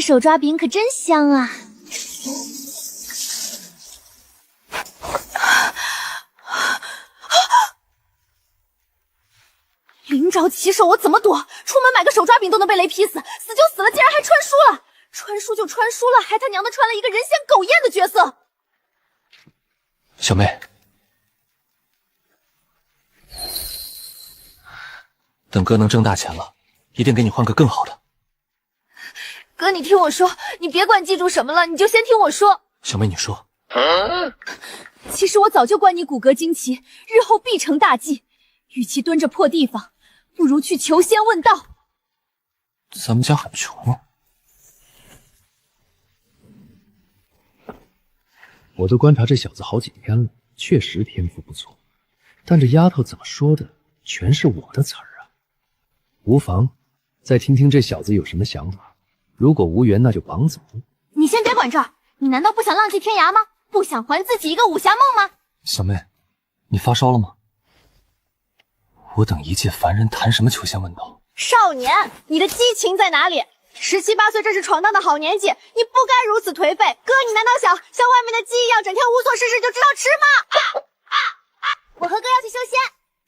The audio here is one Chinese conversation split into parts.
这手抓饼可真香啊！灵爪骑手，我怎么躲？出门买个手抓饼都能被雷劈死，死就死了，竟然还穿书了！穿书就穿书了，还他娘的穿了一个人嫌狗厌的角色！小妹，等哥能挣大钱了，一定给你换个更好的。哥，你听我说，你别管记住什么了，你就先听我说。小妹，你说。其实我早就观你骨骼惊奇，日后必成大器。与其蹲着破地方，不如去求仙问道。咱们家很穷啊。我都观察这小子好几天了，确实天赋不错，但这丫头怎么说的，全是我的词儿啊。无妨，再听听这小子有什么想法。如果无缘，那就绑走。你先别管这儿，你难道不想浪迹天涯吗？不想还自己一个武侠梦吗？小妹，你发烧了吗？我等一介凡人谈什么求仙问道？少年，你的激情在哪里？17、18岁，这是闯荡的好年纪，你不该如此颓废。哥，你难道像外面的鸡一样，整天无所事事就知道吃吗？我和哥要去修仙。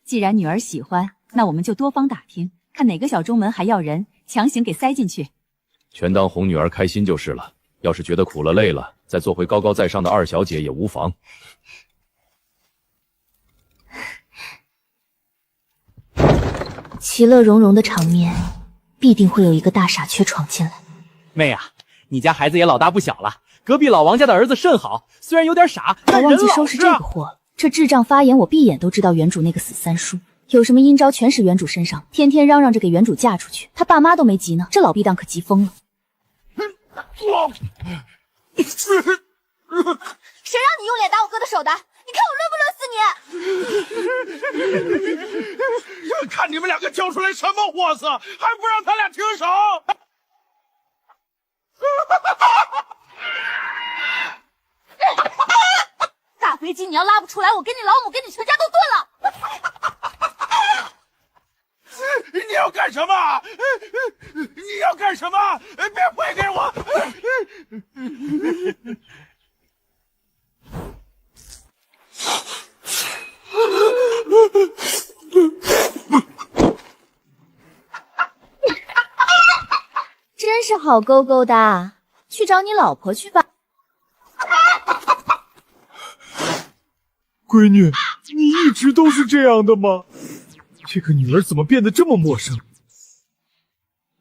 既然女儿喜欢，那我们就多方打听，看哪个小中门还要人，强行给塞进去。全当哄女儿开心就是了。要是觉得苦了累了，再做回高高在上的二小姐也无妨。其乐融融的场面，必定会有一个大傻缺闯进来。妹啊，你家孩子也老大不小了，隔壁老王家的儿子甚好，虽然有点傻，但我人老实啊。忘记收拾这个货了。这智障发言，我闭眼都知道原主那个死三叔有什么阴招，全使原主身上，天天嚷嚷着给原主嫁出去，他爸妈都没急呢，这老逼当可急疯了。谁让你用脸打我哥的手的？你看我抡不抡死你！看你们两个交出来什么货色，还不让他俩停手！大飞机你要拉不出来，我跟你老母跟你全家都炖了！你要干什么？你要干什么？别回给我！真是好勾勾的，去找你老婆去吧。闺女，你一直都是这样的吗？这个女儿怎么变得这么陌生？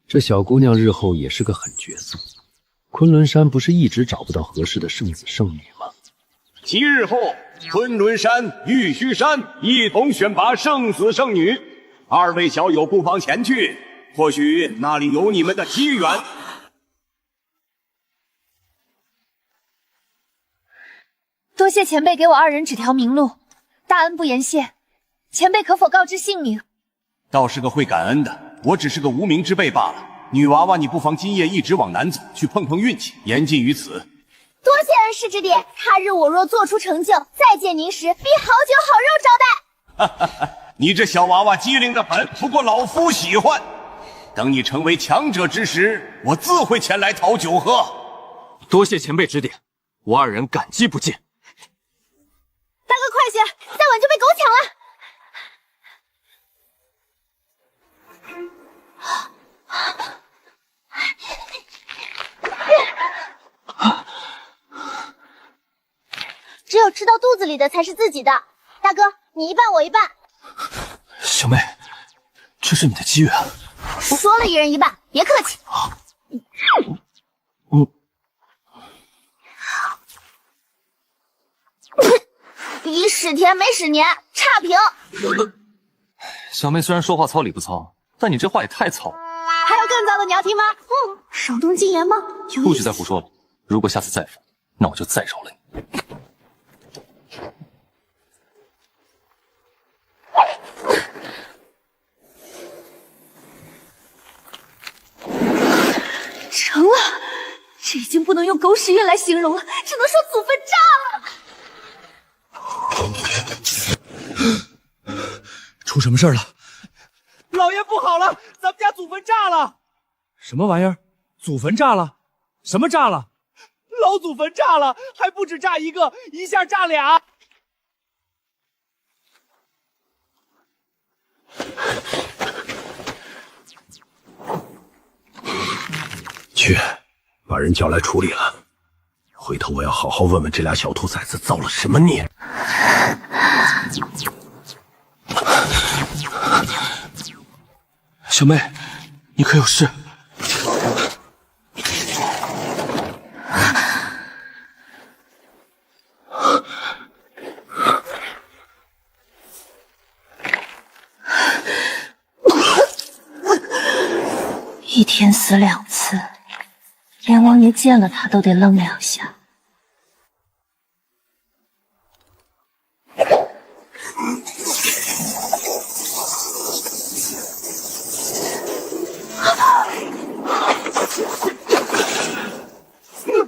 这小姑娘日后也是个狠角色。昆仑山不是一直找不到合适的圣子圣女吗？7日后，昆仑山、玉虚山一同选拔圣子圣女，二位小友不妨前去，或许那里有你们的机缘。多谢前辈给我二人指条明路，大恩不言谢。前辈可否告知姓名？倒是个会感恩的，我只是个无名之辈罢了。女娃娃，你不妨今夜一直往南走，去碰碰运气，言尽于此。多谢恩师指点，他日我若做出成就，再见您时必好酒好肉招待。你这小娃娃机灵的很，不过老夫喜欢。等你成为强者之时，我自会前来讨酒喝。多谢前辈指点，我二人感激不尽。大哥快些，再晚就被狗抢了。只有吃到肚子里的才是自己的。大哥，你一半我一半。小妹，这是你的机缘。说了一人一半，别客气。一使甜没使黏，差评。小妹虽然说话糙理不糙，但你这话也太糙了。还有更糟的，你要听吗？少动禁言吗？不许再胡说了。如果下次再犯，那我就再饶了你。成了，这已经不能用狗屎运来形容了，只能说祖坟炸了。出什么事了？老爷不好了，咱们家祖坟炸了！什么玩意儿？祖坟炸了？什么炸了？老祖坟炸了，还不止炸一个，一下炸俩。去，把人叫来处理了。回头我要好好问问这俩小兔崽子造了什么孽。小妹，你可有事？一天死2次，阎王爷见了他都得愣2下。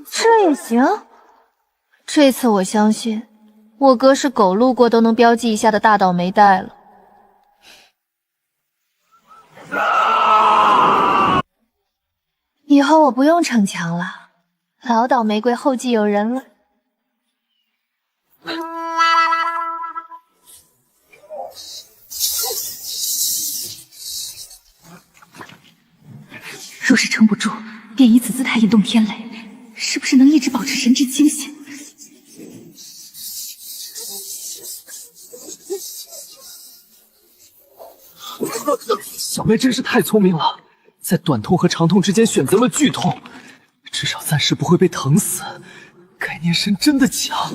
这也行？这次我相信，我哥是狗路过都能标记一下的大倒霉蛋了。以后我不用逞强了，老倒玫瑰后继有人了。若是撑不住，便以此姿态引动天雷，是不是能一直保持神志清醒？小妹真是太聪明了，在短痛和长痛之间选择了剧痛，至少暂时不会被疼死。概念神真的强。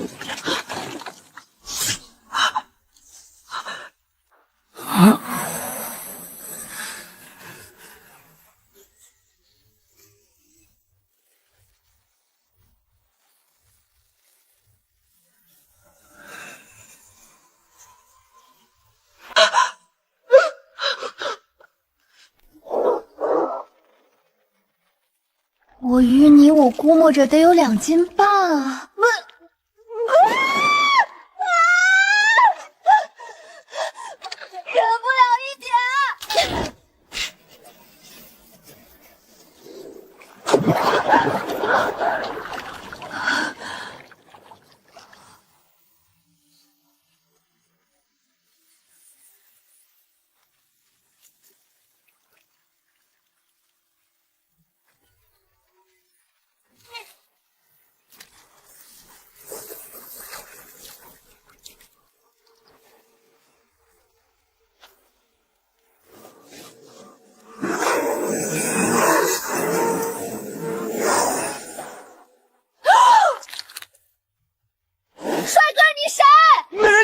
我淤泥，我估摸着得有2斤半啊！忍不了一点。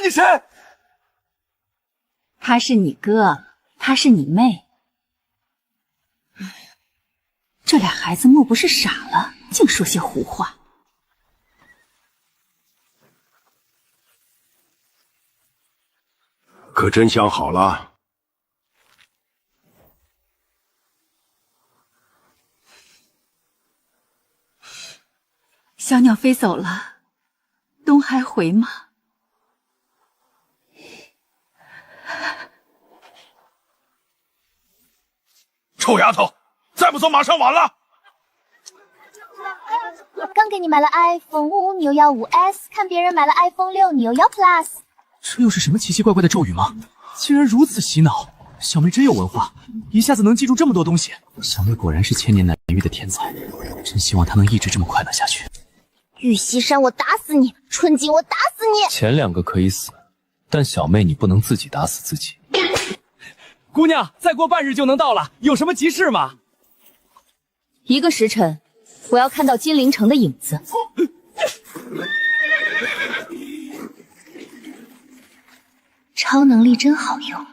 你谁？他是你哥，她是你妹。这俩孩子莫不是傻了，净说些胡话。可真想好了？小鸟飞走了，冬还回吗？臭丫头，再不走马上晚了。刚给你买了 iPhone 5，你又要5S，看别人买了 iPhone 6，你又要 Plus。这又是什么奇奇怪怪的咒语吗？竟然如此洗脑！小妹真有文化，一下子能记住这么多东西。小妹果然是千年难遇的天才，真希望她能一直这么快乐下去。玉溪山，我打死你！春锦，我打死你！前2个可以死，但小妹你不能自己打死自己。姑娘，再过半日就能到了，有什么急事吗1个时辰，我要看到金陵城的影子。超能力真好用。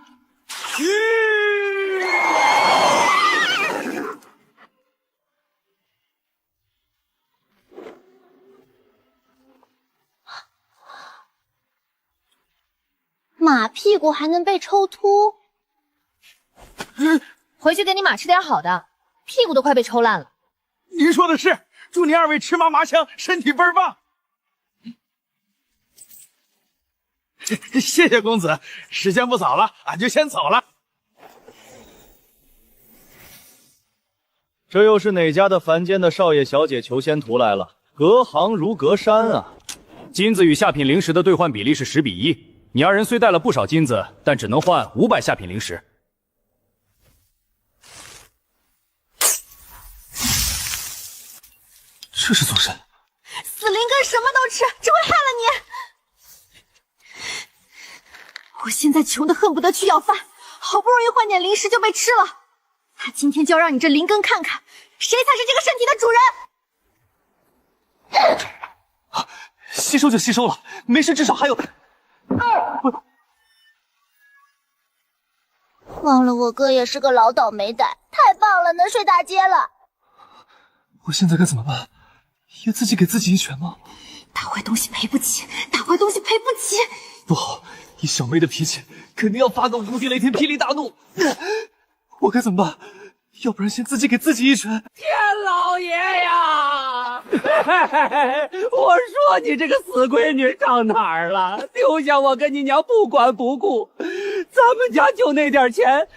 马屁股还能被抽秃？回去给你马吃点好的，屁股都快被抽烂了。您说的是，祝您2位吃嘛麻香，身体倍儿棒。谢谢公子，时间不早了，俺就先走了。这又是哪家的凡间的少爷小姐求仙图来了？隔行如隔山啊！金子与下品灵石的兑换比例是10比1，你二人虽带了不少金子，但只能换500下品灵石。这是做甚？死灵根什么都吃，只会害了你。我现在穷得恨不得去要饭，好不容易换点零食就被吃了。他今天就要让你这灵根看看，谁才是这个身体的主人。吸收就吸收了，没事，至少还有。忘了我哥也是个老倒霉蛋，太棒了，能睡大街了。我现在该怎么办？也自己给自己一拳吗？打坏东西赔不起，打坏东西赔不起。不好，以小妹的脾气，肯定要发个无敌雷霆霹雳大怒。我该怎么办？要不然先自己给自己一拳。天老爷呀！我说你这个死闺女上哪儿了？丢下我跟你娘不管不顾，咱们家就那点钱，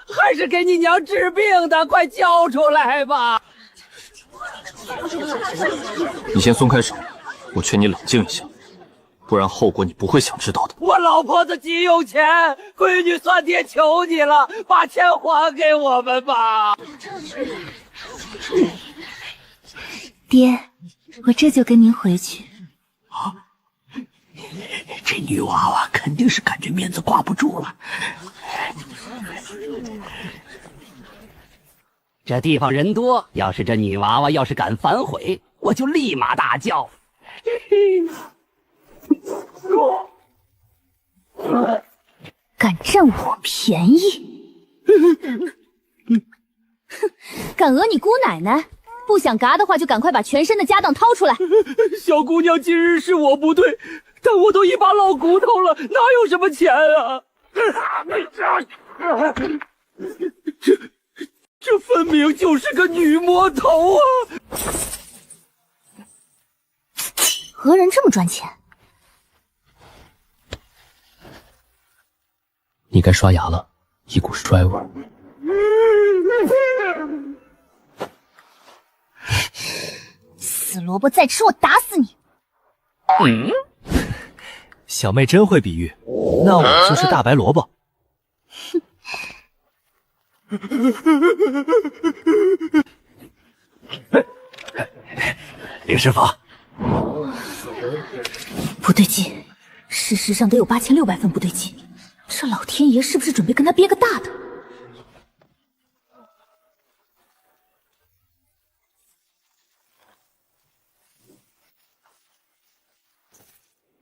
还是给你娘治病的，快交出来吧！你先松开手，我劝你冷静一下，不然后果你不会想知道的。我老婆子急用钱，闺女算爹求你了，把钱还给我们吧！爹，我这就跟您回去。这女娃娃肯定是感觉面子挂不住了。这地方人多，要是这女娃娃要是敢反悔，我就立马大叫。敢占我便宜，敢讹你姑奶奶，不想嘎的话就赶快把全身的家当掏出来。小姑娘今日是我不对，但我都一把老骨头了，哪有什么钱啊？这分明就是个女魔头啊！讹人这么赚钱？你该刷牙了，一股衰味。死萝卜再吃，我打死你！小妹真会比喻，那我就是大白萝卜。林师傅，不对劲，事实上得有8600分不对劲。这老天爷是不是准备跟他憋个大的？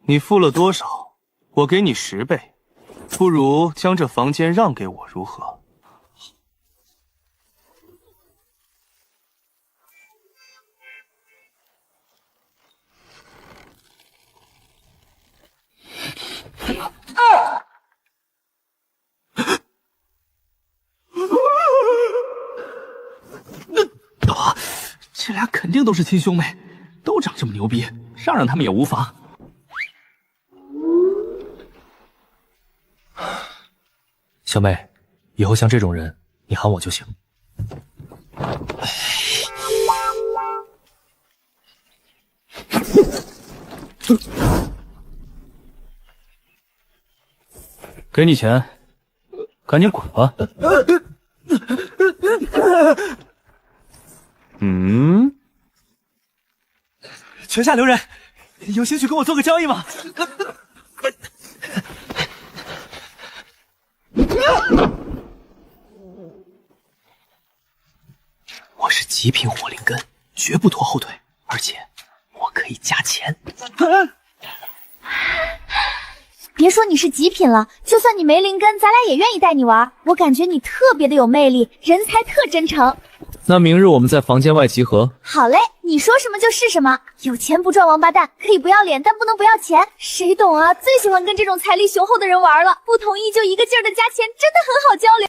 你付了多少？我给你10倍，不如将这房间让给我，如何？这俩肯定都是亲兄妹，都长这么牛逼，让他们也无妨。小妹，以后像这种人，你喊我就行。给你钱，赶紧滚吧。泉下留人，有兴趣跟我做个交易吗？我是极品火灵根，绝不拖后腿，而且我可以加钱。别说你是极品了，就算你没灵根，咱俩也愿意带你玩。我感觉你特别的有魅力，人才特真诚。那明日我们在房间外集合。好嘞，你说什么就是什么。有钱不赚王八蛋，可以不要脸，但不能不要钱。谁懂啊？最喜欢跟这种财力雄厚的人玩了。不同意就一个劲儿的加钱，真的很好交流。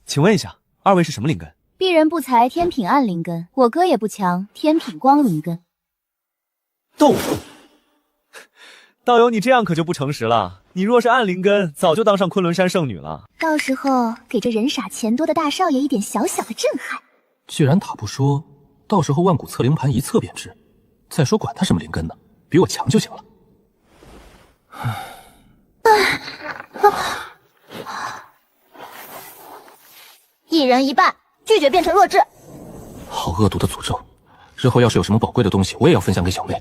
请问一下，二位是什么灵根？鄙人不才，天品暗灵根。我哥也不强，天品光灵根。豆腐。道友，你这样可就不诚实了。你若是暗灵根，早就当上昆仑山圣女了。到时候给这人傻钱多的大少爷一点小小的震撼。既然塔不说，到时候万古测灵盘一测便知。再说管他什么灵根呢，比我强就行了。一人一半，拒绝变成弱智。好恶毒的诅咒！日后要是有什么宝贵的东西，我也要分享给小妹。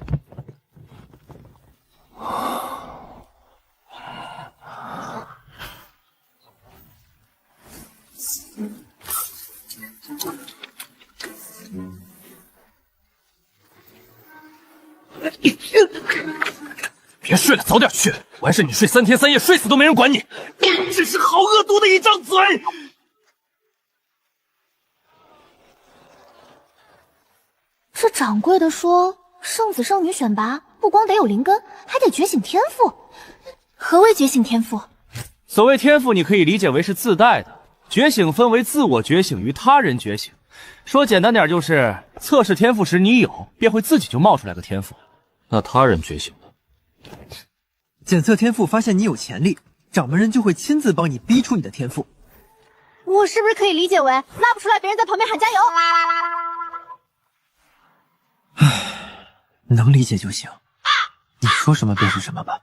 别睡了，早点去。完事你睡3天3夜，睡死都没人管你。这是好恶毒的一张嘴！这掌柜的说，圣子圣女选拔不光得有灵根，还得觉醒天赋。何为觉醒天赋？所谓天赋，你可以理解为是自带的。觉醒分为自我觉醒与他人觉醒。说简单点就是，测试天赋时你有，便会自己就冒出来个天赋。那他人觉醒呢？检测天赋发现你有潜力，掌门人就会亲自帮你逼出你的天赋。我是不是可以理解为拉不出来，别人在旁边喊加油？能理解就行，你说什么便是什么吧。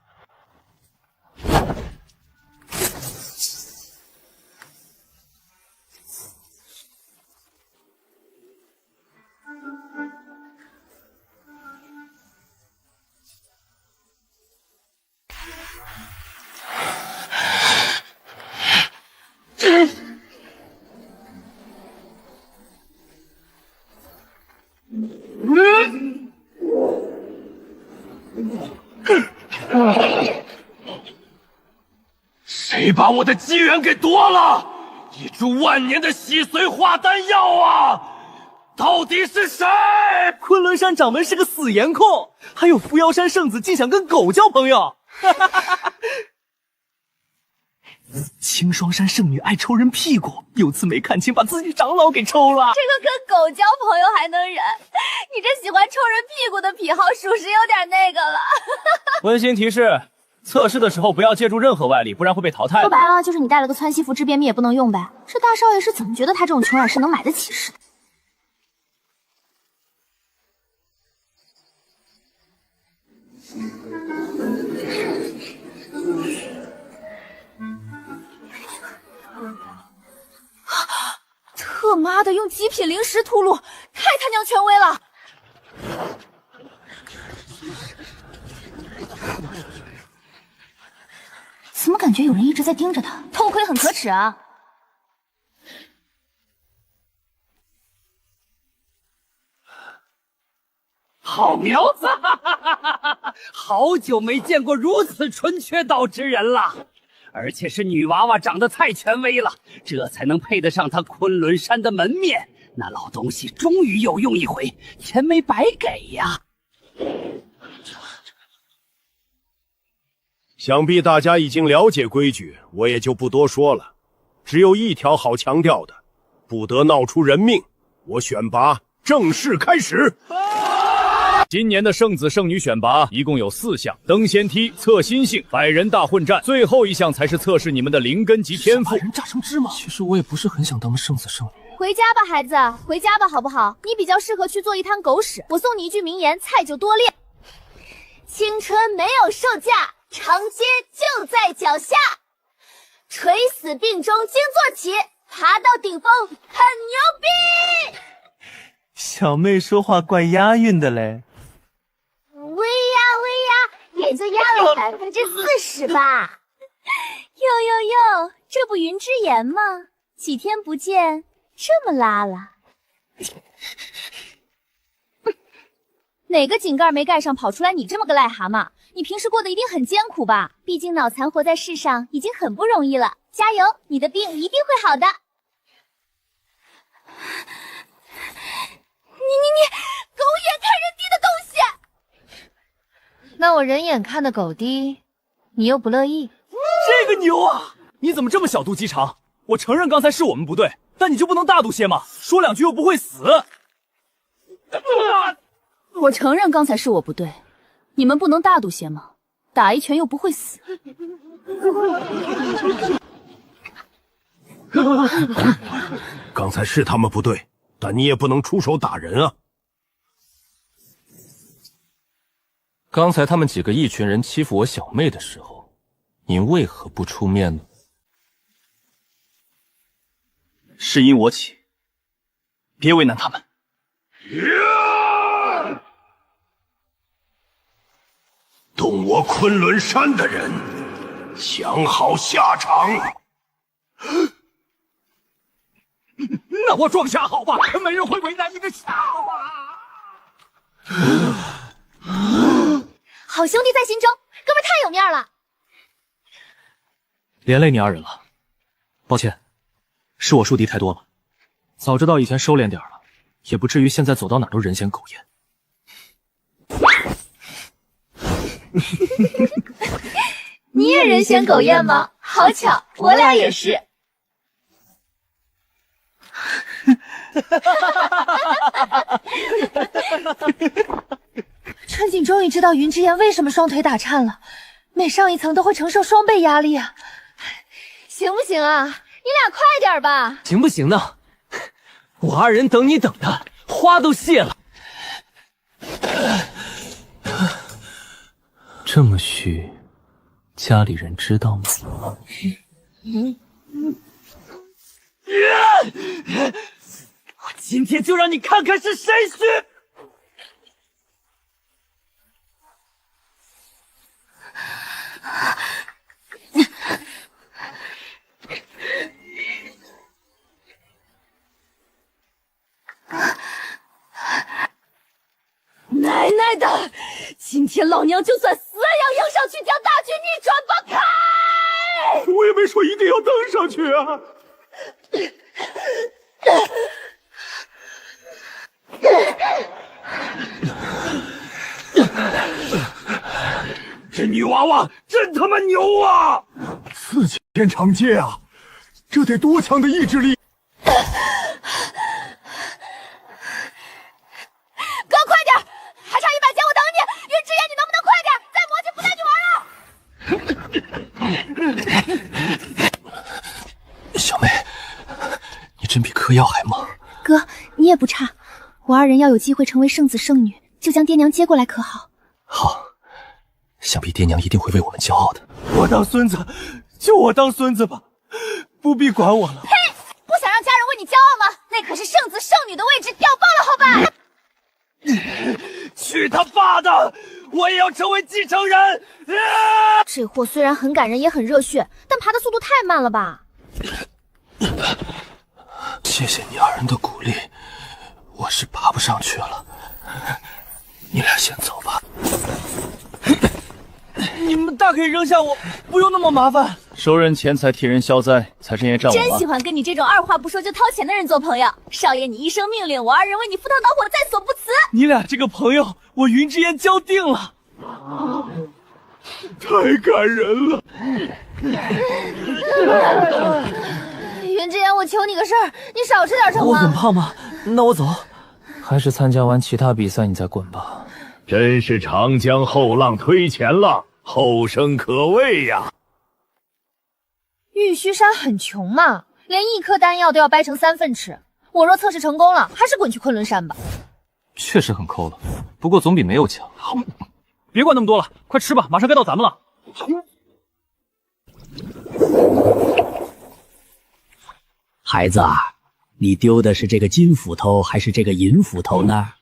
谁把我的机缘给夺了？一株万年的洗髓化丹药啊！到底是谁？昆仑山掌门是个死颜控，还有扶摇山圣子竟想跟狗交朋友。青霜山圣女爱抽人屁股，有次没看清，把自己长老给抽了。这个跟狗交朋友还能忍？你这喜欢抽人屁股的癖好，属实有点那个了。温馨提示：测试的时候不要借助任何外力，不然会被淘汰的。说白了，就是你带了个窜稀符治便秘也不能用呗。这大少爷是怎么觉得他这种穷软士能买得起似的？特妈的，用极品灵石屠戮，太他娘权威了！怎么感觉有人一直在盯着他？偷窥很可耻啊！好苗子，好久没见过如此纯缺道之人了。而且是女娃娃长得太权威了，这才能配得上她昆仑山的门面。那老东西终于有用一回，钱没白给呀。想必大家已经了解规矩，我也就不多说了。只有一条好强调的，不得闹出人命。我选拔正式开始。今年的圣子圣女选拔一共有4项：登仙梯、测心性、百人大混战，最后一项才是测试你们的灵根及天赋。把人榨成芝麻。其实我也不是很想当圣子圣女。回家吧，孩子，回家吧，好不好？你比较适合去做一滩狗屎。我送你一句名言：菜就多练。青春没有售价，长街就在脚下。垂死病中惊坐起，爬到顶峰很牛逼。小妹说话怪押韵的嘞。微呀，也就压了40%吧。哟，这不云之言吗？几天不见，这么拉了。哪个井盖没盖上，跑出来你这么个癞蛤蟆？你平时过得一定很艰苦吧？毕竟脑残活在世上已经很不容易了。加油，你的病一定会好的。你，狗眼看人低的东西！那我人眼看的狗低，你又不乐意？这个牛啊！你怎么这么小肚鸡肠？我承认刚才是我们不对，但你就不能大度些吗？说2句又不会死。我承认刚才是我不对，你们不能大度些吗？打一拳又不会死。刚才是他们不对，但你也不能出手打人啊。刚才他们几个一群人欺负我小妹的时候，您为何不出面呢？是因我起，别为难他们。动我昆仑山的人，想好下场。那我装瞎好吧，没人会为难你的小啊！好兄弟在心中，哥们太有面了。连累你二人了，抱歉，是我树敌太多了。早知道以前收敛点了，也不至于现在走到哪都人嫌狗厌。你也人嫌狗厌吗？好巧，我俩也是。春景终于知道云之言为什么双腿打颤了，每上一层都会承受双倍压力啊！行不行啊？你俩快点吧！行不行呢？我二人等你等的花都谢了。这么虚，家里人知道吗？我今天就让你看看是谁虚！奶奶的！今天老娘就算死也要迎上去将大局逆转不开！我也没说一定要登上去啊！这女娃娃真他妈牛啊！4000长阶啊，这得多强的意志力！哥，快点！还差100阶，我等你。云之言，你能不能快点？再磨叽不带你玩了！小妹，你真比嗑药还猛。哥，你也不差。我二人要有机会成为圣子圣女，就将爹娘接过来，可好？好，想必爹娘一定会为我们骄傲的。我当孙子，就我当孙子吧，不必管我了。嘿，不想让家人为你骄傲吗？那可是圣子圣女的位置，掉爆了，好吧？去他爸的！我也要成为继承人！这货虽然很感人，也很热血，但爬的速度太慢了吧？谢谢你二人的鼓励，我是爬不上去了。你俩先走吧。你们大可以扔下我，不用那么麻烦。收人钱财，替人消灾，财神爷站稳了。真喜欢跟你这种二话不说就掏钱的人做朋友。少爷，你一声命令，我二人为你赴汤蹈火，在所不辞。你俩这个朋友，我云之言交定了。太感人了。云之言，我求你个事儿，你少吃点成吗？我很胖吗？那我走。还是参加完其他比赛你再滚吧。真是长江后浪推前浪，后生可畏呀！玉虚山很穷嘛，连1颗丹药都要掰成3份吃。我若测试成功了，还是滚去昆仑山吧。确实很抠了，不过总比没有强。别管那么多了，快吃吧，马上该到咱们了。孩子，你丢的是这个金斧头还是这个银斧头呢？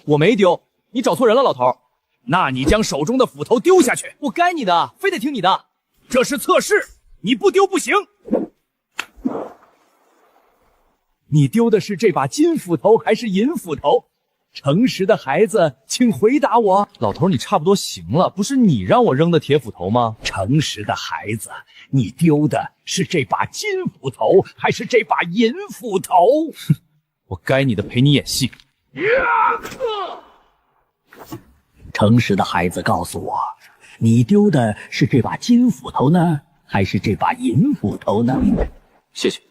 我没丢，你找错人了，老头。那你将手中的斧头丢下去。我该你的，非得听你的。这是测试，你不丢不行。你丢的是这把金斧头还是银斧头？诚实的孩子，请回答我。老头，你差不多行了，不是你让我扔的铁斧头吗？诚实的孩子，你丢的是这把金斧头还是这把银斧头？我该你的，陪你演戏。诚实的孩子，告诉我，你丢的是这把金斧头呢，还是这把银斧头呢？谢谢。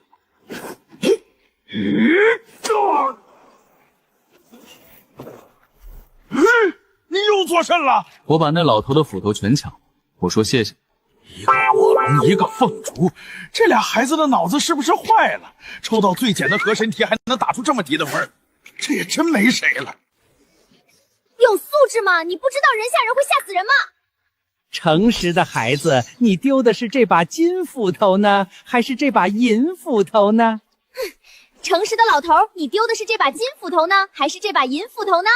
你又做甚了？我把那老头的斧头全抢了，我说谢谢。一个我龙一个凤雏，这俩孩子的脑子是不是坏了？抽到最简的和神贴还能打出这么低的分，这也真没谁了。有素质吗？你不知道人吓人会吓死人吗？诚实的孩子，你丢的是这把金斧头呢，还是这把银斧头呢？诚实的老头，你丢的是这把金斧头呢，还是这把银斧头呢？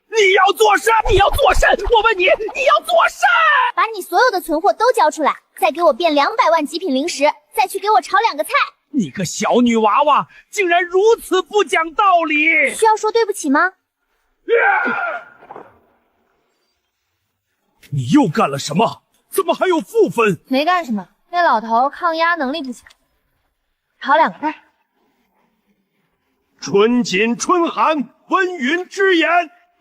你要做甚？你要做甚？我问你，你要做甚？把你所有的存货都交出来，再给我变200万极品零食，再去给我炒2个菜。你个小女娃娃，竟然如此不讲道理！需要说对不起吗？你又干了什么？怎么还有负分？没干什么，那老头抗压能力不强。炒2个菜。春锦春寒，温云之言，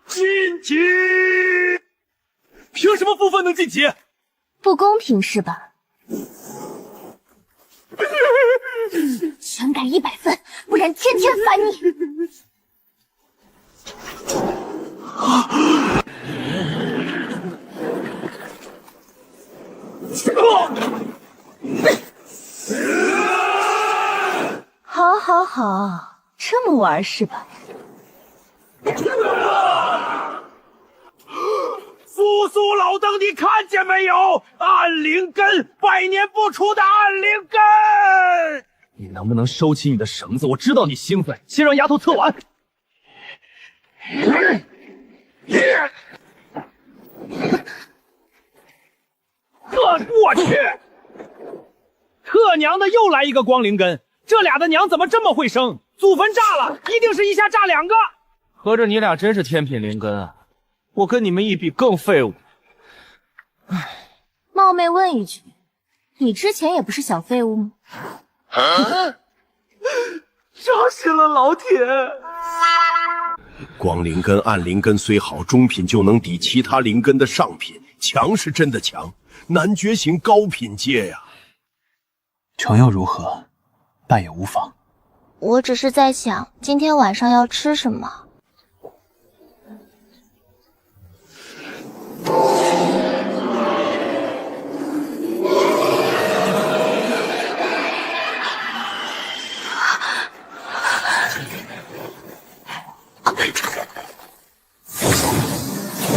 晋级。凭什么负分能晋级？不公平是吧？全改100分，不然天天烦你。好，好，好，这么玩是吧？复苏老邓，你看见没有？暗灵根，100年不除的暗灵根！你能不能收起你的绳子？我知道你兴奋，先让丫头测完。我去！特娘的又来一个光灵根，这俩的娘怎么这么会生？祖坟炸了，一定是一下炸2个。合着你俩真是天品灵根啊！我跟你们一比更废物。冒昧问一句，你之前也不是小废物吗？扎心了，老铁！光灵根、暗灵根虽好，中品就能抵其他灵根的上品，强是真的强，难觉醒高品阶呀。成又如何，败也无妨。我只是在想，今天晚上要吃什么。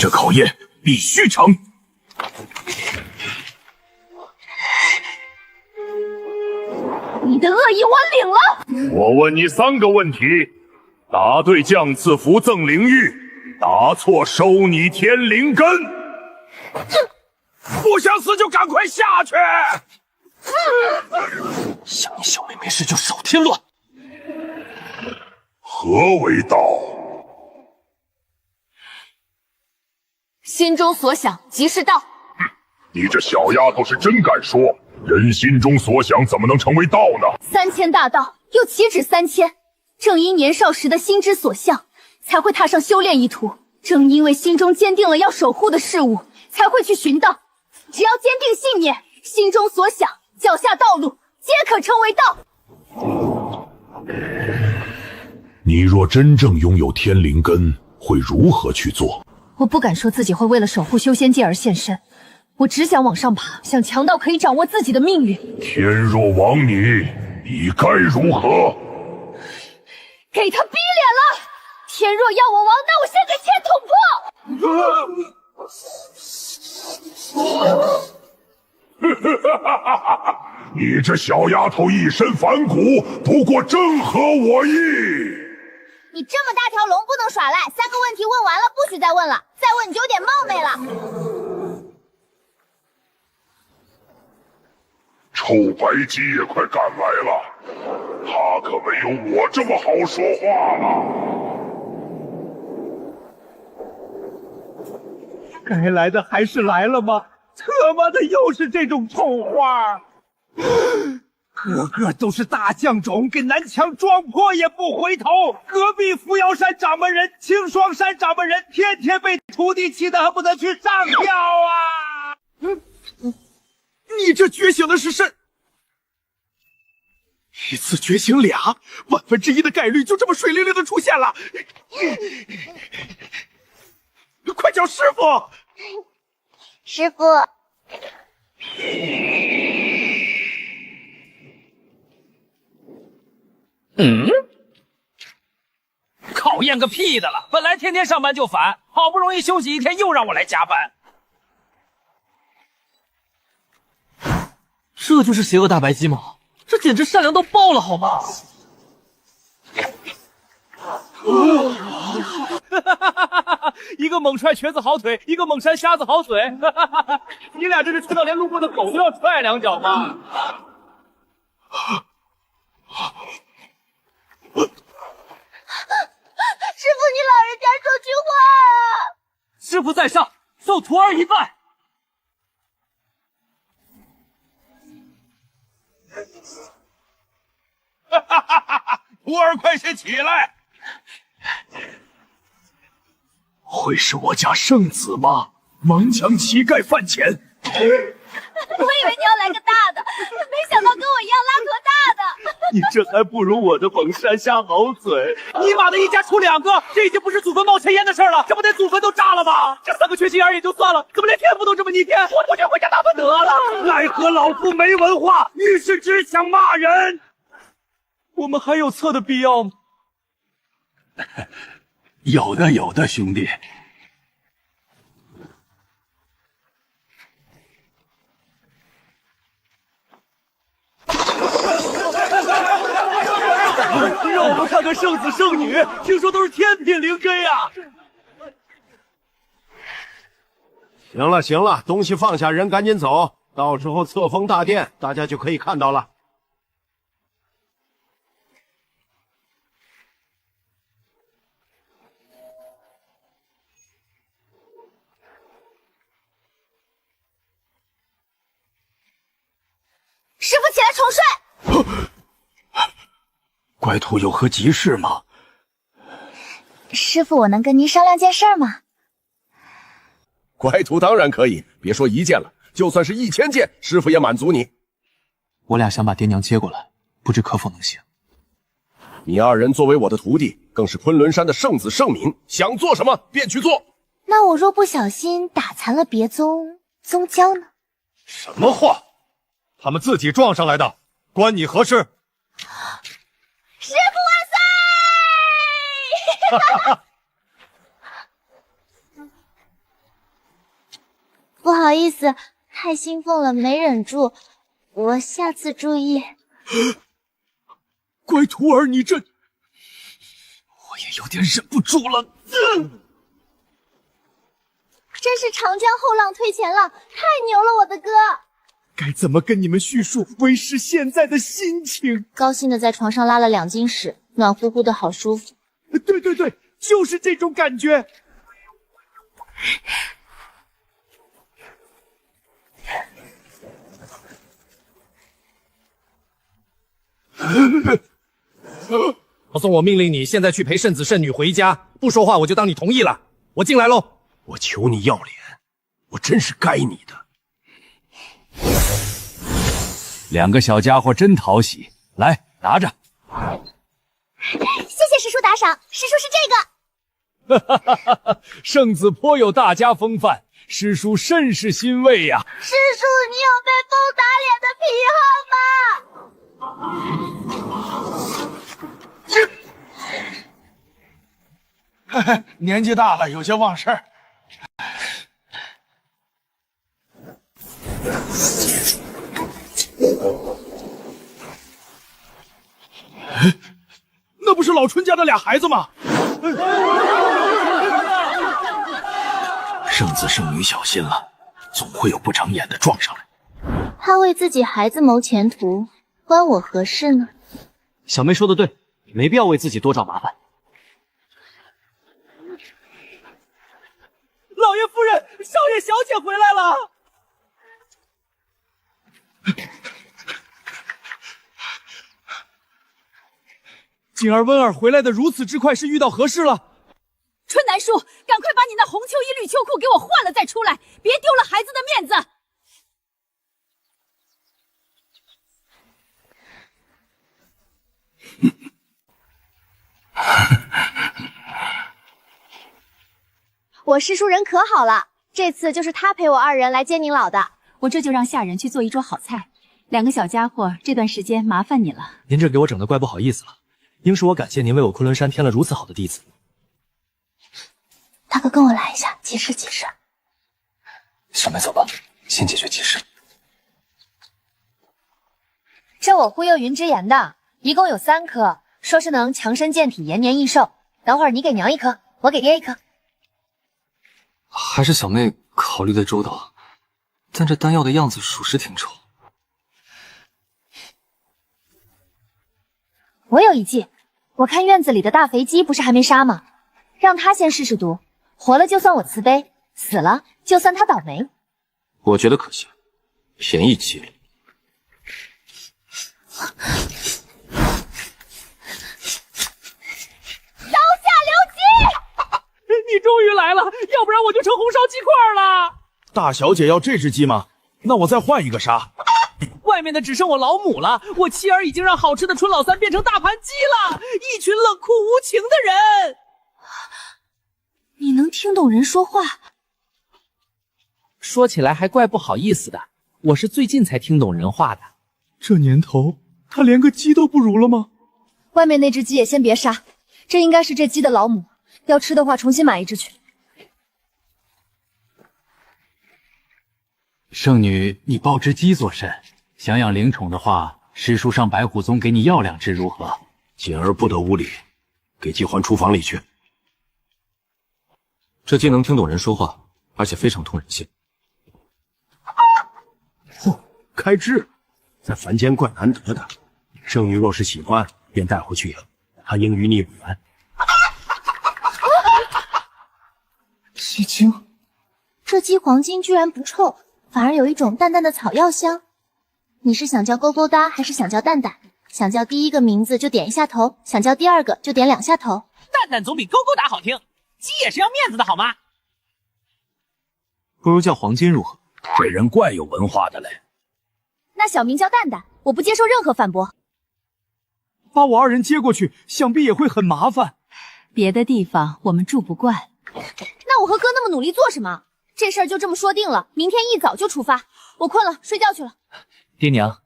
这考验必须成。你的恶意我领了。我问你3个问题，答对降赐符赠灵玉，答错收你天灵根。不想死就赶快下去！想你小妹没事就手添乱。何为道？心中所想即是道。你这小丫头是真敢说，人心中所想怎么能成为道呢？3000大道，又岂止3000？正因年少时的心之所向，才会踏上修炼一途；正因为心中坚定了要守护的事物，才会去寻道。只要坚定信念，心中所想，脚下道路皆可成为道。你若真正拥有天灵根，会如何去做？我不敢说自己会为了守护修仙界而献身，我只想往上爬，想强到可以掌握自己的命运。天若亡你，你该如何？给他逼脸了！天若要我亡，那我先给天捅破！你这小丫头一身反骨，不过正合我意。你这么大条龙不能耍赖，3个问题问完了，不许再问了，再问你就有点冒昧了。臭白鸡也快赶来了，他可没有我这么好说话了。该来的还是来了吗？他妈的又是这种臭话！个个都是大将种，给南墙撞破也不回头。隔壁扶摇山掌门人、青霜山掌门人，天天被徒弟气得恨不得去上吊啊！你这觉醒的是甚？一次觉醒俩，1/1000的概率就这么水灵灵的出现了。快叫师傅！师傅，考验个屁的了！本来天天上班就烦，好不容易休息一天，又让我来加班。这就是邪恶大白鸡吗？这简直善良到爆了，好吗？一个猛踹瘸子好腿，一个猛扇瞎子好嘴。你俩这是踹到连路过的狗都要踹2脚吗？师傅，你老人家说句话啊！师傅在上，受徒儿一拜。徒儿快些起来！会是我家圣子吗？王强乞丐犯钱。我以为你要来个大的，没想到跟我一样拉坨大的。你这还不如我的猛扇瞎好嘴。尼玛的一家出2个，这已经不是祖坟冒尘烟的事了，这不得祖坟都炸了吗？这3个缺心眼也就算了，怎么连天赋都这么逆天？我去回家打扮得了。奈何老夫没文化，遇事只想骂人。我们还有测的必要吗？有的，兄弟。让我们看看圣子圣女，听说都是天品灵根呀。行了，东西放下，人赶紧走，到时候册封大殿，大家就可以看到了。师傅起来重睡。怪徒有何急事吗？师傅，我能跟您商量件事吗？怪徒当然可以，别说1件了，就算是1000件，师傅也满足你。我俩想把爹娘接过来，不知可否能行？你2人作为我的徒弟，更是昆仑山的圣子圣名，想做什么便去做。那我若不小心打残了别宗教呢？什么话？他们自己撞上来的，关你何事？师傅万岁！不好意思，太兴奋了，没忍住，我下次注意。乖徒儿，你这……我也有点忍不住了。真是长江后浪推前浪，太牛了，我的哥！该怎么跟你们叙述为师现在的心情？高兴的在床上拉了2斤屎，暖乎乎的好舒服。对，就是这种感觉。老宋，我命令你现在去陪圣子圣女回家，不说话我就当你同意了。我进来喽。我求你要脸，我真是该你的。2个小家伙真讨喜，来拿着。谢谢师叔打赏，师叔是这个。圣子颇有大家风范，师叔甚是欣慰呀。师叔，你有被风打脸的癖好吗？年纪大了，有些忘事儿。那不是老春家的俩孩子吗？圣子圣女小心了，总会有不长眼的撞上来。他为自己孩子谋前途，关我何事呢？小妹说的对，没必要为自己多找麻烦。老爷夫人，少爷小姐回来了。锦儿、温儿回来的如此之快，是遇到何事了？春楠叔，赶快把你那红秋衣绿秋裤给我换了再出来，别丢了孩子的面子。我师叔人可好了，这次就是他陪我2人来接您老的。我这就让下人去做一桌好菜。2个小家伙，这段时间麻烦你了。您这给我整的怪不好意思了，应是我感谢您为我昆仑山添了如此好的弟子。大哥，跟我来一下，急事急事。小妹走吧，先解决急事。这我忽悠云之言的，一共有3颗，说是能强身健体、延年益寿。等会儿你给娘1颗，我给爹1颗。还是小妹考虑的周到，但这丹药的样子属实挺丑。我有一计，我看院子里的大肥鸡不是还没杀吗？让他先试试毒，活了就算我慈悲，死了就算他倒霉。我觉得可行，便宜鸡了。刀下留鸡！你终于来了，要不然我就成红烧鸡块了。大小姐要这只鸡吗？那我再换一个杀。外面的只剩我老母了，我妻儿已经让好吃的春老三变成大盘鸡了，一群冷酷无情的人。你能听懂人说话？说起来还怪不好意思的，我是最近才听懂人话的。这年头，他连个鸡都不如了吗？外面那只鸡也先别杀，这应该是这鸡的老母，要吃的话重新买一只去。圣女，你抱只鸡作甚？想养灵宠的话，师叔上白虎宗给你要2只如何？锦儿不得无礼，给鸡还厨房里去。这鸡能听懂人说话，而且非常通人性。开智，在凡间怪难得的。圣女若是喜欢，便带回去养，她应与你无缘。鸡精，这鸡黄金居然不臭，反而有一种淡淡的草药香。你是想叫勾勾搭，还是想叫蛋蛋？想叫第1个名字就点1下头，想叫第2个就点2下头。蛋蛋总比勾勾搭好听，鸡也是要面子的好吗？不如叫黄金如何？这人怪有文化的嘞。那小名叫蛋蛋，我不接受任何反驳。把我2人接过去，想必也会很麻烦。别的地方我们住不惯。那我和哥那么努力做什么？这事儿就这么说定了，明天一早就出发。我困了，睡觉去了。爹娘，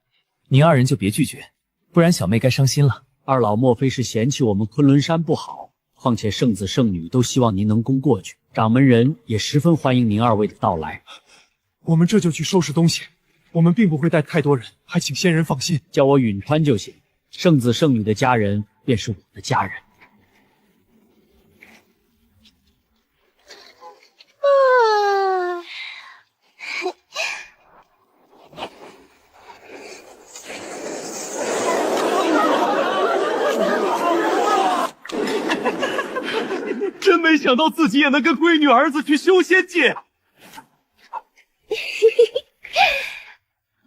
您2人就别拒绝，不然小妹该伤心了。二老莫非是嫌弃我们昆仑山不好？况且圣子圣女都希望您能攻过去，掌门人也十分欢迎您2位的到来。我们这就去收拾东西，我们并不会带太多人，还请仙人放心。叫我允川就行，圣子圣女的家人便是我的家人。真没想到自己也能跟闺女儿子去修仙界。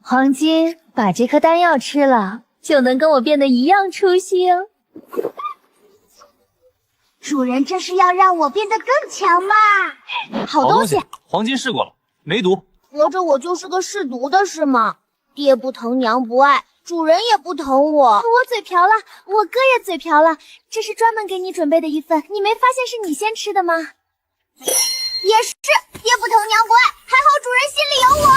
黄金，把这颗丹药吃了，就能跟我变得一样出息哦。主人这是要让我变得更强吧？好东西，黄金试过了，没毒。合着我就是个试毒的是吗？爹不疼娘不爱，主人也不疼我。我嘴瓢了，我哥也嘴瓢了，这是专门给你准备的一份，你没发现是你先吃的吗？也是，爹不疼娘不爱，还好主人心里有我。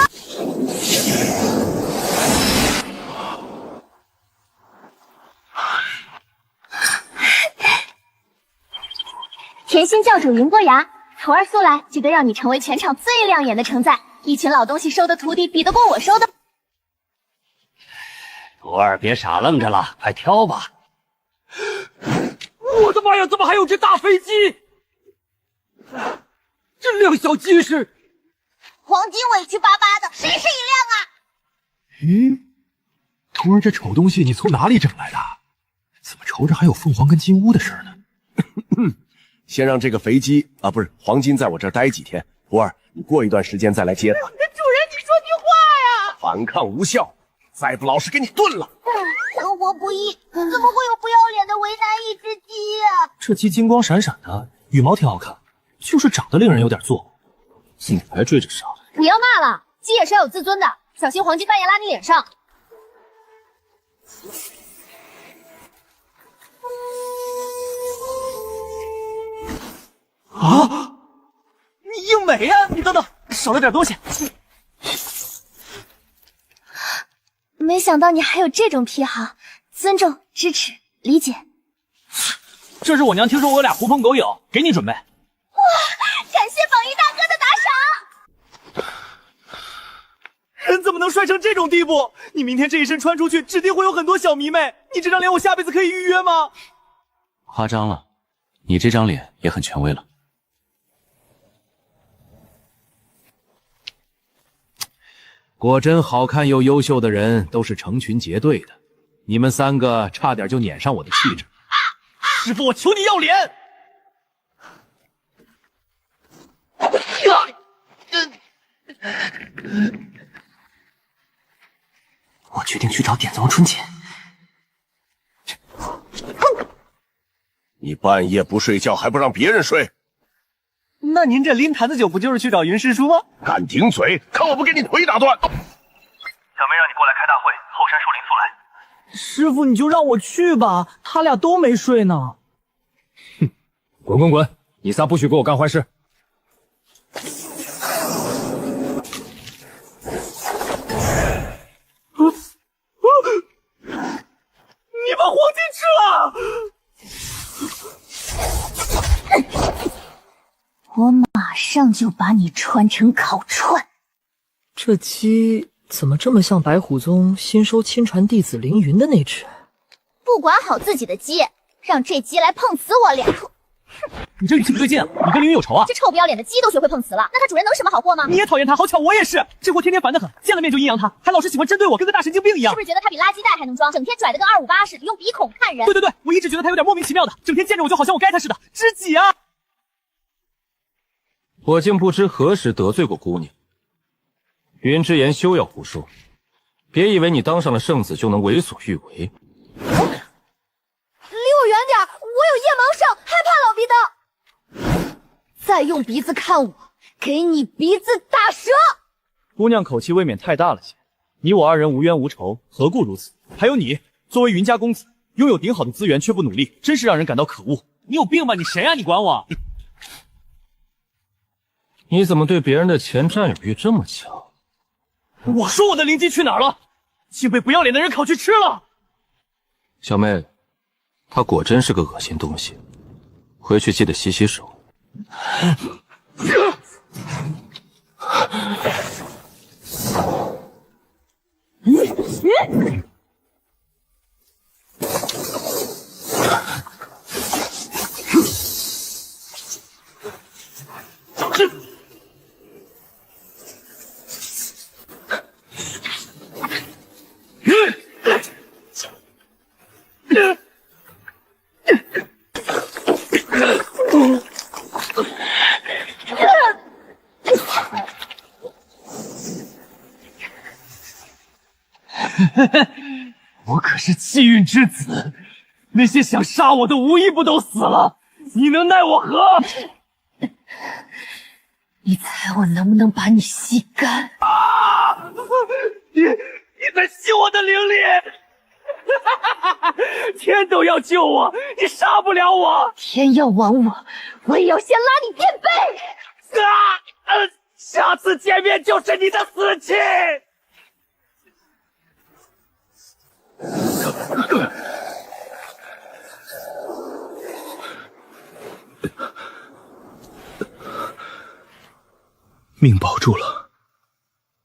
甜心教主云波崖，从儿素来就得让你成为全场最亮眼的承载。一群老东西收的徒弟比得过我收的。徒儿别傻愣着了，快挑吧。我的妈呀，怎么还有只大飞机？这辆小鸡是黄金委屈巴巴的，谁是一辆啊？咦，徒儿这丑东西你从哪里整来的？怎么瞅着还有凤凰跟金乌的事呢？先让这个肥鸡啊，不是黄金，在我这儿待几天。徒儿，你过一段时间再来接他。主人，你说句话呀！反抗无效，再不老实给你炖了。生活不易，怎么会有不要脸的为难一只鸡呀？这鸡金光闪闪的，羽毛挺好看，就是长得令人有点作。竟还追着杀！不要骂了，鸡也是要有自尊的，小心黄金半夜拉你脸上。啊！硬美呀！你等等，少了点东西。没想到你还有这种癖好，尊重、支持、理解。这是我娘听说我俩狐朋狗友，给你准备。哇，感谢榜一大哥的打赏。人怎么能帅成这种地步？你明天这一身穿出去，指定会有很多小迷妹。你这张脸，我下辈子可以预约吗？夸张了，你这张脸也很权威了。果真好看又优秀的人都是成群结队的，你们3个差点就撵上我的气质。师傅，我求你要脸！我决定去找点子王春锦。你半夜不睡觉还不让别人睡？那您这拎坛子酒不就是去找云师叔吗？敢顶嘴，看我不给你腿打断！小梅让你过来开大会，后山树林速来。师傅，你就让我去吧，他俩都没睡呢。哼，滚滚滚！你仨不许给我干坏事！你把黄金吃了！我马上就把你穿成烤串。这鸡怎么这么像白虎宗新收亲传弟子凌云的那只？不管好自己的鸡，让这鸡来碰瓷我俩。你这语气不对劲啊！你跟凌云有仇啊？这臭不要脸的鸡都学会碰瓷了，那它主人能什么好货吗？你也讨厌它，好巧我也是。这货天天烦得很，见了面就阴阳他，还老是喜欢针对我，跟个大神经病一样。是不是觉得他比垃圾袋还能装，整天拽得跟258似的，用鼻孔看人？对对对，我一直觉得他有点莫名其妙的，整天见着我就好像我该他似的，知己啊！我竟不知何时得罪过姑娘。云之言休要胡说，别以为你当上了圣子就能为所欲为。离我远点，我有夜盲症，害怕老鼻刀。再用鼻子看我，给你鼻子打折！姑娘口气未免太大了些，你我2人无冤无仇，何故如此？还有你，作为云家公子，拥有顶好的资源却不努力，真是让人感到可恶。你有病吧？你谁啊？你管我？你怎么对别人的钱占有欲这么强？我说我的灵鸡去哪儿了？竟被不要脸的人烤去吃了！小妹，他果真是个恶心东西，回去记得洗洗手。我可是气运之子，那些想杀我的无一不都死了，你能奈我何？你猜我能不能把你吸干？啊！你在吸我的灵力！天都要救我，你杀不了我！天要亡我，我也要先拉你垫背！下次见面就是你的死期！命保住了，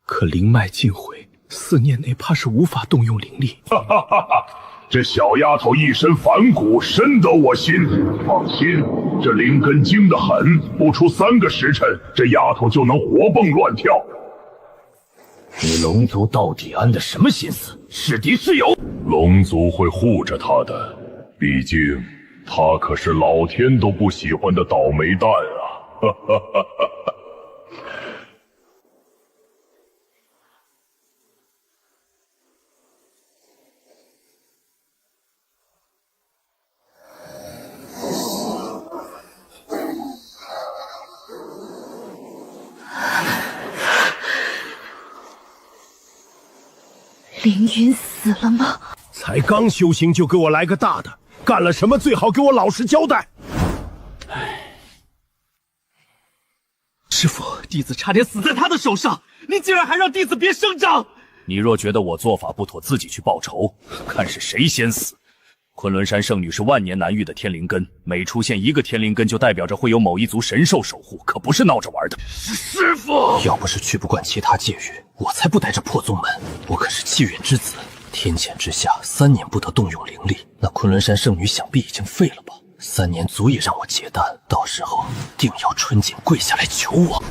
可灵脉尽毁，4年内怕是无法动用灵力。哈哈哈哈！这小丫头一身反骨，深得我心。放心，这灵根精得很，不出3个时辰，这丫头就能活蹦乱跳。你龙族到底安的什么心思？是敌是友？龙族会护着她的，毕竟她可是老天都不喜欢的倒霉蛋啊！哈哈哈哈！凌云死了吗？才刚修行就给我来个大的，干了什么最好给我老实交代。师傅，弟子差点死在他的手上，你竟然还让弟子别声张！你若觉得我做法不妥，自己去报仇，看是谁先死。昆仑山圣女是万年难遇的天灵根，每出现一个天灵根，就代表着会有某一族神兽守护，可不是闹着玩的。师傅，要不是去不惯其他界域，我才不待这破宗门。我可是气运之子，天谴之下3年不得动用灵力，那昆仑山圣女想必已经废了吧？3年足以让我结丹，到时候定要春锦跪下来求我。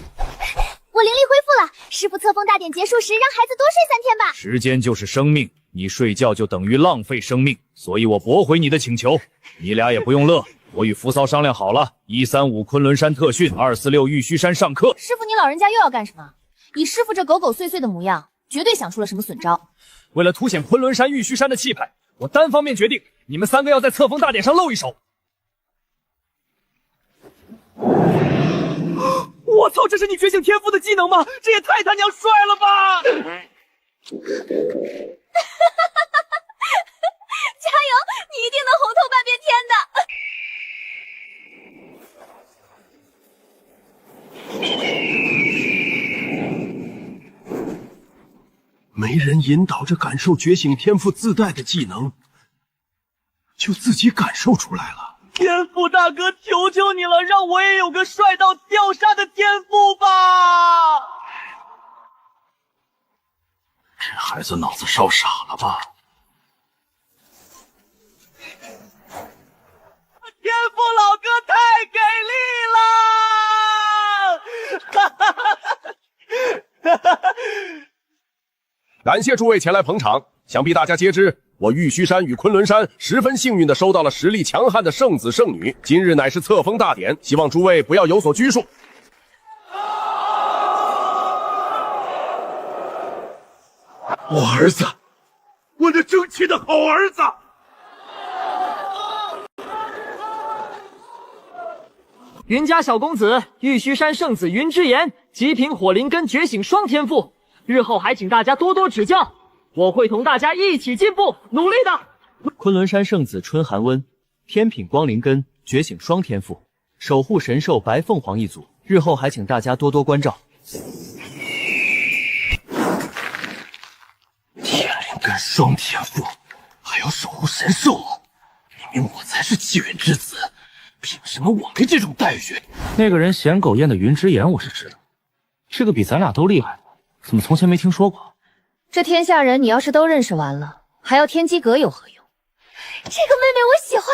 我灵力恢复了，师傅册封大典结束时，让孩子多睡3天吧。时间就是生命，你睡觉就等于浪费生命，所以我驳回你的请求。你俩也不用乐，我与扶骚商量好了，135昆仑山特训，246玉虚山上课。师傅，你老人家又要干什么？以师傅这狗狗祟祟的模样，绝对想出了什么损招。为了凸显昆仑山玉虚山的气派，我单方面决定，你们3个要在册封大典上露一手。我操，这是你觉醒天赋的技能吗？这也太他娘帅了吧！加油，你一定能红透半边天的。没人引导着感受觉醒天赋自带的技能，就自己感受出来了。天赋大哥，求求你了，让我也有个帅到掉沙的天赋吧！这孩子脑子烧傻了吧？天赋老哥太给力了！哈哈哈哈哈！感谢诸位前来捧场，想必大家皆知，我玉虚山与昆仑山十分幸运地收到了实力强悍的圣子圣女，今日乃是册封大典，希望诸位不要有所拘束。我儿子，我那争气的好儿子！云家小公子玉虚山圣子云之言，极品火灵根觉醒双天赋，日后还请大家多多指教，我会同大家一起进步，努力的。昆仑山圣子春寒温，天品光灵根觉醒双天赋，守护神兽白凤凰一族，日后还请大家多多关照。天灵根双天赋，还要守护神兽，明明我才是气运之子，凭什么我没这种待遇？那个人闲狗宴的云之言我是知道，这个比咱俩都厉害的，怎么从前没听说过？这天下人你要是都认识完了，还要天机阁有何用？这个妹妹我喜欢，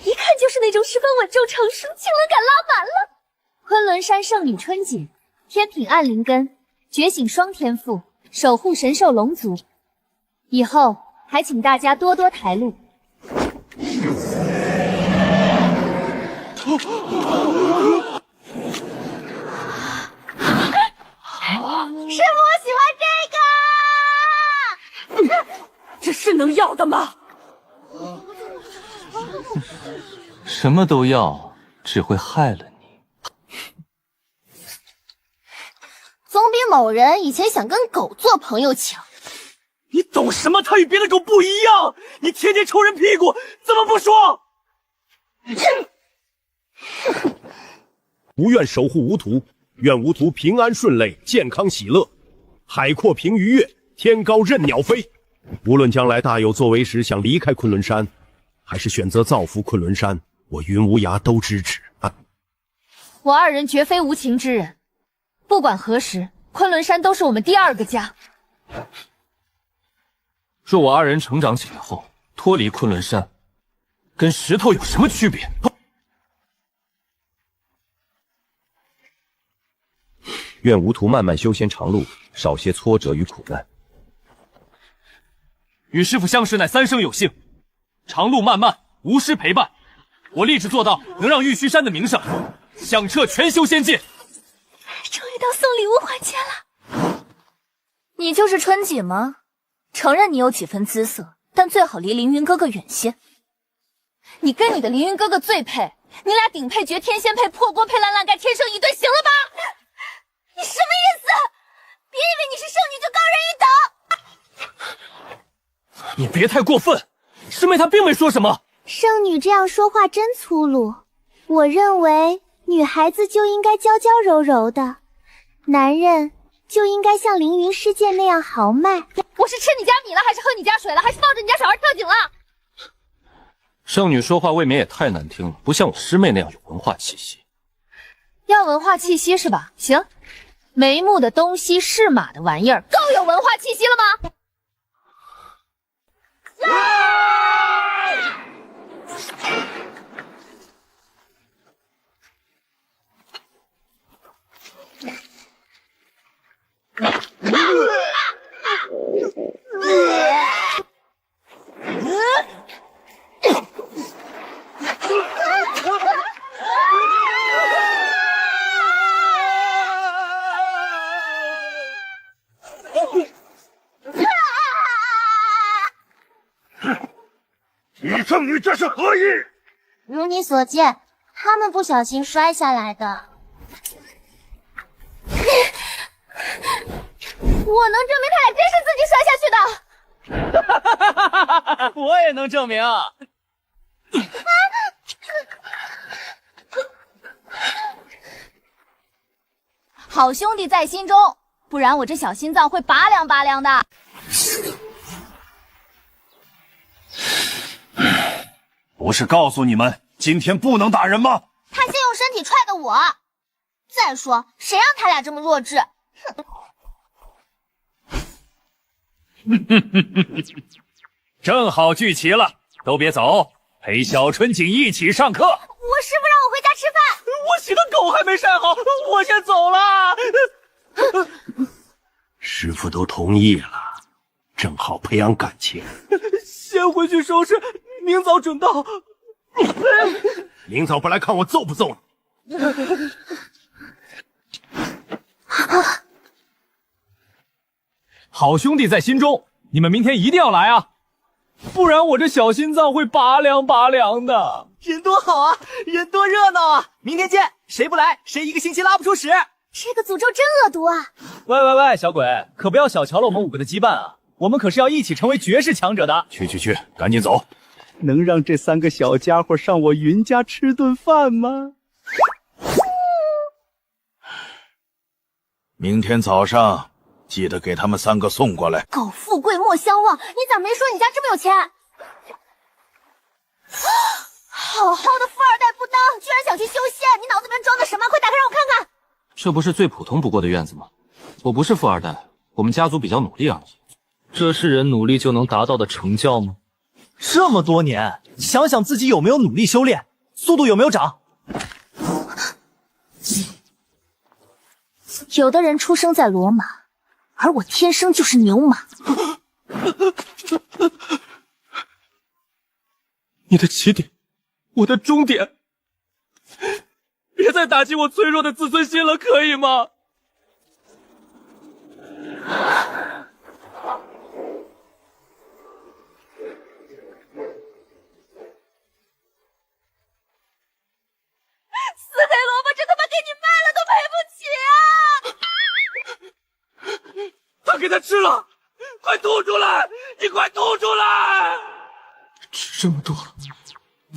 一看就是那种十分稳重成熟，情感拉满了。昆仑山圣女春锦，天品暗灵根，觉醒双天赋，守护神兽龙族。以后还请大家多多抬路。师傅，我喜欢这个。这是能要的吗？什么都要，只会害了你。总比某人以前想跟狗做朋友强。你懂什么？他与别的狗不一样，你天天抽人屁股，怎么不说？无愿守护无图，愿无图平安顺累，健康喜乐，海阔凭鱼跃，天高任鸟飞。无论将来大有作为时想离开昆仑山，还是选择造福昆仑山，我云无涯都支持啊！我二人绝非无情之人，不管何时，昆仑山都是我们第二个家。若我二人成长起来后脱离昆仑山，跟石头有什么区别？愿无图漫漫修仙长路，少些挫折与苦难。与师父相识乃三生有幸，长路漫漫，无师陪伴，我立志做到能让玉虚山的名声响彻全修仙界。终于到送礼物环节了。你就是春锦吗？承认你有几分姿色，但最好离凌云哥哥远些。你跟你的凌云哥哥最配，你俩顶配绝天仙配，破锅配烂烂盖，天生一对，行了吧？你什么意思？别以为你是圣女就高人一等。你别太过分，师妹她并没说什么。圣女这样说话真粗鲁。我认为女孩子就应该娇娇柔柔的，男人就应该像凌云师剑那样豪迈。我是吃你家米了，还是喝你家水了，还是抱着你家小孩跳井了？圣女说话未免也太难听了，不像我师妹那样有文化气息。要文化气息是吧？行，眉目的东西是马的玩意儿，够有文化气息了吗？李圣女这是何意？如你所见，他们不小心摔下来的。我能证明他俩真是自己摔下去的。我也能证明。好兄弟在心中，不然我这小心脏会拔凉拔凉的。不是告诉你们今天不能打人吗？他先用身体踹的我。再说，谁让他俩这么弱智？正好聚齐了，都别走，陪小春景一起上课。我师傅让我回家吃饭。我洗的狗还没晒好，我先走了。师傅都同意了，正好培养感情。先回去收拾，明早准到。明早不来看我揍不揍你？好兄弟在心中，你们明天一定要来啊，不然我这小心脏会拔凉拔凉的。人多好啊，人多热闹啊！明天见，谁不来，谁一个星期拉不出屎。这个诅咒真恶毒啊！喂，小鬼，可不要小瞧了我们5个的羁绊啊！我们可是要一起成为绝世强者的。去，赶紧走！能让这3个小家伙上我云家吃顿饭吗？明天早上记得给他们3个送过来。苟富贵莫相忘，你咋没说你家这么有钱？好好的富二代不当，居然想去修仙，你脑子里面装的什么？快打开让我看看。这不是最普通不过的院子吗？我不是富二代，我们家族比较努力而已。这是人努力就能达到的成就吗？这么多年，想想自己有没有努力修炼，速度有没有涨？有的人出生在罗马，而我天生就是牛马。你的起点，我的终点，别再打击我脆弱的自尊心了，可以吗？死黑萝卜，这他妈给你卖了都赔不起啊！他给他吃了，快吐出来！你快吐出来！吃这么多了，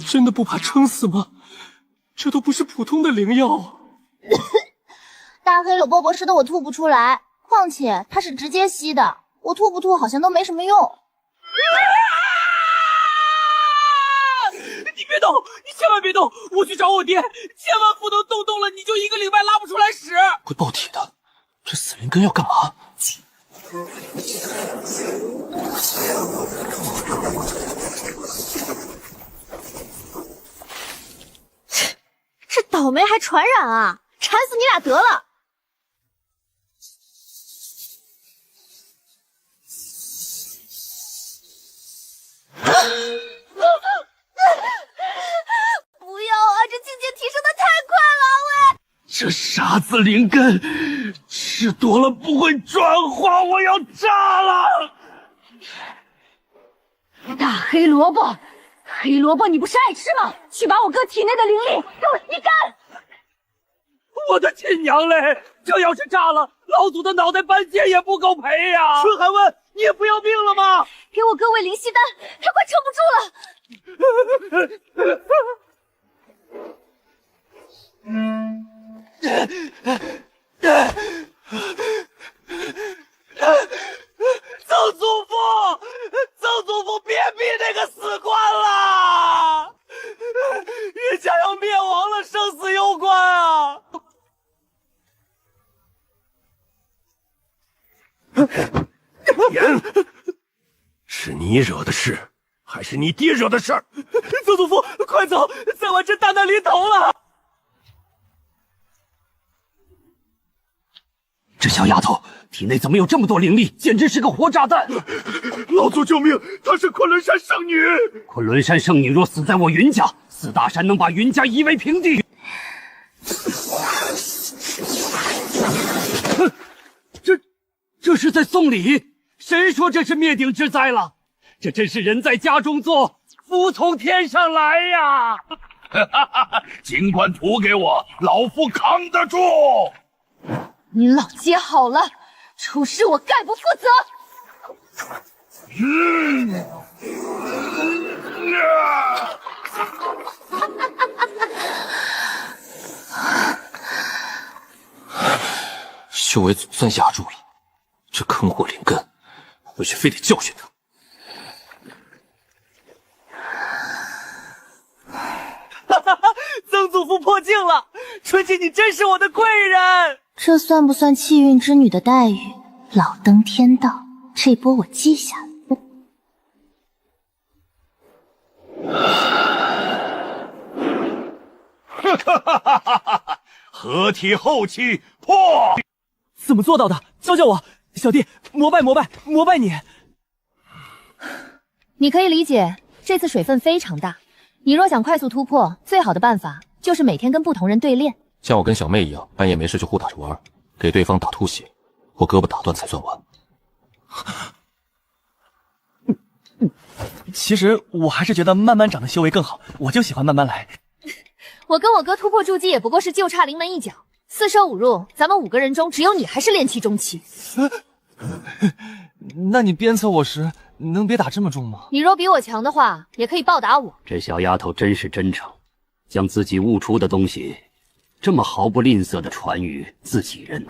真的不怕撑死吗？这都不是普通的灵药。大黑萝卜博士的我吐不出来，况且它是直接吸的，我吐不吐好像都没什么用。你别动，你千万别动！我去找我爹，千万不能动了，你就1个礼拜拉不出来屎。会爆体的，这死灵根要干嘛？这倒霉还传染啊！馋死你俩得了！不要啊！这境界提升的太快了，喂！这傻子灵根吃多了不会转化，我要炸了！大黑萝卜，黑萝卜，你不是爱吃吗？去把我哥体内的灵力给我吸干！我的亲娘嘞！这要是炸了，老祖的脑袋半截也不够赔呀！春寒问，你也不要命了吗？给我哥喂灵犀丹，他快撑不住了！曾祖父，曾祖父，别逼那个死关了！人家要灭亡了，生死攸关啊！言，是你惹的事，还是你爹惹的事儿？曾祖父，快走，再晚真大难临头了！这小丫头体内怎么有这么多灵力？简直是个活炸弹！老祖救命！她是昆仑山圣女。昆仑山圣女若死在我云家，4大山能把云家夷为平地。这是在送礼？谁说这是灭顶之灾了？这真是人在家中坐，福从天上来呀！尽管吐给我，老夫扛得住。你老爹好了，出事我概不负责。修为总算压住了，这坑货灵根，回去非得教训他。曾祖父破镜了，春姐你真是我的贵人。这算不算气运之女的待遇？老登天道，这波我记下了。合体后期破！怎么做到的？教教我，小弟膜拜膜拜膜拜你。你可以理解，这次水分非常大。你若想快速突破，最好的办法就是每天跟不同人对练。像我跟小妹一样，半夜没事就互打着玩，给对方打吐血，或胳膊打断才算完。其实我还是觉得慢慢长的修为更好，我就喜欢慢慢来。我跟我哥突破筑基也不过是就差临门一脚，4舍5入，咱们5个人中只有你还是炼气中期。那你鞭策我时，能别打这么重吗？你若比我强的话，也可以报答我。这小丫头真是真诚，将自己悟出的东西，这么毫不吝啬的传于自己人。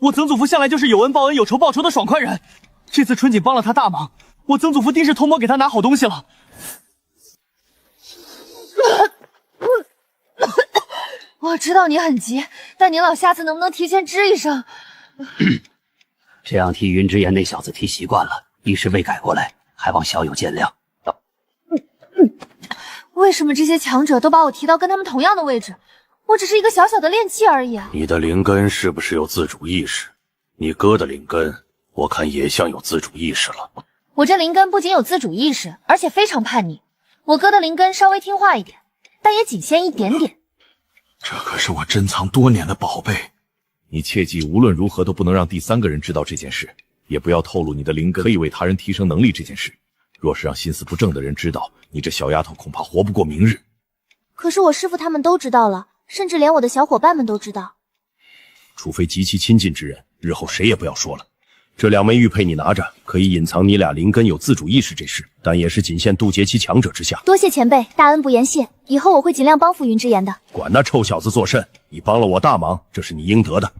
我曾祖父向来就是有恩报恩、有仇报仇的爽快人。这次春锦帮了他大忙，我曾祖父定是偷摸给他拿好东西了。我知道你很急，但您老下次能不能提前吱一声？这样替云之言那小子提习惯了，一时未改过来，还望小友见谅。为什么这些强者都把我提到跟他们同样的位置？我只是一个小小的炼器而已啊！你的灵根是不是有自主意识？你哥的灵根，我看也像有自主意识了。我这灵根不仅有自主意识，而且非常叛逆。我哥的灵根稍微听话一点，但也仅限一点点。这可是我珍藏多年的宝贝，你切记无论如何都不能让第3个人知道这件事，也不要透露你的灵根可以为他人提升能力这件事。若是让心思不正的人知道，你这小丫头恐怕活不过明日。可是我师父他们都知道了，甚至连我的小伙伴们都知道。除非极其亲近之人，日后谁也不要说了。这2枚玉佩你拿着，可以隐藏你俩灵根有自主意识这事，但也是仅限渡劫期强者之下。多谢前辈，大恩不言谢，以后我会尽量帮扶云之言的。管那臭小子作甚，你帮了我大忙，这是你应得的。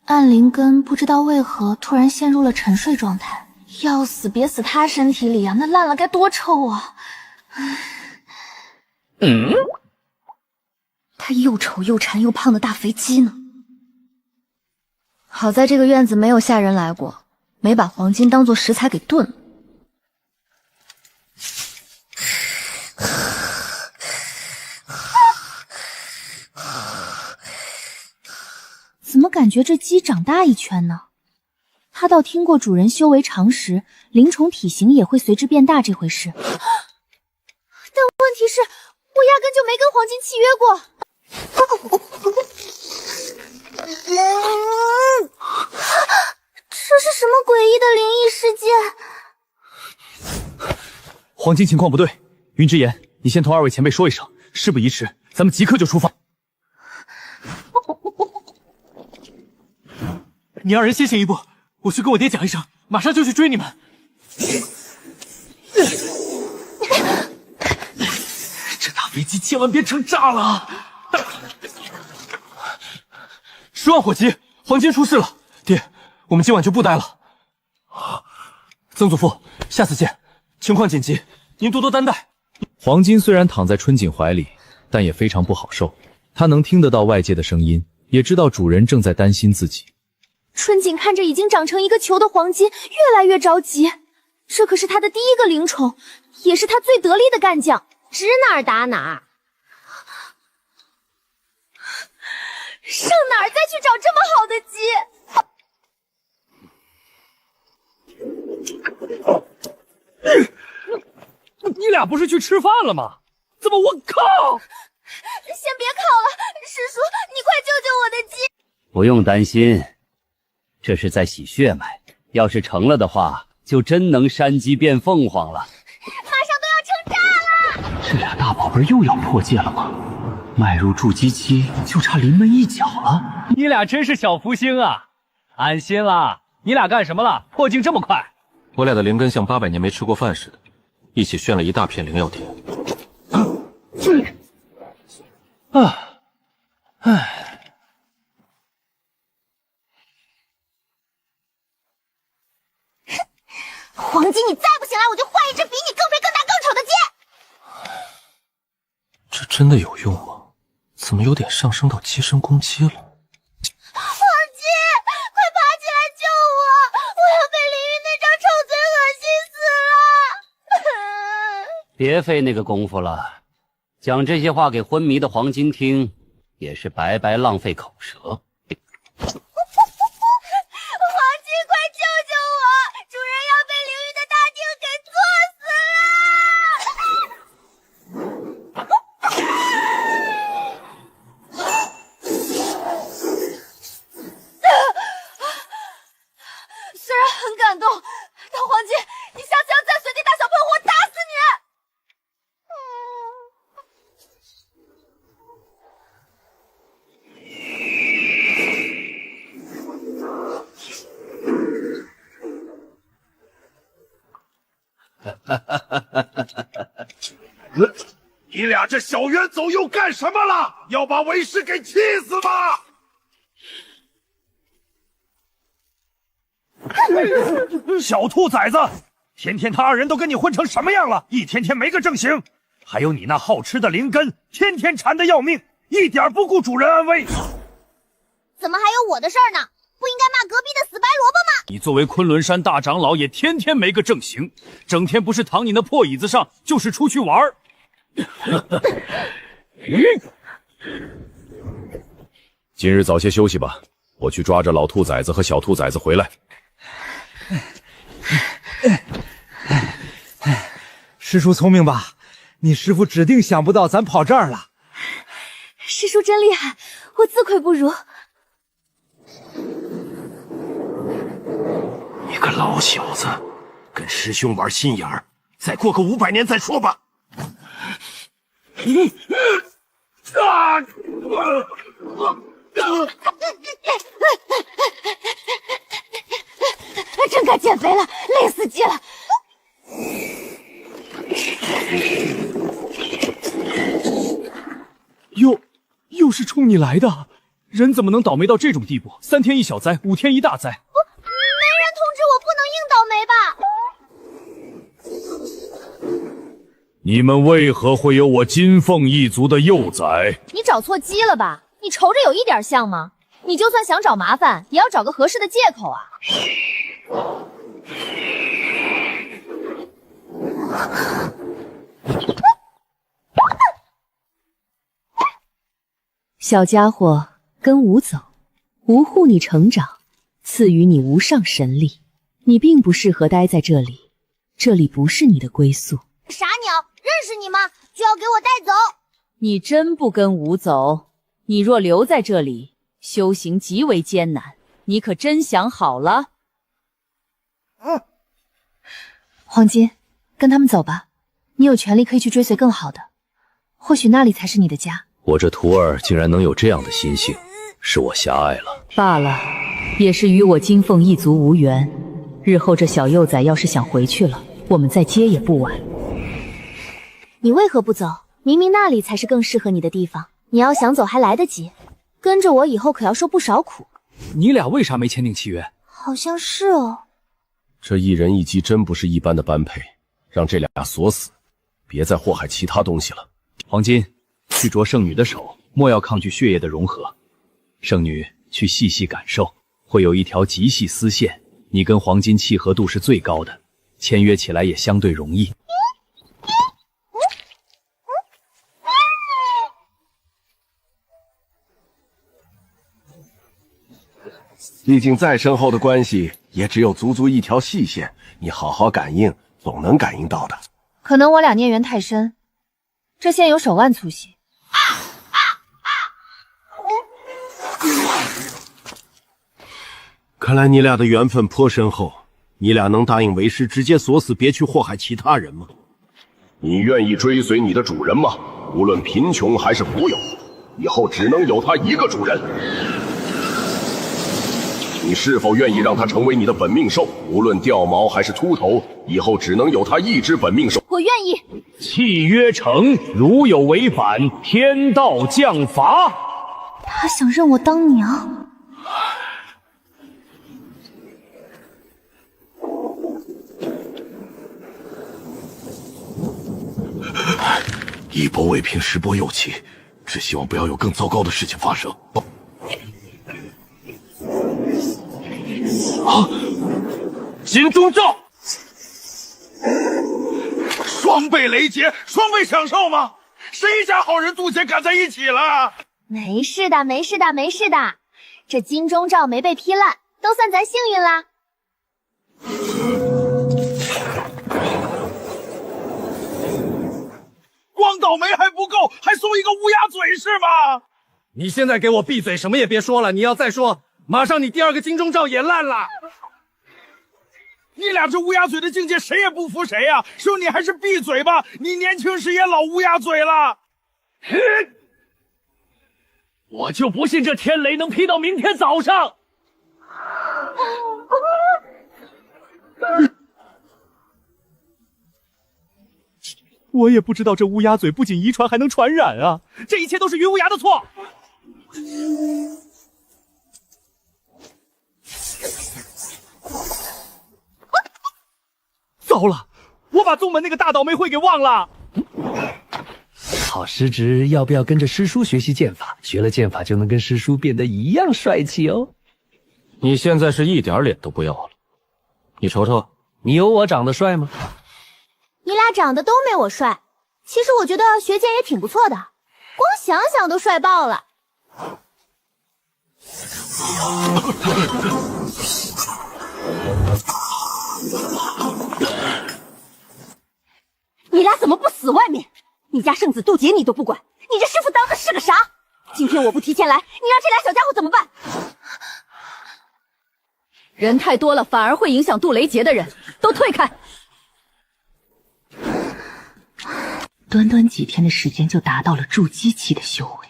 暗灵根不知道为何突然陷入了沉睡状态，要死别死他身体里啊，那烂了该多臭啊！他又丑又馋又胖的大肥鸡呢。好在这个院子没有下人来过，没把黄金当做食材给炖了。怎么感觉这鸡长大一圈呢？他倒听过主人修为长时，灵虫体型也会随之变大这回事。但问题是，我压根就没跟黄金契约过。这是什么诡异的灵异事件？黄金情况不对，云之言，你先同2位前辈说一声，事不宜迟，咱们即刻就出发。你二人先行一步，我去跟我爹讲一声，马上就去追你们。这大飞机千万别成炸了啊！10万火急，黄金出事了，爹，我们今晚就不待了。曾祖父，下次见，情况紧急，您多多担待。黄金虽然躺在春锦怀里，但也非常不好受。他能听得到外界的声音，也知道主人正在担心自己。春锦看着已经长成一个球的黄金，越来越着急。这可是他的第一个灵宠，也是他最得力的干将，指哪儿打哪儿。上哪儿再去找这么好的鸡？你俩不是去吃饭了吗？怎么我靠！先别烤了，师叔，你快救救我的鸡！不用担心，这是在洗血脉，要是成了的话，就真能山鸡变凤凰了。马上都要成炸了！这俩大宝贝又要破戒了吗？迈入筑基期就差临门一脚了。你俩真是小福星啊！安心了，你俩干什么了？破境这么快？我俩的灵根像800年没吃过饭似的，一起炫了一大片灵药田。黄金，你再不醒来，我就换一只比你更肥、更大、更丑的鸡！这真的有用吗？怎么有点上升到鸡身攻击了？黄金，快爬起来救我！我要被林玉那张臭嘴恶心死了！别费那个功夫了，讲这些话给昏迷的黄金听，也是白白浪费口舌。你俩这小冤走又干什么了？要把为师给气死吗？小兔崽子，天天他二人都跟你混成什么样了？一天天没个正形。还有你那好吃的灵根，天天馋得要命，一点不顾主人安危。怎么还有我的事儿呢？不应该骂隔壁的死白萝卜吗？你作为昆仑山大长老，也天天没个正形，整天不是躺你那破椅子上，就是出去玩儿。今日早些休息吧，我去抓着老兔崽子和小兔崽子回来。师叔聪明吧？你师父指定想不到咱跑这儿了。师叔真厉害，我自愧不如。你个老小子，跟师兄玩心眼儿，再过个500年再说吧。真该减肥了，累死鸡了。又是冲你来的，人怎么能倒霉到这种地步？3天一小灾，5天一大灾。没人通知我不能硬倒霉吧？你们为何会有我金凤一族的幼崽？你找错鸡了吧？你瞅着有一点像吗？你就算想找麻烦，也要找个合适的借口啊！小家伙，跟吾走，吾护你成长，赐予你无上神力。你并不适合待在这里，这里不是你的归宿。傻鸟，认识你吗？就要给我带走！你真不跟吾走？你若留在这里，修行极为艰难。你可真想好了？黄金，跟他们走吧，你有权利可以去追随更好的，或许那里才是你的家。我这徒儿竟然能有这样的心性，是我狭隘了。罢了，也是与我金凤一族无缘。日后这小幼崽要是想回去了，我们再接也不晚。你为何不走？明明那里才是更适合你的地方。你要想走还来得及，跟着我以后可要受不少苦。你俩为啥没签订契约？好像是哦。这一人一鸡真不是一般的般配，让这俩锁死，别再祸害其他东西了。黄金，去着圣女的手，莫要抗拒血液的融合。圣女去细细感受，会有一条极细丝线，你跟黄金契合度是最高的，签约起来也相对容易。毕竟再深厚的关系，也只有足足一条细线，你好好感应，总能感应到的。可能我俩孽缘太深，这线有手腕粗细。看来你俩的缘分颇深厚，你俩能答应为师直接锁死，别去祸害其他人吗？你愿意追随你的主人吗？无论贫穷还是富有，以后只能有他一个主人。你是否愿意让他成为你的本命兽？无论掉毛还是秃头，以后只能有他一只本命兽。我愿意。契约成，如有违反，天道降罚。他想认我当娘。一波未平，十波又起，只希望不要有更糟糕的事情发生。啊！金钟罩，双倍雷劫，双倍享受吗？谁家好人渡劫赶在一起了？没事的，没事的，没事的。这金钟罩没被劈烂，都算咱幸运啦。光倒霉还不够，还送一个乌鸦嘴是吗？你现在给我闭嘴，什么也别说了。你要再说，马上你第二个金钟罩也烂了。你俩这乌鸦嘴的境界，谁也不服谁呀！兄弟，还是闭嘴吧，你年轻时也老乌鸦嘴了。我就不信这天雷能劈到明天早上。我也不知道这乌鸦嘴不仅遗传，还能传染啊！这一切都是云无涯的错。糟了，我把宗门那个大倒霉会给忘了。好师侄，要不要跟着师叔学习剑法？学了剑法就能跟师叔变得一样帅气哦。你现在是一点脸都不要了。你瞅瞅，你有我长得帅吗？你俩长得都没我帅。其实我觉得学剑也挺不错的，光想想都帅爆了。你俩怎么不死外面？你家圣子渡劫你都不管，你这师傅当的是个啥？今天我不提前来，你让这俩小家伙怎么办？人太多了，反而会影响渡雷劫的人，都退开！短短几天的时间就达到了筑基期的修为，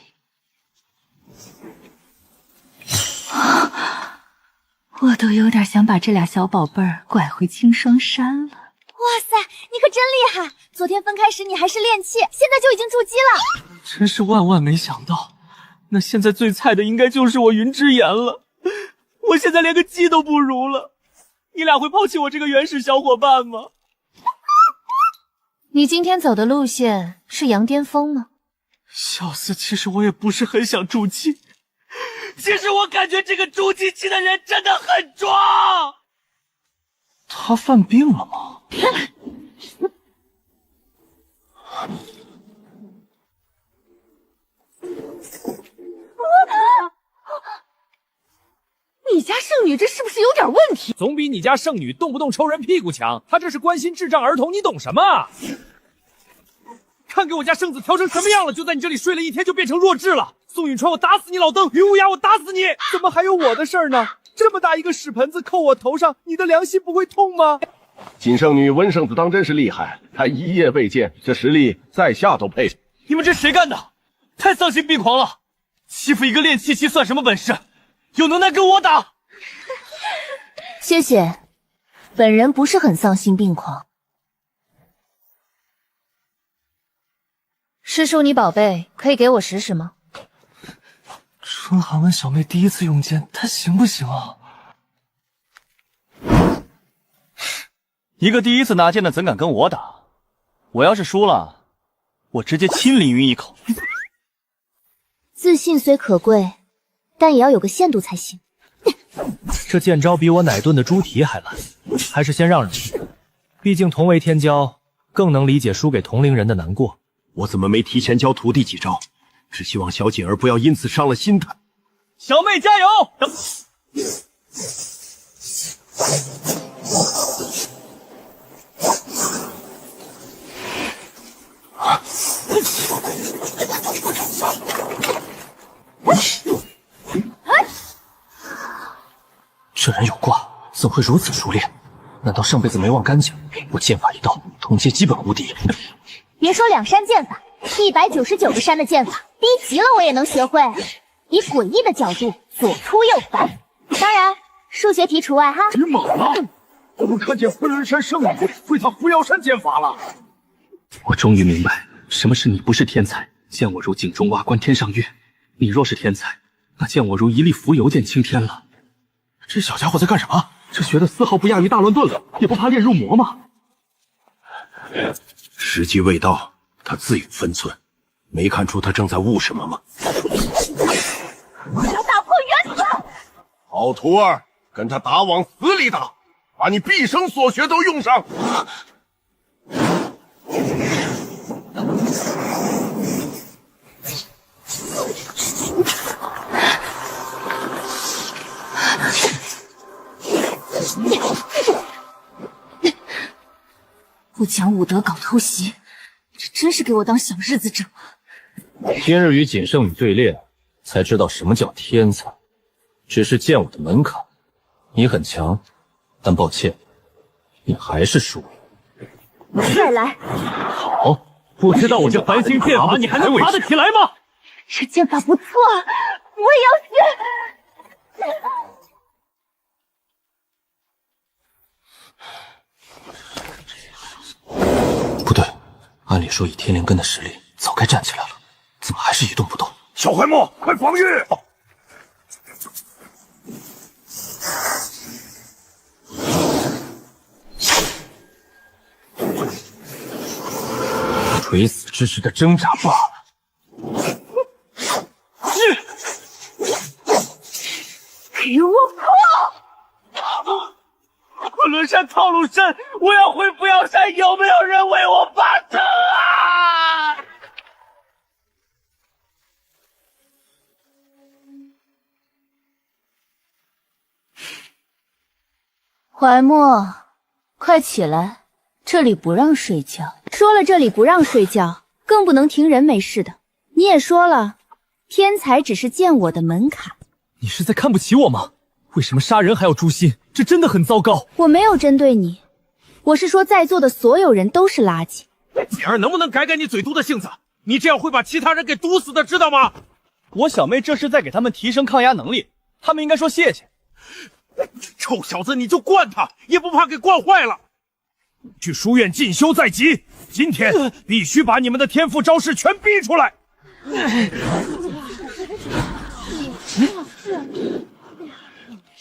我都有点想把这俩小宝贝儿拐回青霜山了。哇塞，你可真厉害！昨天分开时你还是练气，现在就已经筑基了。真是万万没想到，那现在最菜的应该就是我云之言了。我现在连个鸡都不如了，你俩会抛弃我这个原始小伙伴吗？你今天走的路线是羊巅峰吗？小四，其实我也不是很想筑基，其实我感觉这个筑基期的人真的很装。他犯病了吗？你家圣女这是不是有点问题？总比你家圣女动不动抽人屁股强。她这是关心智障儿童，你懂什么？看给我家圣子调成什么样了！就在你这里睡了一天就变成弱智了。宋允川，我打死你！老邓，云无涯，我打死你！怎么还有我的事儿呢？这么大一个屎盆子扣我头上，你的良心不会痛吗？锦圣女温圣子当真是厉害，她一夜未见，这实力在下都佩服。你们这谁干的？太丧心病狂了！欺负一个练气期算什么本事？有能耐跟我打！谢谢，本人不是很丧心病狂。师叔，你宝贝，可以给我试试吗？春寒问小妹第一次用剑，她行不行啊？一个第一次拿剑的怎敢跟我打？我要是输了，我直接亲凌云一口。自信虽可贵，但也要有个限度才行。这剑招比我奶炖的猪蹄还烂，还是先让让去。毕竟同为天骄，更能理解输给同龄人的难过。我怎么没提前教徒弟几招？只希望小锦儿不要因此伤了心态。小妹加油！这人有卦，怎会如此熟练？难道上辈子没忘干净？我剑法一道，同阶基本无敌。别说两山剑法，199个山的剑法，逼急了我也能学会。以诡异的角度左突右反，当然数学题除外哈。你猛了！我们看见昆仑山圣女会他扶摇山剑法了。我终于明白什么是你不是天才，见我如井中蛙观天上月。你若是天才，那见我如一粒浮游见青天了。这小家伙在干什么？这学的丝毫不亚于大乱炖了，也不怕练入魔吗？时机未到，他自有分寸。没看出他正在悟什么吗？我要打破原则！好徒儿，跟他打往死里打，把你毕生所学都用上。不讲武德搞偷袭，这真是给我当小日子整啊！今日与锦圣女对练，才知道什么叫天才。只是剑舞的门槛，你很强，但抱歉，你还是输了。再来！好，不知道我这繁星剑法你还能爬得起来吗？这剑法不错，我也要学。不对，按理说以天灵根的实力，早该站起来了，怎么还是一动不动？小怀墨，快防御！垂死之时的挣扎罢了。给我破！昆仑山套路深，我要回扶摇山，有没有人为我发声啊？怀墨，快起来，这里不让睡觉。说了这里不让睡觉，更不能停人没事的。你也说了，天才只是见我的门槛。你是在看不起我吗？为什么杀人还要诛心？这真的很糟糕。我没有针对你，我是说在座的所有人都是垃圾。锦儿，能不能改改你嘴毒的性子？你这样会把其他人给毒死的，知道吗？我小妹这是在给他们提升抗压能力，他们应该说谢谢。臭小子，你就惯他，也不怕给惯坏了。去书院进修在即，今天必须把你们的天赋招式全逼出来。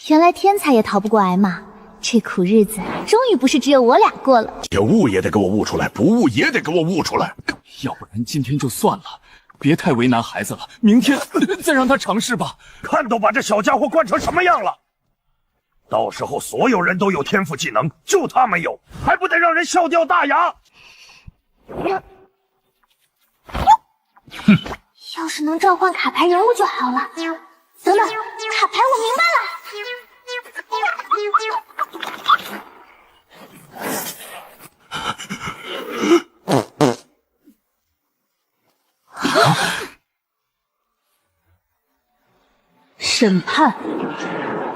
原来天才也逃不过挨骂，这苦日子终于不是只有我俩过了。这悟也得给我悟出来，不悟也得给我悟出来。要不然今天就算了，别太为难孩子了。明天再让他尝试吧。看都把这小家伙惯成什么样了！到时候所有人都有天赋技能，就他没有，还不得让人笑掉大牙？要是能召唤卡牌人物就好了。等等，卡牌我明白了。审判、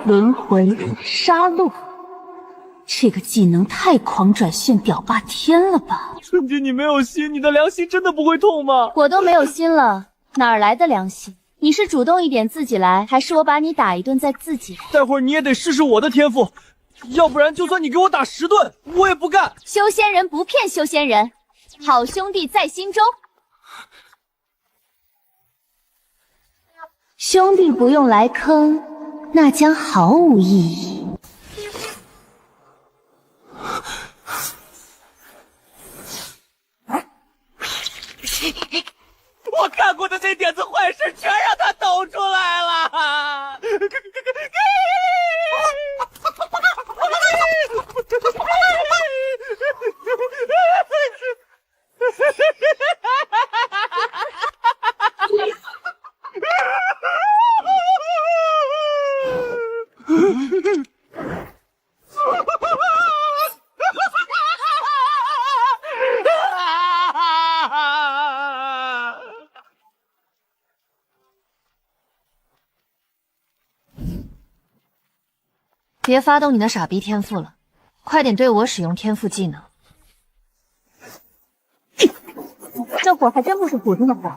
轮回、杀戮，这个技能太狂拽炫屌霸天了吧！春姐，你没有心，你的良心真的不会痛吗？我都没有心了，哪儿来的良心？你是主动一点自己来，还是我把你打一顿再自己来？待会儿你也得试试我的天赋，要不然就算你给我打10顿，我也不干。修仙人不骗修仙人，好兄弟在心中。兄弟不用来坑，那将毫无意义。我干过的那点子坏事全让他抖出来了。别发动你的傻逼天赋了，快点对我使用天赋技能。这火还真不是普通的火，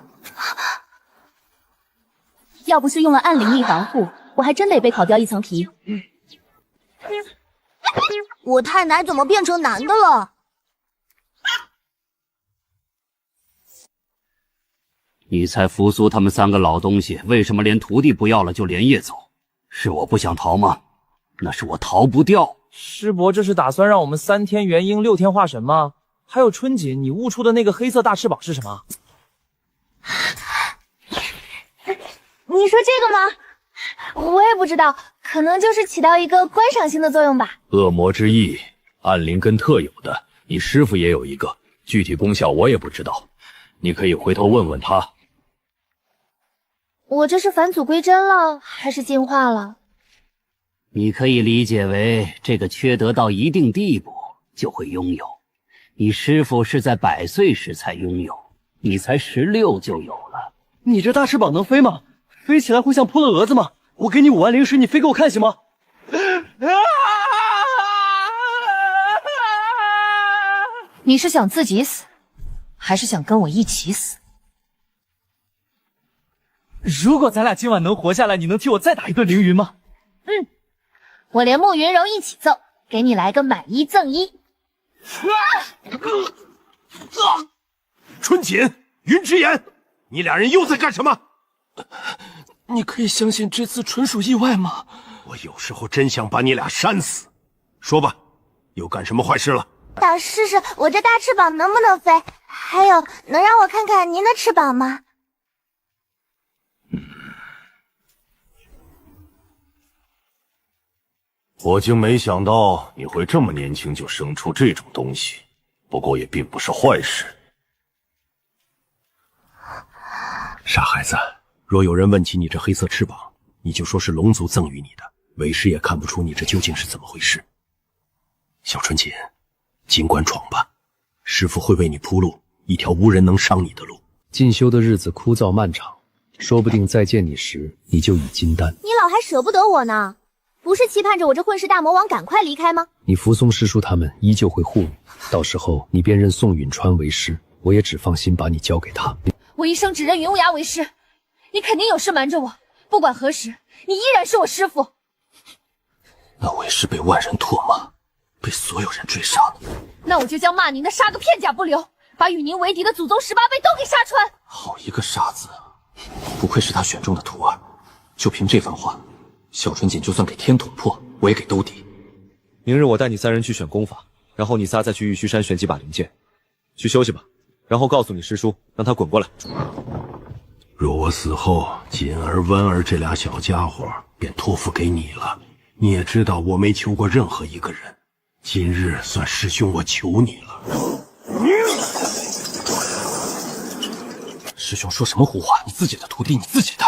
要不是用了暗灵力防护，我还真得被烤掉一层皮。我太奶怎么变成男的了？你才扶苏他们3个老东西，为什么连徒弟不要了就连夜走？是我不想逃吗？那是我逃不掉。师伯这是打算让我们3天元婴6天化神吗？还有春锦，你悟出的那个黑色大翅膀是什么？你说这个吗？我也不知道，可能就是起到一个观赏性的作用吧。恶魔之翼，暗灵根特有的，你师傅也有一个，具体功效我也不知道，你可以回头问问他。我这是返祖归真了，还是进化了？你可以理解为这个缺德到一定地步就会拥有。你师傅是在100岁时才拥有，你才16就有了。你这大翅膀能飞吗？飞起来会像扑了蛾子吗？我给你5万灵石，你飞给我看行吗？你是想自己死，还是想跟我一起死？如果咱俩今晚能活下来，你能替我再打一顿凌云吗？我连慕云柔一起揍，给你来个买1赠1。春锦、云之言，你俩人又在干什么？你可以相信这次纯属意外吗？我有时候真想把你俩扇死。说吧，又干什么坏事了？想试试我这大翅膀能不能飞，还有能让我看看您的翅膀吗？我竟没想到你会这么年轻就生出这种东西，不过也并不是坏事。傻孩子，若有人问起你这黑色翅膀，你就说是龙族赠予你的，为师也看不出你这究竟是怎么回事。小春锦，尽管闯吧，师父会为你铺路一条无人能伤你的路。进修的日子枯燥漫长，说不定再见你时，你就已金丹。你老还舍不得我呢，不是期盼着我这混世大魔王赶快离开吗？你扶松师叔他们依旧会护你，到时候你便认宋允川为师，我也只放心把你交给他。我一生只认云无涯为师，你肯定有事瞒着我。不管何时，你依然是我师父。那为师被万人唾骂，被所有人追杀了，那我就将骂您的杀个片甲不留，把与您为敌的祖宗18辈都给杀穿。好一个傻子，不愧是他选中的徒儿。就凭这番话，小春锦就算给天捅破，我也给兜底。明日我带你3人去选功法，然后你仨再去玉虚山选几把灵剑，去休息吧。然后告诉你师叔，让他滚过来。若我死后，锦儿、温儿这俩小家伙便托付给你了。你也知道，我没求过任何一个人，今日算师兄我求你了。师兄说什么胡话？你自己的徒弟你自己带。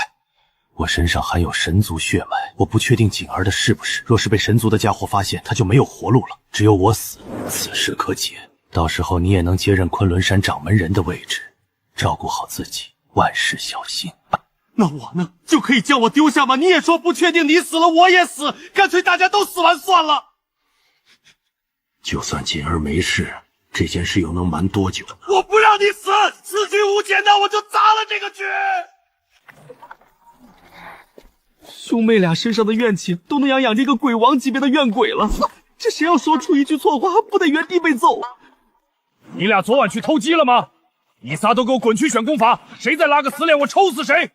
我身上含有神族血脉，我不确定锦儿的是不是。若是被神族的家伙发现，他就没有活路了。只有我死，此事可解。到时候你也能接任昆仑山掌门人的位置，照顾好自己，万事小心。那我呢？就可以将我丢下吗？你也说不确定，你死了我也死，干脆大家都死完算了。就算锦儿没事，这件事又能瞒多久呢？我不让你死，此局无解，那我就砸了这个局。兄妹俩身上的怨气都能养这个鬼王级别的怨鬼了，这谁要说出一句错话，不得原地被揍？你俩昨晚去偷鸡了吗？你仨都给我滚去选功法，谁再拉个死脸，我抽死谁！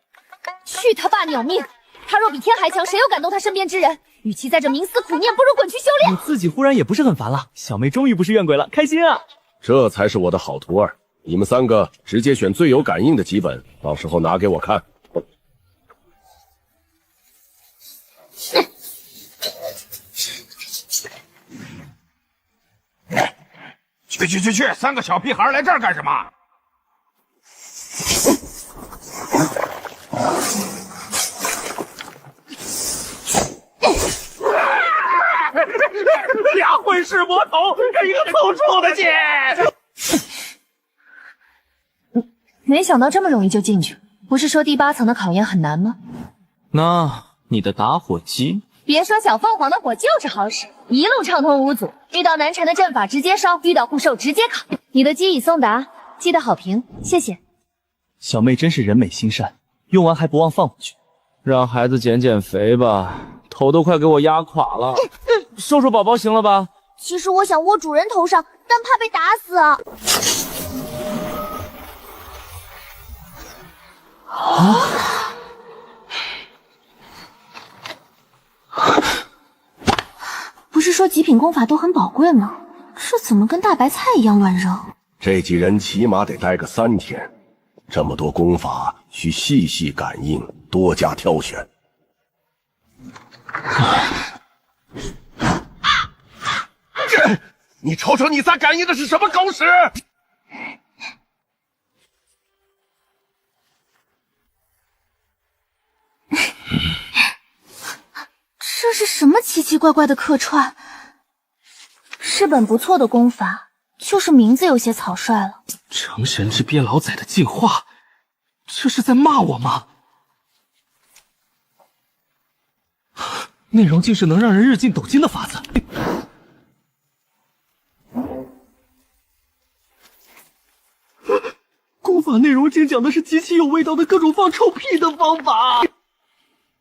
去他爸鸟命！他若比天还强，谁又敢动他身边之人？与其在这冥思苦念，不如滚去修炼。你自己忽然也不是很烦了，小妹终于不是怨鬼了，开心啊！这才是我的好徒儿。你们3个直接选最有感应的几本，到时候拿给我看。去！3个小屁孩来这儿干什么？俩混世魔头跟一个臭臭的姐。没想到这么容易就进去，不是说第8层的考验很难吗？那你的打火机？别说小凤凰的火就是好使，一路畅通无阻。遇到难缠的阵法直接烧，遇到护兽直接烤。你的鸡已送达，记得好评，谢谢。小妹真是人美心善，用完还不忘放回去。让孩子减减肥吧，头都快给我压垮了。收收宝宝行了吧？其实我想窝主人头上，但怕被打死啊。不是说极品功法都很宝贵吗？这怎么跟大白菜一样乱扔？这几人起码得待个3天，这么多功法需细细感应，多加挑选。你瞅瞅你仨感应的是什么狗屎！这是什么奇奇怪怪的客串？是本不错的功法，就是名字有些草率了。成神之鳖老崽的进化，这是在骂我吗？内容竟是能让人日进斗金的法子。功法内容竟讲的是极其有味道的各种放臭屁的方法。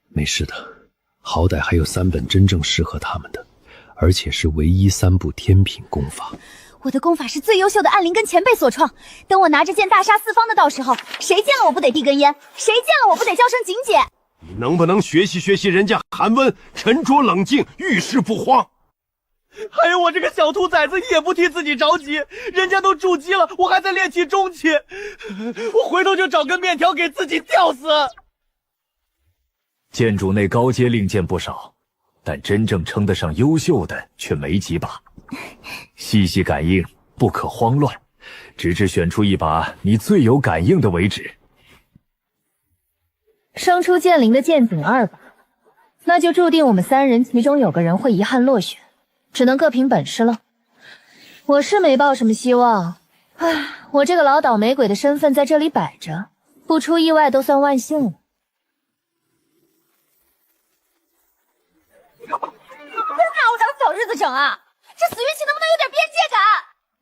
没事的，好歹还有3本真正适合他们的，而且是唯一3部天品功法。我的功法是最优秀的暗灵根前辈所创，等我拿着剑大杀四方的到时候，谁见了我不得递根烟，谁见了我不得叫声景姐。你能不能学习学习人家韩温，沉着冷静，遇事不慌？还有我这个小兔崽子也不替自己着急，人家都筑基了，我还在练起中期，我回头就找根面条给自己吊死。剑主内高阶令箭不少，但真正称得上优秀的却没几把。细细感应，不可慌乱，直至选出一把你最有感应的为止。生出剑灵的剑柄2把，那就注定我们3人其中有个人会遗憾落选，只能各凭本事了。我是没抱什么希望，唉，我这个老倒霉鬼的身份在这里摆着，不出意外都算万幸了。哪有当小日子整啊？这死运气能不能有点边界感？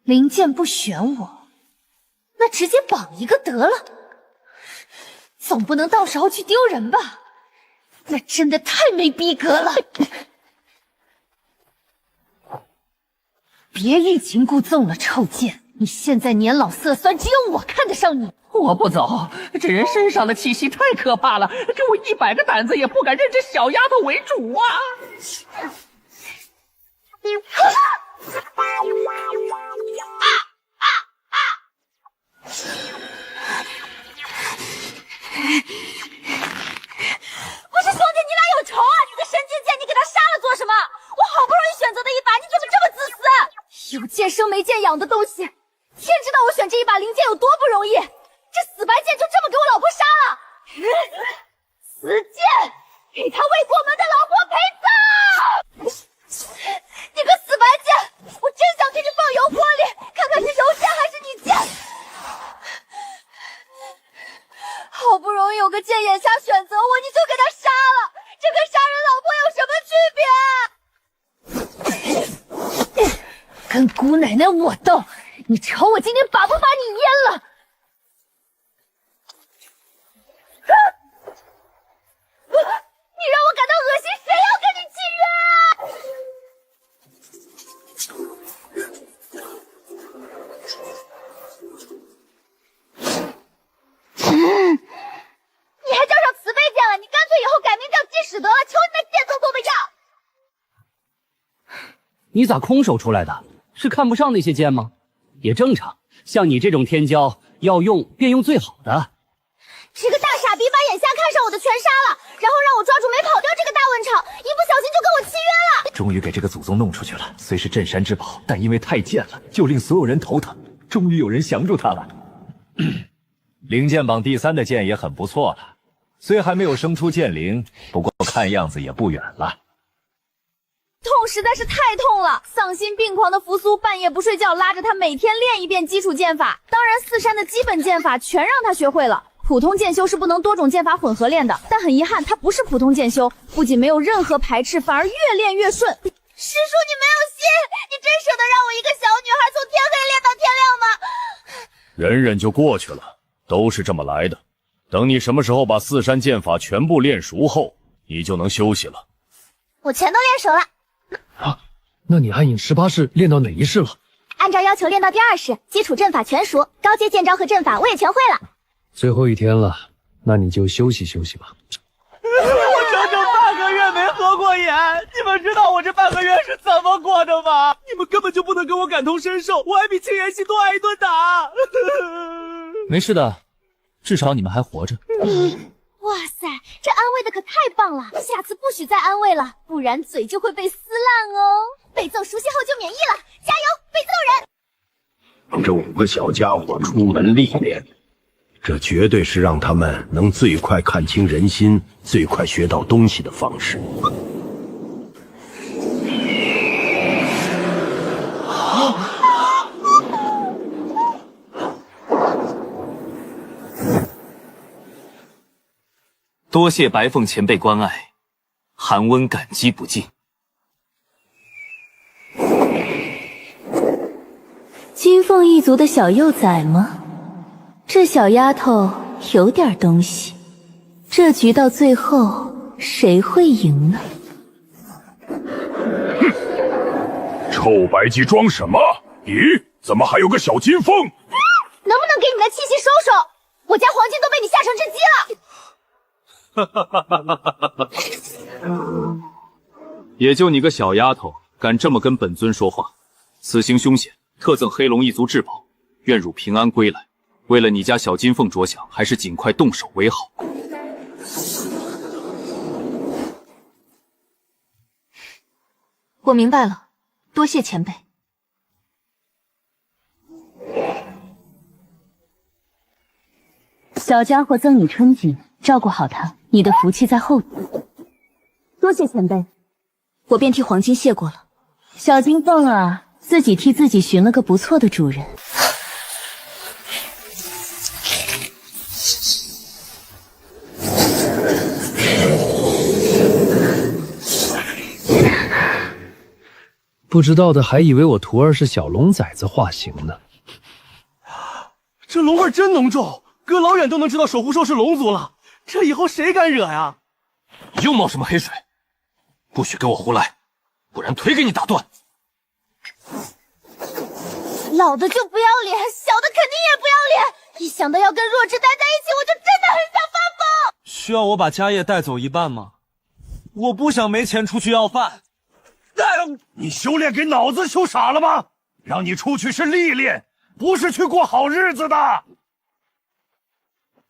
灵剑不选我，那直接绑一个得了，总不能到时候去丢人吧？那真的太没逼格了。别欲擒故纵了，臭剑！你现在年老色酸，只有我看得上你。我不走，这人身上的气息太可怕了，给我100个胆子也不敢认这小丫头为主啊！不是兄弟，你俩有仇啊？你个神经剑，你给他杀了做什么？我好不容易选择的一把，你怎么这么自私？有剑生没剑养的东西，天知道我选这一把灵剑有多不容易，这死白剑就这么给我老婆杀了。死剑，给他为过门的老婆陪葬！你个死白剑，我真想给你放油锅里，看看是油剑还是你剑。好不容易有个剑眼下选择我，你就给他杀了，这跟杀人老婆有什么区别？跟姑奶奶我斗，你瞅我今天把不把你阉了！你让我感到恶心，谁要跟你契约？你咋空手出来的？是看不上那些剑吗？也正常，像你这种天骄，要用便用最好的。这个大傻逼把眼下看上我的全杀了，然后让我抓住没跑掉这个大文场，一不小心就跟我契约了。终于给这个祖宗弄出去了，虽是镇山之宝，但因为太贱了，就令所有人头疼。终于有人降住他了。灵剑榜第3的剑也很不错了，虽还没有生出剑灵，不过看样子也不远了。痛实在是太痛了，丧心病狂的扶苏半夜不睡觉，拉着他每天练一遍基础剑法。当然4山的基本剑法全让他学会了。普通剑修是不能多种剑法混合练的，但很遗憾他不是普通剑修，不仅没有任何排斥，反而越练越顺。师叔你没有心，你真舍得让我一个小女孩从天黑练到天亮吗？忍忍就过去了，都是这么来的。等你什么时候把4山剑法全部练熟后，你就能休息了。我全都练熟了。啊，那你暗影18式练到哪一式了？按照要求练到第2式，基础阵法全熟，高阶剑招和阵法我也全会了。最后一天了，那你就休息休息吧。我整整半个月没合过眼，你们知道我这半个月是怎么过的吗？你们根本就不能跟我感同身受，我还比青岩系多挨一顿打。没事的，至少你们还活着。哇塞，这安慰的可太棒了！下次不许再安慰了，不然嘴就会被撕烂哦。被揍熟悉后就免疫了，加油，被揍人！让这5个小家伙出门历练，这绝对是让他们能最快看清人心、最快学到东西的方式。多谢白凤前辈关爱，寒温感激不尽。金凤一族的小幼崽吗？这小丫头有点东西，这局到最后谁会赢呢？臭白鸡装什么？咦，怎么还有个小金凤？能不能给你的气息收收？我家黄金都被你吓成只鸡了。也就你个小丫头，敢这么跟本尊说话，此行凶险，特赠黑龙一族至宝，愿汝平安归来。为了你家小金凤着想，还是尽快动手为好。我明白了，多谢前辈。小家伙赠你春锦，照顾好他，你的福气在后头。多谢前辈，我便替黄金谢过了。小金凤啊，自己替自己寻了个不错的主人。不知道的还以为我徒儿是小龙崽子化形呢。这龙味真浓重，隔老远都能知道守护兽是龙族了。这以后谁敢惹呀？又冒什么黑水？不许给我胡来，不然腿给你打断！老的就不要脸，小的肯定也不要脸。一想到要跟弱智待在一起，我就真的很想发疯。需要我把家业带走一半吗？我不想没钱出去要饭。你修炼给脑子修傻了吗？让你出去是历练，不是去过好日子的。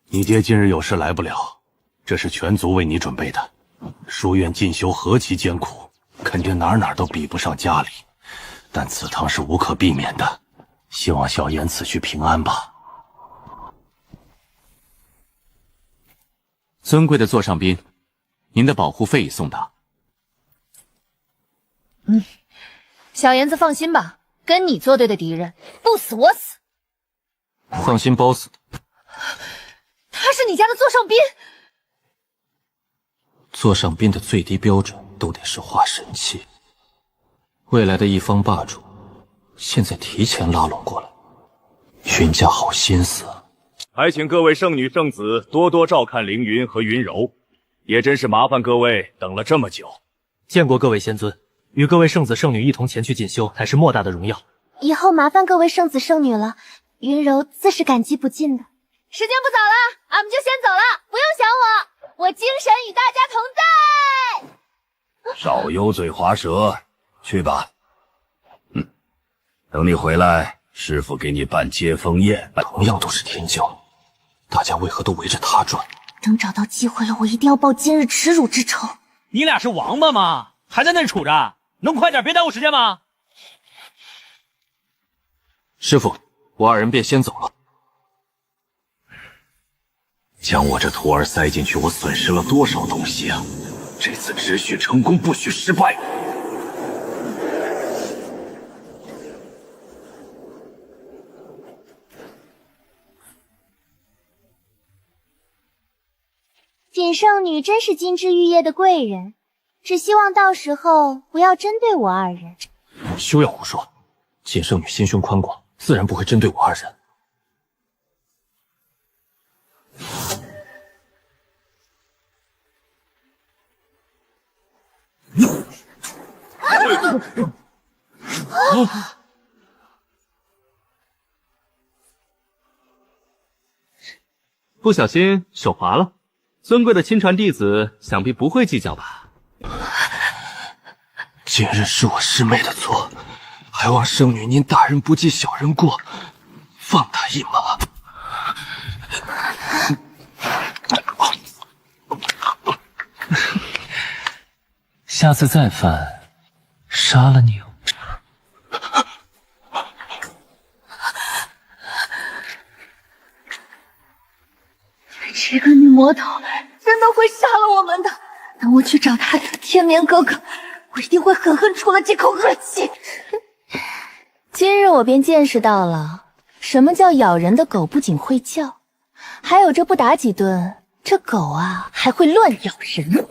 你爹今日有事来不了，这是全族为你准备的。书院进修何其艰苦，肯定哪都比不上家里，但此趟是无可避免的。希望小妍此去平安吧。尊贵的座上宾，您的保护费已送达。小妍子放心吧，跟你作对的敌人，不死我死。放心包死的。他是你家的座上宾。座上宾的最低标准都得是化神期。未来的一方霸主，现在提前拉拢过来，云家好心思啊！还请各位圣女圣子多多照看凌云和云柔，也真是麻烦各位等了这么久。见过各位仙尊，与各位圣子圣女一同前去进修，乃是莫大的荣耀。以后麻烦各位圣子圣女了，云柔自是感激不尽的。时间不早了，俺们就先走了，不用想我，我精神与大家同在。少油嘴滑舌，去吧。等你回来，师傅给你办接风宴。同样都是天骄，大家为何都围着他转？等找到机会了，我一定要报今日耻辱之仇。你俩是王八吗？还在那杵着？能快点，别耽误时间吗？师傅，我二人便先走了。将我这徒儿塞进去，我损失了多少东西啊！这次只许成功，不许失败。锦圣女真是金枝玉叶的贵人，只希望到时候不要针对我二人。休要胡说，锦圣女心胸宽广，自然不会针对我二人。不小心手滑了，尊贵的亲传弟子想必不会计较吧？今日是我师妹的错，还望圣女您大人不计小人过，放他一马。下次再犯，杀了你！这个女魔头真的会杀了我们的。等我去找她的天明哥哥，我一定会狠狠出了这口恶气。今日我便见识到了，什么叫咬人的狗不仅会叫，还有这不打几顿，这狗啊还会乱咬人。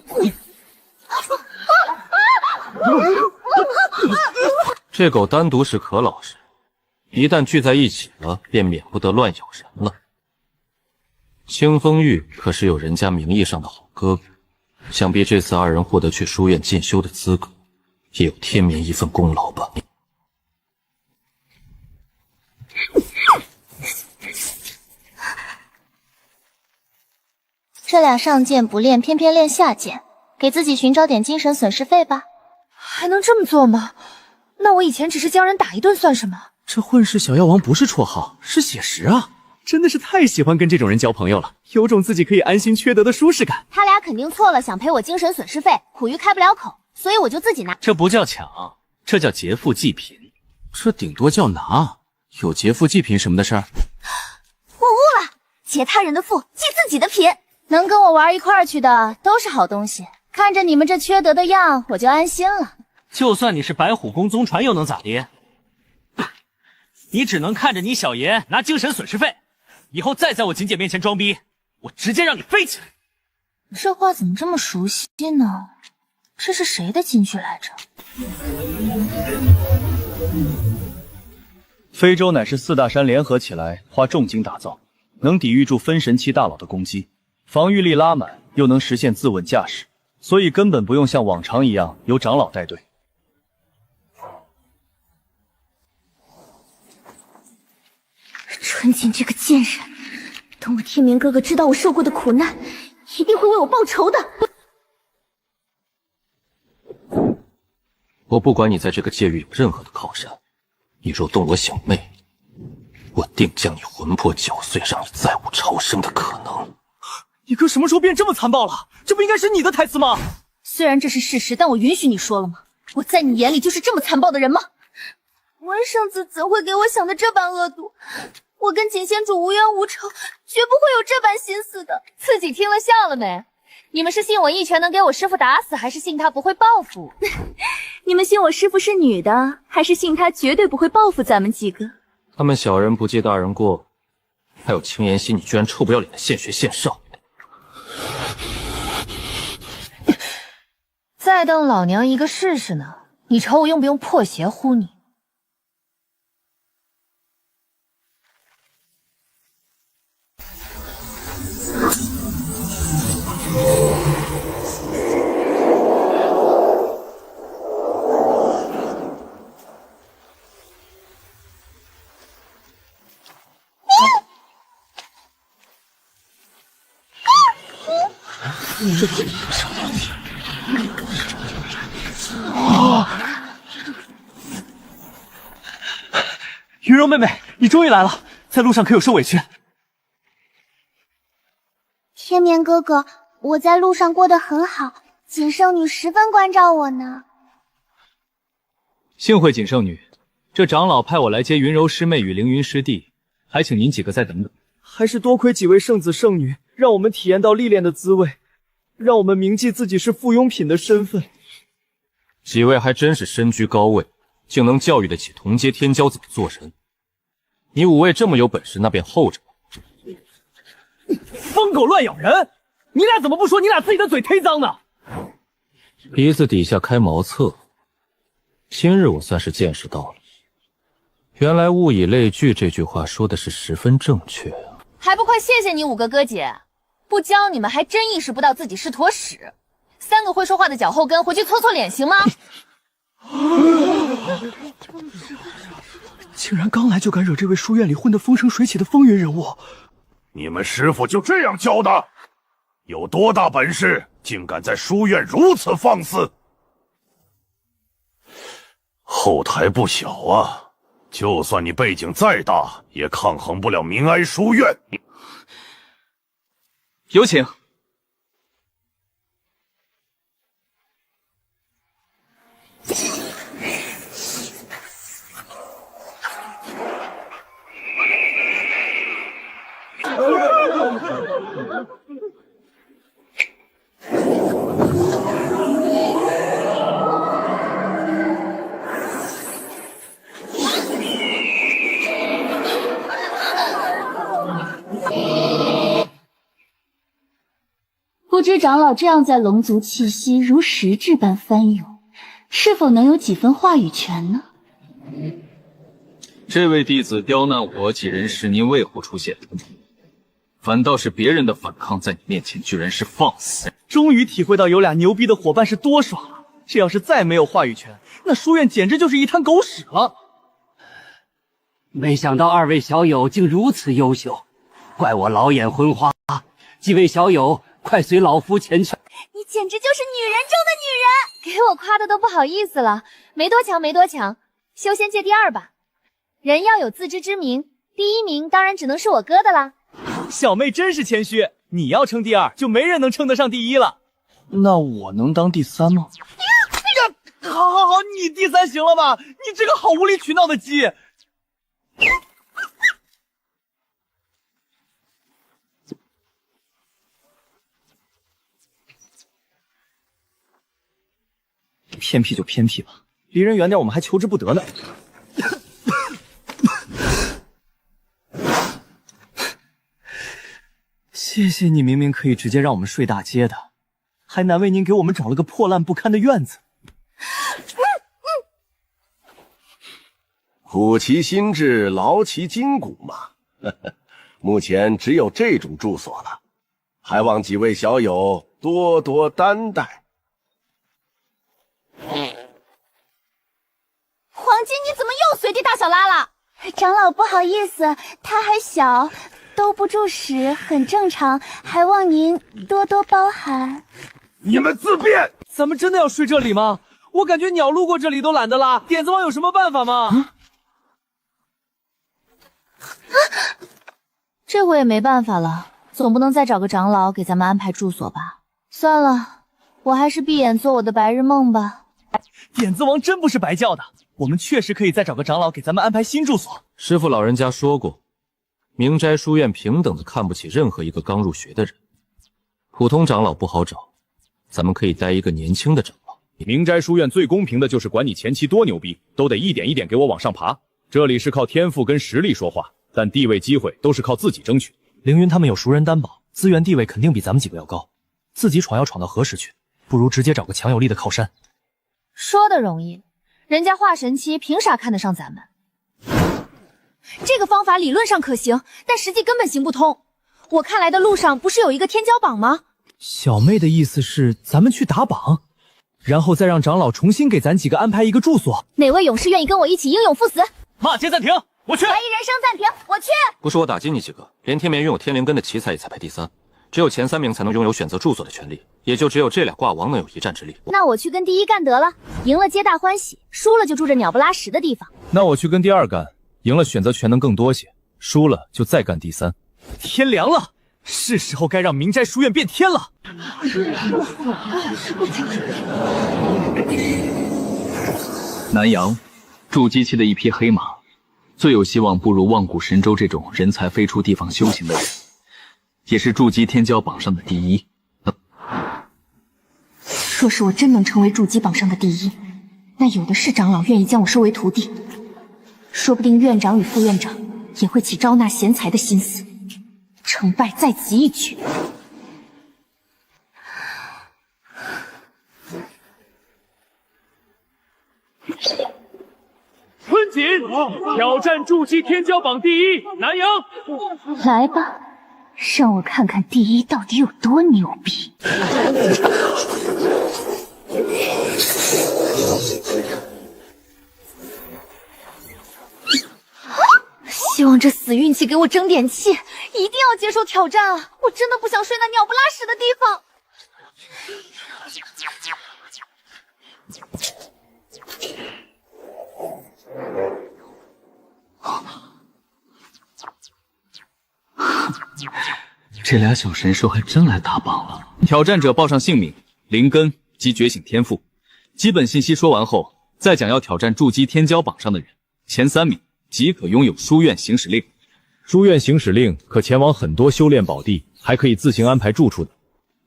这狗单独是可老实，一旦聚在一起了，便免不得乱咬人了。清风玉可是有人家名义上的好哥哥，想必这次二人获得去书院进修的资格，也有天明一份功劳吧。这俩上剑不练，偏偏练下剑，给自己寻找点精神损失费吧。还能这么做吗？那我以前只是将人打一顿算什么？这混世小妖王不是绰号，是写实啊！真的是太喜欢跟这种人交朋友了，有种自己可以安心缺德的舒适感。他俩肯定错了，想赔我精神损失费，苦于开不了口，所以我就自己拿。这不叫抢，这叫劫富济贫。这顶多叫拿，有劫富济贫什么的事儿？我悟了，劫他人的富，济自己的贫。能跟我玩一块儿去的都是好东西，看着你们这缺德的样，我就安心了。就算你是白虎宫宗传，又能咋的？你只能看着你小爷拿精神损失费，以后再在我锦姐面前装逼，我直接让你飞起来。这话怎么这么熟悉呢？这是谁的金句来着？非洲乃是四大山联合起来花重金打造，能抵御住分神期大佬的攻击，防御力拉满，又能实现自稳驾驶，所以根本不用像往常一样由长老带队。春锦这个贱人，等我天明哥哥知道我受过的苦难，一定会为我报仇的。我不管你在这个界域有任何的靠山，你若动我小妹，我定将你魂魄搅碎，让你再无超生的可能。你哥什么时候变这么残暴了？这不应该是你的台词吗？虽然这是事实，但我允许你说了吗？我在你眼里就是这么残暴的人吗？温圣子怎会给我想的这般恶毒？我跟锦仙主无冤无仇，绝不会有这般心思的。自己听了笑了没？你们是信我一拳能给我师父打死，还是信他不会报复？你们信我师父是女的，还是信他绝对不会报复咱们几个？他们小人不计大人过，还有青妍希，你居然臭不要脸的现学现上！再瞪老娘一个试试呢？你瞅我用不用破鞋呼你？这怎么什么问题？云柔妹妹，你终于来了，在路上可有受委屈？天眠哥哥，我在路上过得很好，锦圣女十分关照我呢。幸会锦圣女，这长老派我来接云柔师妹与凌云师弟，还请您几个再等等。还是多亏几位圣子圣女，让我们体验到历练的滋味，让我们铭记自己是附庸品的身份。几位还真是身居高位，竟能教育得起同阶天骄怎么做人。你5位这么有本事，那便候着吧。疯狗乱咬人！你俩怎么不说你俩自己的嘴忒脏呢？鼻子底下开茅厕，今日我算是见识到了，原来物以类聚这句话说的是十分正确啊！还不快谢谢你5个哥姐，不教你们还真意识不到自己是坨屎。3个会说话的脚后跟，回去搓搓脸行吗？竟然刚来就敢惹这位书院里混得风生水起的风云人物！你们师傅就这样教的？有多大本事，竟敢在书院如此放肆？后台不小啊，就算你背景再大，也抗衡不了明哀书院。有请。不知长老这样在龙族气息如实质般翻涌，是否能有几分话语权呢？这位弟子刁难我几人时，您为何出现？反倒是别人的反抗，在你面前居然是放肆。终于体会到有俩牛逼的伙伴是多爽了。这要是再没有话语权，那书院简直就是一滩狗屎了。没想到2位小友竟如此优秀，怪我老眼昏花。几位小友，快随老夫前去。你简直就是女人中的女人，给我夸的都不好意思了，没多强没多强，修仙界第2吧。人要有自知之明，第1名当然只能是我哥的啦。小妹真是谦虚，你要称第2，就没人能称得上第1了。那我能当第3吗？好，你第3行了吧？你这个好无理取闹的鸡！偏僻就偏僻吧，离人远点，我们还求之不得呢。谢谢你，明明可以直接让我们睡大街的，还难为您给我们找了个破烂不堪的院子。苦其心志，劳其筋骨嘛。目前只有这种住所了，还望几位小友多多担待。黄金，你怎么又随地大小拉了？长老不好意思，他还小，兜不住屎，很正常，还望您多多包涵。你们自便！咱们真的要睡这里吗？我感觉鸟路过这里都懒得拉。点子王有什么办法吗？这回也没办法了，总不能再找个长老给咱们安排住所吧？算了，我还是闭眼做我的白日梦吧。点子王真不是白叫的，我们确实可以再找个长老给咱们安排新住所。师父老人家说过，明斋书院平等的看不起任何一个刚入学的人，普通长老不好找，咱们可以带一个年轻的长老。明斋书院最公平的就是管你前期多牛逼，都得一点一点给我往上爬。这里是靠天赋跟实力说话，但地位机会都是靠自己争取。凌云他们有熟人担保，资源地位肯定比咱们几个要高，自己闯要闯到何时去？不如直接找个强有力的靠山。说的容易，人家化神期凭啥看得上咱们？这个方法理论上可行，但实际根本行不通。我看来的路上不是有一个天骄榜吗？小妹的意思是咱们去打榜，然后再让长老重新给咱几个安排一个住所。哪位勇士愿意跟我一起英勇赴死？骂街暂停，我去。怀疑人生暂停，我去。不是我打击你几个，连天眠拥有天灵根的奇才也才排第3，只有前3名才能拥有选择住所的权利，也就只有这俩挂王能有一战之力。那我去跟第1干得了，赢了皆大欢喜，输了就住这鸟不拉屎的地方。那我去跟第2干，赢了选择权能更多些，输了就再干第3。天凉了，是时候该让明斋书院变天了。南阳，筑基期的一匹黑马，最有希望步入望古神州这种人才飞出地方修行的人，也是筑基天骄榜上的第1。若是我真能成为筑基榜上的第1，那有的是长老愿意将我收为徒弟，说不定院长与副院长也会起招纳贤才的心思，成败在此一举。春锦挑战筑基天骄榜第1，南阳。来吧，让我看看第1到底有多牛逼。希望这死运气给我争点气，一定要接受挑战啊！我真的不想睡那鸟不拉屎的地方。这俩小神兽还真来打榜了。挑战者报上姓名、灵根及觉醒天赋，基本信息说完后，再讲要挑战筑基天骄榜上的人，前3名即可拥有书院行使令。书院行使令可前往很多修炼宝地，还可以自行安排住处的。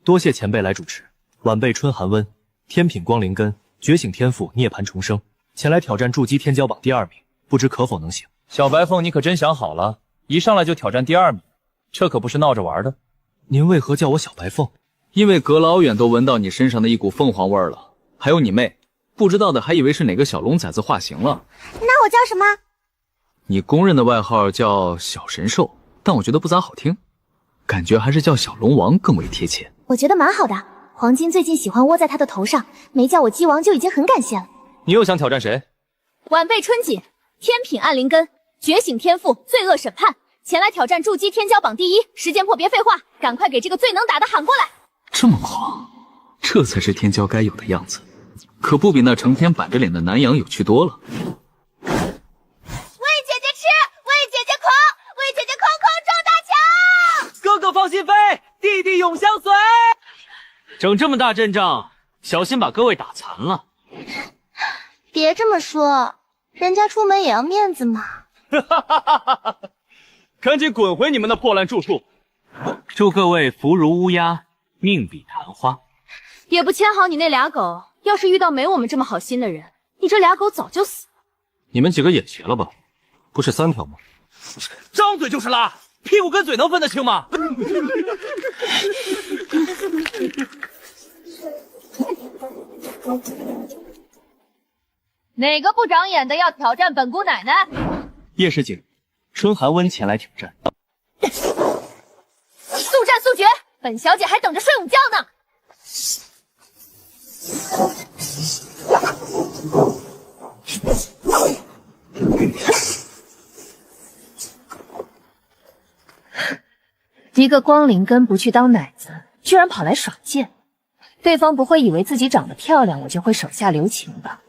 多谢前辈来主持，晚辈春寒温，天品光灵根，觉醒天赋涅槃重生，前来挑战筑基天骄榜第2名，不知可否能行？小白凤，你可真想好了，一上来就挑战第2名，这可不是闹着玩的。您为何叫我小白凤？因为隔老远都闻到你身上的一股凤凰味儿了。还有你妹，不知道的还以为是哪个小龙崽子化形了。那我叫什么？你公认的外号叫小神兽，但我觉得不咋好听，感觉还是叫小龙王更为贴切。我觉得蛮好的，黄金最近喜欢窝在他的头上，没叫我鸡王就已经很感谢了。你又想挑战谁？晚辈春锦，天品暗灵根，觉醒天赋，罪恶审判，前来挑战筑基天骄榜第1。时间破，别废话，赶快给这个最能打的喊过来！这么狂，这才是天骄该有的样子，可不比那成天板着脸的南阳有趣多了。哥哥放心飞，弟弟永相随。整这么大阵仗，小心把各位打残了。别这么说，人家出门也要面子嘛。赶紧滚回你们的破烂住处！祝各位福如乌鸦，命比昙花。也不牵好你那俩狗，要是遇到没我们这么好心的人，你这俩狗早就死了。你们几个眼斜了吧？不是3条吗？张嘴就是拉，屁股跟嘴能分得清吗？哪个不长眼的要挑战本姑奶奶？叶世景，春寒温前来挑战。速战速决，本小姐还等着睡午觉呢。一个光灵根不去当奶子，居然跑来耍贱，对方不会以为自己长得漂亮，我就会手下留情吧？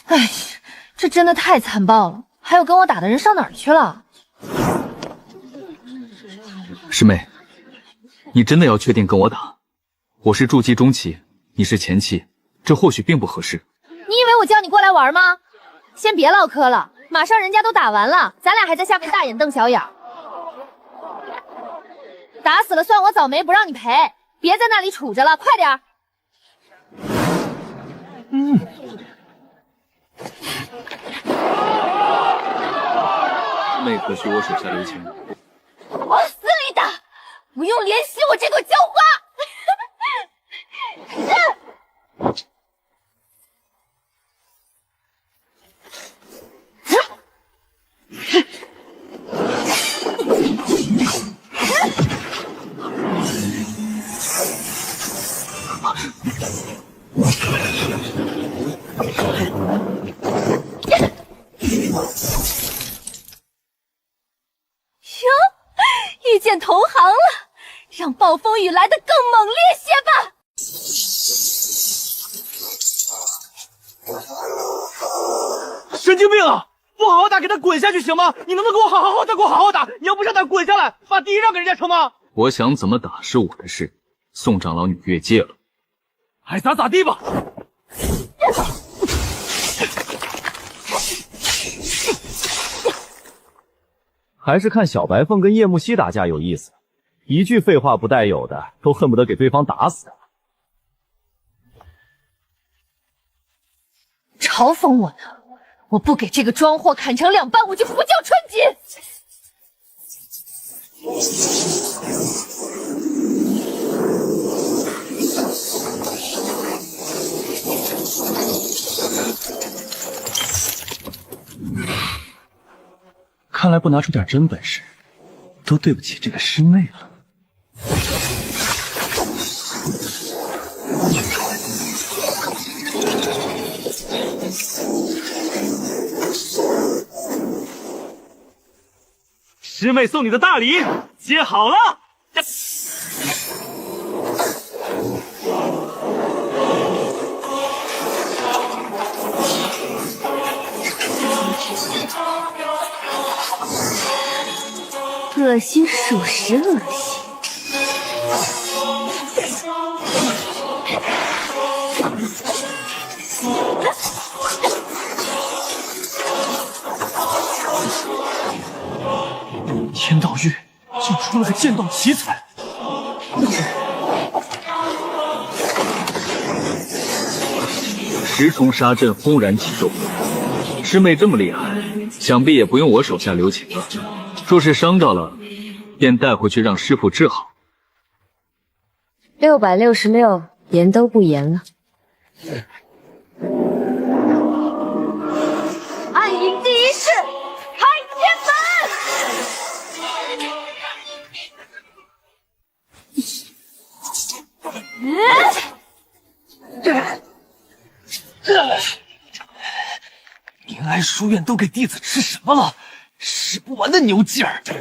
哎呀，这真的太残暴了！还有跟我打的人上哪儿去了？师妹，你真的要确定跟我打？我是筑基中期，你是前期，这或许并不合适。你以为我叫你过来玩吗？先别唠嗑了，马上人家都打完了，咱俩还在下面大眼瞪小眼。打死了算我倒霉，不让你赔，别在那里杵着了，快点儿！妹可许我手下留情。往死里打，不用怜惜我这朵娇花。见同行了，让暴风雨来得更猛烈些吧！神经病啊！不好好打，给他滚下去行吗？你能不能给我好好打，给我好好打？你要不让他滚下来，把第一让给人家成吗？我想怎么打是我的事，宋长老你越界了，爱咋咋地吧。还是看小白凤跟叶木西打架有意思，一句废话不带有的，都恨不得给对方打死。嘲讽我呢？我不给这个装货砍成2半，我就不叫春锦。看来不拿出点真本事，都对不起这个师妹了。师妹送你的大礼，接好了。恶心属实恶心。天道域竟出了个剑道奇才，10重杀阵轰然启动。师妹这么厉害，想必也不用我手下留情了。若是伤着了，便带回去让师傅治好。666，言都不言了。暗影第一式，开天宁安书院都给弟子吃什么了？使不完的牛劲儿！你的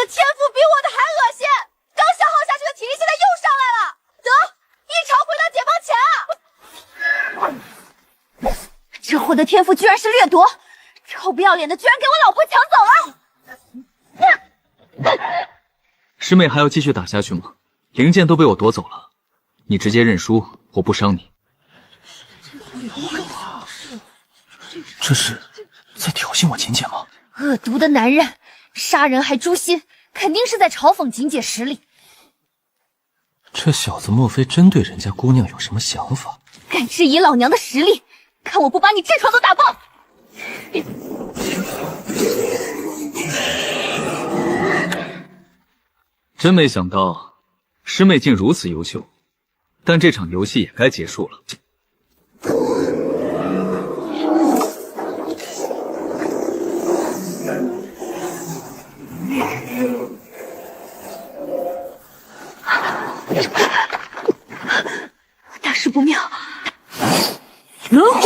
天赋比我的还恶心，刚消耗下去的体力现在又上来了，得一朝回到解放前啊！这货的天赋居然是掠夺，臭不要脸的居然给我老婆抢走了！师妹还要继续打下去吗？灵剑都被我夺走了，你直接认输，我不伤你。这是在挑衅我锦姐吗？恶毒的男人，杀人还诛心，肯定是在嘲讽锦姐实力。这小子莫非真对人家姑娘有什么想法？敢质疑老娘的实力，看我不把你这床都打爆！真没想到，师妹竟如此优秀，但这场游戏也该结束了。大事不妙，轮回！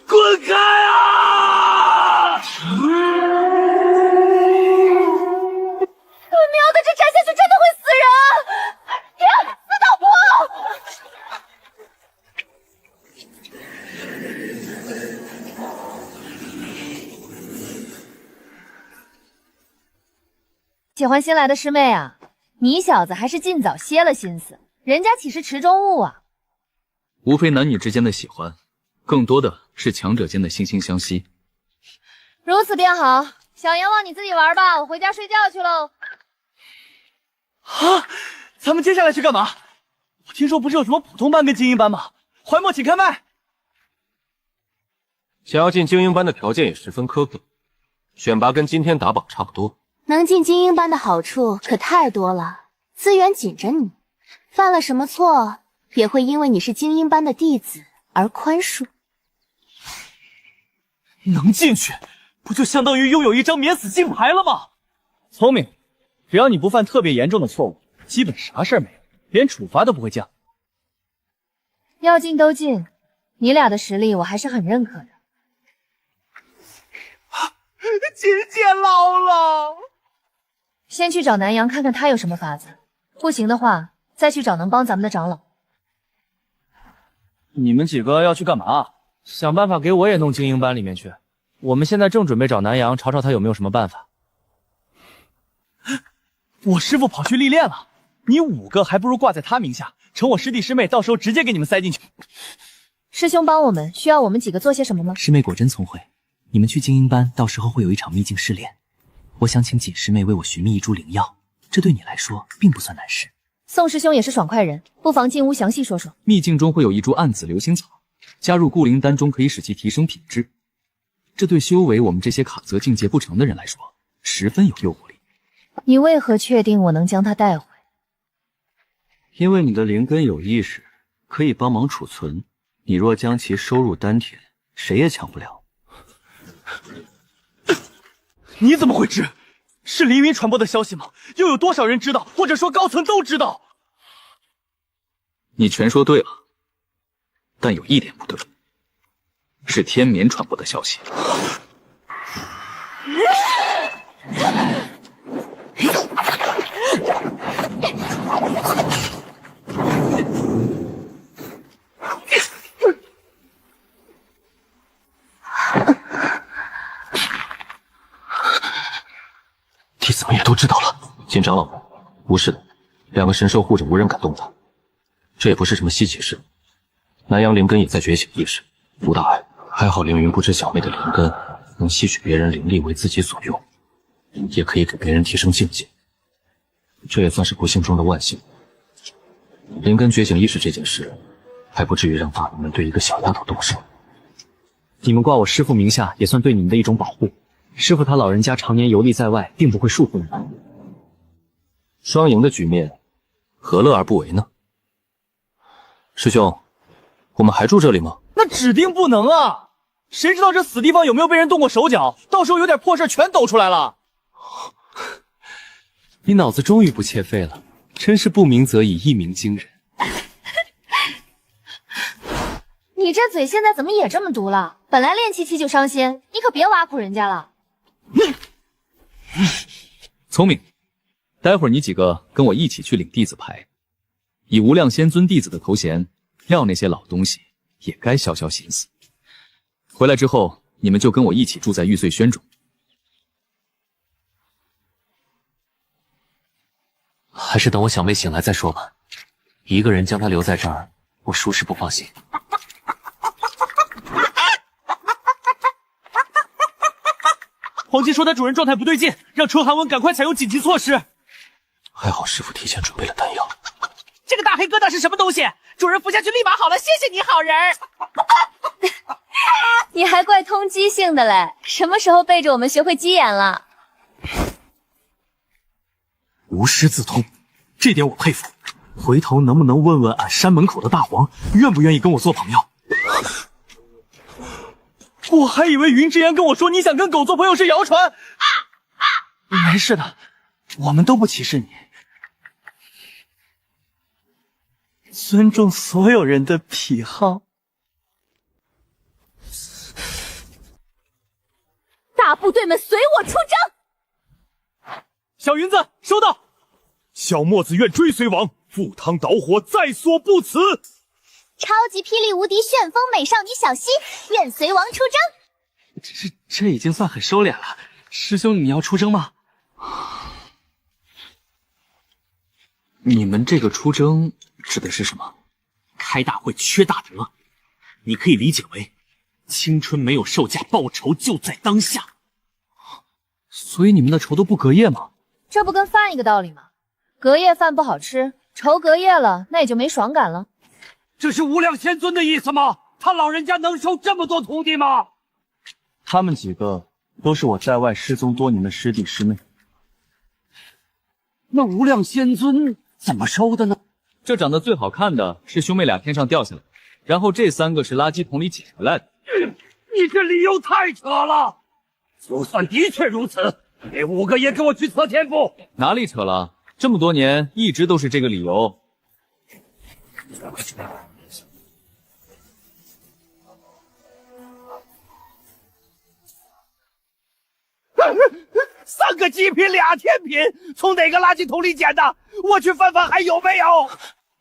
滚开啊！喵的，这斩下去真的会死人！天，死老婆！喜欢新来的师妹啊，你小子还是尽早歇了心思，人家岂是池中物啊？无非男女之间的喜欢，更多的是强者间的惺惺相惜。如此便好，小阎王你自己玩吧，我回家睡觉去喽。啊，咱们接下来去干嘛？我听说不是有什么普通班跟精英班吗？怀墨，请开麦。想要进精英班的条件也十分苛刻，选拔跟今天打榜差不多。能进精英班的好处可太多了，资源紧着你，犯了什么错也会因为你是精英班的弟子而宽恕。能进去，不就相当于拥有一张免死金牌了吗？聪明，只要你不犯特别严重的错误，基本啥事儿没有。连处罚都不会降。要进都进，你俩的实力我还是很认可的。金姐老了，先去找南阳看看他有什么法子，不行的话再去找能帮咱们的长老。你们几个要去干嘛？想办法给我也弄精英班里面去。我们现在正准备找南阳，吵吵他有没有什么办法。我师父跑去历练了，你5个还不如挂在他名下，成我师弟师妹，到时候直接给你们塞进去。师兄帮我们，需要我们几个做些什么吗？师妹果真聪慧，你们去精英班，到时候会有一场秘境试炼。我想请锦师妹为我寻觅一株灵药，这对你来说并不算难事。宋师兄也是爽快人，不妨进屋详细说说。秘境中会有一株暗紫流星草，加入固灵丹中可以使其提升品质，这对修为我们这些卡则境界不成的人来说，十分有诱惑力。你为何确定我能将它带回？因为你的灵根有意识，可以帮忙储存。你若将其收入丹田，谁也抢不了。你怎么会知？是凌云传播的消息吗？又有多少人知道？或者说高层都知道？你全说对了，但有一点不对，是天眠传播的消息。弟子们也都知道了。金长老，无事的，2个神兽护着，无人敢动他。这也不是什么稀奇事。南阳灵根也在觉醒意识，无大碍。还好凌云不知小妹的灵根能吸取别人灵力为自己所用，也可以给别人提升境界，这也算是不幸中的万幸。灵根觉醒意识这件事，还不至于让大人们对一个小丫头动手。你们挂我师父名下，也算对你们的一种保护。师父他老人家常年游历在外，并不会束缚你们。双赢的局面，何乐而不为呢？师兄，我们还住这里吗？那指定不能啊！谁知道这死地方有没有被人动过手脚？到时候有点破事全抖出来了。你脑子终于不怯废了，真是不鸣则已，一鸣惊人。你这嘴现在怎么也这么毒了？本来练气就伤心，你可别挖苦人家了。聪明，待会儿你几个跟我一起去领弟子牌，以无量仙尊弟子的头衔，要那些老东西也该消消心思。回来之后，你们就跟我一起住在玉碎轩中。还是等我小妹醒来再说吧。一个人将她留在这儿，我属实不放心。黄金说他主人状态不对劲，让车寒温赶快采用紧急措施。还好师傅提前准备了丹药。这个大黑疙瘩是什么东西？主人服下去立马好了，谢谢你好人。你还怪通缉性的嘞？什么时候背着我们学会鸡眼了？无师自通，这点我佩服。回头能不能问问俺山门口的大黄，愿不愿意跟我做朋友？我还以为云之言跟我说你想跟狗做朋友是谣传。没事的，我们都不歧视你，尊重所有人的癖好。大部队们随我出征。小云子收到。小墨子愿追随王，赴汤蹈火，在所不辞。超级霹雳无敌旋风美少女小希愿随王出征。这已经算很收敛了。师兄，你要出征吗？你们这个出征指的是什么？开大会缺大德，你可以理解为青春没有售价，报仇就在当下。所以你们的仇都不隔夜吗？这不跟饭一个道理吗？隔夜饭不好吃，仇隔夜了，那也就没爽感了。这是无量仙尊的意思吗？他老人家能收这么多徒弟吗？他们几个都是我在外失踪多年的师弟师妹。那无量仙尊怎么收的呢？这长得最好看的是兄妹俩天上掉下来，然后这3个是垃圾桶里捡回来的。你这理由太扯了！就算的确如此，那5个也给我去测天赋。哪里扯了？这么多年一直都是这个理由。3个极品俩天品，从哪个垃圾桶里捡的？我去翻翻还有没有？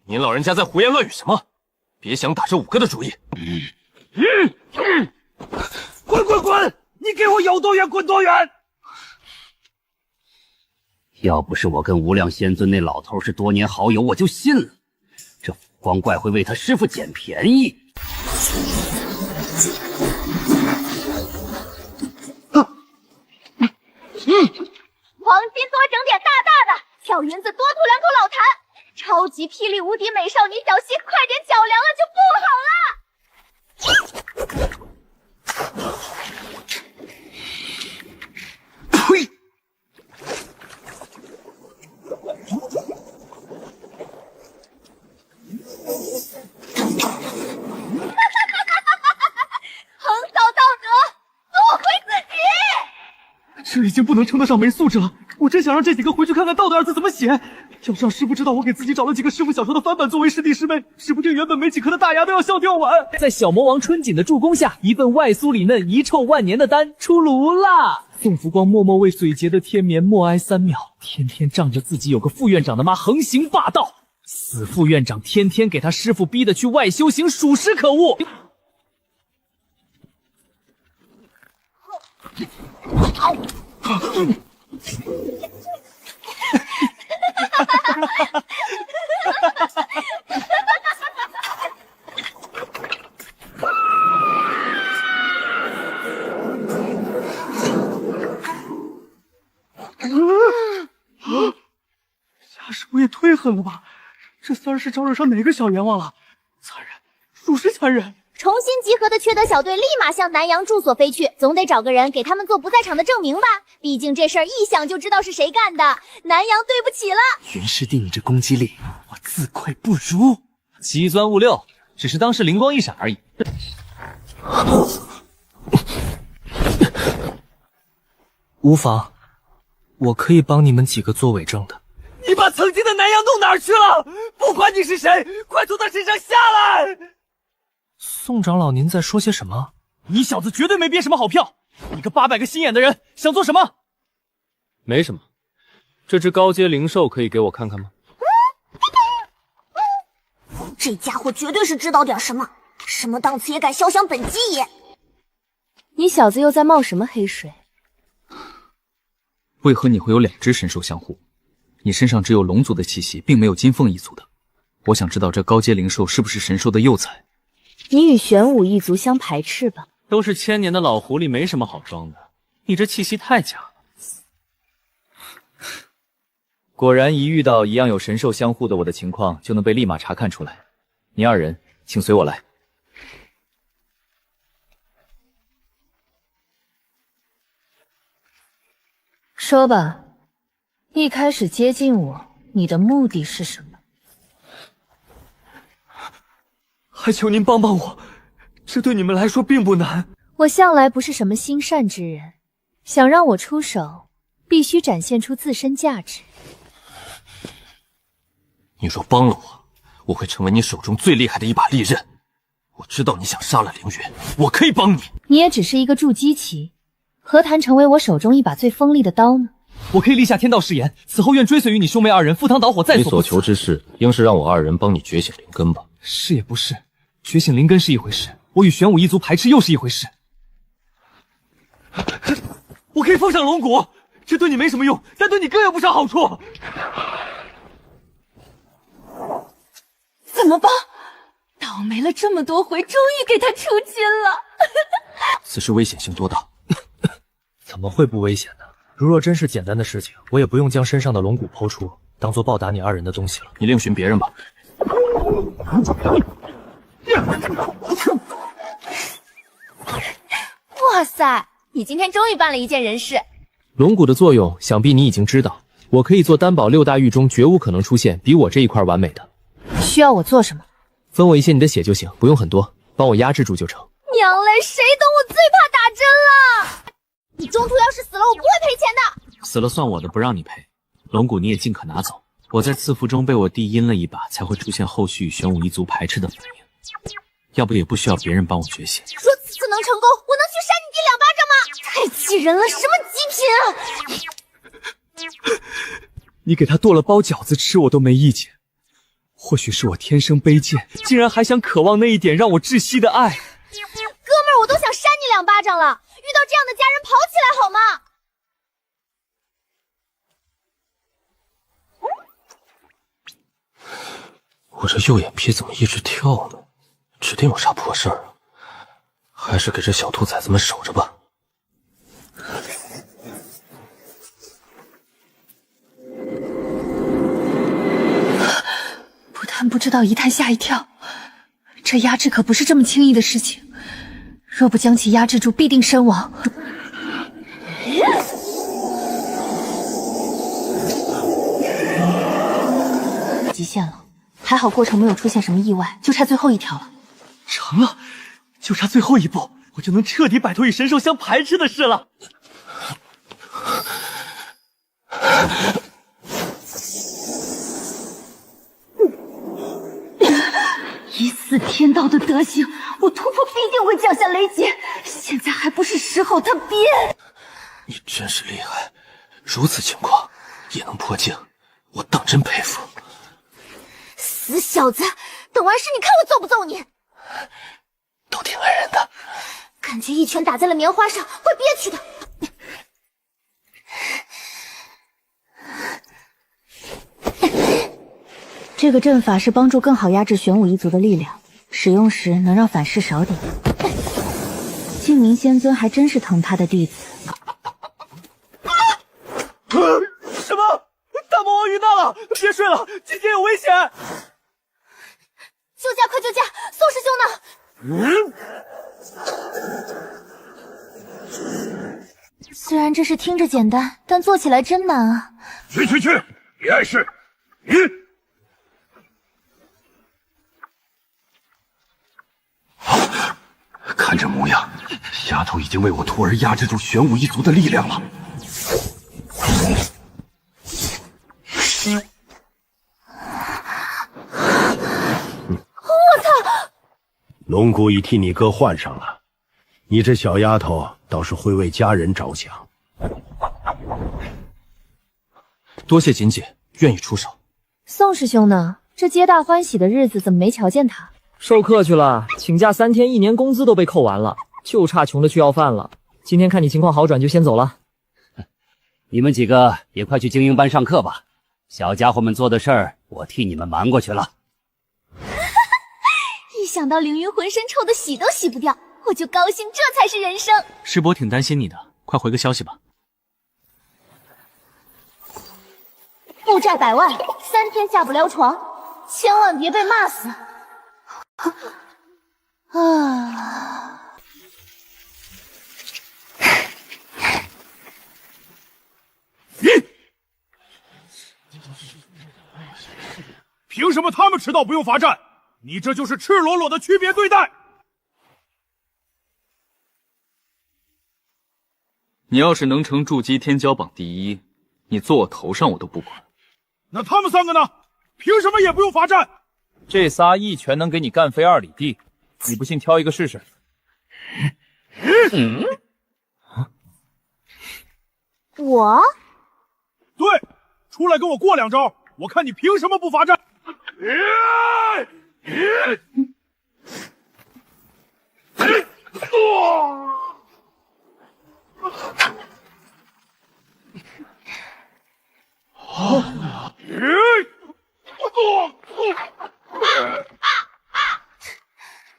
您老人家在胡言乱语什么？别想打这5个的主意！滚滚滚！你给我有多远滚多远！要不是我跟无量仙尊那老头是多年好友，我就信了，这浮光怪会为他师傅捡便宜。黄金多整点大大的，跳云子多吐2口老痰，超级霹雳无敌美少女小溪，快点脚凉了就不好了。呸！横扫道德，夺回自己。这已经不能称得上没素质了。我真想让这几个回去看看道德2字怎么写。要是让师傅知道我给自己找了几个师傅小说的翻版作为师弟师妹，指不定原本没几颗的大牙都要笑掉完。在小魔王春锦的助攻下，一份外酥里嫩、遗臭万年的丹出炉啦！宋福光默默为嘴结的天眠默哀3秒，天天仗着自己有个副院长的妈横行霸道，死副院长天天给他师傅逼得去外修行，属实可恶。下师傅也忒狠了吧！这3是招惹上哪个小阎王了？残忍，属实残忍！重新集合的缺德小队立马向南阳住所飞去，总得找个人给他们做不在场的证明吧？毕竟这事儿一想就知道是谁干的。南阳对不起了，云师弟，你这攻击力，我自愧不如。奇钻误六，只是当时灵光一闪而已。无妨，我可以帮你们几个做伪证的。你把曾经的南阳弄哪儿去了？不管你是谁，快从他身上下来！宋长老，您在说些什么？你小子绝对没憋什么好票！你个800个心眼的人，想做什么？没什么，这只高阶灵兽可以给我看看吗？这家伙绝对是知道点什么，什么档次也敢肖想本鸡爷！你小子又在冒什么黑水？为何你会有2只神兽相护？你身上只有龙族的气息，并没有金凤一族的。我想知道这高阶灵兽是不是神兽的幼崽？你与玄武一族相排斥吧？都是1000年的老狐狸，没什么好装的。你这气息太假了。果然，一遇到一样有神兽相护的我的情况，就能被立马查看出来。你2人，请随我来。说吧，一开始接近我，你的目的是什么？还求您帮帮我，这对你们来说并不难。我向来不是什么心善之人，想让我出手，必须展现出自身价值。你若帮了我，我会成为你手中最厉害的一把利刃。我知道你想杀了凌云，我可以帮你。你也只是一个筑基期，何谈成为我手中一把最锋利的刀呢？我可以立下天道誓言，此后愿追随于你兄妹2人，赴汤蹈火，在所不辞。你所求之事，应是让我2人帮你觉醒灵根吧？是也不是，觉醒灵根是一回事，我与玄武一族排斥又是一回事。我可以封上龙骨，这对你没什么用，但对你更有不少好处。怎么办？倒霉了这么多回，终于给他出亲了。此事危险性多大？怎么会不危险呢？如若真是简单的事情，我也不用将身上的龙骨剖出，当做报答你2人的东西了。你另寻别人吧。哇塞，你今天终于办了一件人事。龙骨的作用，想必你已经知道。我可以做担保6大域中绝无可能出现比我这一块完美的。需要我做什么？分我一些你的血就行，不用很多，帮我压制住就成。娘嘞，谁懂我最怕打针了！你中途要是死了，我不会赔钱的。死了算我的，不让你赔。龙骨你也尽可拿走，我在赐福中被我弟阴了一把，才会出现后续与玄武一族排斥的反应。要不也不需要别人帮我觉醒。说此次能成功，我能去扇你弟2巴掌吗？太气人了，什么极品啊！你给他剁了包饺子吃，我都没意见。或许是我天生卑贱，竟然还想渴望那一点让我窒息的爱。哥们儿，我都想扇你2巴掌了！遇到这样的家人，跑起来好吗？我这右眼皮怎么一直跳呢？指定有啥破事儿啊！还是给这小兔崽子们守着吧。不但不知道一探吓一跳，这压制可不是这么轻易的事情。若不将其压制住，必定身亡。极限了，还好过程没有出现什么意外，就差最后一条了。成了，就差最后一步，我就能彻底摆脱与神兽相排斥的事了。以死天道的德行，我突破必定会降下雷劫。现在还不是时候，他别！你真是厉害，如此情况也能破境，我当真佩服。死小子，等完事你看我揍不揍你？都挺爱人的，感觉一拳打在了棉花上，会憋屈的。这个阵法是帮助更好压制玄武一族的力量，使用时能让反噬少点。净明仙尊还真是疼他的弟子。什么？大魔王遇难了！别睡了，今天有危险！救驾，快救驾！宋师兄呢？虽然这事听着简单，但做起来真难啊！去，别碍事。看这模样，丫头已经为我徒儿压制住玄武一族的力量了。我操！龙骨已替你哥换上了，你这小丫头倒是会为家人着想。多谢锦姐愿意出手。宋师兄呢？这皆大欢喜的日子怎么没瞧见他？受客去了，请假3天，1年工资都被扣完了，就差穷的去要饭了。今天看你情况好转，就先走了。你们几个也快去精英班上课吧，小家伙们做的事儿，我替你们瞒过去了。一想到凌云浑身臭的洗都洗不掉，我就高兴，这才是人生。师伯挺担心你的，快回个消息吧。负债100万，3天下不了床，千万别被骂死。啊！凭什么他们迟到不用罚站？你这就是赤裸裸的区别对待！你要是能成筑基天骄榜第1，你坐我头上我都不管。那他们3个呢？凭什么也不用罚站？这仨一拳能给你干飞2里地，你不信挑一个试试。我？对，出来跟我过2招，我看你凭什么不罚站？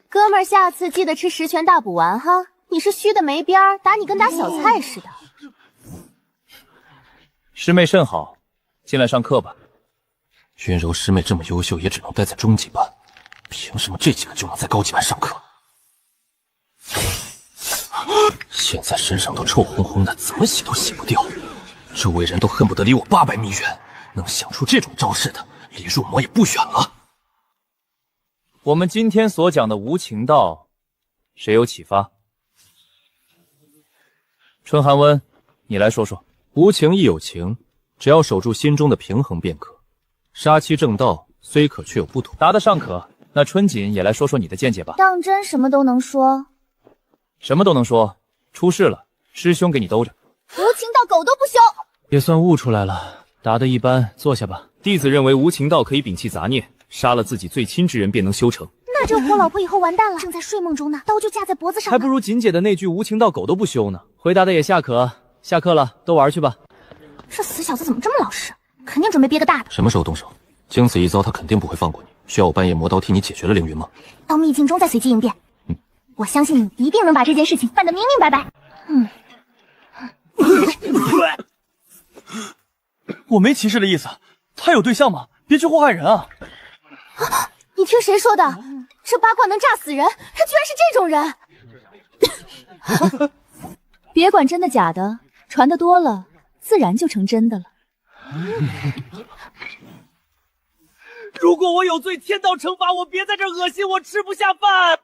哥们儿，下次记得吃10全大补丸哈！你是虚的没边儿，打你跟打小菜似的。师妹甚好，进来上课吧。云柔师妹这么优秀，也只能待在中级班，凭什么这几个就能在高级班上课？现在身上都臭烘烘的，怎么洗都洗不掉，周围人都恨不得离我800米远。能想出这种招式的，离入魔也不远了。我们今天所讲的无情道，谁有启发？春寒温，你来说说。无情亦有情，只要守住心中的平衡便可。杀妻正道，虽可却有不妥。答得尚可。那春锦也来说说你的见解吧。当真什么都能说？什么都能说。出事了，师兄给你兜着。无情到狗都不休。也算悟出来了。答得一般，坐下吧。弟子认为无情道可以摒弃杂念，杀了自己最亲之人便能修成。那这我老婆以后完蛋了，正在睡梦中呢，刀就架在脖子上。还不如锦姐的那句无情到狗都不休呢。回答的也下可。下课了，都玩去吧。这死小子怎么这么老实？肯定准备憋个大的。什么时候动手？经此一遭，他肯定不会放过你。需要我半夜磨刀替你解决了凌云吗？到秘境中再随机应变。我相信你一定能把这件事情办得明明白白。我没歧视的意思，他有对象吗？别去祸害人啊！你听谁说的？这八卦能炸死人，他居然是这种人！别管真的假的，传的多了，自然就成真的了。如果我有罪，天道惩罚我，别在这恶心我，吃不下饭。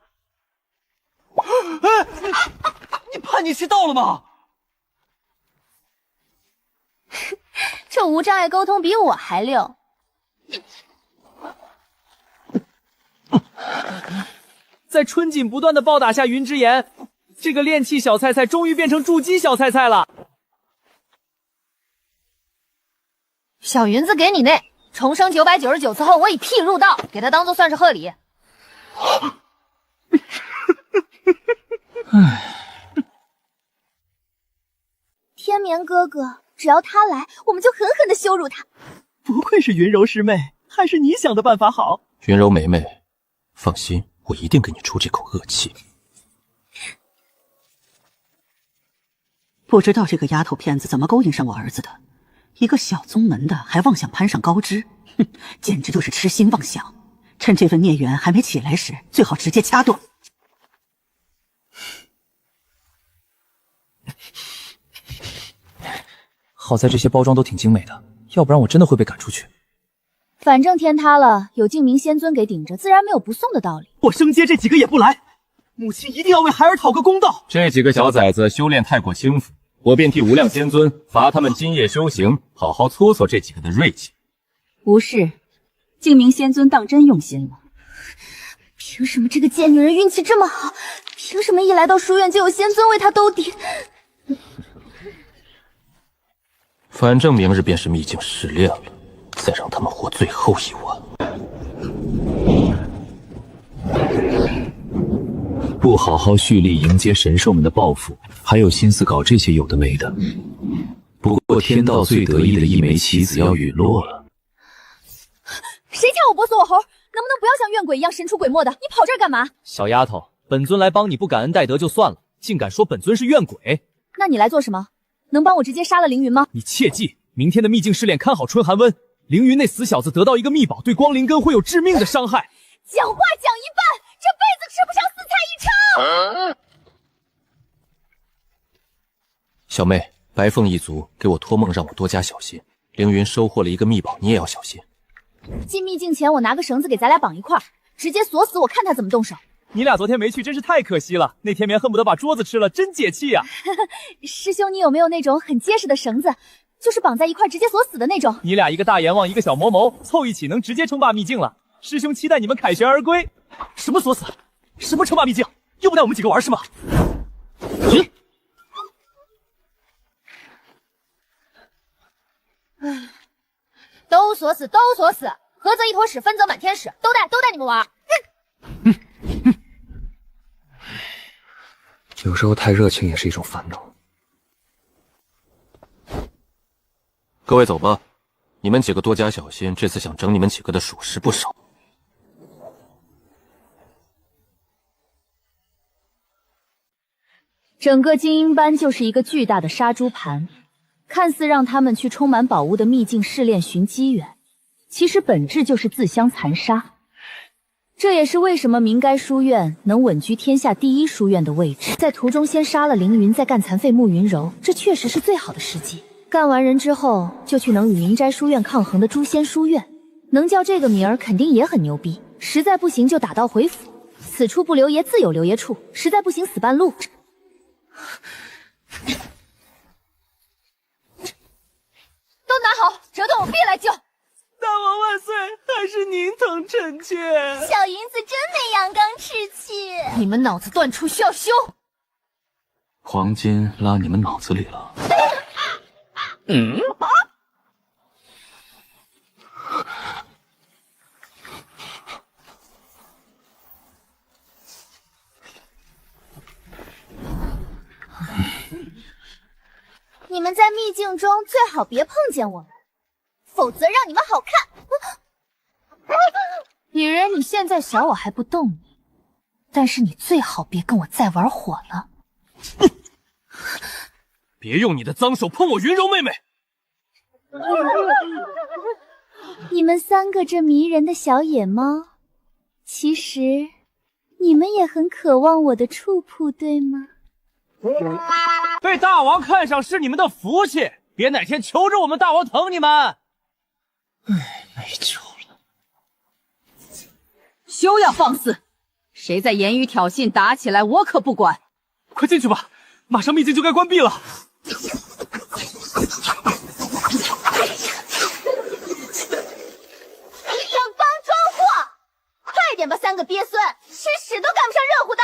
你叛逆期到了吗？这无障碍沟通比我还溜。在春锦不断的暴打下云之言，这个炼气小菜菜终于变成筑基小菜菜了。小云子给你那重生999次后，我以屁入道，给他当做算是贺礼。天眠哥哥，只要他来，我们就狠狠的羞辱他。不愧是云柔师妹，还是你想的办法好。云柔妹妹，放心，我一定给你出这口恶气。不知道这个丫头片子怎么勾引上我儿子的，一个小宗门的还妄想攀上高枝，哼，简直就是痴心妄想。趁这份孽缘还没起来时，最好直接掐断。好在这些包装都挺精美的，要不然我真的会被赶出去。反正天塌了，有净明仙尊给顶着，自然没有不送的道理。我生接这几个也不来，母亲一定要为孩儿讨个公道。这几个小崽子修炼太过轻浮，我便替无量仙尊罚他们今夜修行，好好搓搓这几个的锐气。无事，净明仙尊当真用心了。凭什么这个贱女人运气这么好？凭什么一来到书院就有仙尊为她兜底？反正明日便是秘境试炼了，再让他们活最后一晚。不好好蓄力迎接神兽们的报复，还有心思搞这些有的没的。不过天道最得意的一枚棋子要陨落了。谁掐我脖锁我喉？能不能不要像怨鬼一样神出鬼没的？你跑这儿干嘛？小丫头，本尊来帮你不感恩戴德就算了，竟敢说本尊是怨鬼？那你来做什么？能帮我直接杀了凌云吗？你切记，明天的秘境试炼看好春寒温。凌云那死小子得到一个秘宝，对光灵根会有致命的伤害。讲话讲一半，这辈子吃不上4菜一汤。小妹，白凤一族给我托梦让我多加小心。凌云收获了一个秘宝，你也要小心。进秘境前，我拿个绳子给咱俩绑一块儿，直接锁死，我看他怎么动手。你俩昨天没去，真是太可惜了。那天眠恨不得把桌子吃了，真解气呀！师兄，你有没有那种很结实的绳子，就是绑在一块直接锁死的那种？你俩一个大阎王，一个小魔谋，凑一起能直接称霸秘境了。师兄期待你们凯旋而归。什么锁死？什么称霸秘境？又不带我们几个玩是吗？都锁死，都锁死，合则一坨屎，分则满天屎，都带你们玩。有时候太热情也是一种烦恼。各位走吧，你们几个多加小心，这次想整你们几个的属实不少。整个精英班就是一个巨大的杀猪盘，看似让他们去充满宝物的秘境试炼寻机缘，其实本质就是自相残杀。这也是为什么明该书院能稳居天下第1书院的位置。在途中先杀了凌云，再干残废慕云柔，这确实是最好的时机。干完人之后，就去能与明斋书院抗衡的诛仙书院，能叫这个名儿肯定也很牛逼。实在不行就打道回府，此处不留爷自有留爷处，实在不行死半路。都拿好，折断我必来救。大王万岁，还是您疼臣妾。小银子真没阳刚赤气。你们脑子断出需要修。黄金拉你们脑子里了。你们在秘境中最好别碰见我们，否则让你们好看。女人，你现在小我还不动你，但是你最好别跟我再玩火了。别用你的脏手碰我云柔妹妹！你们三个这迷人的小野猫，其实你们也很渴望我的触扑，对吗？被大王看上是你们的福气，别哪天求着我们大王疼你们。唉，没救了。休要放肆！谁在言语挑衅，打起来我可不管。快进去吧，马上秘境就该关闭了。想帮装货，快点吧，三个鳖孙，吃屎都赶不上热乎的。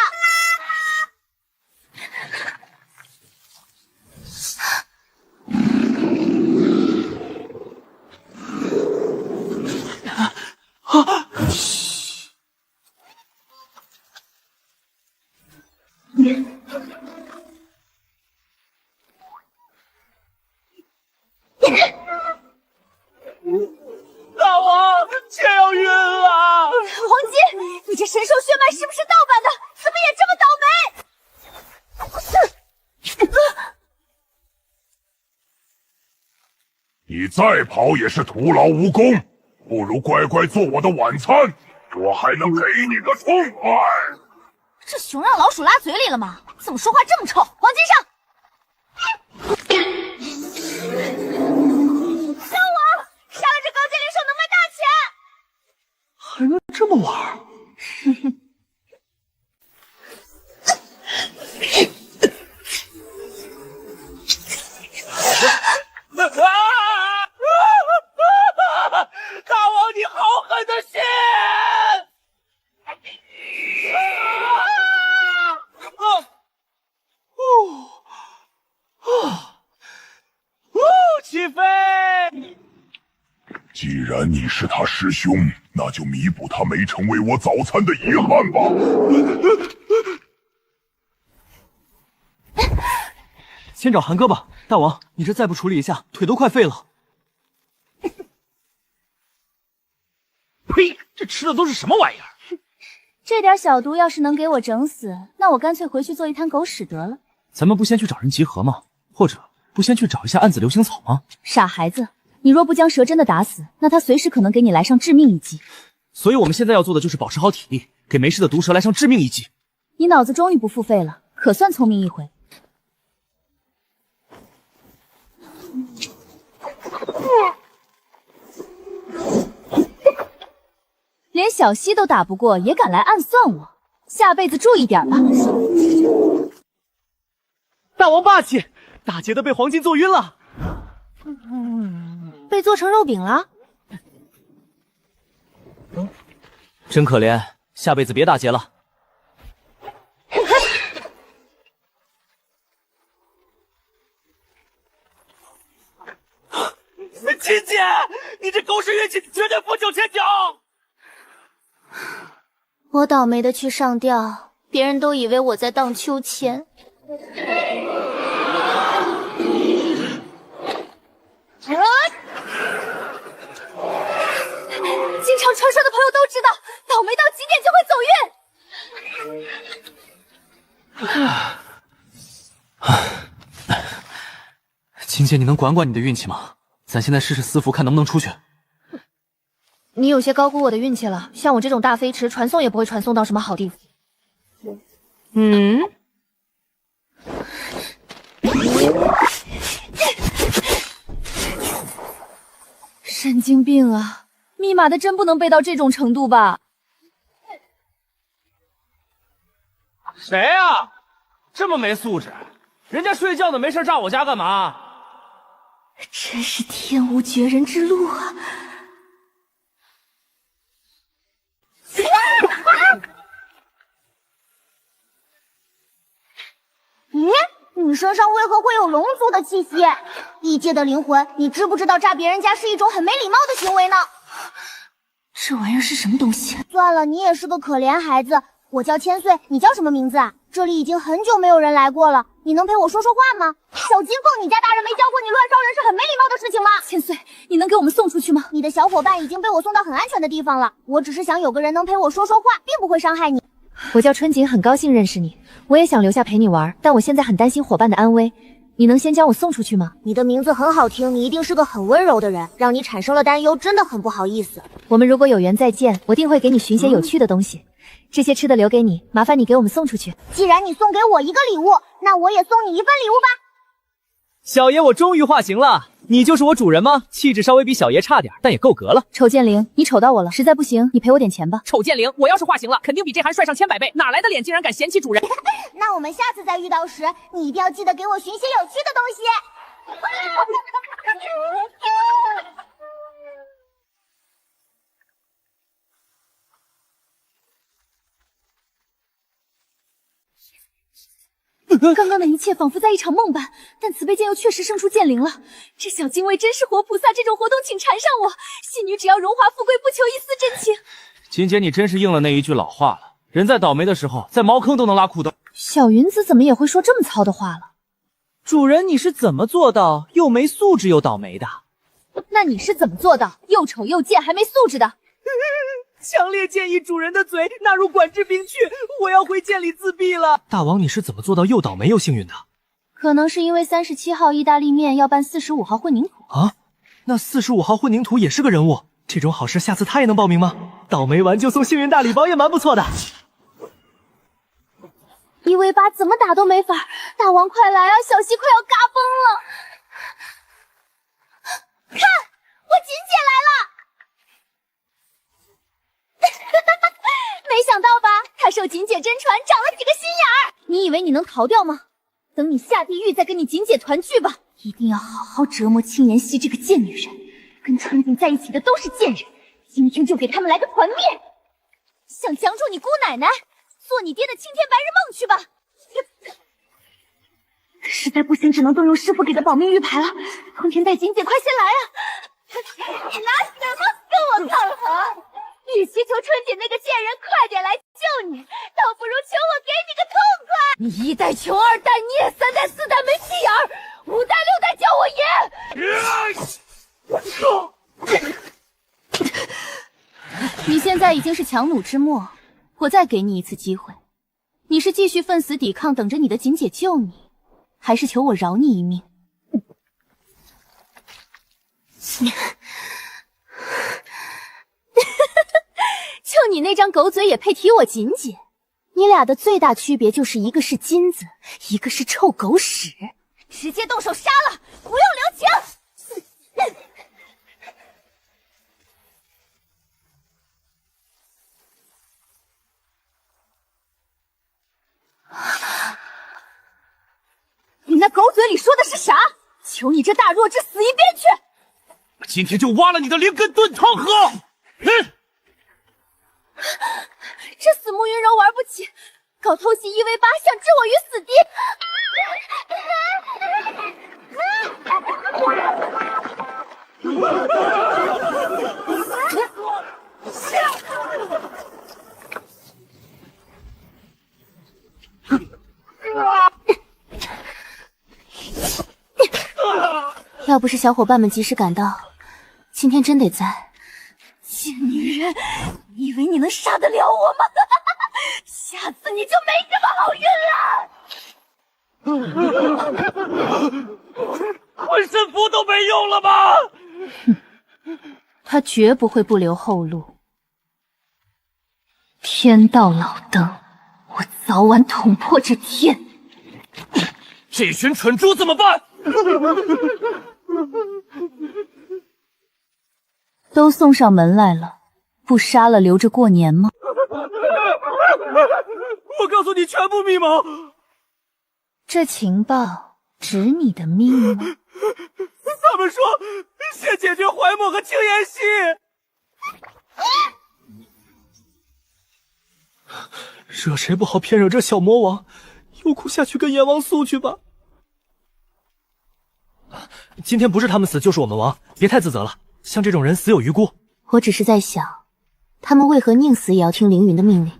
大王，妾要晕了。黄金，你这神兽血脉是不是盗版的？怎么也这么倒霉？你再跑也是徒劳无功，不如乖乖做我的晚餐，我还能给你个痛快。这熊让老鼠拉嘴里了吗？怎么说话这么臭？黄金上！大王，杀了这高阶灵兽能卖大钱！还能这么玩？大王，你好狠的心！齐飞，既然你是他师兄，那就弥补他没成为我早餐的遗憾吧。先找韩哥吧，大王，你这再不处理一下，腿都快废了。呸！这吃的都是什么玩意儿？这点小毒要是能给我整死，那我干脆回去做一滩狗屎得了。咱们不先去找人集合吗？或者不先去找一下暗子流星草吗？傻孩子，你若不将蛇真的打死，那他随时可能给你来上致命一击。所以我们现在要做的就是保持好体力，给没事的毒蛇来上致命一击。你脑子终于不付费了，可算聪明一回。连小溪都打不过，也敢来暗算我，下辈子注意点吧。大王霸气，大劫的被黄金做晕了，被做成肉饼了。真可怜，下辈子别打劫了。亲姐，你这狗屎运气绝对负9000九。我倒霉的去上吊，别人都以为我在荡秋千。经常传说的朋友都知道，倒霉到极点就会走运。青姐，你能管管你的运气吗？咱现在试试私服，看能不能出去。你有些高估我的运气了，像我这种大飞驰，传送也不会传送到什么好地方。神经病啊！密码的真不能背到这种程度吧？谁呀？这么没素质！人家睡觉呢，没事炸我家干嘛？真是天无绝人之路啊！你身上为何会有龙族的气息？异界的灵魂，你知不知道炸别人家是一种很没礼貌的行为呢？这玩意儿是什么东西？算了，你也是个可怜孩子。我叫千岁，你叫什么名字啊？这里已经很久没有人来过了，你能陪我说说话吗？小金凤，你家大人没教过你乱烧人是很没礼貌的事情吗？千岁，你能给我们送出去吗？你的小伙伴已经被我送到很安全的地方了，我只是想有个人能陪我说说话，并不会伤害你。我叫春景，很高兴认识你。我也想留下陪你玩，但我现在很担心伙伴的安危。你能先将我送出去吗？你的名字很好听，你一定是个很温柔的人，让你产生了担忧，真的很不好意思。我们如果有缘再见，我定会给你寻些有趣的东西。这些吃的留给你，麻烦你给我们送出去。既然你送给我一个礼物，那我也送你一份礼物吧。小爷，我终于化形了，你就是我主人吗？气质稍微比小爷差点，但也够格了。丑剑灵，你丑到我了，实在不行，你赔我点钱吧。丑剑灵，我要是化形了，肯定比这还帅上千百倍，哪来的脸竟然敢嫌弃主人？那我们下次再遇到时，你一定要记得给我寻些有趣的东西。刚刚的一切仿佛在一场梦般，但慈悲剑又确实生出剑灵了。这小精卫真是活菩萨，这种活动请缠上我。戏女只要荣华富贵，不求一丝真情。金姐，你真是应了那一句老话了，人在倒霉的时候，在茅坑都能拉裤兜。小云子怎么也会说这么糙的话了？主人，你是怎么做到又没素质又倒霉的？那你是怎么做到又丑又贱还没素质的？强烈建议主人的嘴纳入管制兵区，我要回剑里自闭了。大王，你是怎么做到又倒霉又幸运的？可能是因为37号意大利面要办45号混凝土啊？那45号混凝土也是个人物，这种好事下次他也能报名吗？倒霉完就送幸运大礼包也蛮不错的。1v8怎么打都没法，大王快来啊！小溪快要嘎崩了。看，我锦姐来了。没想到吧，他受锦姐真传，长了几个心眼儿。你以为你能逃掉吗？等你下地狱再跟你锦姐团聚吧。一定要好好折磨青妍希这个贱女人，跟春景在一起的都是贱人，今天就给他们来个团灭。想强住你姑奶奶，做你爹的青天白日梦去吧。实在不行，只能动用师傅给的保命玉牌了。通天带锦姐，快些来啊！你拿什么跟我抗衡？与其求春姐那个贱人快点来救你，倒不如求我给你个痛快。你一代穷，二代孽，三代四代没屁眼儿，五代六代叫我爷。你现在已经是强弩之末，我再给你一次机会，你是继续奋死抵抗，等着你的锦姐救你，还是求我饶你一命？就你那张狗嘴也配提我锦姐？你俩的最大区别就是一个是金子，一个是臭狗屎。直接动手杀了，不用留情。你那狗嘴里说的是啥？求你这大弱智死一边去！今天就挖了你的灵根炖汤喝！这死木云柔玩不起，搞偷袭1v8，想置我于死地。要不是小伙伴们及时赶到，今天真得在。贱女人，你以为你能杀得了我吗？下次你就没这么好运了。浑身符都没用了吧？他绝不会不留后路。天道老登，我早晚捅破这天。这群蠢猪怎么办？都送上门来了，不杀了留着过年吗？我告诉你全部密谋。这情报指你的命吗？他们说先解决怀墨和青妍希。惹谁不好，偏惹这小魔王。有苦下去跟阎王诉去吧。今天不是他们死就是我们亡，别太自责了。像这种人死有余辜。我只是在想，他们为何宁死也要听凌云的命令？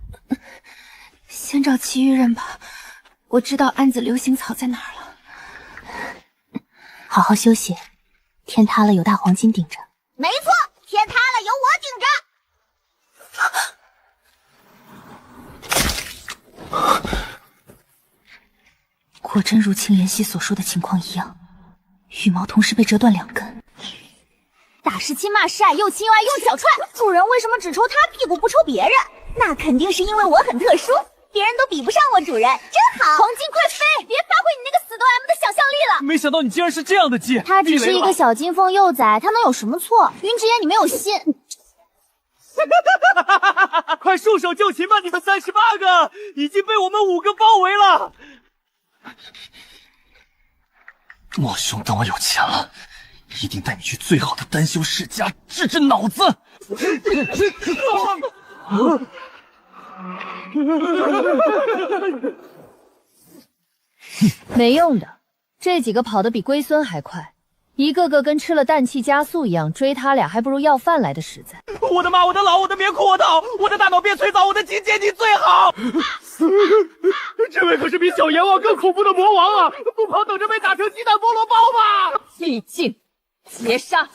先找其余人吧，我知道安子流行草在哪儿了。好好休息，天塌了有大黄金顶着。没错，天塌了有我顶着。果真如青妍希所说的情况一样，羽毛同时被折断2根。打是亲，骂是爱，又亲又爱又小踹。主人为什么只抽他屁股不抽别人？那肯定是因为我很特殊，别人都比不上我主人，真好。黄金快飞，别发挥你那个死都 M 的想象力了。没想到你竟然是这样的鸡。他只是一个小金凤幼崽，他能有什么错？云之言，你没有信。快束手就擒吧！你们38个已经被我们5个包围了。莫兄，等我有钱了，一定带你去最好的丹修世家治治脑子。没用的，这几个跑得比龟孙还快，一个个跟吃了氮气加速一样，追他俩还不如要饭来的实在。我的妈！我的老！我的棉裤！我倒！我的大脑变脆藻！我的金姐你最好！这位可是比小阎王更恐怖的魔王啊！不跑等着被打成鸡蛋菠萝包吧！寂静，截杀！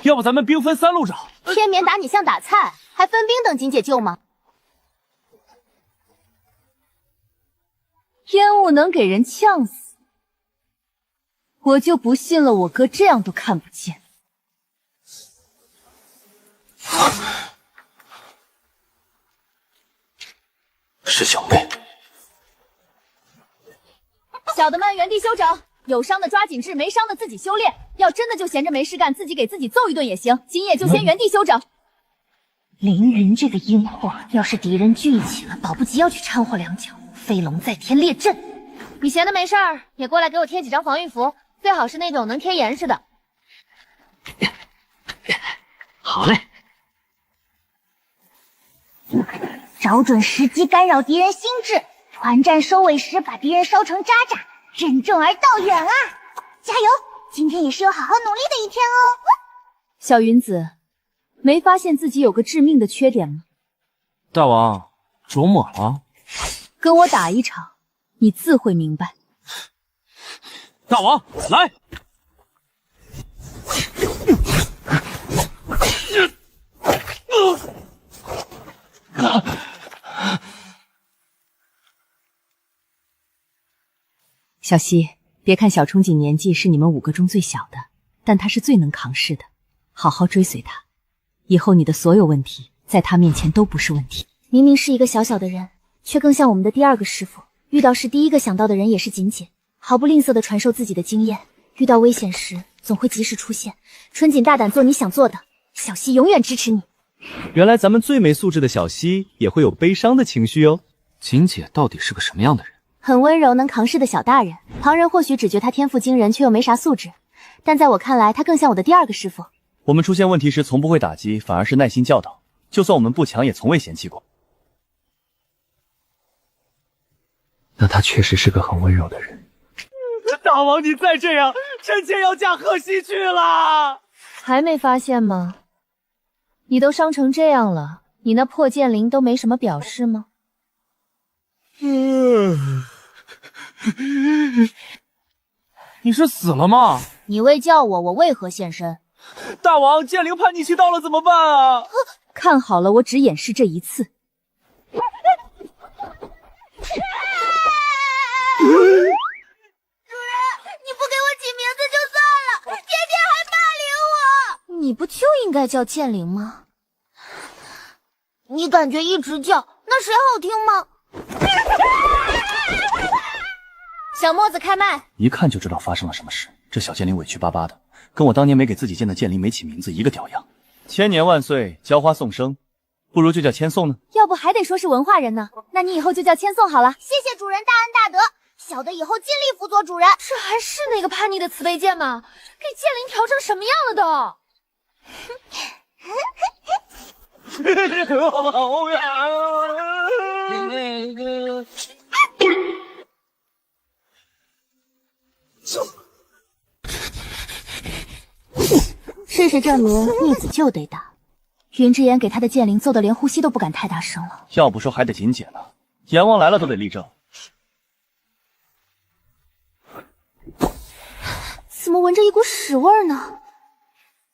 要不咱们兵分3路找？天眠打你像打菜，还分兵等金姐救吗？烟雾能给人呛死，我就不信了，我哥这样都看不见。是小妹。小的们原地休整，有伤的抓紧治，没伤的自己修炼。要真的就闲着没事干，自己给自己揍一顿也行。今夜就先原地休整。凌云这个阴货，要是敌人聚起了，保不齐要去掺和2脚。飞龙在天列阵，你闲的没事儿也过来给我贴几张防御符，最好是那种能贴严实的。好嘞。找准时机干扰敌人心智，团战收尾时把敌人烧成渣渣，任重而道远啊！加油！今天也是有好好努力的一天哦。小云子，没发现自己有个致命的缺点吗？大王，着魔了？跟我打一场，你自会明白。大王，来！小溪，别看小憧憬年纪是你们5个中最小的，但他是最能扛事的。好好追随他，以后你的所有问题在他面前都不是问题。明明是一个小小的人，却更像我们的第2个师傅。遇到事第一个想到的人也是锦锦，毫不吝啬地传授自己的经验。遇到危险时总会及时出现。春锦大胆做你想做的，小溪永远支持你。原来咱们最没素质的小溪也会有悲伤的情绪哦。锦姐到底是个什么样的人？很温柔能扛事的小大人，旁人或许只觉他天赋惊人，却又没啥素质。但在我看来，他更像我的第2个师傅。我们出现问题时从不会打击，反而是耐心教导。就算我们不强，也从未嫌弃过。那他确实是个很温柔的人。大王，你再这样，臣妾要嫁贺西去了。还没发现吗？你都伤成这样了，你那破剑灵都没什么表示吗？你是死了吗？你未叫我，我为何现身？大王，剑灵叛逆期到了怎么办啊？看好了，我只演示这一次。主人，你不给我起名字就算了，天天还霸凌我。你不就应该叫剑灵吗？你感觉一直叫，那谁好听吗？小墨子开麦，一看就知道发生了什么事。这小剑灵委屈巴巴的，跟我当年没给自己建的剑灵没起名字一个屌样。千年万岁，浇花送生，不如就叫千颂呢？要不还得说是文化人呢。那你以后就叫千颂好了。谢谢主人大恩大德，小的以后尽力辅佐主人。这还是那个叛逆的慈悲剑吗？给剑灵调成什么样了都？好呀！事实证明，逆子就得打。云之言给他的剑灵揍得连呼吸都不敢太大声了。要不说还得谨解呢，阎王来了都得立正。怎么闻着一股屎味呢？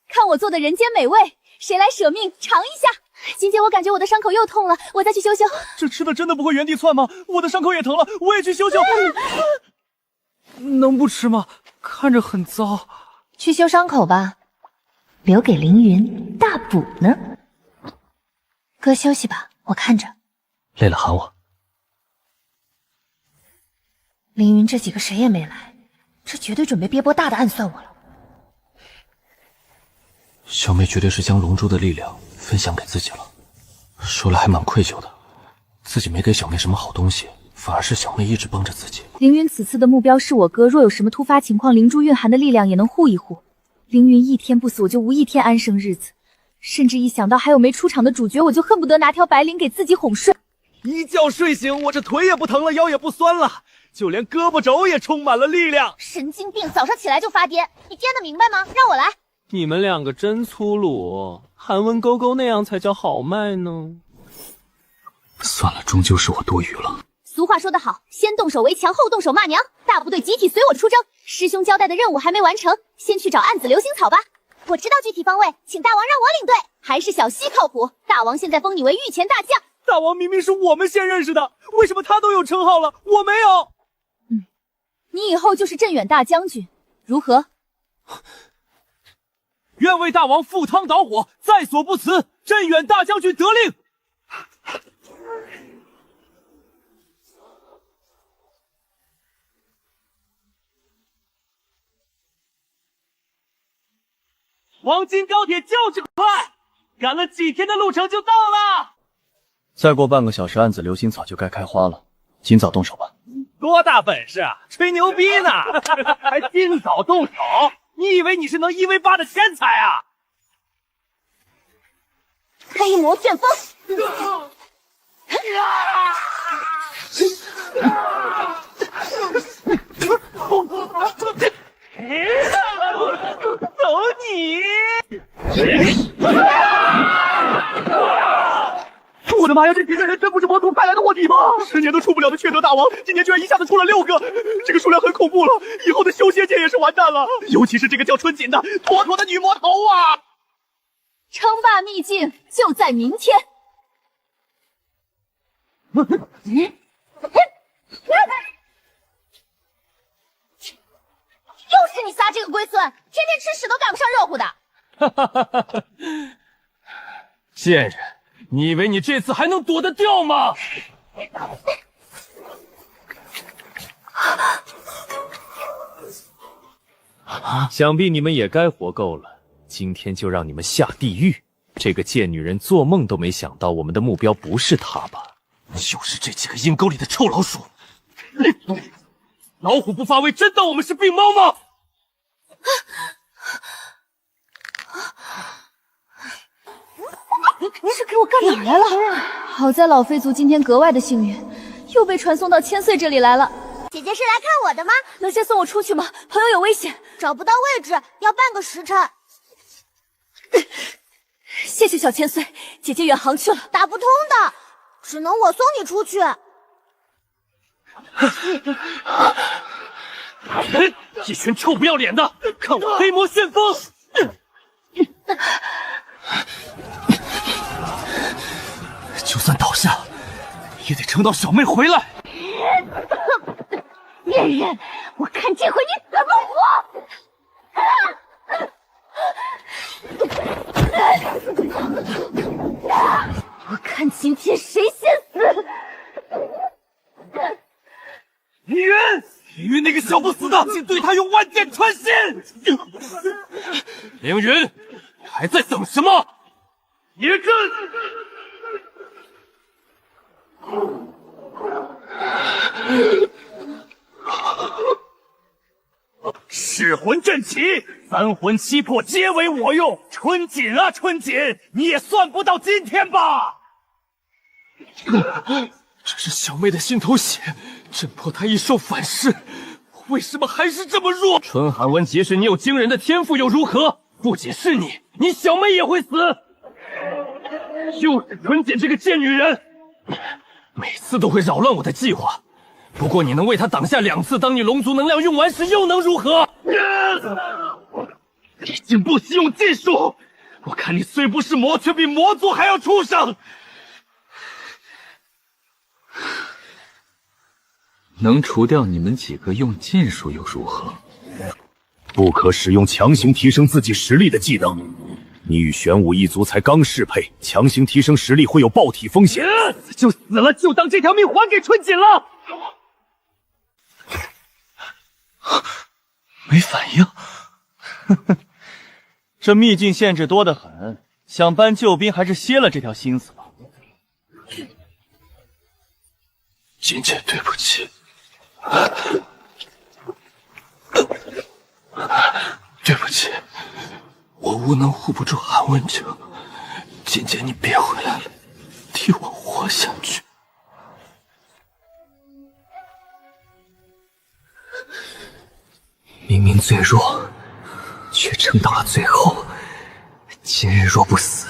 看我做的人间美味，谁来舍命尝一下？金姐，我感觉我的伤口又痛了，我再去修修。这吃的真的不会原地窜吗？我的伤口也疼了，我也去修修。能不吃吗？看着很糟。去修伤口吧，留给凌云大补呢。哥休息吧，我看着。累了喊我。凌云这几个谁也没来，这绝对准备憋波大的暗算我了。小妹绝对是将龙珠的力量分享给自己了，说来还蛮愧疚的，自己没给小妹什么好东西，反而是小妹一直帮着自己。凌云此次的目标是我哥，若有什么突发情况，灵珠蕴含的力量也能护一护。凌云一天不死，我就无一天安生日子。甚至一想到还有没出场的主角，我就恨不得拿条白绫给自己哄睡。一觉睡醒，我这腿也不疼了，腰也不酸了，就连胳膊肘也充满了力量。神经病，早上起来就发癫，你颠得明白吗？让我来。你们两个真粗鲁，韩文勾勾那样才叫豪迈呢。算了，终究是我多余了。俗话说得好，先动手为强，后动手骂娘。大部队集体随我出征，师兄交代的任务还没完成，先去找暗子流星草吧。我知道具体方位，请大王让我领队。还是小西靠谱，大王现在封你为御前大将。大王明明是我们先认识的，为什么他都有称号了，我没有？你以后就是镇远大将军，如何？愿为大王赴汤蹈火，在所不辞。镇远大将军得令。黄金高铁就是快，赶了几天的路程就到了。再过半个小时，暗子流星草就该开花了，尽早动手吧。多大本事啊，吹牛逼呢！还尽早动手？你以为你是能1v8的天才啊？黑魔旋风！走你！我的妈呀，这几个人真不是魔族派来的卧底吗？10年都出不了的缺德大王，今年居然一下子出了6个，这个数量很恐怖了，以后的修仙界也是完蛋了。尤其是这个叫春锦的，妥妥的女魔头啊！称霸秘境就在明天。又是你仨这个龟孙，天天吃屎都赶不上热乎的。贱人，你以为你这次还能躲得掉吗？想必你们也该活够了，今天就让你们下地狱。这个贱女人做梦都没想到我们的目标不是她吧？就是这几个阴沟里的臭老鼠。老虎不发威，真当我们是病猫吗？这给我干哪来了？好在老飞族今天格外的幸运，又被传送到千岁这里来了。姐姐是来看我的吗？能先送我出去吗？朋友有危险，找不到位置，要半个时辰。谢谢小千岁，姐姐远航去了，打不通的，只能我送你出去。一群臭不要脸的，看我黑魔旋风！就算倒下，也得撑到小妹回来。贱人，我看这回你死不活！我看今天谁先死！李云，李云那个小不死的，竟对他用万箭穿心！凌云，你还在等什么？叶震！噬魂阵起，三魂七魄皆为我用。春锦啊，春锦，你也算不到今天吧？这是小妹的心头血，震破她一手反噬，我为什么还是这么弱？春寒温，即使你有惊人的天赋又如何？不仅是你，你小妹也会死。就是春锦这个贱女人，每次都会扰乱我的计划。不过你能为她挡下2次，当你龙族能量用完时，又能如何？你竟不惜用禁术！我看你虽不是魔，却比魔族还要畜生。能除掉你们几个用禁术又如何？不可使用强行提升自己实力的技能。你与玄武一族才刚适配，强行提升实力会有爆体风险。死就死了，就当这条命还给春锦了。没反应，这秘境限制多得很，想搬救兵还是歇了这条心思吧。锦姐，对不起，对不起，我无能护不住韩文哲。锦姐，你别回来了，替我活下去。明明最弱，却撑到了最后。今日若不死，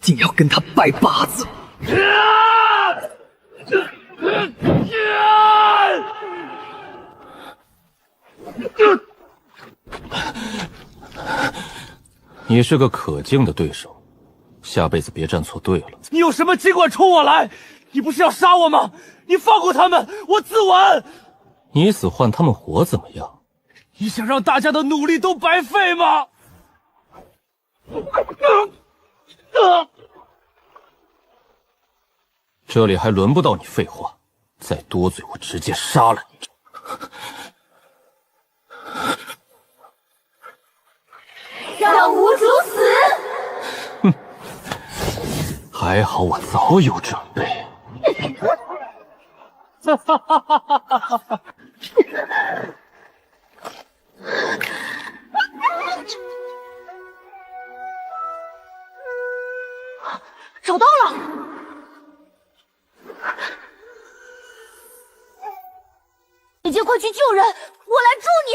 定要跟他拜把子！你是个可敬的对手，下辈子别站错队了。你有什么尽管冲我来！你不是要杀我吗？你放过他们，我自刎。你死换他们活怎么样？你想让大家的努力都白费吗？这里还轮不到你废话，再多嘴我直接杀了你！让无主死！哼，还好我早有准备。哈哈哈哈哈哈！找到了！姐姐，快去救人！我来助你。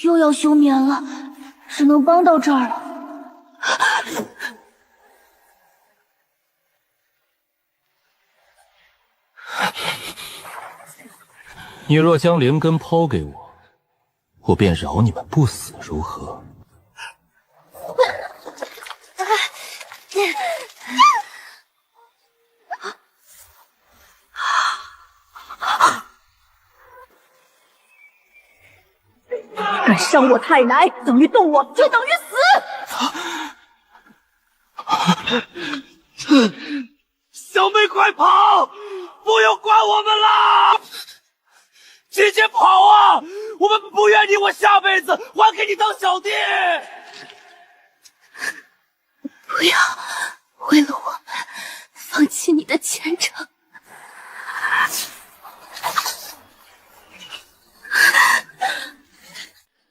又要休眠了，只能帮到这儿了。你若将灵根抛给我，我便饶你们不死，如何？敢伤我太奶，等于动我，就等于死！小妹，快跑！不用管我们了！姐姐，跑啊！我们不怨你，我下辈子还给你当小弟。不要为了我们放弃你的前程。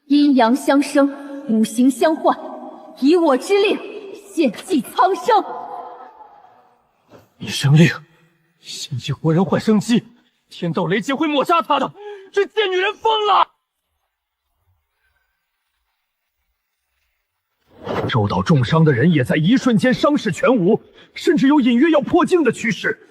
阴阳相生，五行相换，以我之令献祭苍生。你生令献祭活人换生机，天道雷劫会抹杀他的。这贱女人疯了！受到重伤的人也在一瞬间伤势全无，甚至有隐约要破境的趋势。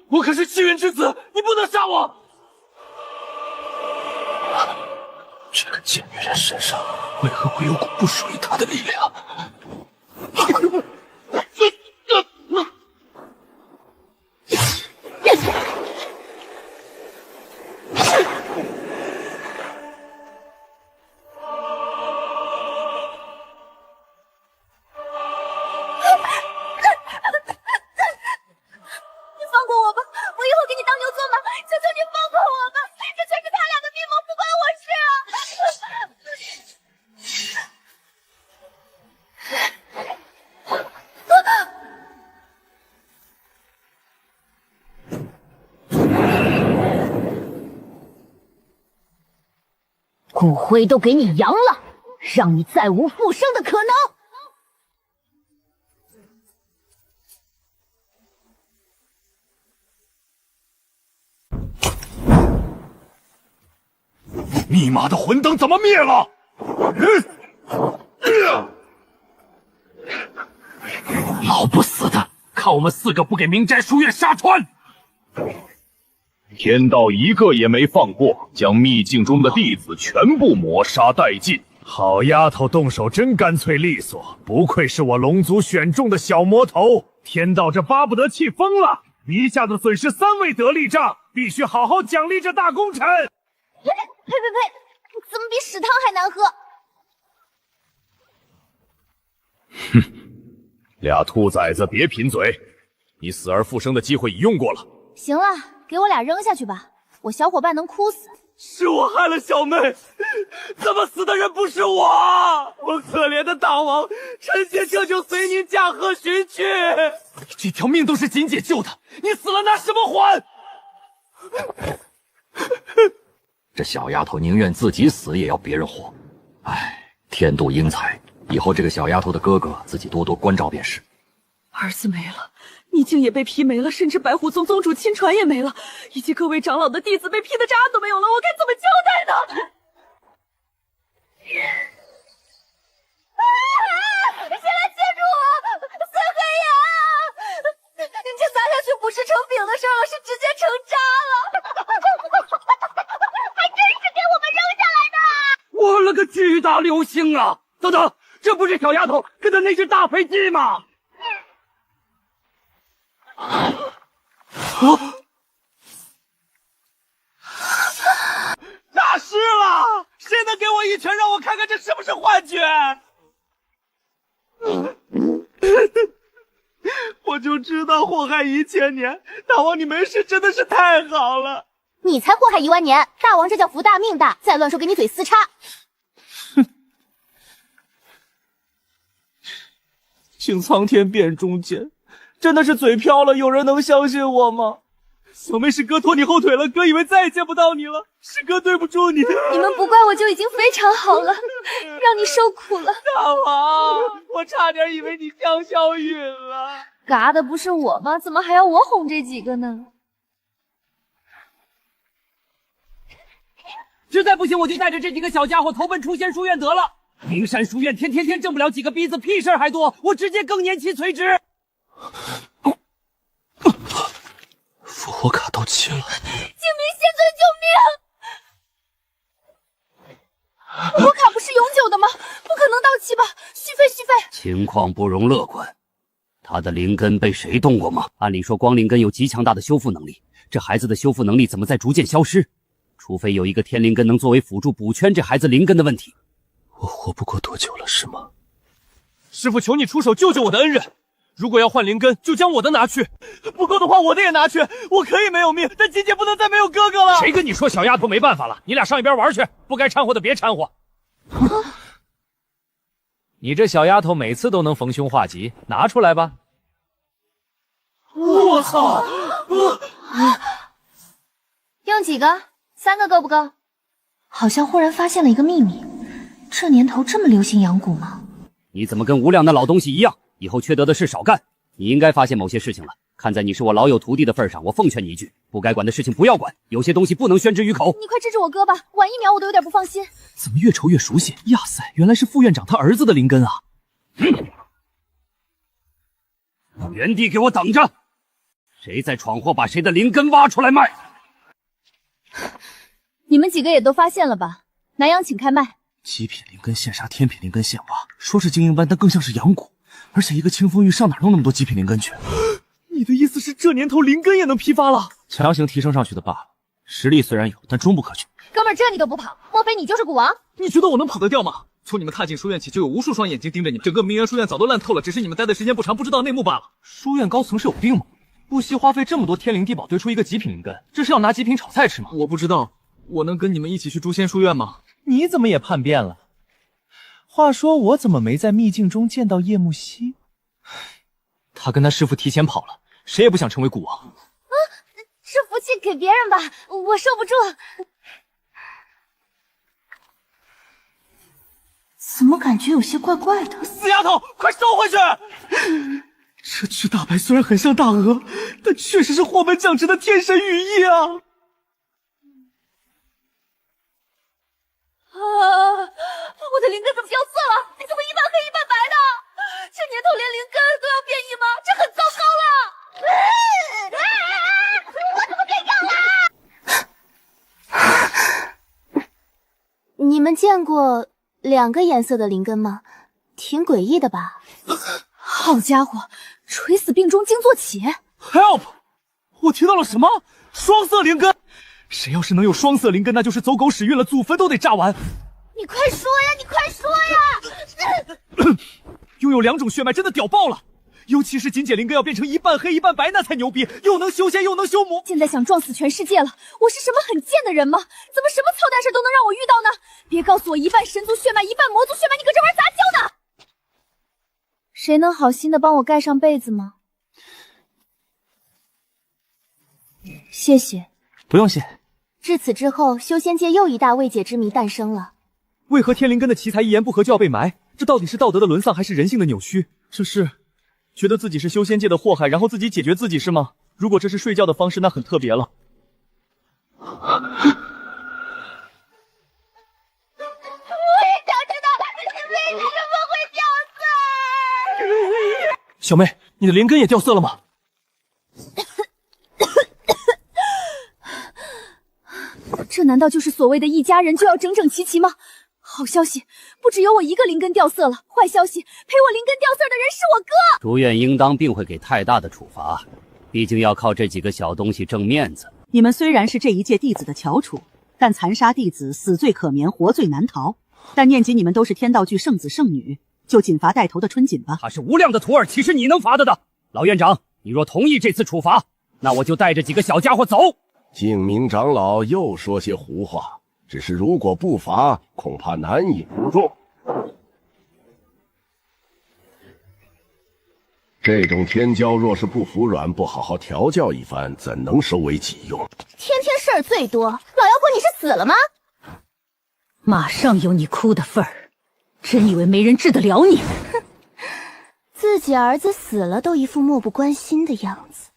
我可是气运之子，你不能杀我！这个贱女人身上为何会有股不属于她的力量？你放过我吧，我以后骨灰都给你扬了，让你再无复生的可能。你妈的魂灯怎么灭了？老不死的，看我们4个不给明斋书院杀穿！天道一个也没放过，将秘境中的弟子全部抹杀殆尽。好丫头动手真干脆利索，不愧是我龙族选中的小魔头。天道这巴不得气疯了，一下子损失3位得力杖，必须好好奖励这大功臣。呸！怎么比屎汤还难喝？俩兔崽子，别贫嘴！你死而复生的机会已用过了。行了，给我俩扔下去吧，我小伙伴能哭死。是我害了小妹，怎么死的人不是我？我可怜的大王，臣妾这就随您驾鹤寻去。这条命都是锦姐救的，你死了拿什么还？这小丫头宁愿自己死也要别人活，唉，天妒英才。以后这个小丫头的哥哥自己多多关照便是。儿子没了，秘境也被劈没了，甚至白虎宗宗主亲传也没了，以及各位长老的弟子被劈的渣都没有了，我该怎么交代呢？谁来接住我？孙黑岩，你这砸下去不是成饼的事了，是直接成渣了。还真是给我们扔下来的！我了个巨大流星啊！等等，这不是小丫头跟的那只大飞机吗？诈尸了！谁能给我一拳，让我看看这是不是幻觉？我就知道祸害1000年，大王你没事真的是太好了。你才祸害1万年，大王这叫福大命大，再乱说给你嘴撕叉。请苍天辨中间，真的是嘴飘了，有人能相信我吗？小妹是哥拖你后腿了，哥以为再也见不到你了，是哥对不住你。你们不怪我就已经非常好了，让你受苦了。大王，我差点以为你香消云了。嘎的不是我吗？怎么还要我哄这几个呢？实在不行，我就带着这几个小家伙投奔出仙书院得了。灵山书院天挣不了几个逼子，屁事儿还多，我直接更年期催职。复活卡到期了，精明仙尊救命！我卡不是永久的吗？不可能到期吧？续费。情况不容乐观。他的灵根被谁动过吗？按理说光灵根有极强大的修复能力，这孩子的修复能力怎么在逐渐消失？除非有一个天灵根能作为辅助补全这孩子灵根的问题。我活不过多久了是吗？师父，求你出手救救我的恩人！如果要换灵根，就将我的拿去；不够的话，我的也拿去。我可以没有命，但姐姐不能再没有哥哥了。谁跟你说小丫头没办法了？你俩上一边玩去，不该掺和的别掺和。你这小丫头每次都能逢凶化吉，拿出来吧。我操！用几个？3个够不够？好像忽然发现了一个秘密，这年头这么流行养蛊吗？你怎么跟无量那老东西一样？以后缺德的事少干。你应该发现某些事情了。看在你是我老友徒弟的份上，我奉劝你一句，不该管的事情不要管，有些东西不能宣之于口。你快治治我哥吧，晚1秒我都有点不放心。怎么越瞅越熟悉？呀塞，原来是副院长他儿子的灵根啊！原地给我等着！谁再闯祸，把谁的灵根挖出来卖！你们几个也都发现了吧？南阳请开麦。极品灵根现杀，天品灵根现挖，说是精英班，但更像是养蛊。而且一个清风玉上哪弄那么多极品灵根去？你的意思是这年头灵根也能批发了？强行提升上去的罢了，实力虽然有，但终不可取。哥们儿，这你都不跑，莫非你就是蛊王？你觉得我能跑得掉吗？从你们踏进书院起，就有无数双眼睛盯着你们，整个明园书院早都烂透了，只是你们待的时间不长，不知道内幕罢了。书院高层是有病吗？不惜花费这么多天灵地宝堆出一个极品灵根，这是要拿极品炒菜吃吗？我不知道，我能跟你们一起去诛仙书院吗？你怎么也叛变了？话说我怎么没在秘境中见到叶木希？他跟他师父提前跑了，谁也不想成为蛊王。这福气给别人吧，我受不住。怎么感觉有些怪怪的？死丫头，快收回去！这只大白虽然很像大鹅，但确实是霍门降职的天神羽翼啊！我的灵根怎么掉色了？怎么一半黑一半白的？这年头连灵根都要变异吗？这很糟糕了！我怎么变样了？你们见过2个颜色的灵根吗？挺诡异的吧？好家伙，垂死病中惊坐起 ！Help！ 我听到了什么？双色灵根！谁要是能有双色灵根，那就是走狗屎运了，祖坟都得炸完！你快说呀！你快说呀！拥有2种血脉真的屌爆了！尤其是金姐灵根要变成一半黑一半白，那才牛逼，又能修仙又能修魔。现在想撞死全世界了，我是什么很贱的人吗？怎么什么操蛋事都能让我遇到呢？别告诉我一半神族血脉一半魔族血脉，你搁这玩杂交呢？谁能好心的帮我盖上被子吗？谢谢。不用谢。至此之后，修仙界又一大未解之谜诞生了。为何天灵根的奇才一言不合就要被埋？这到底是道德的沦丧还是人性的扭曲？这是觉得自己是修仙界的祸害，然后自己解决自己是吗？如果这是睡觉的方式，那很特别了。我也想知道为什么会掉色。小妹，你的灵根也掉色了吗？这难道就是所谓的一家人就要整整齐齐吗？好消息，不只有我一个灵根掉色了。坏消息，陪我灵根掉色的人是我哥。主院应当并会给太大的处罚，毕竟要靠这几个小东西挣面子。你们虽然是这一届弟子的翘楚，但残杀弟子，死罪可免，活罪难逃。但念及你们都是天道剧圣子圣女，就仅罚带头的春锦吧。他是无量的徒儿，岂是你能罚得的？老院长，你若同意这次处罚，那我就带着几个小家伙走。静明长老又说些胡话，只是如果不罚，恐怕难以服众。这种天骄若是不服软，不好好调教一番，怎能收为己用？天天事儿最多，老妖婆你是死了吗？马上有你哭的份儿，真以为没人治得了你？哼，自己儿子死了都一副漠不关心的样子。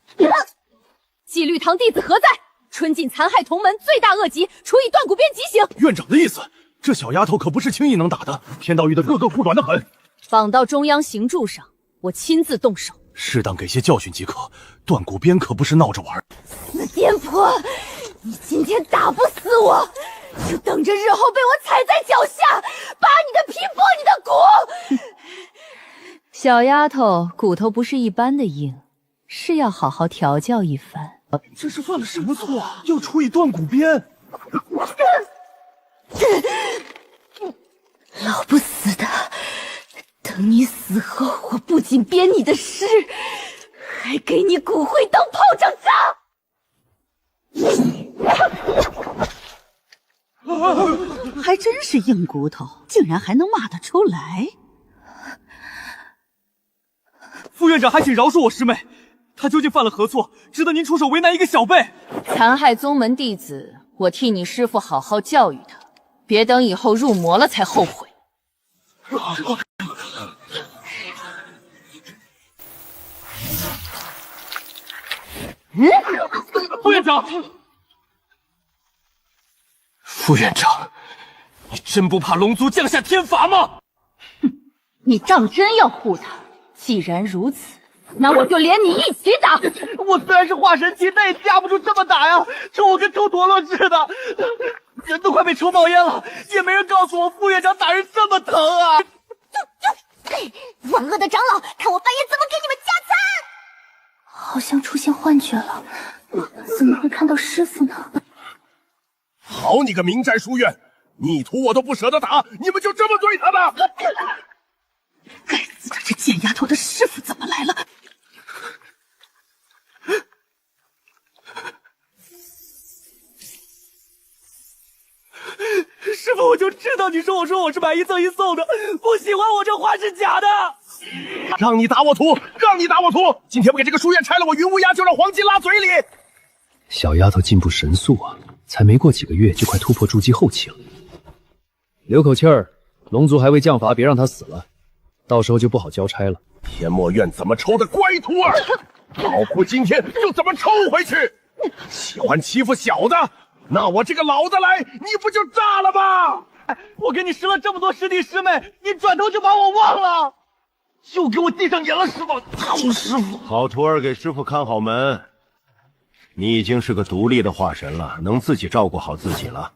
纪律堂弟子何在？春锦残害同门，罪大恶极，处以断骨鞭极刑。院长的意思，这小丫头可不是轻易能打的，天道狱的个个护短得很。绑到中央刑柱上，我亲自动手，适当给些教训即可。断骨鞭可不是闹着玩。死癫婆，你今天打不死我，就等着日后被我踩在脚下，扒你的皮剥你的骨。小丫头骨头不是一般的硬，是要好好调教一番。这是犯了什么错啊？要处以断骨鞭！老不死的，等你死后，我不仅鞭你的尸，还给你骨灰当炮仗炸！还真是硬骨头，竟然还能骂得出来。副院长还请饶恕我师妹。他究竟犯了何错，值得您出手为难一个小辈？残害宗门弟子，我替你师父好好教育他，别等以后入魔了才后悔。副院长，副院长，你真不怕龙族降下天罚吗？哼，你当真要护他？既然如此，那我就连你一起打！我虽然是化神期，但也架不住这么打呀！抽我跟抽陀螺似的，人都快被抽冒烟了，也没人告诉我副院长打人这么疼啊！万恶的长老，看我半夜怎么给你们加餐！好像出现幻觉了，怎么会看到师傅呢？好你个明斋书院，逆徒我都不舍得打，你们就这么对他们？该死的，这贱丫头的师傅怎么来了？师傅，我就知道你说我是买一赠一送的，不喜欢我这话是假的。让你打我徒，让你打我徒！今天不给这个书院拆了，我云乌鸦就让黄金拉嘴里。小丫头进步神速啊，才没过几个月就快突破筑基后期了。留口气儿，龙族还未降罚，别让他死了，到时候就不好交差了。天墨院怎么抽的乖徒儿，老夫今天就怎么抽回去。喜欢欺负小的，那我这个老的来，你不就炸了吗？我给你师了这么多师弟师妹，你转头就把我忘了，就给我递上眼了，师傅！臭师傅！好徒儿，给师傅看好门。你已经是个独立的化神了，能自己照顾好自己了。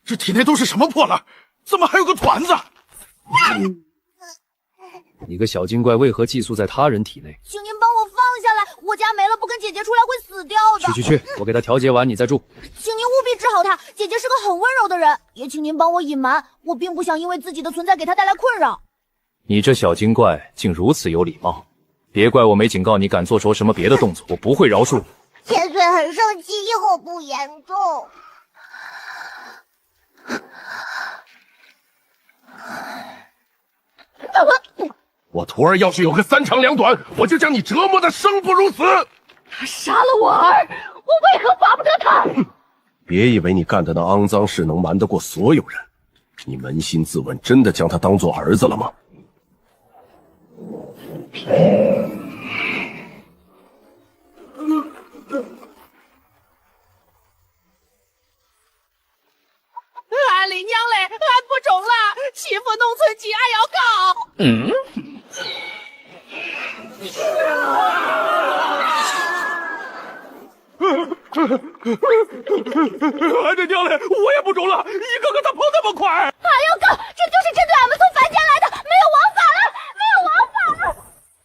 这体内都是什么破烂？怎么还有个团子？你个小精怪，为何寄宿在他人体内？请您帮我放下来，我家没了，不跟姐姐出来会死掉的。去，我给他调节完，你再住。请您务必治好他，姐姐是个很温柔的人，也请您帮我隐瞒，我并不想因为自己的存在给他带来困扰。你这小精怪竟如此有礼貌，别怪我没警告你，敢做出什么别的动作，我不会饶恕。千岁很生气，以后不言重。我徒儿要是有个3长2短，我就将你折磨的生不如死。他杀了我儿，我为何巴不得他？别以为你干的那肮脏事能瞒得过所有人，你扪心自问，真的将他当做儿子了吗？俺李娘嘞，俺不中了，欺负农村鸡，俺要告。俺的娘嘞，我也不中了，一个个他跑那么快。还要告？这就是针对俺们从凡间来的，没有王法了，没有王法了。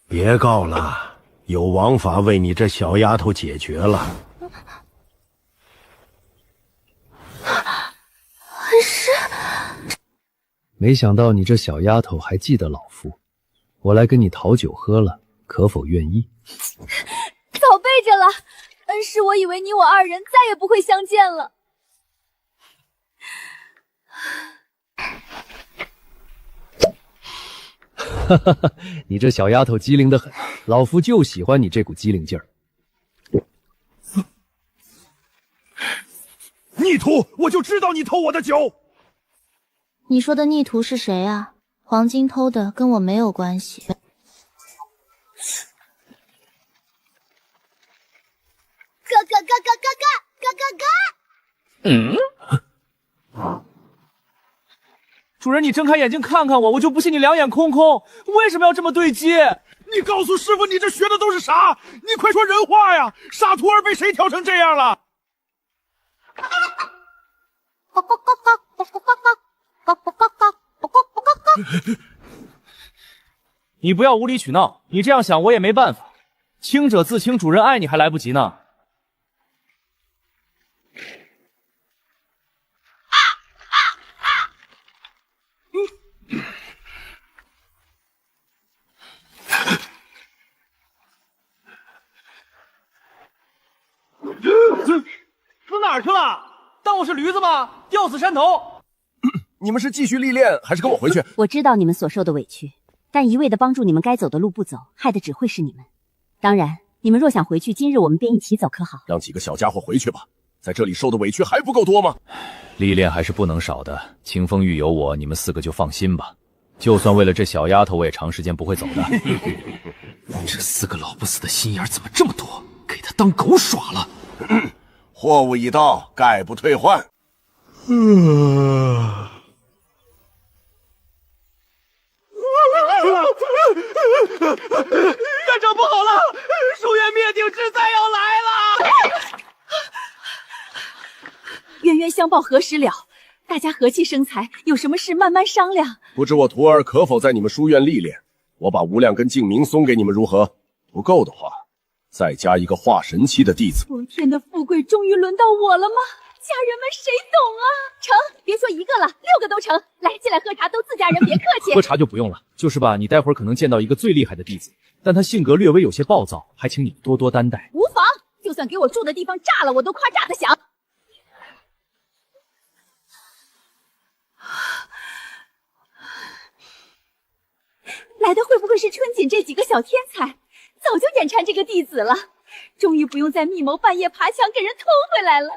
别告了，有王法为你这小丫头解决了。是。没想到你这小丫头还记得老夫，我来跟你讨酒喝了，可否愿意？早备着了，恩师，我以为你我二人再也不会相见了。哈哈哈，你这小丫头机灵得很，老夫就喜欢你这股机灵劲儿。逆徒，我就知道你偷我的酒。你说的逆徒是谁啊？黄金偷的跟我没有关系。哥，主人，你睁开眼睛看看我，我就不信你两眼空空。为什么要这么对接？你告诉师傅，你这学的都是啥？你快说人话呀！傻徒儿被谁调成这样了？你不要无理取闹，你这样想我也没办法。清者自清，主人爱你还来不及呢。死哪儿去了？当我是驴子吗？吊死山头！你们是继续历练，还是跟我回去？我知道你们所受的委屈，但一味的帮助你们该走的路不走，害的只会是你们。当然，你们若想回去，今日我们便一起走，可好？让几个小家伙回去吧，在这里受的委屈还不够多吗？历练还是不能少的。清风玉有我，你们4个就放心吧。就算为了这小丫头，我也长时间不会走的。这4个老不死的心眼怎么这么多？给他当狗耍了。货物已到，概不退换。院长不好了，书院灭顶之灾要来了！冤冤相报何时了？大家和气生财，有什么事慢慢商量。不知我徒儿可否在你们书院历练？我把无量根净明松给你们如何？不够的话，再加一个化神期的弟子。昨天的富贵终于轮到我了吗？家人们谁懂啊？成，别说1个了，6个都成。来，进来喝茶，都自家人，别客气。喝茶就不用了，就是吧，你待会儿可能见到一个最厉害的弟子，但他性格略微有些暴躁，还请你多多担待。无妨，就算给我住的地方炸了，我都夸炸的响。来的会不会是春锦这几个小天才？早就眼馋这个弟子了。终于不用再密谋半夜爬墙给人偷回来了。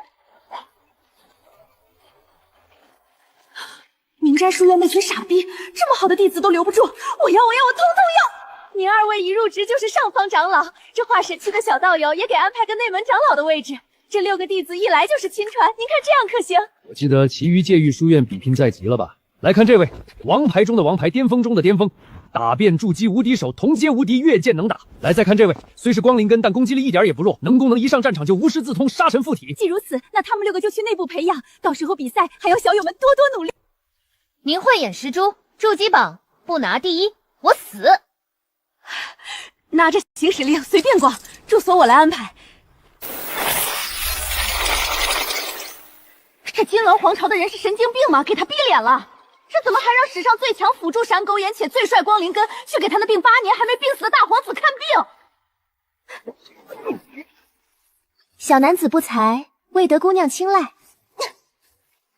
名山书院那群傻逼，这么好的弟子都留不住，我要，我通通要！您二位一入职就是上方长老，这华神区的小道友也给安排个内门长老的位置。这6个弟子一来就是亲传，您看这样可行？我记得其余界域书院比拼在即了吧？来看这位，王牌中的王牌，巅峰中的巅峰，打遍筑基无敌手，同阶无敌，越剑能打。来再看这位，虽是光灵根，但攻击力一点也不弱，能攻能一上战场就无师自通，杀神附体。既如此，那他们6个就去内部培养，到时候比赛还要小友们多多努力。您慧眼识珠，筑基榜不拿第一，我死！拿着行使令随便逛，住所我来安排。这金銮皇朝的人是神经病吗？给他逼脸了！这怎么还让史上最强辅助闪狗眼且最帅光灵根去给他那病8年还没病死的大皇子看病？小男子不才，未得姑娘青睐。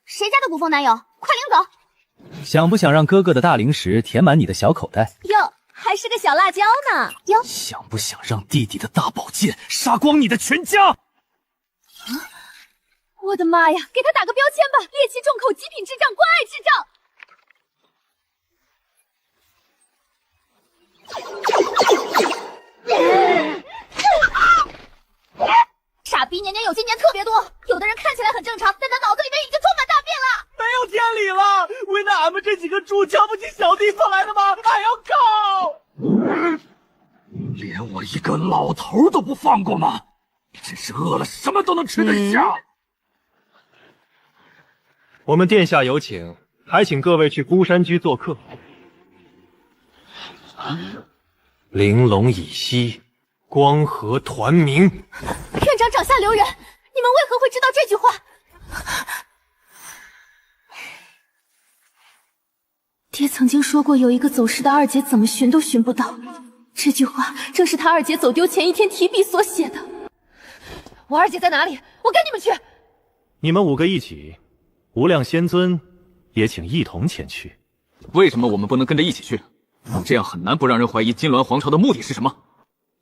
谁家的古风男友？快领走！想不想让哥哥的大零食填满你的小口袋？哟，还是个小辣椒呢！哟，想不想让弟弟的大宝剑杀光你的全家？我的妈呀！给他打个标签吧，猎奇重口，极品智障，关爱智障。傻逼年年有今年特别多，有的人看起来很正常，但他脑子里面已经充满大便了。没有天理了！为难俺们这几个猪瞧不起小弟做来的吗？还要告！连我一个老头都不放过吗？真是饿了什么都能吃得下。我们殿下有请，还请各位去孤山居做客。玲珑已息，光和团明。院长掌下留人，你们为何会知道这句话？爹曾经说过，有一个走失的二姐怎么寻都寻不到。这句话正是他二姐走丢前一天提笔所写的。我二姐在哪里？我跟你们去。你们5个一起，无量仙尊也请一同前去。为什么我们不能跟着一起去？这样很难不让人怀疑金銮皇朝的目的是什么。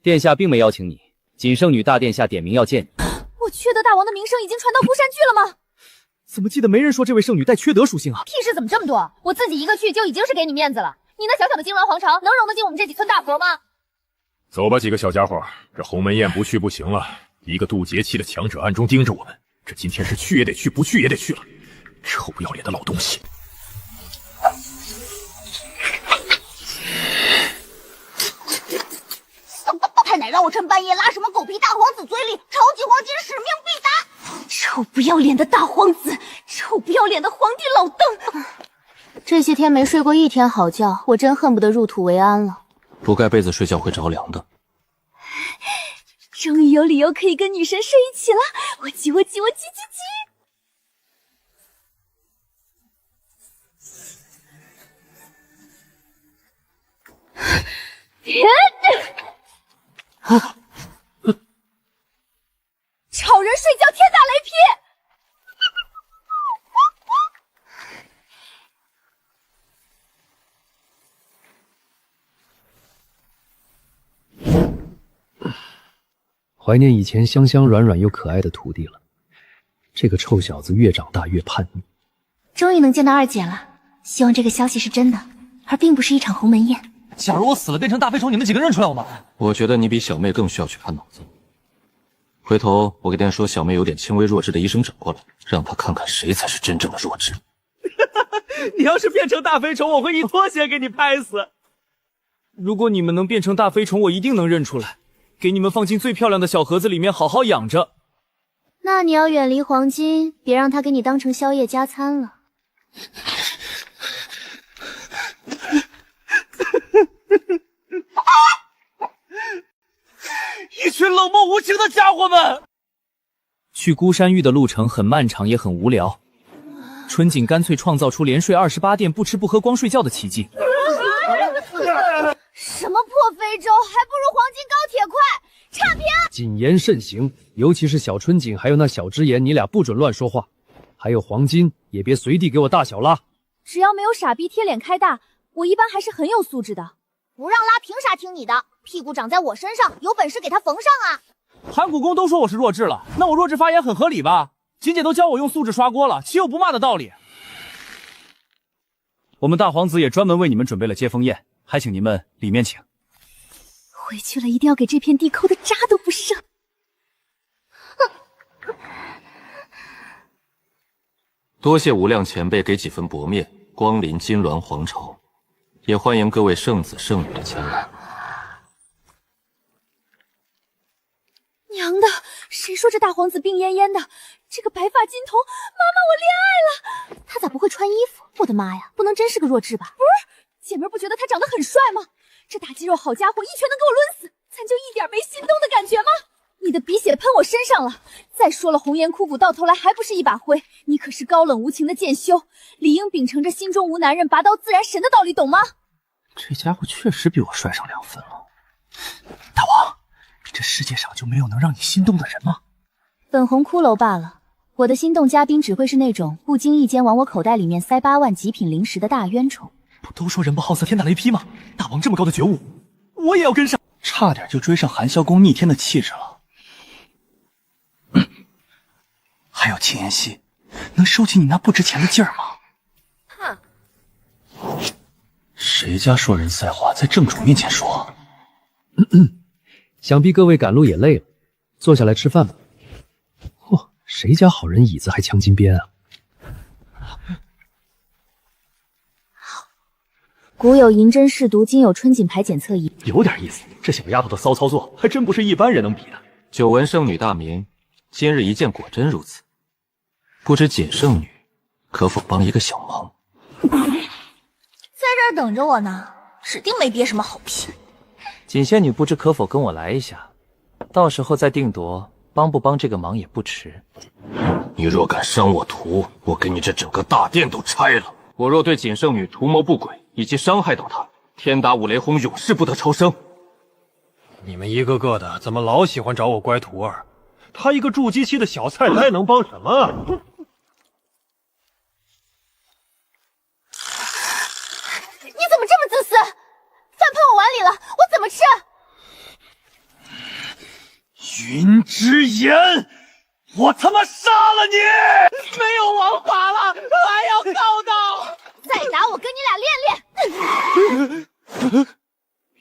殿下并没邀请你，锦圣女大殿下点名要见你。我缺德大王的名声已经传到孤山居了吗？怎么记得没人说这位圣女带缺德属性啊？屁事怎么这么多？我自己一个去就已经是给你面子了。你那小小的金銮皇朝能容得进我们这几村大婆吗？走吧，几个小家伙，这鸿门宴不去不行了。一个渡劫期的强者暗中盯着我们，这今天是去也得去，不去也得去了。臭不要脸的老东西！太奶让我趁半夜拉什么狗屁大皇子嘴里，超级黄金使命必达！臭不要脸的大皇子，臭不要脸的皇帝老邓！这些天没睡过一天好觉，我真恨不得入土为安了。不盖被子睡觉会着凉的。终于有理由可以跟女神睡一起了，我急！吵人睡觉，天打雷劈！怀念以前香香软软又可爱的徒弟了。这个臭小子越长大越叛逆。终于能见到二姐了，希望这个消息是真的，而并不是一场鸿门宴。假如我死了变成大飞虫，你们几个认出来我吗？我觉得你比小妹更需要去看脑子。回头我给店说小妹有点轻微弱智的医生找过来，让他看看谁才是真正的弱智。你要是变成大飞虫，我会一拖鞋给你拍死。如果你们能变成大飞虫，我一定能认出来，给你们放进最漂亮的小盒子里面好好养着。那你要远离黄金，别让他给你当成宵夜加餐了。一群冷漠无情的家伙们！去孤山域的路程很漫长，也很无聊。春锦干脆创造出连睡28殿不吃不喝光睡觉的奇迹。什么破非洲，还不如黄金高铁快，差评！谨言慎行，尤其是小春锦还有那小之言，你俩不准乱说话。还有黄金，也别随地给我大小拉。只要没有傻逼贴脸开大，我一般还是很有素质的。不让拉，凭啥听你的？屁股长在我身上，有本事给他缝上啊！盘古公都说我是弱智了，那我弱智发言很合理吧？锦姐都教我用素质刷锅了，岂有不骂的道理？我们大皇子也专门为你们准备了接风宴，还请您们里面请。回去了一定要给这片地抠的渣都不剩。多谢无量前辈给几分薄面，光临金銮皇朝，也欢迎各位圣子圣女的前来。娘的，谁说这大皇子病恹恹的？这个白发金童，妈妈我恋爱了！他咋不会穿衣服？我的妈呀，不能真是个弱智吧？不是，姐妹不觉得他长得很帅吗？这大肌肉好家伙，一拳能给我抡死，咱就一点没心动的感觉吗？你的鼻血喷我身上了！再说了，红颜枯骨到头来还不是一把灰？你可是高冷无情的剑修，理应秉承着心中无男人，拔刀自然神的道理，懂吗？这家伙确实比我帅上2分了。大王，这世界上就没有能让你心动的人吗？粉红骷髅罢了，我的心动嘉宾只会是那种不经意间往我口袋里面塞8万极品零食的大冤种。不都说人不好色天打雷劈吗？大王这么高的觉悟，我也要跟上。差点就追上韩萧公逆天的气质了。还有秦妍希，能收起你那不值钱的劲儿吗？谁家说人赛话在正主面前说？想必各位赶路也累了，坐下来吃饭吧。嚯，谁家好人椅子还镶金边啊？古有银针试毒，今有春锦牌检测仪。有点意思，这小丫头的骚操作还真不是一般人能比的。久闻圣女大名，今日一见果真如此。不知锦圣女可否帮一个小忙？在这儿等着我呢，指定没憋什么好屁。锦仙女不知可否跟我来一下，到时候再定夺帮不帮这个忙也不迟。你若敢伤我徒，我给你这整个大殿都拆了。我若对锦圣女图谋不轨，以及伤害到她，天打五雷轰，永世不得超生。你们一个个的怎么老喜欢找我乖徒儿？他一个筑基期的小菜呆能帮什么？你怎么这么自私？饭喷我碗里了，我怎么吃？云之言，我他妈杀了你！没有王法了，还要告到！再打我跟你俩练练！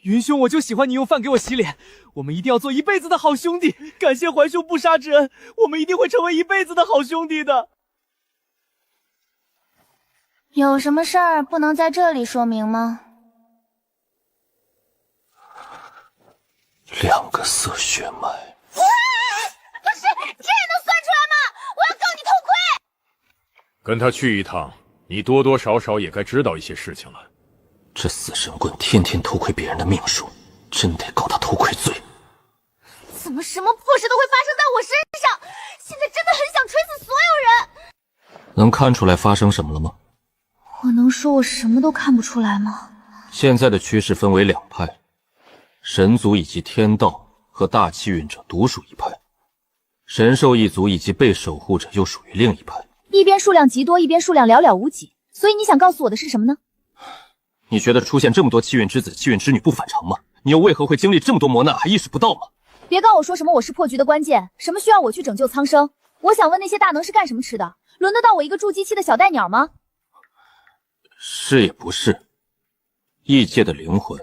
云兄，我就喜欢你用饭给我洗脸，我们一定要做一辈子的好兄弟。感谢怀兄不杀之恩，我们一定会成为一辈子的好兄弟的。有什么事儿不能在这里说明吗？2个色血脉。不是，这也能算出来吗？我要告你偷窥！跟他去一趟，你多多少少也该知道一些事情了。这死神棍天天偷窥别人的命数，真得告他偷窥罪。怎么什么破事都会发生在我身上？现在真的很想锤死所有人。能看出来发生什么了吗？我能说我什么都看不出来吗？现在的趋势分为2派，神族以及天道和大气运者独属一派，神兽一族以及被守护者又属于另一派。一边数量极多，一边数量寥寥无几。所以你想告诉我的是什么呢？你觉得出现这么多气运之子、气运之女不反常吗？你又为何会经历这么多磨难还意识不到吗？别跟我说什么我是破局的关键，什么需要我去拯救苍生。我想问那些大能是干什么吃的？轮得到我一个筑基期的小带鸟吗？是也不是，异界的灵魂，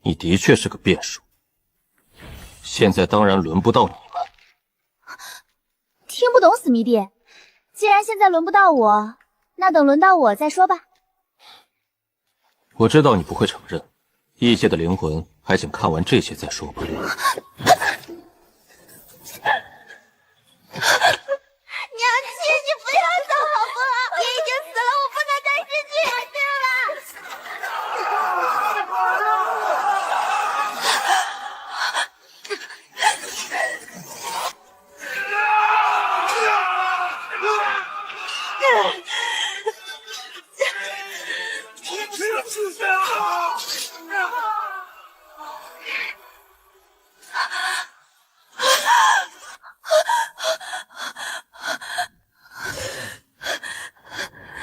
你的确是个变数。现在当然轮不到你们。听不懂死迷弟，既然现在轮不到我，那等轮到我再说吧。我知道你不会承认，异界的灵魂，还请看完这些再说吧。娘亲，你不要走好不好？你已经死了，我不能再失去你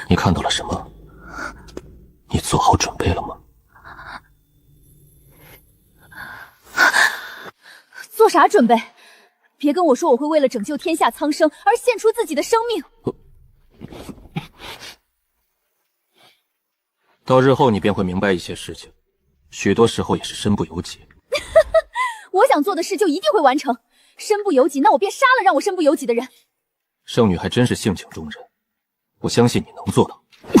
你看到了什么？你做好准备了吗？做啥准备？别跟我说我会为了拯救天下苍生而献出自己的生命。到日后你便会明白一些事情，许多时候也是身不由己。我想做的事就一定会完成，身不由己，那我便杀了让我身不由己的人。圣女还真是性情中人，我相信你能做到。不是，哥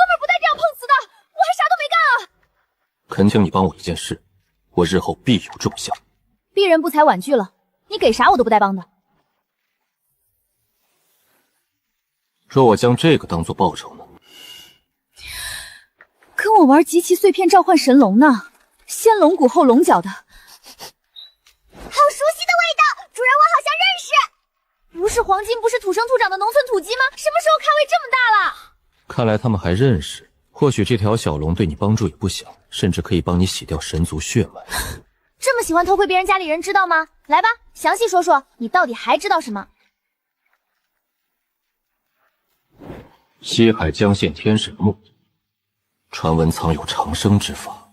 们儿不带这样碰瓷的，我还啥都没干啊！恳请你帮我一件事，我日后必有重效。鄙人不才婉拒了，你给啥我都不带帮的。若我将这个当作报酬呢？跟我玩集齐碎片召唤神龙呢，先龙骨后龙角的，好熟悉的味道，主人我好像认识。不是黄金，不是土生土长的农村土鸡吗？什么时候咖位这么大了？看来他们还认识，或许这条小龙对你帮助也不小，甚至可以帮你洗掉神族血脉。这么喜欢偷窥别人家里人，知道吗？来吧，详细说说，你到底还知道什么？西海江县天神墓，传闻藏有长生之法。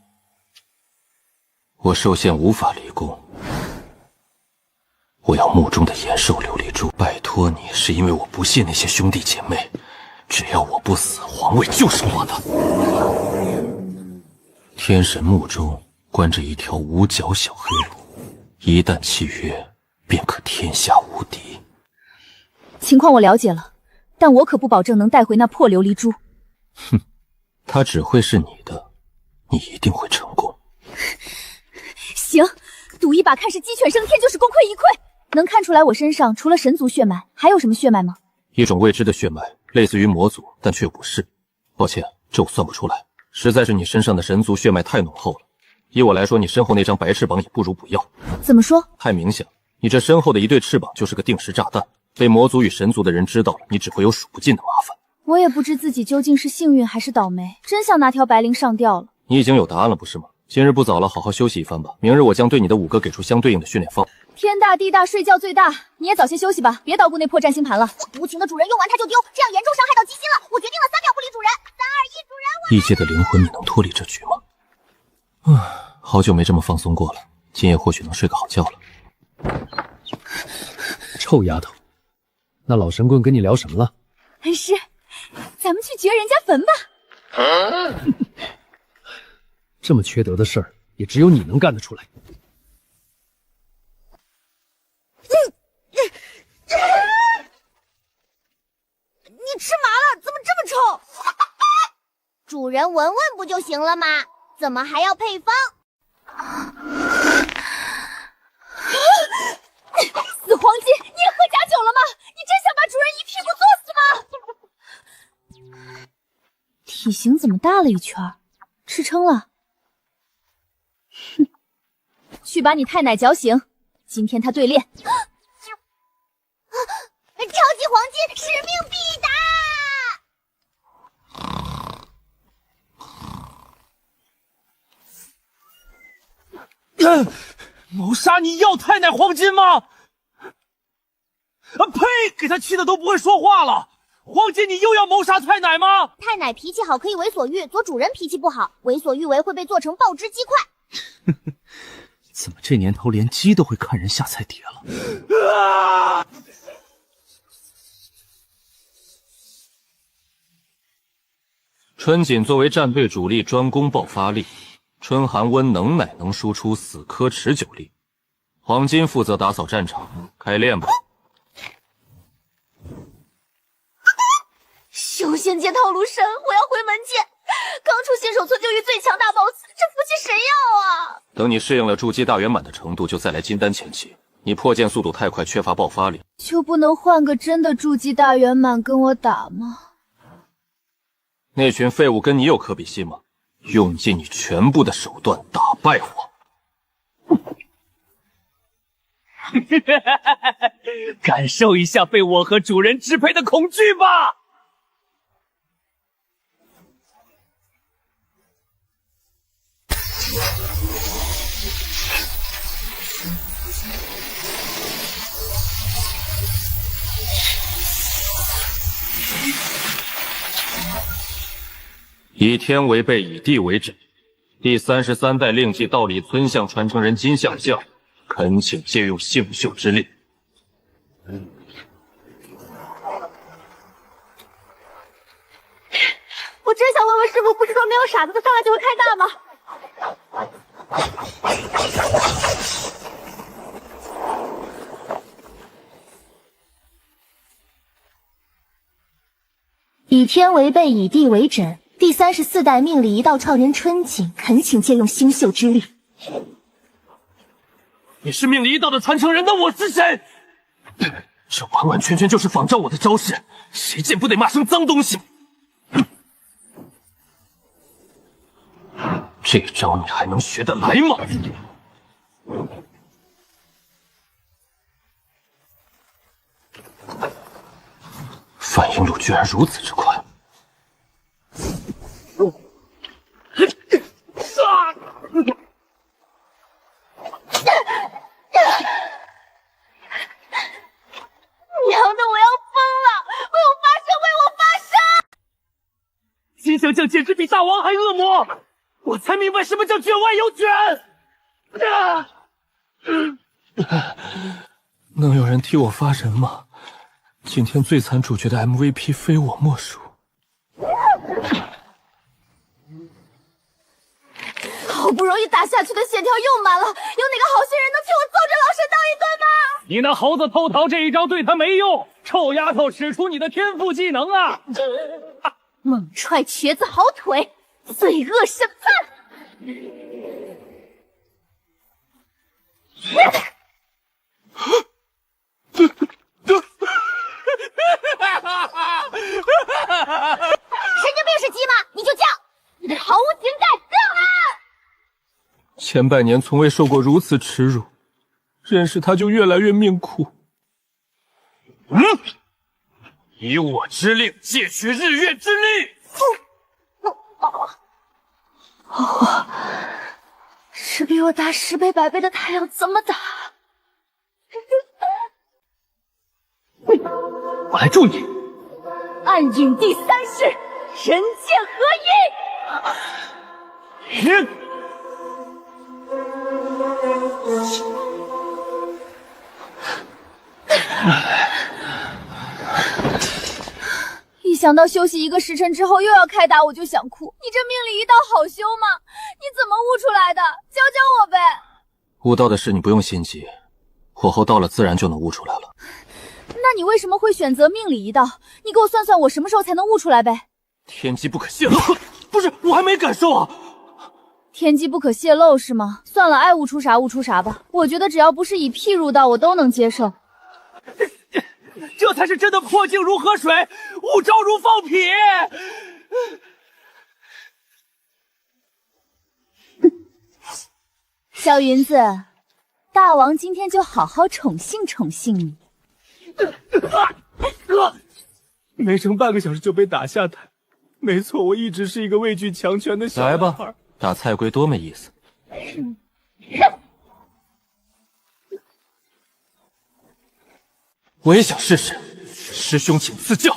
我受限无法离宫，我要墓中的延寿琉璃珠。拜托你，是因为我不屑那些兄弟姐妹，只要我不死，皇位就是我的。天神墓中关着一条五角小黑龙，一旦契约，便可天下无敌。情况我了解了，但我可不保证能带回那破琉璃珠。哼，它只会是你的，你一定会成功。行，赌一把，看是鸡犬升天，就是功亏一篑。能看出来我身上除了神族血脉，还有什么血脉吗？一种未知的血脉，类似于魔族，但却又不是。抱歉，这我算不出来，实在是你身上的神族血脉太浓厚了。依我来说，你身后那张白翅膀也不如不要。怎么说？太明显，你这身后的一对翅膀就是个定时炸弹，被魔族与神族的人知道了，你只会有数不尽的麻烦。我也不知自己究竟是幸运还是倒霉，真想拿条白绫上吊了。你已经有答案了，不是吗？今日不早了，好好休息一番吧。明日我将对你的5个给出相对应的训练方。天大地大，睡觉最大。你也早些休息吧，别捣鼓那破占星盘了。无情的主人用完它就丢，这样严重伤害到鸡心了。我决定了，3秒不离主人。3、2、1，主人，异界的灵魂，你能脱离这局吗？好久没这么放松过了，今夜或许能睡个好觉了。臭丫头，那老神棍跟你聊什么了？恩师，咱们去掘人家坟吧。这么缺德的事儿，也只有你能干得出来。你吃麻了，怎么这么臭？主人闻闻不就行了吗？怎么还要配方？死黄金，你也喝假酒了吗？你真想把主人一屁股坐死吗？体型怎么大了一圈？吃撑了。哼，去把你太奶搅醒，今天他对练。超级黄金，使命必达！谋杀你要太奶黄金吗？呸！给他气的都不会说话了。黄金，你又要谋杀太奶吗？太奶脾气好可以为所欲，做主人脾气不好，为所欲为会被做成爆汁鸡块。怎么这年头连鸡都会看人下菜碟了？春锦作为战队主力，专攻爆发力；春寒温能奶能输出死磕持久力。黄金负责打扫战场，开练吧。修仙界套路深，我要回门界。刚出新手村就遇最强大 BOSS， 这福气谁要啊？等你适应了筑基大圆满的程度，就再来金丹前期。你破剑速度太快，缺乏爆发力，就不能换个真的筑基大圆满跟我打吗？那群废物跟你有可比性吗？用尽你全部的手段打败我！感受一下被我和主人支配的恐惧吧！以天为被，以地为枕。第33代令纪道里村相传承人金相将，恳请借用性秀之力。我真想问问师傅，不是说没有傻子的上来就会开大吗？以天为被，以地为枕。第34代命理一道超人春景，恳请借用星宿之力。你是命理一道的传承人，那我是谁？这完完全全就是仿照我的招式，谁见不得骂声脏东西？这招你还能学得来吗？反应路居然如此之快！娘的，我要疯了！为我发声，为我发声！金丞相简直比大王还恶魔，我才明白什么叫卷外有卷。能有人替我发人吗？今天最惨主角的 MVP 非我莫属。好不容易打下去的血条又满了，有哪个好心人能替我揍这老神道一顿吗？你那猴子偷桃这一招对他没用，臭丫头，使出你的天赋技能啊！猛踹瘸子好腿，罪恶审判。神经病是鸡吗？你就叫，你毫无情感，更狠！前百年从未受过如此耻辱，认识他就越来越命苦。以我之令借取日月之力。是比我大10倍100倍的太阳怎么打？我来助你。暗影第3式，人剑合一。一想到休息1个时辰之后又要开打，我就想哭。你这命理一道好修吗？你怎么悟出来的？教教我呗。悟道的事你不用心急，火候到了自然就能悟出来了。那你为什么会选择命理一道？你给我算算，我什么时候才能悟出来呗？天机不可泄露。不是，我还没感受啊。天机不可泄露是吗？算了，爱悟出啥悟出啥吧。我觉得只要不是以屁入道，我都能接受。这才是真的破镜如河水，悟招如放屁。小云子，大王今天就好好宠幸宠幸你。没撑半个小时就被打下台。没错，我一直是一个畏惧强权的小来男孩。吧，打菜龟多没意思。我也想试试，师兄请赐教。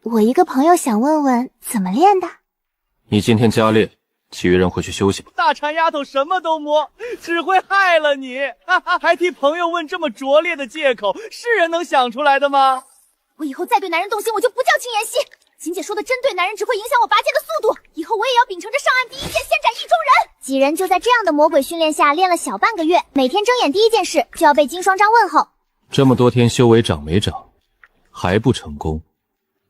我一个朋友想问问怎么练的。你今天加练，其余人回去休息吧。大馋丫头什么都摸，只会害了你，还替朋友问这么拙劣的借口，是人能想出来的吗？我以后再对男人动心，我就不叫轻言戏。秦姐说的针对男人只会影响我拔剑的速度，以后我也要秉承着上岸第一剑先斩意中人。几人就在这样的魔鬼训练下练了小半个月，每天睁眼第一件事就要被金双章问候。这么多天修为长没长，还不成功，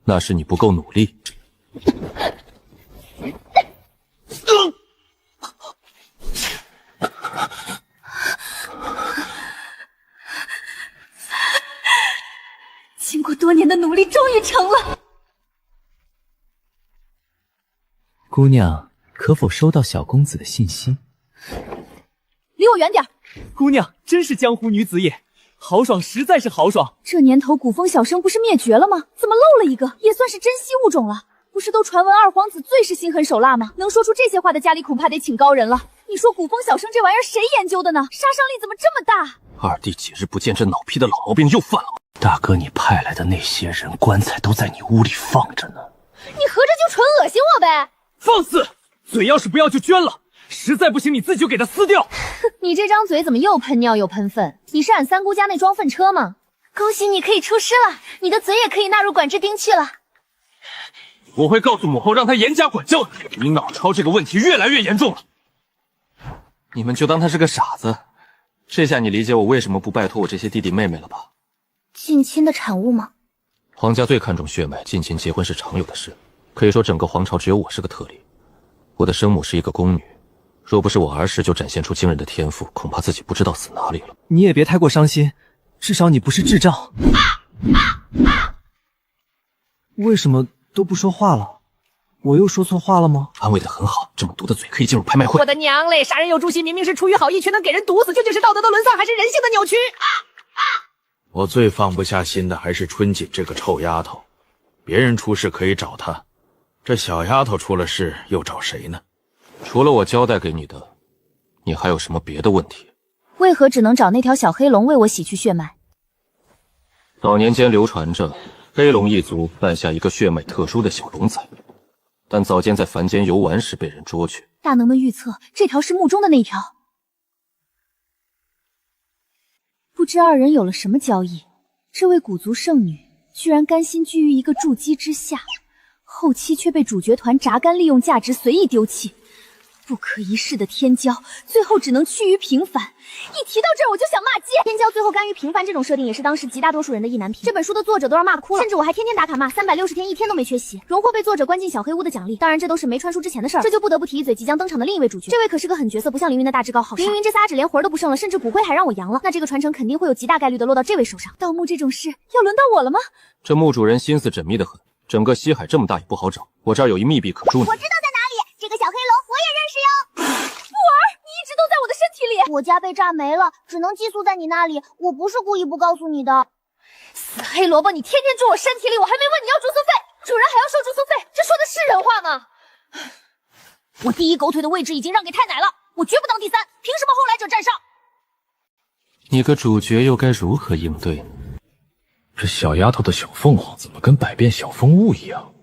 那是你不够努力。经过多年的努力，终于成了。姑娘，可否收到小公子的信息？离我远点！姑娘真是江湖女子也，豪爽实在是豪爽。这年头古风小生不是灭绝了吗？怎么漏了一个？也算是珍稀物种了。不是都传闻二皇子最是心狠手辣吗？能说出这些话的家里恐怕得请高人了。你说古风小生这玩意儿谁研究的呢？杀伤力怎么这么大？二弟几日不见，这脑皮的老毛病又犯了吗？大哥，你派来的那些人，棺材都在你屋里放着呢。你合着就纯恶心我呗！放肆！嘴要是不要就捐了，实在不行你自己就给他撕掉。你这张嘴怎么又喷尿又喷粪？你是俺三姑家那装粪车吗？恭喜你可以出师了，你的嘴也可以纳入管制丁去了。我会告诉母后，让她严加管教的。你脑超这个问题越来越严重了。你们就当他是个傻子，这下你理解我为什么不拜托我这些弟弟妹妹了吧？近亲的产物吗？皇家最看重血脉，近亲结婚是常有的事，可以说整个皇朝只有我是个特例。我的生母是一个宫女，若不是我儿时就展现出惊人的天赋，恐怕自己不知道死哪里了。你也别太过伤心，至少你不是智障。为什么都不说话了？我又说错话了吗？安慰得很好，这么毒的嘴可以进入拍卖会。我的娘嘞！杀人有诛心，明明是出于好意，却能给人毒死，究竟是道德的沦丧，还是人性的扭曲？我最放不下心的还是春锦这个臭丫头。别人出事可以找她，这小丫头出了事又找谁呢？除了我交代给你的，你还有什么别的问题？为何只能找那条小黑龙为我洗去血脉？早年间流传着黑龙一族诞下一个血脉特殊的小龙崽，但早间在凡间游玩时被人捉去。大能们预测这条是墓中的那条。不知二人有了什么交易，这位古族圣女居然甘心居于一个筑基之下，后期却被主角团榨干利用价值随意丢弃。不可一世的天骄，最后只能趋于平凡。一提到这儿，我就想骂街。天骄最后甘于平凡这种设定，也是当时极大多数人的意难平。这本书的作者都让骂哭了，甚至我还天天打卡骂，360天一天都没缺席，荣获被作者关进小黑屋的奖励。当然，这都是没穿书之前的事儿。这就不得不提一嘴即将登场的另一位主角，这位可是个狠角色，不像凌云的大智高好杀。凌云这仨指连魂都不剩了，甚至骨灰还让我扬了，那这个传承肯定会有极大概率的落到这位手上。盗墓这种事要轮到我了吗？这墓主人心思缜密得很，整个西海这么大也不好找，我这儿有一密闭可住呢。我知道在哪里，这个小黑龙我也认识哟。木儿，你一直都在我的身体里。我家被炸没了，只能寄宿在你那里。我不是故意不告诉你的。死黑萝卜，你天天住我身体里，我还没问你要住宿费，主人还要收住宿费，这说的是人话吗？我第一狗腿的位置已经让给太奶了，我绝不当第三，凭什么后来者占上？你个主角又该如何应对呢？这小丫头的小凤凰怎么跟百变小风物一样？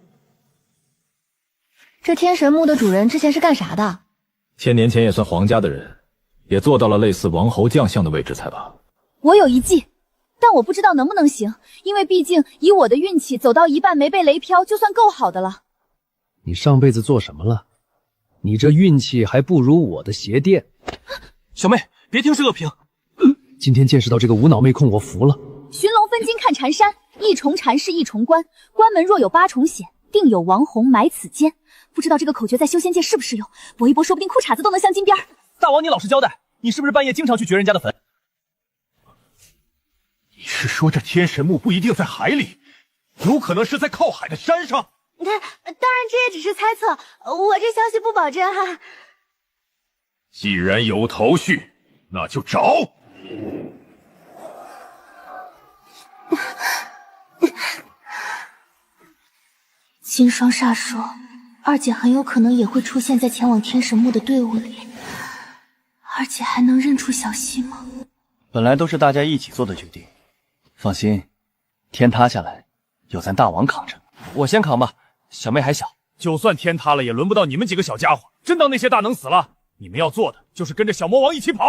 这天神墓的主人之前是干啥的？1000年前也算皇家的人，也做到了类似王侯将相的位置才罢。我有一计，但我不知道能不能行，因为毕竟以我的运气走到一半没被雷飘，就算够好的了。你上辈子做什么了？你这运气还不如我的鞋垫。小妹，别听是恶评。今天见识到这个无脑妹控，我服了。寻龙分金看缠山，一重缠是一重关，关门若有8重险，定有王侯埋此间。不知道这个口诀在修仙界适不适用？搏一搏，说不定裤衩子都能镶金边。大王，你老实交代，你是不是半夜经常去掘人家的坟？你是说这天神墓不一定在海里，有可能是在靠海的山上？当然这也只是猜测，我这消息不保真哈。既然有头绪，那就找。金霜煞说，二姐很有可能也会出现在前往天神墓的队伍里。二姐还能认出小溪吗？本来都是大家一起做的决定，放心，天塌下来有咱大王扛着。我先扛吧，小妹还小。就算天塌了，也轮不到你们几个小家伙。真当那些大能死了？你们要做的就是跟着小魔王一起跑。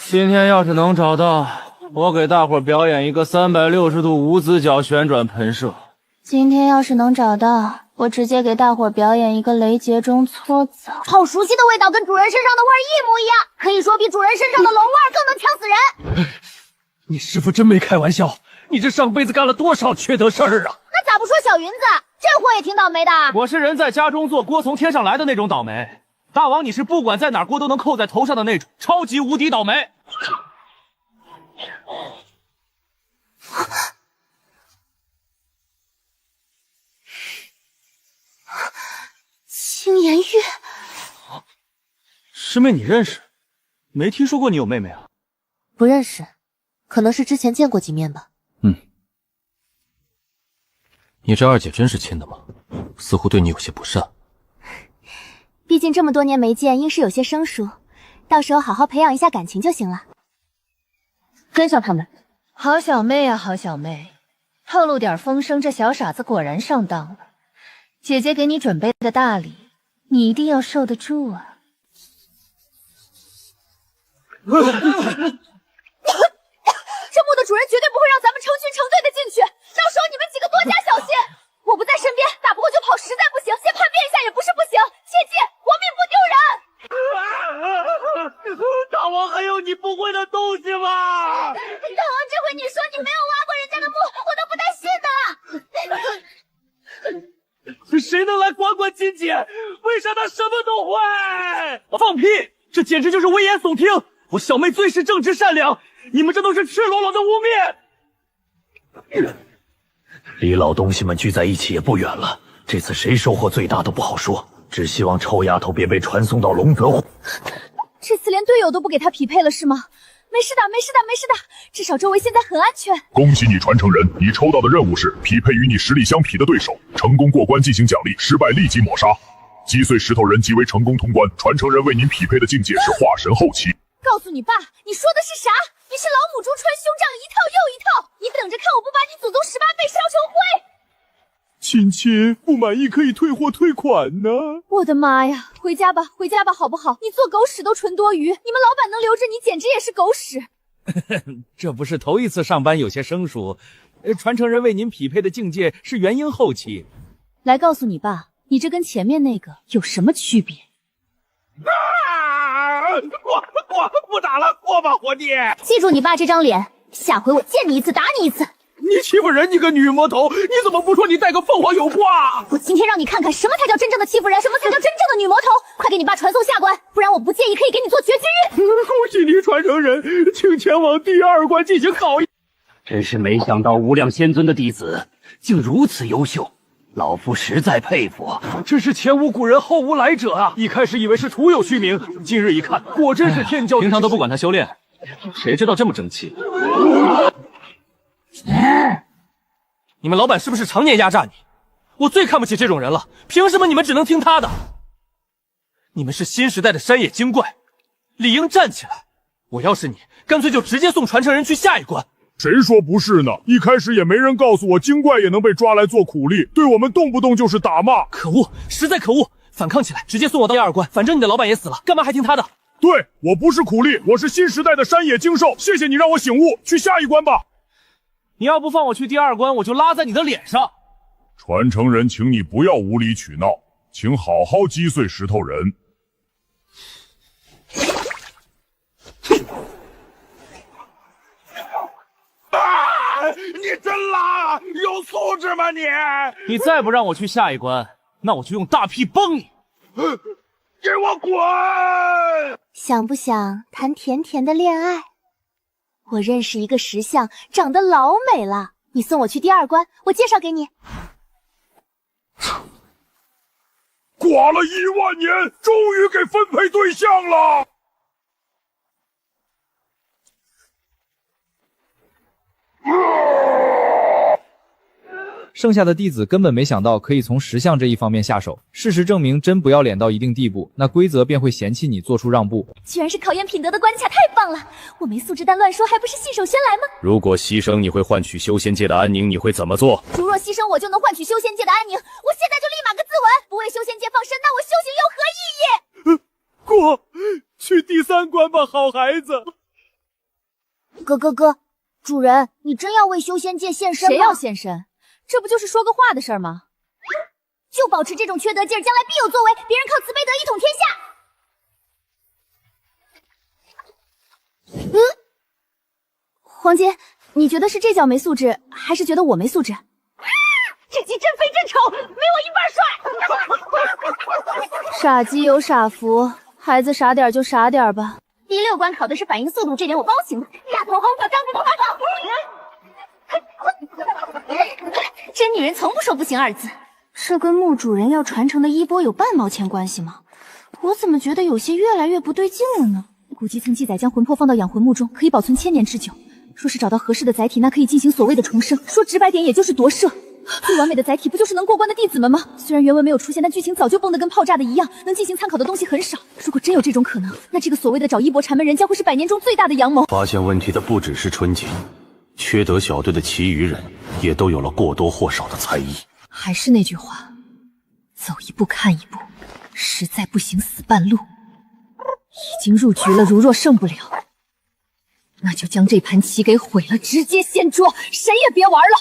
今天要是能找到，我给大伙表演一个360度无死角旋转喷射。今天要是能找到，我直接给大伙表演一个雷劫中搓澡。好熟悉的味道，跟主人身上的味儿一模一样，可以说比主人身上的龙味儿更能呛死人。你师傅真没开玩笑，你这上辈子干了多少缺德事儿啊？那咋不说小云子？这货也挺倒霉的。我是人在家中坐，锅从天上来的那种倒霉。大王，你是不管在哪儿锅都能扣在头上的那种超级无敌倒霉。青颜玉，师妹，你认识？没听说过你有妹妹啊？不认识，可能是之前见过几面吧。你这二姐真是亲的吗？似乎对你有些不善。毕竟这么多年没见，应是有些生疏，到时候好好培养一下感情就行了。跟上他们。好小妹啊，好小妹，透露点风声，这小傻子果然上当了。姐姐给你准备的大礼，你一定要受得住啊！这墓的主人绝对不会让咱们成群成队的进去，到时候你们几个多加小心。我不在身边，打不过就跑，实在不行先叛变一下也不是不行。切记，活命不丢人。大王还有你不会的东西吗？大王，这回你说你没有挖过人家的墓，我都不带信的。谁能来管管金姐？为啥她什么都会？放屁！这简直就是危言耸听！我小妹最是正直善良，你们这都是赤裸裸的污蔑！离老东西们聚在一起也不远了，这次谁收获最大都不好说，只希望臭丫头别被传送到龙泽湖。这次连队友都不给他匹配了是吗？没事的，没事的，没事的，至少周围现在很安全。恭喜你，传承人，你抽到的任务是匹配与你实力相匹的对手，成功过关进行奖励，失败立即抹杀。击碎石头人即为成功通关，传承人为您匹配的境界是化神后期。告诉你爸，你说的是啥？你是老母猪穿胸仗一套又一套，你等着看我不把你祖宗18辈烧成灰！亲亲，不满意可以退货退款呢。我的妈呀，回家吧，回家吧，好不好？你做狗屎都纯多余，你们老板能留着你，简直也是狗屎。这不是头一次上班有些生疏，传承人为您匹配的境界是元婴后期。来告诉你爸，你这跟前面那个有什么区别？不打了，过吧，伙计！记住你爸这张脸，下回我见你一次打你一次。你欺负人，你个女魔头！你怎么不说你带个凤凰有挂？我今天让你看看什么才叫真正的欺负人，什么才叫真正的女魔头！快给你爸传送下关，不然我不介意可以给你做绝技日。恭喜你，传承人，请前往第2关进行考验。真是没想到无量仙尊的弟子竟如此优秀。老夫实在佩服，真是前无古人后无来者啊！一开始以为是徒有虚名，今日一看，果真是天骄。平常都不管他修炼，谁知道这么争气？你们老板是不是常年压榨你？我最看不起这种人了，凭什么你们只能听他的？你们是新时代的山野精怪，理应站起来！我要是你，干脆就直接送传承人去下一关。谁说不是呢？一开始也没人告诉我精怪也能被抓来做苦力，对我们动不动就是打骂。可恶，实在可恶！反抗起来，直接送我到第2关，反正你的老板也死了，干嘛还听他的？对，我不是苦力，我是新时代的山野精兽。谢谢你让我醒悟，去下一关吧。你要不放我去第2关，我就拉在你的脸上。传承人，请你不要无理取闹，请好好击碎石头人。你真拉，有素质吗你？你再不让我去下一关，那我就用大屁崩你！给我滚！想不想谈甜甜的恋爱？我认识一个石像，长得老美了，你送我去第2关，我介绍给你。寡了1万年，终于给分配对象了。剩下的弟子根本没想到可以从石像这一方面下手。事实证明，真不要脸到一定地步，那规则便会嫌弃你做出让步。居然是考验品德的关卡，太棒了！我没素质但乱说，还不是信手拈来吗？如果牺牲你会换取修仙界的安宁，你会怎么做？如若牺牲我就能换取修仙界的安宁，我现在就立马个自刎！不为修仙界放生，那我修行有何意义？过，去第3关吧，好孩子。哥，主人，你真要为修仙界献身吗？谁要献身？这不就是说个话的事儿吗？就保持这种缺德劲儿，将来必有作为，别人靠慈悲德一统天下。黄金，你觉得是这脚没素质，还是觉得我没素质？这鸡真肥真丑，没我一半帅。傻鸡有傻福，孩子傻点就傻点吧。第6关考的是反应速度，这点我包行了。大头红小张子快跑！真女人从不说不行2字。这跟墓主人要传承的衣钵有半毛钱关系吗？我怎么觉得有些越来越不对劲了呢？古籍曾记载，将魂魄放到养魂木中，可以保存1000年之久。说是找到合适的载体，那可以进行所谓的重生。说直白点，也就是夺舍。最完美的载体不就是能过关的弟子们吗？虽然原文没有出现，但剧情早就崩得跟炮炸的一样，能进行参考的东西很少。如果真有这种可能，那这个所谓的找衣钵禅门人将会是100年中最大的阳谋。发现问题的不只是春锦，缺德小队的其余人也都有了或多或少的才艺。还是那句话，走一步看一步，实在不行死半路。已经入局了，如若胜不了，那就将这盘棋给毁了，直接掀桌，谁也别玩了。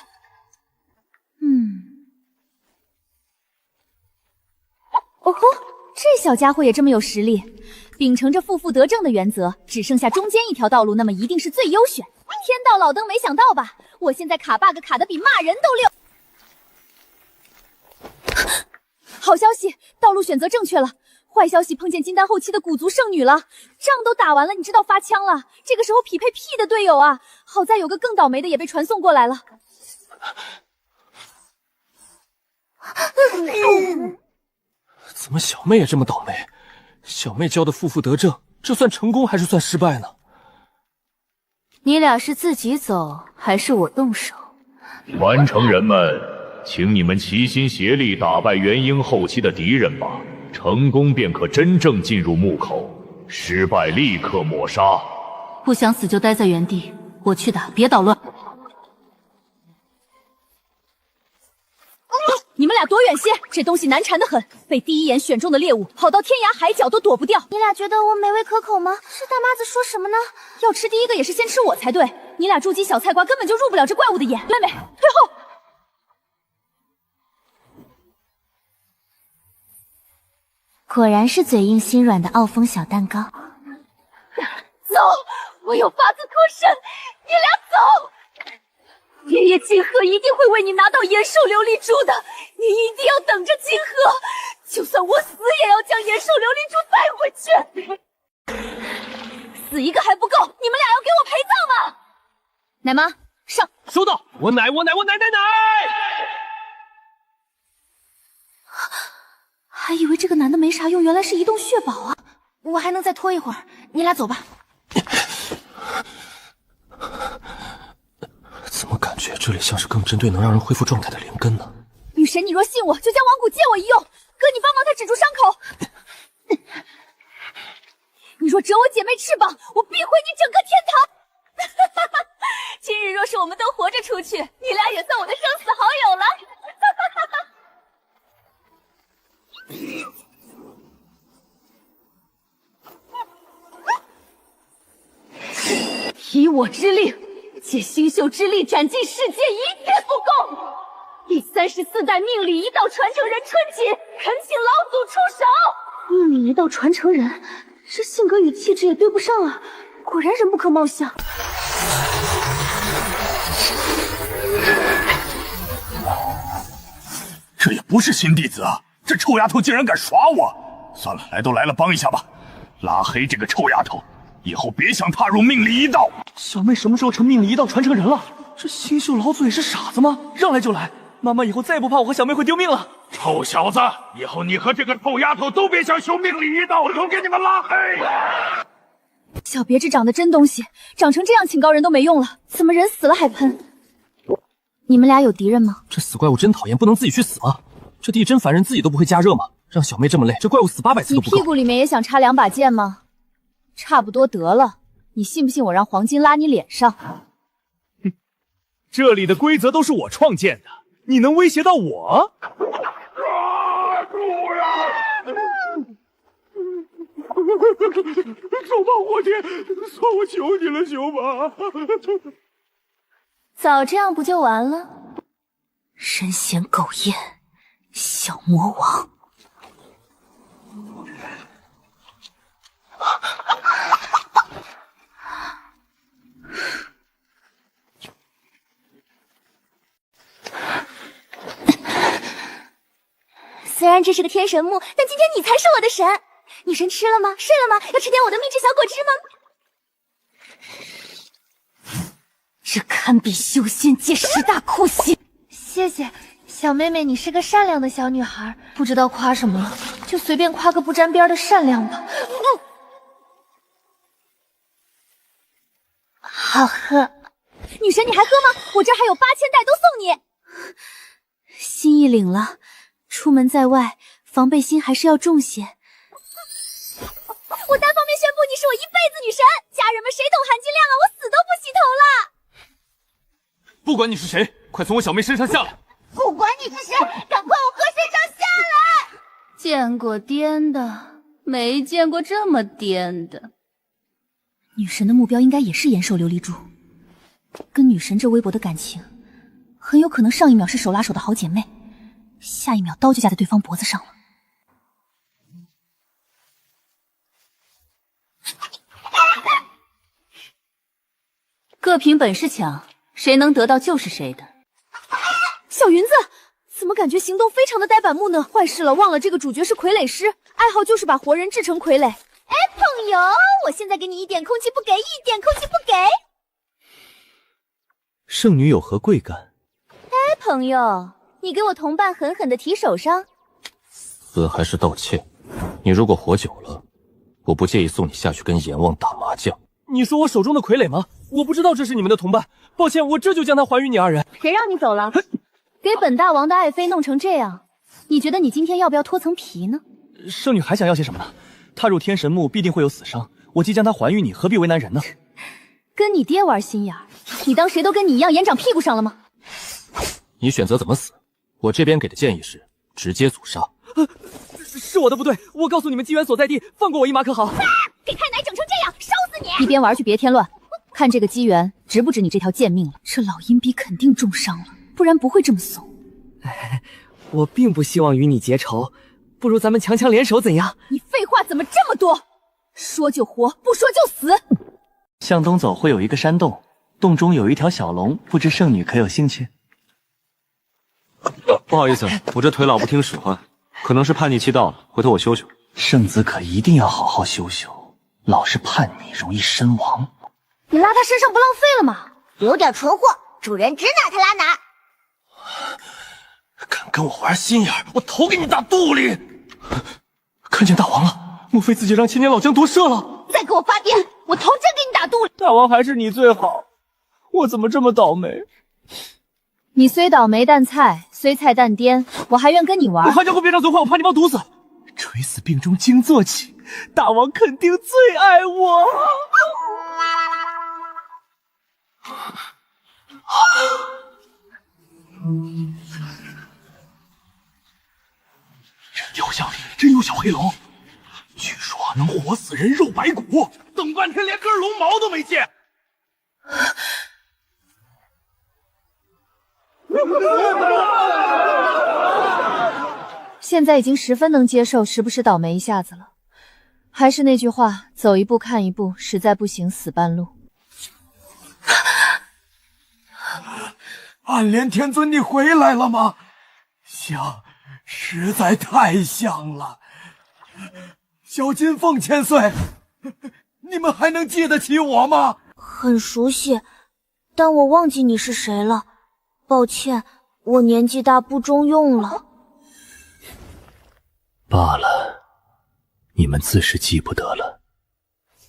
哦吼，这小家伙也这么有实力，秉承着负负得正的原则，只剩下中间一条道路，那么一定是最优选。天道老登没想到吧？我现在卡 bug 卡得比骂人都溜。好消息，道路选择正确了。坏消息，碰见金丹后期的古族圣女了，仗都打完了，你知道发枪了。这个时候匹配屁的队友啊！好在有个更倒霉的也被传送过来了。怎么小妹也这么倒霉？小妹教的负负得正，这算成功还是算失败呢？你俩是自己走，还是我动手？传承人们，请你们齐心协力打败元婴后期的敌人吧。成功便可真正进入墓口，失败立刻抹杀。不想死就待在原地，我去打，别捣乱。你们俩躲远些，这东西难缠得很，被第一眼选中的猎物，跑到天涯海角都躲不掉。你俩觉得我美味可口吗？是大妈子说什么呢？要吃第一个也是先吃我才对。你俩猪鸡小菜瓜根本就入不了这怪物的眼。妹妹，退后！果然是嘴硬心软的傲风小蛋糕。走，我有法子脱身，你俩走。爷爷金河一定会为你拿到野兽琉璃珠的，你一定要等着金河，就算我死也要将野兽琉璃珠带回去。死一个还不够，你们俩要给我陪葬吗？奶妈，上！收到，我奶！还以为这个男的没啥用，原来是移动血宝啊！我还能再拖一会儿，你俩走吧。怎么感觉这里像是更针对能让人恢复状态的灵根呢？女神，你若信我，就将王骨借我一用，哥你帮忙他止住伤口。你若折我姐妹翅膀，我必毁你整个天堂。今日若是我们都活着出去，你俩也算我的生死好友了。以我之令，借星宿之力斩尽世界，一切不公。第34代命理一道传承人春锦，恳请老祖出手。命理一道传承人，这性格与气质也对不上啊，果然人不可貌相。这也不是新弟子啊！这臭丫头竟然敢耍我！算了，来都来了，帮一下吧，拉黑这个臭丫头，以后别想踏入命理一道。小妹什么时候成命理一道传承人了？这星宿老祖也是傻子吗？让来就来，妈妈以后再也不怕我和小妹会丢命了。臭小子，以后你和这个臭丫头都别想修命理一道，我都给你们拉黑！小别致长得真东西，长成这样请高人都没用了，怎么人死了还喷？你们俩有敌人吗？这死怪物真讨厌，不能自己去死吗？这地真烦人，自己都不会加热吗？让小妹这么累，这怪物死800次都不够。你屁股里面也想插2把剑吗？差不多得了，你信不信我让黄金拉你脸上？这里的规则都是我创建的，你能威胁到我？手把火天，算我求你了，修吧！早这样不就完了？人嫌狗厌，小魔王。虽然这是个天神木，但今天你才是我的神。女神吃了吗？睡了吗？要吃点我的秘制小果汁吗？这堪比修仙界10大酷刑。谢谢，小妹妹，你是个善良的小女孩，不知道夸什么了，就随便夸个不沾边的善良吧。好喝。女神，你还喝吗？我这儿还有8000袋，都送你。心意领了，出门在外，防备心还是要重些。我单方面宣布你是我一辈子女神，家人们谁懂含金量啊？我死都不洗头了。不管你是谁，快从我小妹身上下来！不管你是谁，赶快往河身上下来！见过颠的，没见过这么颠的。女神的目标应该也是岩兽琉璃珠，跟女神这微薄的感情，很有可能上一秒是手拉手的好姐妹，下一秒刀就架在对方脖子上了。各凭本事抢，谁能得到就是谁的。小云子，怎么感觉行动非常的呆板木呢？坏事了，忘了这个主角是傀儡师，爱好就是把活人制成傀儡。哎，朋友，我现在给你一点空气不给，一点空气不给。圣女有何贵干？哎，朋友，你给我同伴狠狠的提手伤。死还是道歉？你如果活久了，我不介意送你下去跟阎王打麻将。你说我手中的傀儡吗？我不知道这是你们的同伴，抱歉，我这就将他还于你二人。谁让你走了？给本大王的爱妃弄成这样，你觉得你今天要不要脱层皮呢？圣女还想要些什么呢？踏入天神墓必定会有死伤，我即将他还于你，何必为难人呢？跟你爹玩心眼儿，你当谁都跟你一样眼长屁股上了吗？你选择怎么死？我这边给的建议是直接阻杀。是我的不对，我告诉你们机缘所在地，放过我一马可好？给太奶整成这样，烧死你！一边玩去别添乱，看这个机缘值不值你这条贱命了？这老阴逼肯定重伤了，不然不会这么怂。我并不希望与你结仇，不如咱们强强联手怎样？你废话怎么这么多？说就活，不说就死。向东走会有一个山洞，洞中有一条小龙，不知圣女可有兴趣？不好意思，我这腿老不听使唤，可能是叛逆期到了，回头我修修。圣子可一定要好好修修，老是叛逆容易身亡。你拉他身上不浪费了吗？有点蠢货，主人指哪他拉哪。敢跟我玩心眼儿，我头给你打肚里！看见大王了，莫非自己让千年老将夺舍了？再给我发癫，我头真给你打肚里！大王还是你最好，我怎么这么倒霉？你虽倒霉但菜，虽菜但颠，我还愿跟你玩。我韩家户别张嘴话，我怕你帮毒死。垂死病中惊坐起，大王肯定最爱我。真有小黑龙，据说能活死人肉白骨，等半天连根龙毛都没见。现在已经十分能接受时不时倒霉一下子了。还是那句话，走一步看一步，实在不行死半路。暗莲天尊，你回来了吗？像，实在太像了。小金凤千岁，你们还能记得起我吗？很熟悉，但我忘记你是谁了。抱歉，我年纪大不中用了。罢了，你们自是记不得了。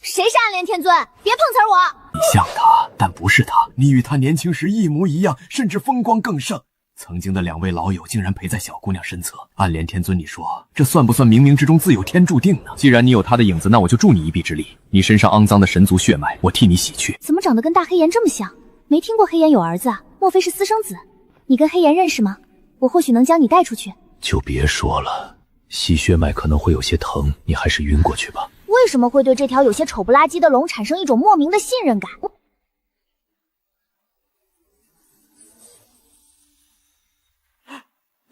谁是暗莲天尊？别碰瓷儿我！你像他，但不是他。你与他年轻时一模一样，甚至风光更盛。曾经的两位老友竟然陪在小姑娘身侧。暗莲天尊，你说这算不算冥冥之中自有天注定呢？既然你有他的影子，那我就助你一臂之力。你身上肮脏的神族血脉，我替你洗去。怎么长得跟大黑岩这么像？没听过黑岩有儿子啊？莫非是私生子？你跟黑岩认识吗？我或许能将你带出去。就别说了，吸血脉可能会有些疼，你还是晕过去吧。为什么会对这条有些丑不拉几的龙产生一种莫名的信任感？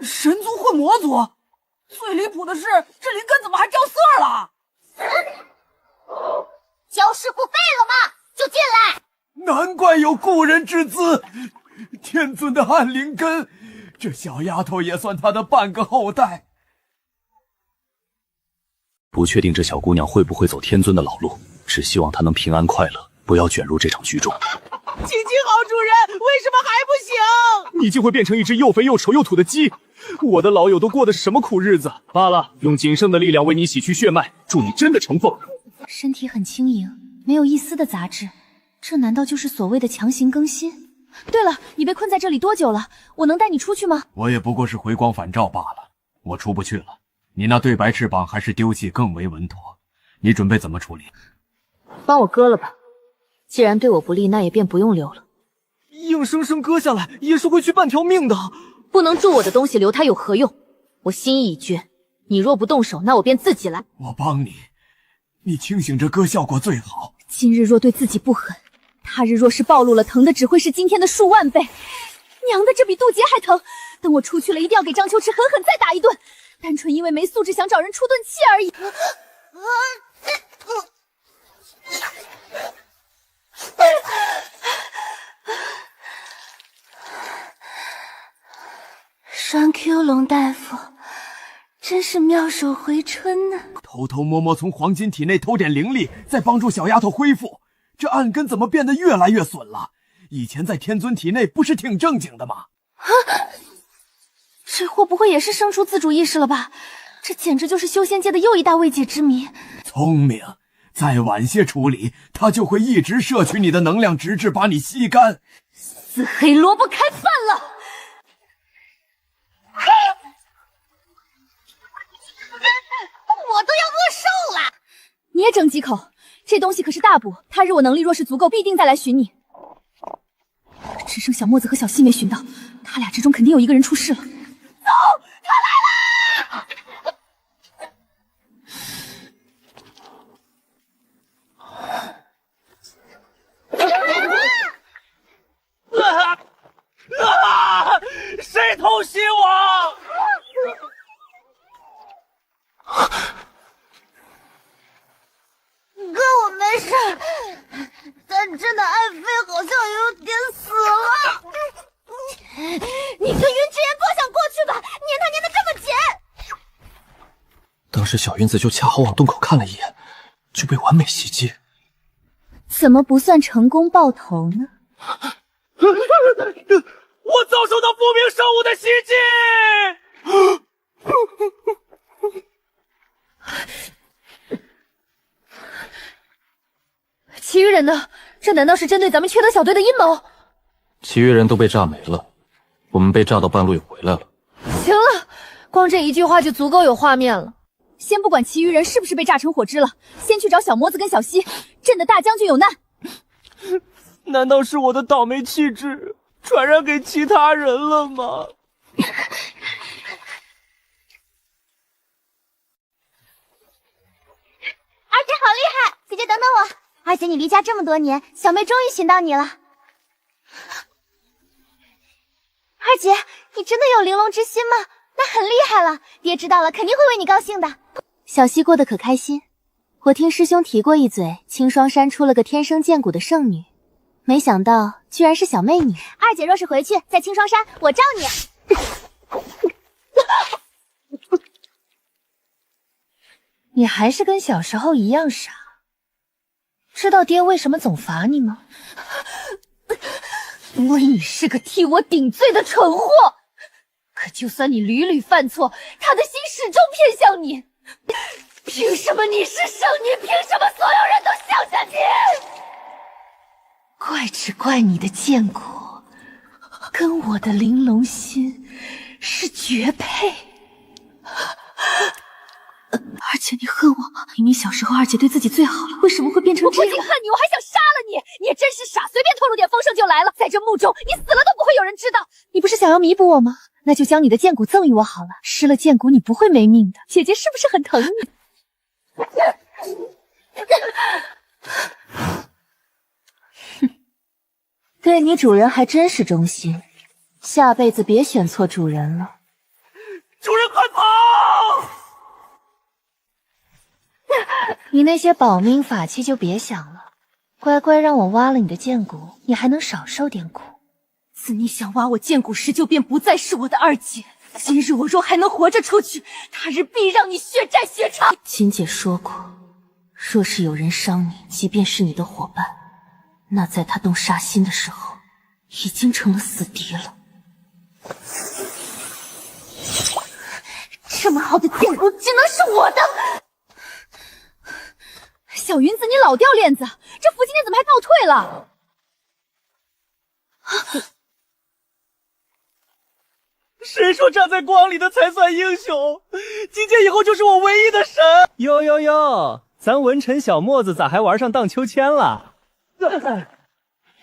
神族混魔族，最离谱的是，这灵根怎么还掉色了？交师傅废了吗？就进来！难怪有故人之姿，天尊的暗灵根，这小丫头也算他的半个后代。不确定这小姑娘会不会走天尊的老路，只希望她能平安快乐，不要卷入这场剧中。亲亲好主人，为什么还不行？你竟会变成一只又肥又丑又土的鸡！我的老友都过的是什么苦日子？罢了，用仅剩的力量为你洗去血脉，祝你真的成凤。身体很轻盈，没有一丝的杂质，这难道就是所谓的强行更新？对了，你被困在这里多久了？我能带你出去吗？我也不过是回光返照罢了，我出不去了。你那对白翅膀还是丢弃更为稳妥。你准备怎么处理？帮我割了吧，既然对我不利，那也便不用留了。硬生生割下来也是会去半条命的。不能住我的东西，留它有何用？我心意已决，你若不动手，那我便自己来。我帮你，你清醒着割效果最好。今日若对自己不狠，他日若是暴露了，疼的只会是今天的数万倍。娘的，这比渡劫还疼！等我出去了，一定要给张秋池狠狠再打一顿。单纯因为没素质，想找人出顿气而已。双 Q 龙大夫，真是妙手回春呢。偷偷摸摸从黄金体内偷点灵力，再帮助小丫头恢复，这暗根怎么变得越来越损了？以前在天尊体内不是挺正经的吗？啊，这货不会也是生出自主意识了吧？这简直就是修仙界的又一大未解之谜。聪明，再晚些处理，他就会一直摄取你的能量，直至把你吸干。死黑萝卜开饭了！我都要饿瘦了。你也整几口，这东西可是大补，他日我能力若是足够，必定再来寻你。只剩小墨子和小西没寻到，他俩之中肯定有一个人出事了。走，他来啦！谁偷袭我？哥，我没事，但真的爱妃好像有点死了。你跟云之言多想过去吧，粘他粘得这么紧。当时小云子就恰好往洞口看了一眼，就被完美袭击。怎么不算成功爆头呢？我遭受到不明生物的袭击！其余人呢？这难道是针对咱们缺德小队的阴谋？其余人都被炸没了，我们被炸到半路又回来了。行了，光这一句话就足够有画面了。先不管其余人是不是被炸成火汁了，先去找小魔子跟小西。朕的大将军有难。难道是我的倒霉气质传染给其他人了吗？二姐好厉害！姐姐等等我。二姐，你离家这么多年，小妹终于寻到你了。二姐，你真的有玲珑之心吗？那很厉害了，爹知道了肯定会为你高兴的。小西过得可开心？我听师兄提过一嘴，青霜山出了个天生剑骨的圣女，没想到居然是小妹你。二姐若是回去，在青霜山，我罩你。你还是跟小时候一样傻。知道爹为什么总罚你吗？因为你是个替我顶罪的蠢货。可就算你屡屡犯错，他的心始终偏向你。凭什么你是圣女？凭什么所有人都向着你？怪只怪你的剑骨跟我的玲珑心是绝配。而且你恨我，明明小时候二姐对自己最好了，为什么会变成这样？我不仅恨你，我还想杀了你！你也真是傻，随便透露点风声就来了。在这墓中，你死了都不会有人知道。你不是想要弥补我吗？那就将你的剑骨赠予我好了。失了剑骨，你不会没命的。姐姐是不是很疼你？对你主人还真是忠心，下辈子别选错主人了。主人快跑！你那些保命法器就别想了，乖乖让我挖了你的剑骨，你还能少受点苦。自你想挖我剑骨时，就便不再是我的二姐。今日我若还能活着出去，他日必让你血债血偿。秦姐说过，若是有人伤你，即便是你的伙伴，那在他动杀心的时候，已经成了死敌了。这么好的剑骨，只能是我的。小云子，你老掉链子，这符今天怎么还倒退了？谁说站在光里的才算英雄？今天以后就是我唯一的神。哟哟哟，咱文臣小墨子咋还玩上荡秋千了？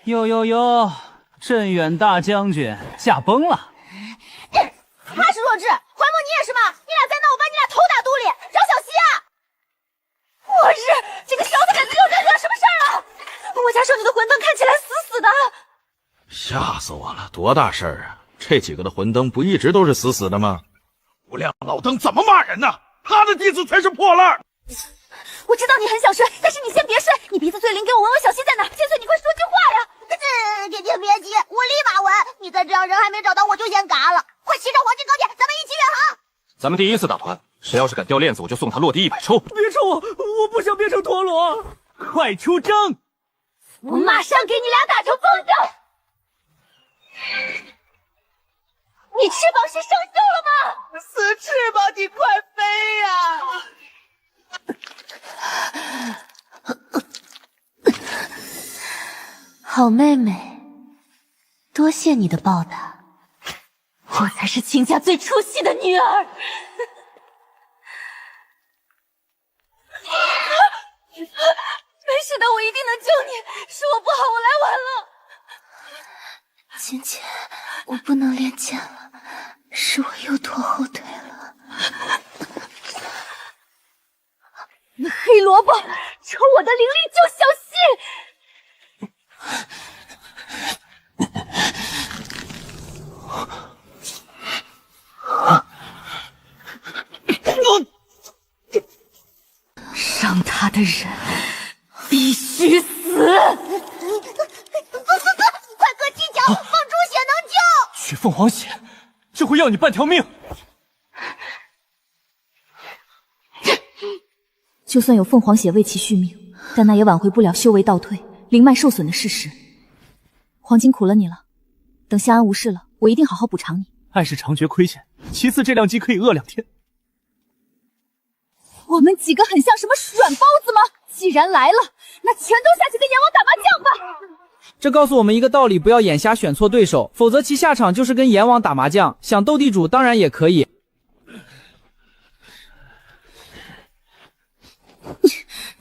哟哟哟，镇远大将军驾崩了。他是弱智，怀梦你也是吗？你俩再闹，我把你俩头打肚里，找小西啊！我日，这个小子胆子又惹什么事儿了？我家少女的魂灯看起来死死的。吓死我了！多大事儿啊！这几个的魂灯不一直都是死死的吗？无量老登怎么骂人呢？他的弟子才是破烂。我知道你很想睡，但是你先别睡，你鼻子最灵，给我闻闻小西在哪。千岁，你快说句话呀！姐姐别急，我立马闻。你再这样，人还没找到，我就先嘎了。快骑上黄金高铁，咱们一起远航。咱们第一次打团，谁要是敢掉链子，我就送他落地100抽。别抽我，我不想变成陀螺。快出征！我马上给你俩打成风筝。你翅膀是生锈了吗？死翅膀，你快飞呀！好妹妹，多谢你的报答，我才是亲家最出息的女儿。没事的，我一定能救你。是我不好，我来晚了。芊芊，我不能练剑了，是我又拖后腿了。那黑萝卜抽我的灵力救小西。伤他的人必须死！快割鸡脚，放猪血能救！取凤凰血，这会要你半条命。就算有凤凰血为其续命，但那也挽回不了修为倒退、灵脉受损的事实。黄金苦了你了，等相安无事了，我一定好好补偿你。爱是长觉亏欠，其次这辆机可以饿2天。我们几个很像什么软包子吗？既然来了，那全都下去跟阎王打麻将吧！这告诉我们一个道理，不要眼瞎选错对手，否则其下场就是跟阎王打麻将。想斗地主当然也可以。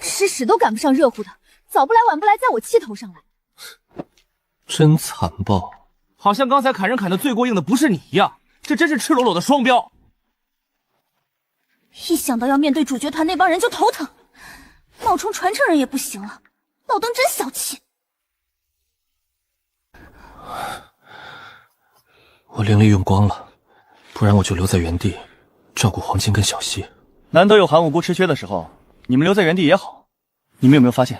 吃屎都赶不上热乎的，早不来晚不来，在我气头上来。真残暴，好像刚才砍人砍的最过硬的不是你一样，这真是赤裸裸的双标。一想到要面对主角团那帮人就头疼，冒充传承人也不行了，老登真小气。我灵力用光了，不然我就留在原地照顾黄金跟小溪。难得有寒武姑吃缺的时候，你们留在原地也好。你们有没有发现，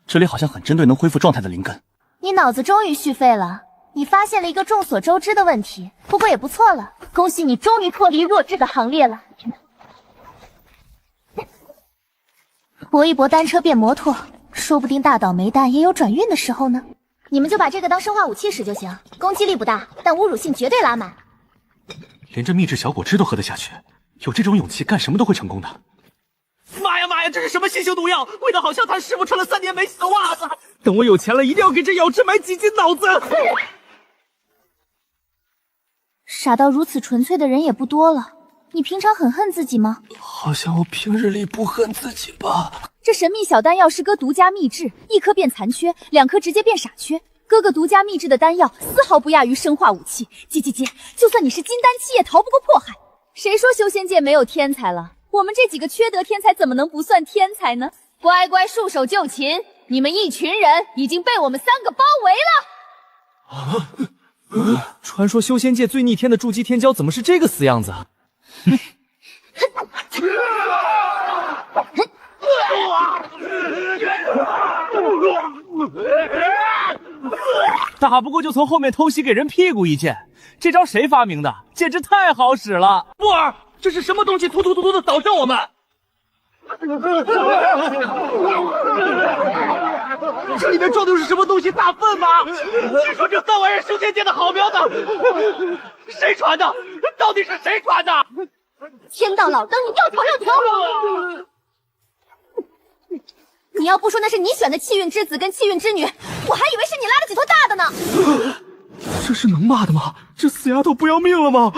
这里好像很针对能恢复状态的灵根？你脑子终于续费了，你发现了一个众所周知的问题，不过也不错了，恭喜你终于脱离弱智的行列了。搏一搏单车变摩托，说不定大倒霉蛋也有转运的时候呢。你们就把这个当生化武器使就行，攻击力不大，但侮辱性绝对拉满。连这秘制小果汁都喝得下去，有这种勇气干什么都会成功的。妈呀妈呀，这是什么新型毒药？味道好像他师傅穿了3年没洗的袜子。等我有钱了，一定要给这咬汁买几斤脑子。傻到如此纯粹的人也不多了。你平常很恨自己吗？好像我平日里不恨自己吧。这神秘小丹药是哥独家秘制，1颗变残缺，2颗直接变傻缺。哥哥独家秘制的丹药丝毫不亚于生化武器。姐，就算你是金丹期也逃不过迫害。谁说修仙界没有天才了？我们这几个缺德天才怎么能不算天才呢？乖乖束手就擒！你们一群人已经被我们3个包围了。传说修仙界最逆天的筑基天骄怎么是这个死样子？打不过就从后面偷袭给人屁股一剑，这招谁发明的？简直太好使了！布尔，这是什么东西突突的扫射我们？这里面装的是什么东西？大粪吗？据说这3玩意儿修仙界的好苗子，谁传的？到底是谁传的？天道老登，你又吵又穷！你要不说那是你选的气运之子跟气运之女，我还以为是你拉了几头大的呢。这是能骂的吗？这死丫头不要命了吗？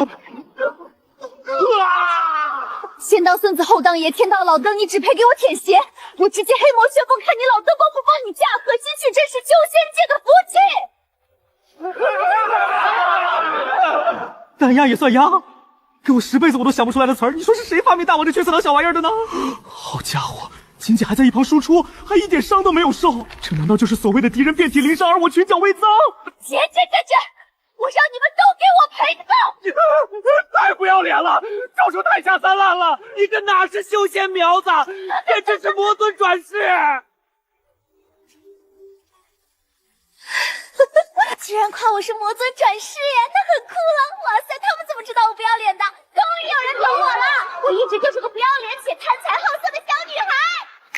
先当孙子后当爷，天道老登，你只配给我舔鞋！我直接黑魔旋风，看你老登帮不帮你驾鹤西去，真是修仙界的福气！但鸭也算鸭，给我10辈子我都想不出来的词儿，你说是谁发明大王这缺色狼小玩意儿的呢？好家伙，锦姐还在一旁输出，还一点伤都没有受，这难道就是所谓的敌人遍体鳞伤，而我裙角微脏？姐，我让你们都给我赔葬！太不要脸了，招数太下三滥了！你这哪是修仙苗子，简直是魔尊转世！居然夸我是魔尊转世呀，那很酷了！哇塞，他们怎么知道我不要脸的？终于有人懂我了！我一直就是个不要脸且贪财好色的小女孩。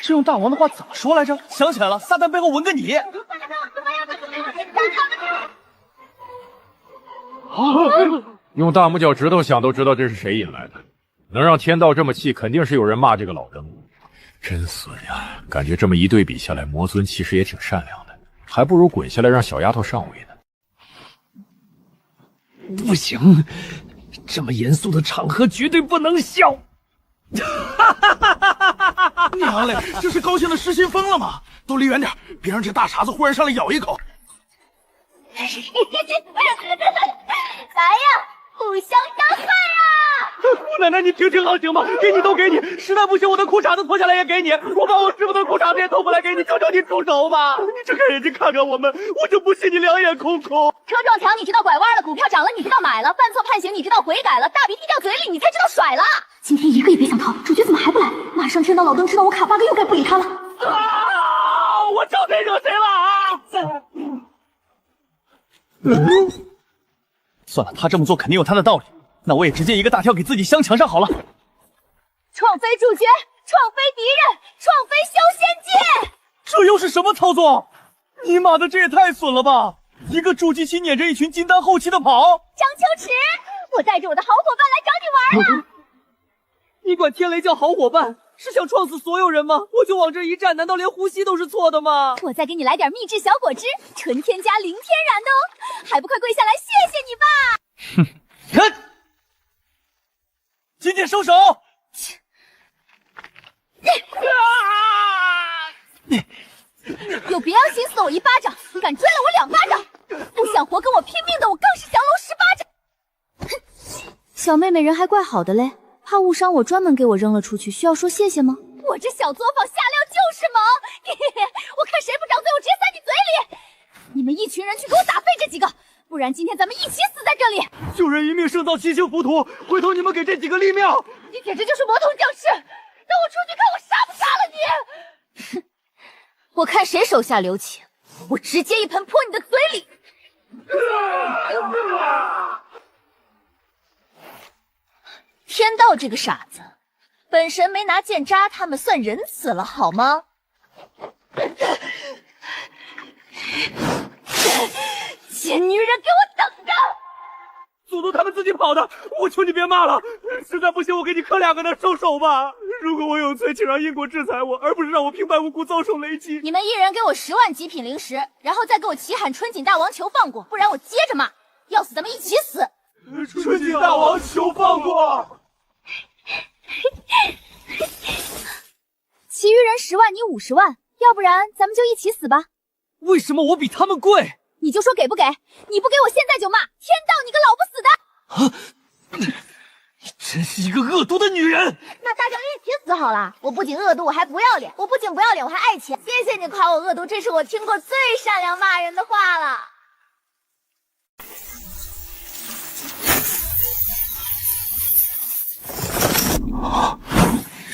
这用大王的话怎么说来着？想起来了，撒旦背后纹个你。用大拇脚趾头想都知道这是谁引来的，能让天道这么气，肯定是有人骂这个老登。真损呀！感觉这么一对比下来，魔尊其实也挺善良的，还不如滚下来让小丫头上位呢。不行，这么严肃的场合绝对不能笑。娘嘞，这是高兴的失心疯了吗？都离远点，别让这大碴子忽然上来咬一口。来呀，互相伤害啊！姑奶奶，你听听好行吗？给你都给你，实在不行我的裤衩子脱下来也给你，我把我师傅的裤衩子也脱过来给你，求求你出手吧！你睁开眼睛看看我们，我就不信你两眼空空。车撞墙你知道拐弯了，股票涨了你知道买了，犯错判刑你知道悔改了，大鼻涕掉嘴里你才知道甩了。今天一个也别想逃，主角怎么还不来？马上天道老登知道我卡 bug 又该不理他了。啊！我招谁惹谁了啊？算了，他这么做肯定有他的道理，那我也直接一个大跳给自己镶墙上好了。创飞主角，创飞敌人，创飞修仙界，这又是什么操作？尼玛的，这也太损了吧！一个筑基期撵着一群金丹后期的跑。张秋池，我带着我的好伙伴来找你玩了。你管天雷叫好伙伴，是想撞死所有人吗？我就往这一站，难道连呼吸都是错的吗？我再给你来点秘制小果汁，纯天加零天然的哦，还不快跪下来谢谢你吧！哼！紧紧收手！有别要心思了我一巴掌，敢追了我2巴掌，不想活跟我拼命的我更是降龙10巴掌。小妹妹人还怪好的嘞，怕误伤我专门给我扔了出去，需要说谢谢吗？我这小作坊下料就是猛，我看谁不长嘴我直接塞你嘴里。你们一群人去给我打废这几个，不然今天咱们一起死在这里。救人一命胜造七星浮屠，回头你们给这几个立命。你简直就是魔童降世，等我出去看我杀不杀了你。我看谁手下留情，我直接一盆泼你的嘴里。天道这个傻子，本神没拿剑扎他们算仁慈了好吗？贱女人给我等着！祖宗他们自己跑的，我求你别骂了，实在不行我给你磕2个呢，收手吧。如果我有罪，请让因果制裁我，而不是让我平白无故遭受雷击。你们一人给我10万极品灵石，然后再给我齐喊春锦大王求放过，不然我接着骂，要死咱们一起死。春锦大王求放过。其余人10万，你50万，要不然咱们就一起死吧。为什么我比他们贵？你就说给不给？你不给我现在就骂，天道你个老不死的！你真是一个恶毒的女人！那大家一起死好了。我不仅恶毒，我还不要脸。我不仅不要脸，我还爱钱。谢谢你夸我恶毒，这是我听过最善良骂人的话了。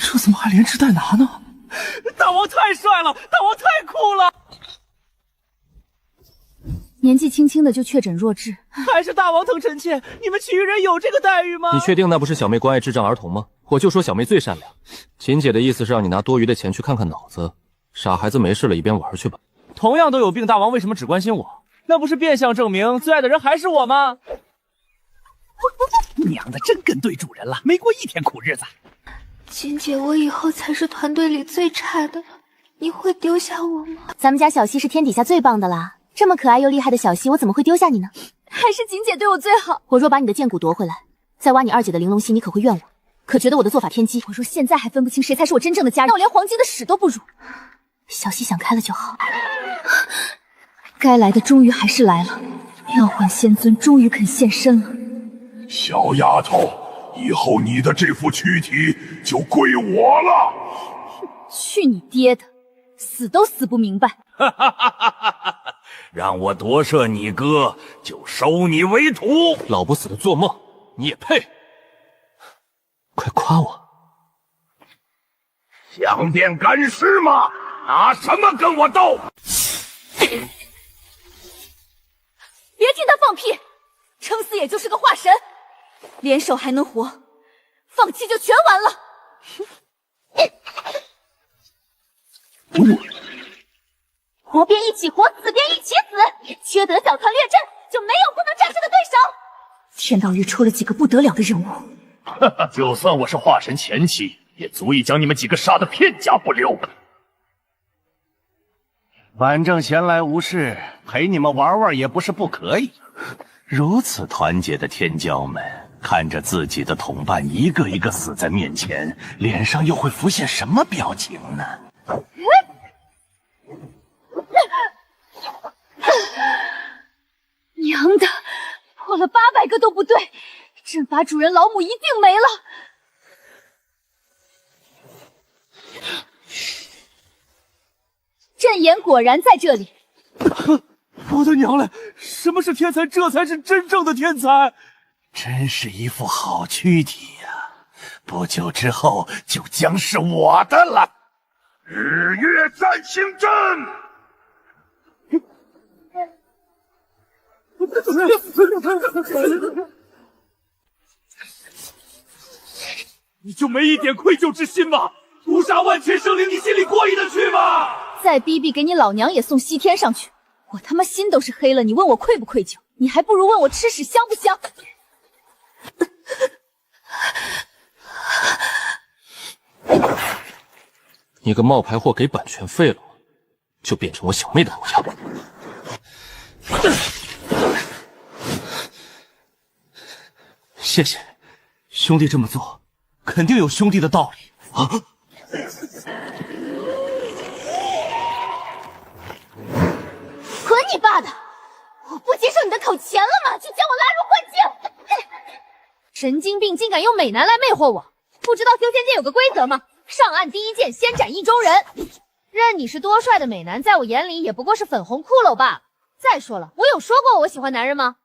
这怎么还连吃带拿呢？大王太帅了，大王太酷了！年纪轻轻的就确诊弱智，还是大王疼臣妾，你们其余人有这个待遇吗？你确定那不是小妹关爱智障儿童吗？我就说小妹最善良。秦姐的意思是让你拿多余的钱去看看脑子，傻孩子没事了一边玩去吧。同样都有病，大王为什么只关心我？那不是变相证明最爱的人还是我吗？娘的，真跟对主人了，没过一天苦日子。秦姐，我以后才是团队里最差的了，你会丢下我吗？咱们家小溪是天底下最棒的啦，这么可爱又厉害的小溪，我怎么会丢下你呢？还是锦姐对我最好。我若把你的剑骨夺回来，再挖你二姐的玲珑心，你可会怨我？可觉得我的做法偏激？我若现在还分不清谁才是我真正的家人，那我连黄金的屎都不如。小溪想开了就好，该来的终于还是来了。妙幻仙尊终于肯现身了。小丫头，以后你的这副躯体就归我了。去你爹的，死都死不明白！让我夺舍你哥，就收你为徒。老不死的做梦，你也配？快夸我！想变干尸吗？拿什么跟我斗？别听他放屁，撑死也就是个化神，联手还能活，放弃就全完了。活便一起活，死便一起死，缺德小团略阵，就没有不能战胜的对手。天道日出了几个不得了的人物，就算我是化神前期，也足以将你们几个杀得片甲不留。反正闲来无事，陪你们玩玩也不是不可以。如此团结的天骄们，看着自己的同伴一个一个死在面前，脸上又会浮现什么表情呢？娘的，破了800个都不对，阵法主人老母一定没了。阵眼果然在这里。我的娘嘞！什么是天才？这才是真正的天才！真是一副好躯体呀！不久之后就将是我的了。日月战星阵。你就没一点愧疚之心吗？屠杀万千生灵，你心里过意得去吗？再逼逼，给你老娘也送西天上去！我他妈心都是黑了，你问我愧不愧疚？你还不如问我吃屎香不香？你个冒牌货，给版权费了吗？就变成我小妹的模样。谢谢，兄弟这么做，肯定有兄弟的道理啊！滚你爸的！我不接受你的口钱了吗？就将我拉入幻境！神经病，竟敢用美男来魅惑我！不知道修仙界有个规则吗？上岸第一剑先斩意中人。任你是多帅的美男，在我眼里也不过是粉红骷髅罢了。再说了，我有说过我喜欢男人吗？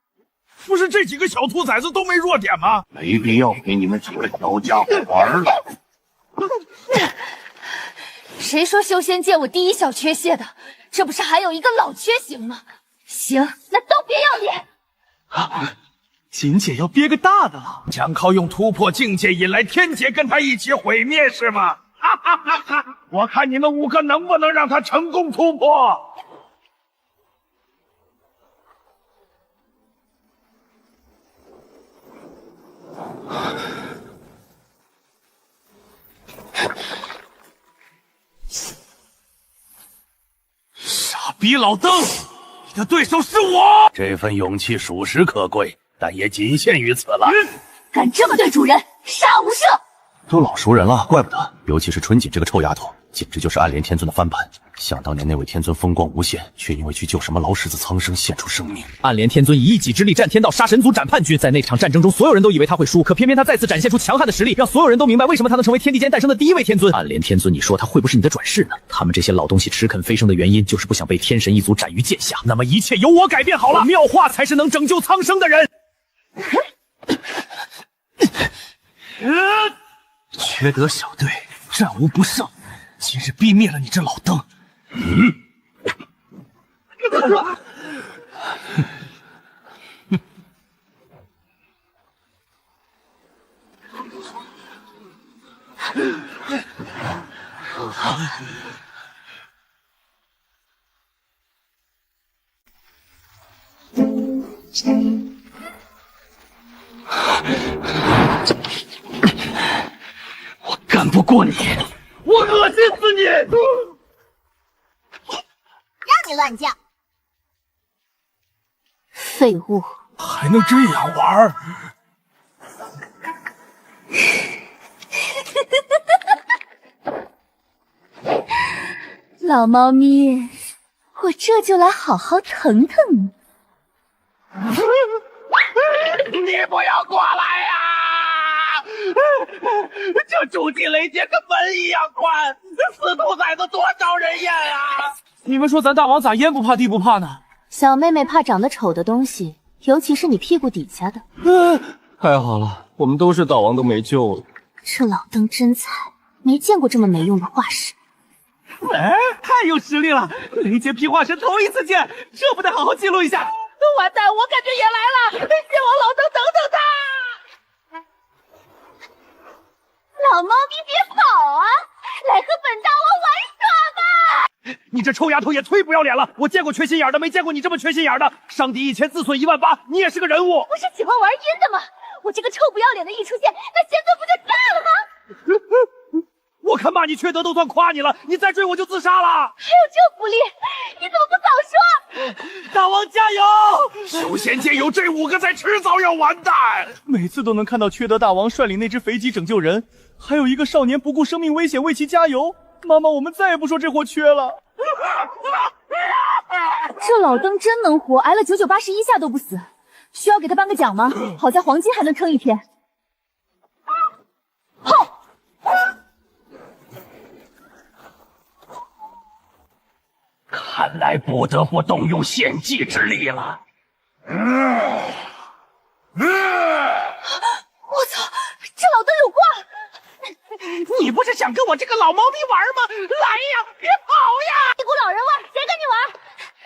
不是这几个小兔崽子都没弱点吗？没必要给你们几个小家伙玩了。谁说修仙界我第一小缺陷的？这不是还有一个老缺行吗？行，那都别要脸。锦姐要憋个大的了，想靠用突破境界引来天劫跟他一起毁灭是吗？哈哈哈哈！我看你们5个能不能让他成功突破。傻逼老邓，你的对手是我！这份勇气属实可贵，但也仅限于此了。敢这么对主人，杀无赦！都老熟人了，怪不得。尤其是春锦这个臭丫头，简直就是暗莲天尊的翻版。想当年那位天尊风光无限，却因为去救什么劳狮子苍生献出生命。暗莲天尊以一己之力战天道，杀神族，斩叛军。在那场战争中，所有人都以为他会输，可偏偏他再次展现出强悍的实力，让所有人都明白为什么他能成为天地间诞生的第一位天尊。暗莲天尊，你说他会不会是你的转世呢？他们这些老东西迟肯飞升的原因，就是不想被天神一族斩于剑下。那么一切由我改变好了，妙化才是能拯救苍生的人。缺德小队，战无不胜，今日逼灭了你这老邓。我干不过你，我恶心死你！让你乱叫！废物，还能这样玩？老猫咪，我这就来好好疼疼你。你不要过来呀！这筑地雷劫跟门一样宽，死兔崽子多招人厌啊！你们说咱大王咋烟不怕地不怕呢？小妹妹怕长得丑的东西，尤其是你屁股底下的。太好了，我们都是大王都没救了。这老登真才，没见过这么没用的画师。哎，太有实力了！雷劫劈化神头一次见，这不得好好记录一下？完蛋，我感觉也来了！借我老登等等他！老猫咪别跑啊，来和本大王玩耍吧！你这臭丫头也忒不要脸了！我见过缺心眼的，没见过你这么缺心眼的。伤敌1000，自损18000，你也是个人物。不是喜欢玩阴的吗？我这个臭不要脸的一出现，那仙尊不就炸了吗？我看骂你缺德都算夸你了，你再追我就自杀了。还有这福利，你怎么不早说？大王加油！修仙界有这5个在，迟早要完蛋。每次都能看到缺德大王率领那只肥鸡拯救人，还有一个少年不顾生命危险为其加油。妈妈，我们再也不说这货缺了。这老登真能活，挨了981下都不死，需要给他颁个奖吗？好在黄金还能撑一天。哼！看来不得不动用献祭之力了。我操，这老登有挂！你不是想跟我这个老猫咪玩吗？来呀，别跑呀！一股老人味，谁跟你玩？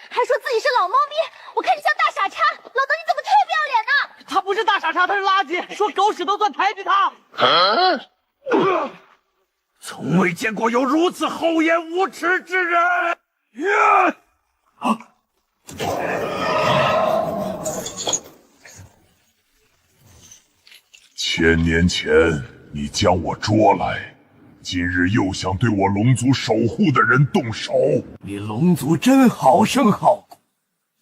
还说自己是老猫咪，我看你像大傻叉。老登你怎么忒不要脸呢？他不是大傻叉，他是垃圾，说狗屎都算抬举他。从未见过有如此厚颜无耻之人。1000年前你将我捉来，今日又想对我龙族守护的人动手。你龙族真好生好苦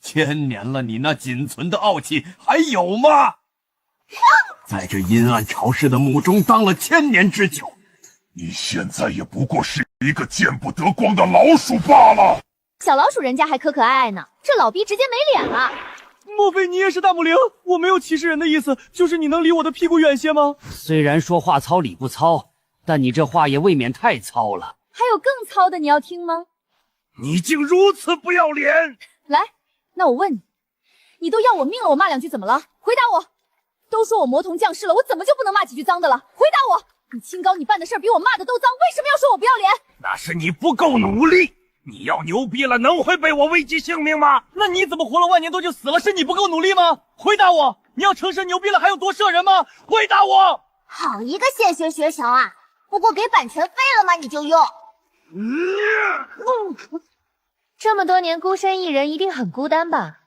，1000年了，你那仅存的傲气还有吗？在这阴暗潮湿的墓中当了1000年之久，你现在也不过是一个见不得光的老鼠罢了。小老鼠人家还可可爱爱呢，这老逼直接没脸了。莫非你也是大母灵？我没有歧视人的意思，就是你能离我的屁股远些吗？虽然说话糙理不糙，但你这话也未免太糙了。还有更糙的，你要听吗？你竟如此不要脸！来，那我问你，你都要我命了，我骂2句怎么了？回答我。都说我魔童降世了，我怎么就不能骂几句脏的了？回答我。你清高，你办的事儿比我骂的都脏，为什么要说我不要脸？那是你不够努力。你要牛逼了，能会被我危及性命吗？那你怎么活了万年多就死了？是你不够努力吗？回答我！你要成神牛逼了还有多射人吗？回答我！好一个现学学成啊！不过给版权费了吗？你就用。这么多年孤身一人，一定很孤单吧？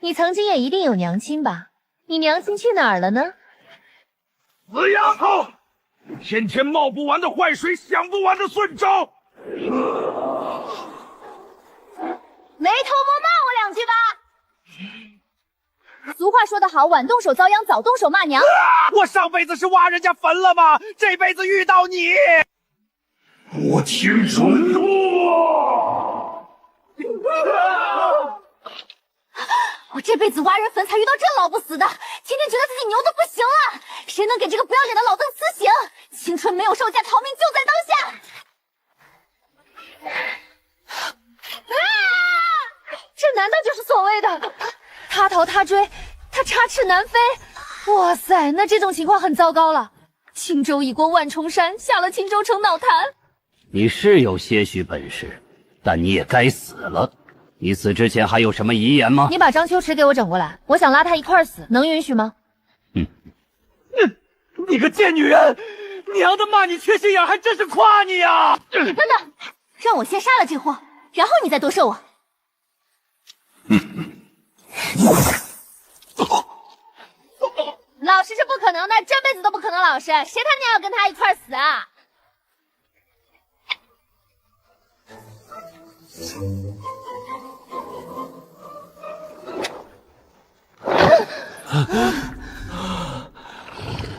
你曾经也一定有娘亲吧？你娘亲去哪儿了呢？死丫头！天天冒不完的坏水，想不完的损招。没偷摸骂我2句吧？俗话说得好，晚动手遭殃，早动手骂娘。我上辈子是挖人家坟了吗？这辈子遇到你，我听说过。我这辈子挖人坟才遇到这老不死的，天天觉得自己牛的不行了。谁能给这个不要脸的老邓辞行？青春没有售价，逃命就在当下。这难道就是所谓的他逃他追，他插翅难飞？哇塞，那这种情况很糟糕了。轻舟已过万重山，下了青州成脑残。你是有些许本事，但你也该死了。你死之前还有什么遗言吗？你把张秋池给我整过来，我想拉他一块死，能允许吗？你个贱女人！娘的骂你缺心眼，还真是夸你呀！等等，让我先杀了这货，然后你再多射我。老实是不可能的，这辈子都不可能老实，谁他娘要跟他一块死啊？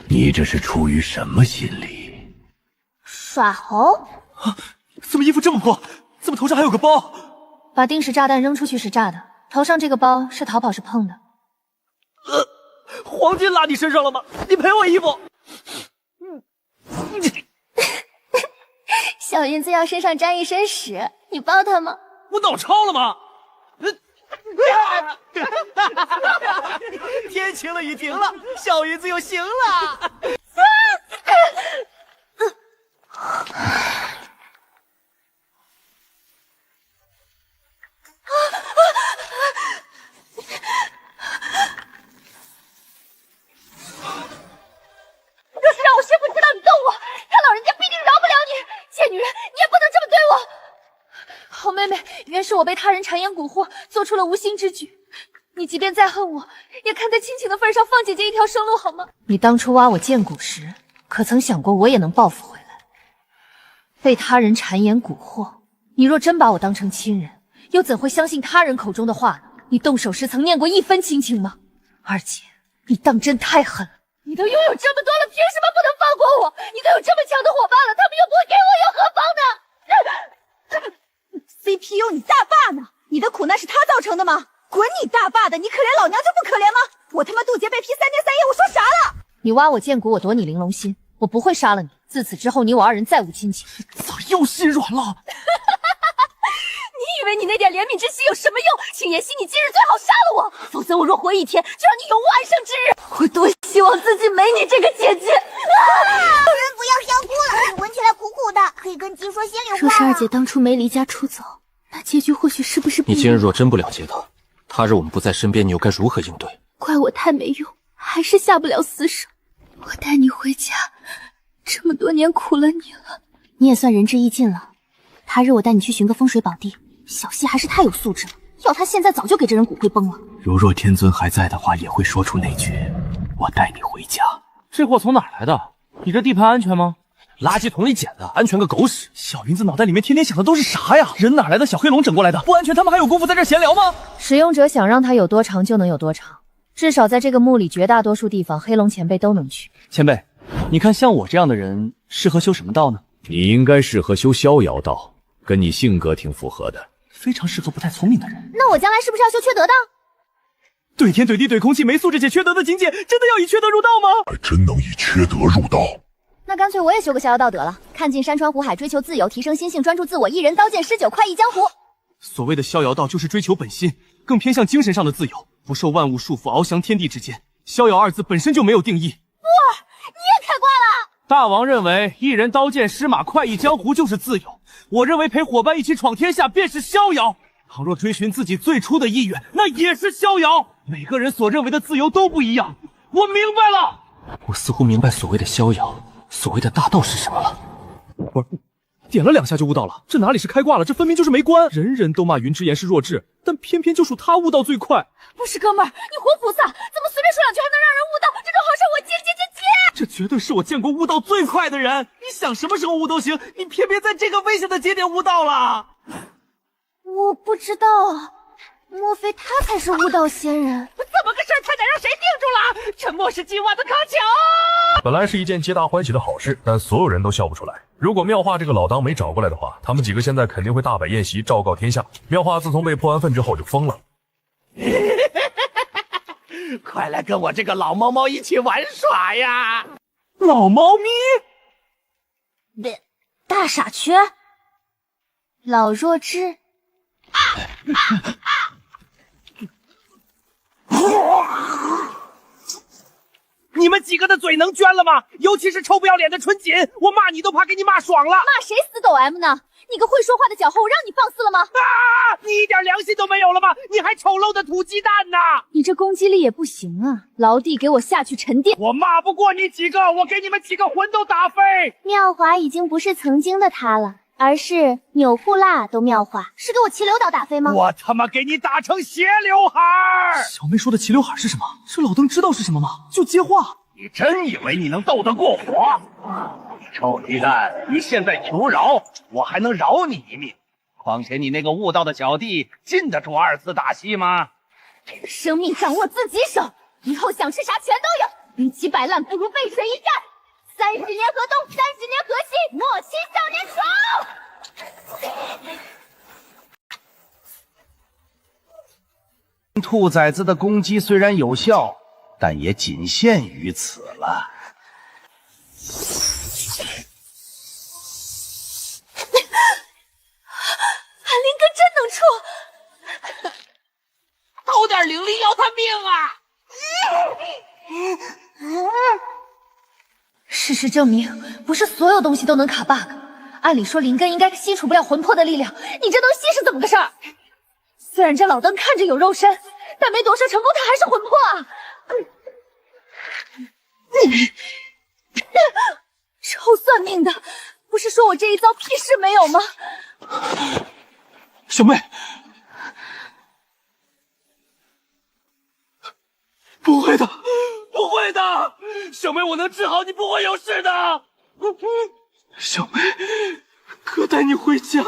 你这是出于什么心理？耍猴？怎么衣服这么破？怎么头上还有个包？把定时炸弹扔出去是炸的，头上这个包是逃跑时碰的。黄金拉你身上了吗？你赔我衣服。小云子要身上沾一身屎，你帮他吗？我脑超了吗？天晴了，雨停了，小云子又行了。若是让我师父知道你动我，他老人家必定饶不了你。贱女人，你也不能这么对我。好妹妹，原是我被他人谗言蛊惑，做出了无心之举。你即便再恨我，也看在亲情的份上，放姐姐一条生路好吗？你当初挖我剑骨时，可曾想过我也能报复回来？被他人谗言蛊惑，你若真把我当成亲人，又怎会相信他人口中的话呢？你动手时曾念过一分亲情吗？而且你当真太狠了！你都拥有这么多了，凭什么不能放过我？你都有这么强的伙伴了，他们又不会给我，又何妨呢？CPU 你大爸呢？你的苦难是他造成的吗？滚你大爸的！你可怜老娘就不可怜吗？我他妈渡劫被劈3天3夜，我说啥了？你挖我剑骨，我夺你玲珑心，我不会杀了你。自此之后，你我二人再无亲情。咋又心软了？你以为你那点怜悯之心有什么用？请妍希，你今日最好杀了我，否则我若活一天，就让你永无安生之日。我多希望自己没你这个姐姐。有人不要笑哭了，闻起来苦苦的，可以跟鸡说心里话。若是二姐当初没离家出走，那结局或许是不是不一样？你今日若真不了解他日我们不在身边，你又该如何应对？怪我太没用，还是下不了死手。我带你回家，这么多年苦了你了，你也算仁至义尽了。他日我带你去寻个风水宝地，小溪还是太有素质了，要他现在早就给这人骨灰崩了。如若天尊还在的话，也会说出那句“我带你回家”。这货从哪儿来的？你这地盘安全吗？垃圾桶里捡的，安全个狗屎！小云子脑袋里面天天想的都是啥呀？人哪来的小黑龙整过来的？不安全，他们还有功夫在这闲聊吗？使用者想让它有多长就能有多长，至少在这个墓里绝大多数地方，黑龙前辈都能去。前辈，你看像我这样的人适合修什么道呢？你应该适合修逍遥道，跟你性格挺符合的。非常适合不太聪明的人。那我将来是不是要修缺德道？怼天怼地怼空气，没素质且缺德的境界，真的要以缺德入道吗？还真能以缺德入道。那干脆我也修个逍遥道得了，看尽山川湖海，追求自由，提升心性，专注自我，一人刀剑19块一江湖。所谓的逍遥道就是追求本心，更偏向精神上的自由，不受万物束缚，翱翔天地之间。逍遥二字本身就没有定义。哇，你也开挂了！大王认为一人刀剑失马快意江湖就是自由，我认为陪伙伴一起闯天下便是逍遥。倘若追寻自己最初的意愿，那也是逍遥。每个人所认为的自由都不一样。我明白了。我似乎明白所谓的逍遥，所谓的大道是什么了。不是，点了2下就悟到了，这哪里是开挂了，这分明就是没关。人人都骂云之言是弱智，但偏偏就属他悟道最快。不是哥们儿，你活菩萨，怎么随便说2句还能让人悟道？这种好事我接！这绝对是我见过悟道最快的人。你想什么时候悟都行，你偏偏在这个危险的节点悟道了。我不知道，莫非他才是悟道仙人？怎么个事儿？差点让谁定住了？沉默是今晚的康桥。本来是一件皆大欢喜的好事，但所有人都笑不出来。如果妙化这个老当没找过来的话，他们几个现在肯定会大摆宴席，昭告天下。妙化自从被破完粪之后就疯了。快来跟我这个老猫猫一起玩耍呀！老猫咪？大傻缺，老弱智。你们几个的嘴能捐了吗？尤其是臭不要脸的春锦，我骂你都怕给你骂爽了。骂谁死狗 M 呢？你个会说话的脚后，我让你放肆了吗？啊！你一点良心都没有了吗？你还丑陋的土鸡蛋呢！你这攻击力也不行啊！劳弟给我下去沉淀。我骂不过你几个，我给你们几个魂都打飞。妙华已经不是曾经的他了，而是钮祜辣都妙华，是给我齐刘岛打飞吗？我他妈给你打成斜刘海！小妹说的齐刘海是什么？这老邓知道是什么吗？就接话。你真以为你能斗得过我？臭鸡蛋，你现在求饶，我还能饶你一命。况且你那个悟道的小弟，禁得住2次大戏吗？生命掌握自己手，以后想吃啥全都有。与其摆烂，不如背水一战。30年河东，30年河西，莫欺少年穷。兔崽子的攻击虽然有效，但也仅限于此了。韩林哥真能处，偷点灵力要他命啊！事实证明，不是所有东西都能卡 bug。按理说灵根应该吸除不了魂魄的力量，你这能吸是怎么个事儿？虽然这老登看着有肉身，但没夺舍成功，他还是魂魄啊！臭算命的，不是说我这一遭屁事没有吗？小妹，不会的，不会的，小妹，我能治好你，不会有事的。小妹，哥带你回家。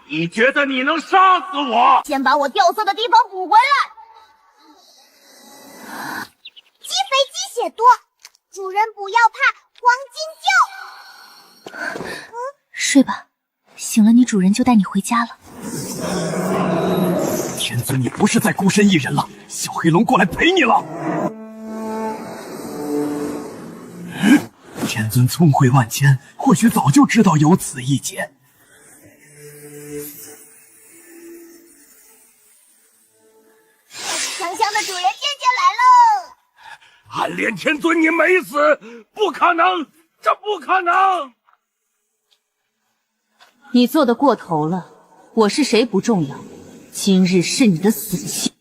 你觉得你能杀死我？先把我掉色的地方补回来。鸡肥鸡血多，主人不要怕，黄金就。睡吧，醒了你主人就带你回家了。天尊，你不是再孤身一人了，小黑龙过来陪你了。天尊聪慧万千，或许早就知道有此一劫。香香的主人渐渐来喽！暗恋天尊，你没死，不可能，这不可能！你做的过头了，我是谁不重要，今日是你的死期。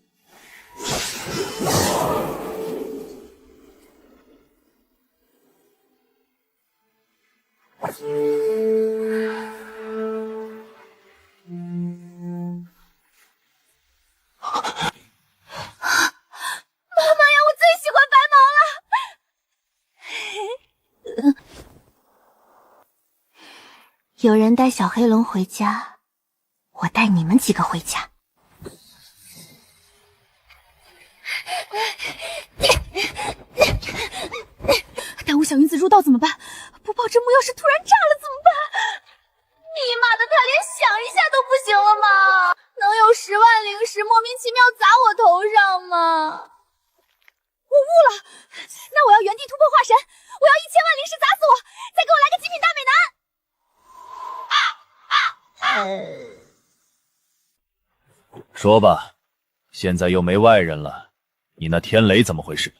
有人带小黑龙回家，我带你们几个回家。耽误小云子入道怎么办？不报真木要是突然炸了怎么办？你妈的，他连想一下都不行了吗？能有10万灵石莫名其妙砸我头上吗？我悟了，那我要原地突破化神，我要1000万灵石砸死我，再给我来个极品大美男！说吧，现在又没外人了，你那天雷怎么回事？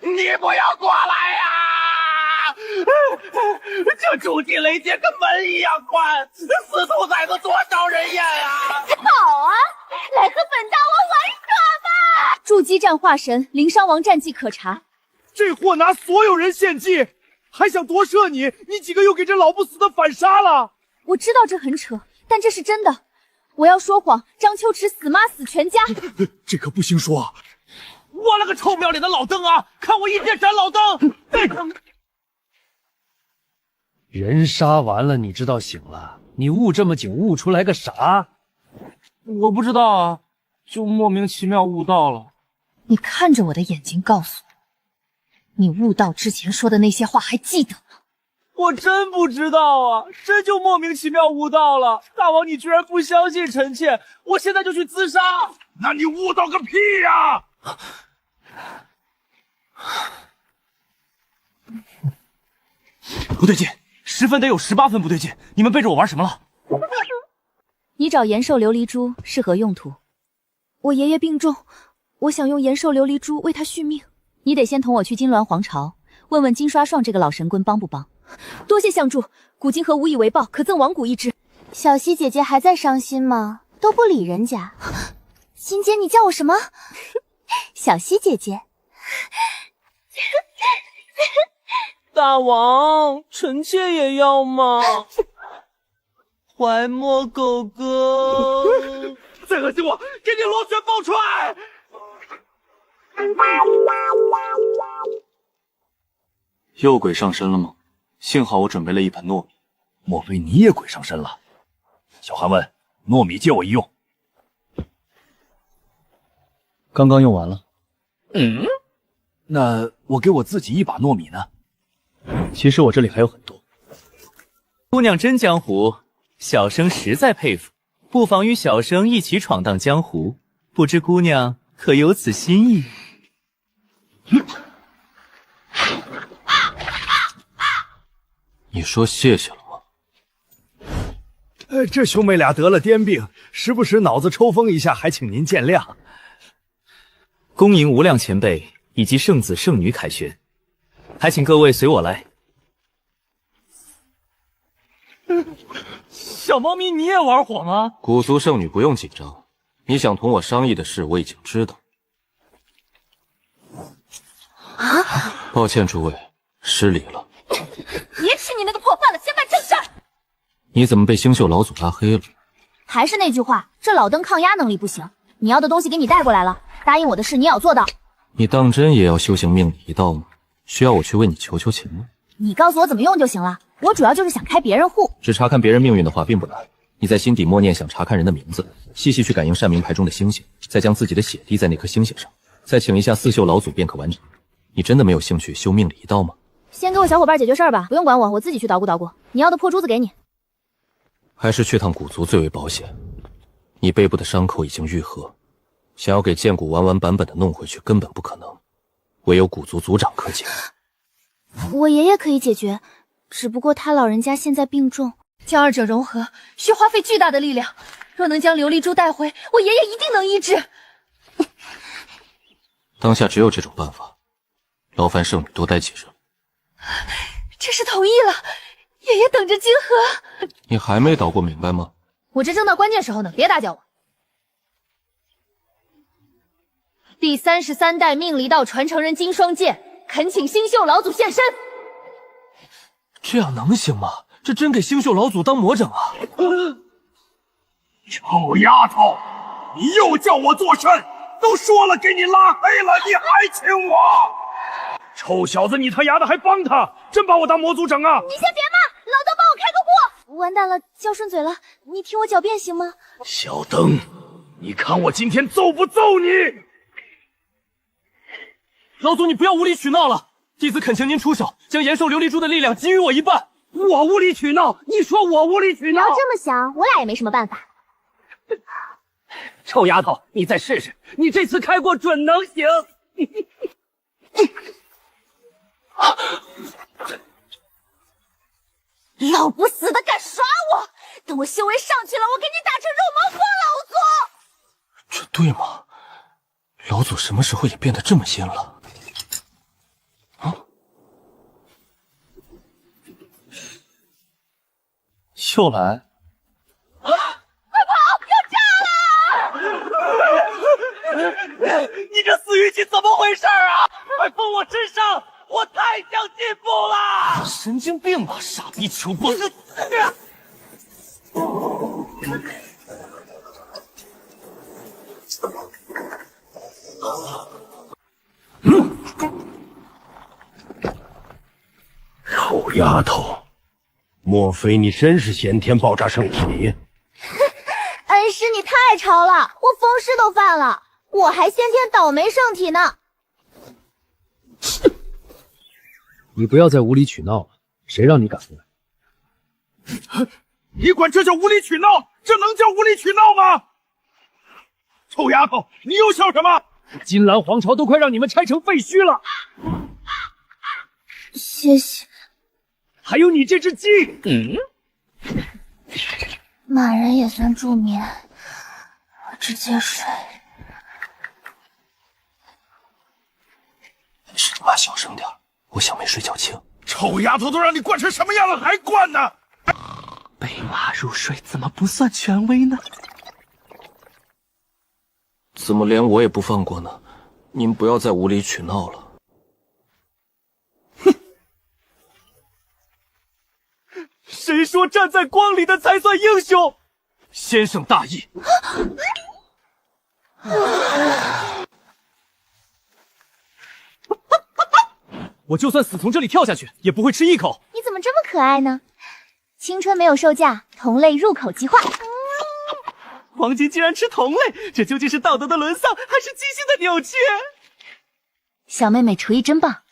你不要过来呀！这筑基雷劫跟门一样宽，死兔崽子多少人验啊！好啊，来和本大王玩耍吧！筑基战化神，灵伤亡战绩可查。这货拿所有人献祭，还想夺舍你，你几个又给这老不死的反杀了。我知道这很扯，但这是真的。我要说谎，张秋池死妈死全家。这可不行说。我了个臭不要脸的老登啊！看我一剑斩老登！人杀完了，你知道醒了？你悟这么久，悟出来个啥？我不知道啊，就莫名其妙悟到了。你看着我的眼睛告诉我，你悟道之前说的那些话还记得吗？我真不知道啊，这就莫名其妙悟到了。大王，你居然不相信臣妾，我现在就去自杀。那你悟到个屁呀！不对劲，10分得有18分不对劲，你们背着我玩什么了？你找延寿琉璃珠是何用途？我爷爷病重，我想用延寿琉璃珠为他续命。你得先同我去金銮皇朝，问问金刷霜这个老神棍帮不帮。多谢相助，古金河无以为报，可赠王骨一只。小溪姐姐还在伤心吗？都不理人家。欣姐，你叫我什么？小溪姐姐。大王，臣妾也要吗？怀墨狗哥，再恶心我，给你螺旋爆踹！又鬼上身了吗？幸好我准备了一盆糯米。莫非你也鬼上身了？小韩问，糯米借我一用。刚刚用完了。那我给我自己一把糯米呢？其实我这里还有很多。姑娘真江湖，小生实在佩服，不妨与小生一起闯荡江湖，不知姑娘可有此心意？你说谢谢了吗？这兄妹俩得了癫病，时不时脑子抽风一下，还请您见谅。恭迎无量前辈以及圣子圣女凯旋，还请各位随我来。小猫咪，你也玩火吗？古族圣女不用紧张，你想同我商议的事我已经知道。抱歉诸位，失礼了。别吃你那个破饭了，先办正事儿。你怎么被星宿老祖拉黑了？还是那句话，这老邓抗压能力不行。你要的东西给你带过来了，答应我的事你也要做到。你当真也要修行命理一道吗？需要我去为你求求情吗？你告诉我怎么用就行了，我主要就是想开别人户。只查看别人命运的话并不难，你在心底默念想查看人的名字，细细去感应善名牌中的星星，再将自己的血滴在那颗星星上，再请一下四宿老祖便可完成。你真的没有兴趣修命理一道吗？先给我小伙伴解决事儿吧，不用管我，我自己去捣鼓捣鼓。你要的破珠子给你。还是去趟古族最为保险。你背部的伤口已经愈合，想要给剑骨完完本本的弄回去根本不可能，唯有古族族长可解。我爷爷可以解决，只不过他老人家现在病重，将二者融合需花费巨大的力量，若能将琉璃珠带回，我爷爷一定能医治。当下只有这种办法，劳烦圣女多待几日。这是同意了，爷爷等着金河。你还没捣鼓明白吗？我这正到关键时候呢，别打搅我。第33代命理道传承人金双剑，恳请星宿老祖现身。这样能行吗？这真给星宿老祖当魔整啊！臭丫头，你又叫我做甚？都说了给你拉黑了，你还请我？臭小子，你他丫的还帮他，真把我当魔族整啊！你先别骂，老邓帮我开个户。完蛋了，叫顺嘴了，你听我狡辩行吗？小邓，你看我今天揍不揍你？老祖，你不要无理取闹了，弟子恳请您出手，将延寿琉璃珠的力量给予我一半。我无理取闹？你说我无理取闹？你要这么想，我俩也没什么办法。臭丫头，你再试试，你这次开过准能行。老不死的敢耍我！等我修为上去了，我给你打成肉麻花！老祖，这对吗？老祖什么时候也变得这么阴了？秀兰，快跑！要炸了！你这死鱼精怎么回事啊？快放我身上！我太想进步了！神经病吧，傻逼求光！臭丫头，莫非你真是先天爆炸圣体？恩师，你太潮了，我风湿都犯了，我还先天倒霉圣体呢。你不要再无理取闹了，谁让你敢过来？你管这叫无理取闹？这能叫无理取闹吗？臭丫头，你又笑什么？金兰皇朝都快让你们拆成废墟了。谢谢。还有你这只鸡，骂人也算助眠，我直接睡。是你妈小声点，我想没睡觉轻。臭丫头都让你惯成什么样了，还惯呢？被骂入睡怎么不算权威呢？怎么连我也不放过呢？您不要再无理取闹了。谁说站在光里的才算英雄？先生大义。我就算死从这里跳下去，也不会吃一口。你怎么这么可爱呢？青春没有售价，同类入口即化。黄金竟然吃同类，这究竟是道德的沦丧，还是基性的扭曲？小妹妹厨艺真棒。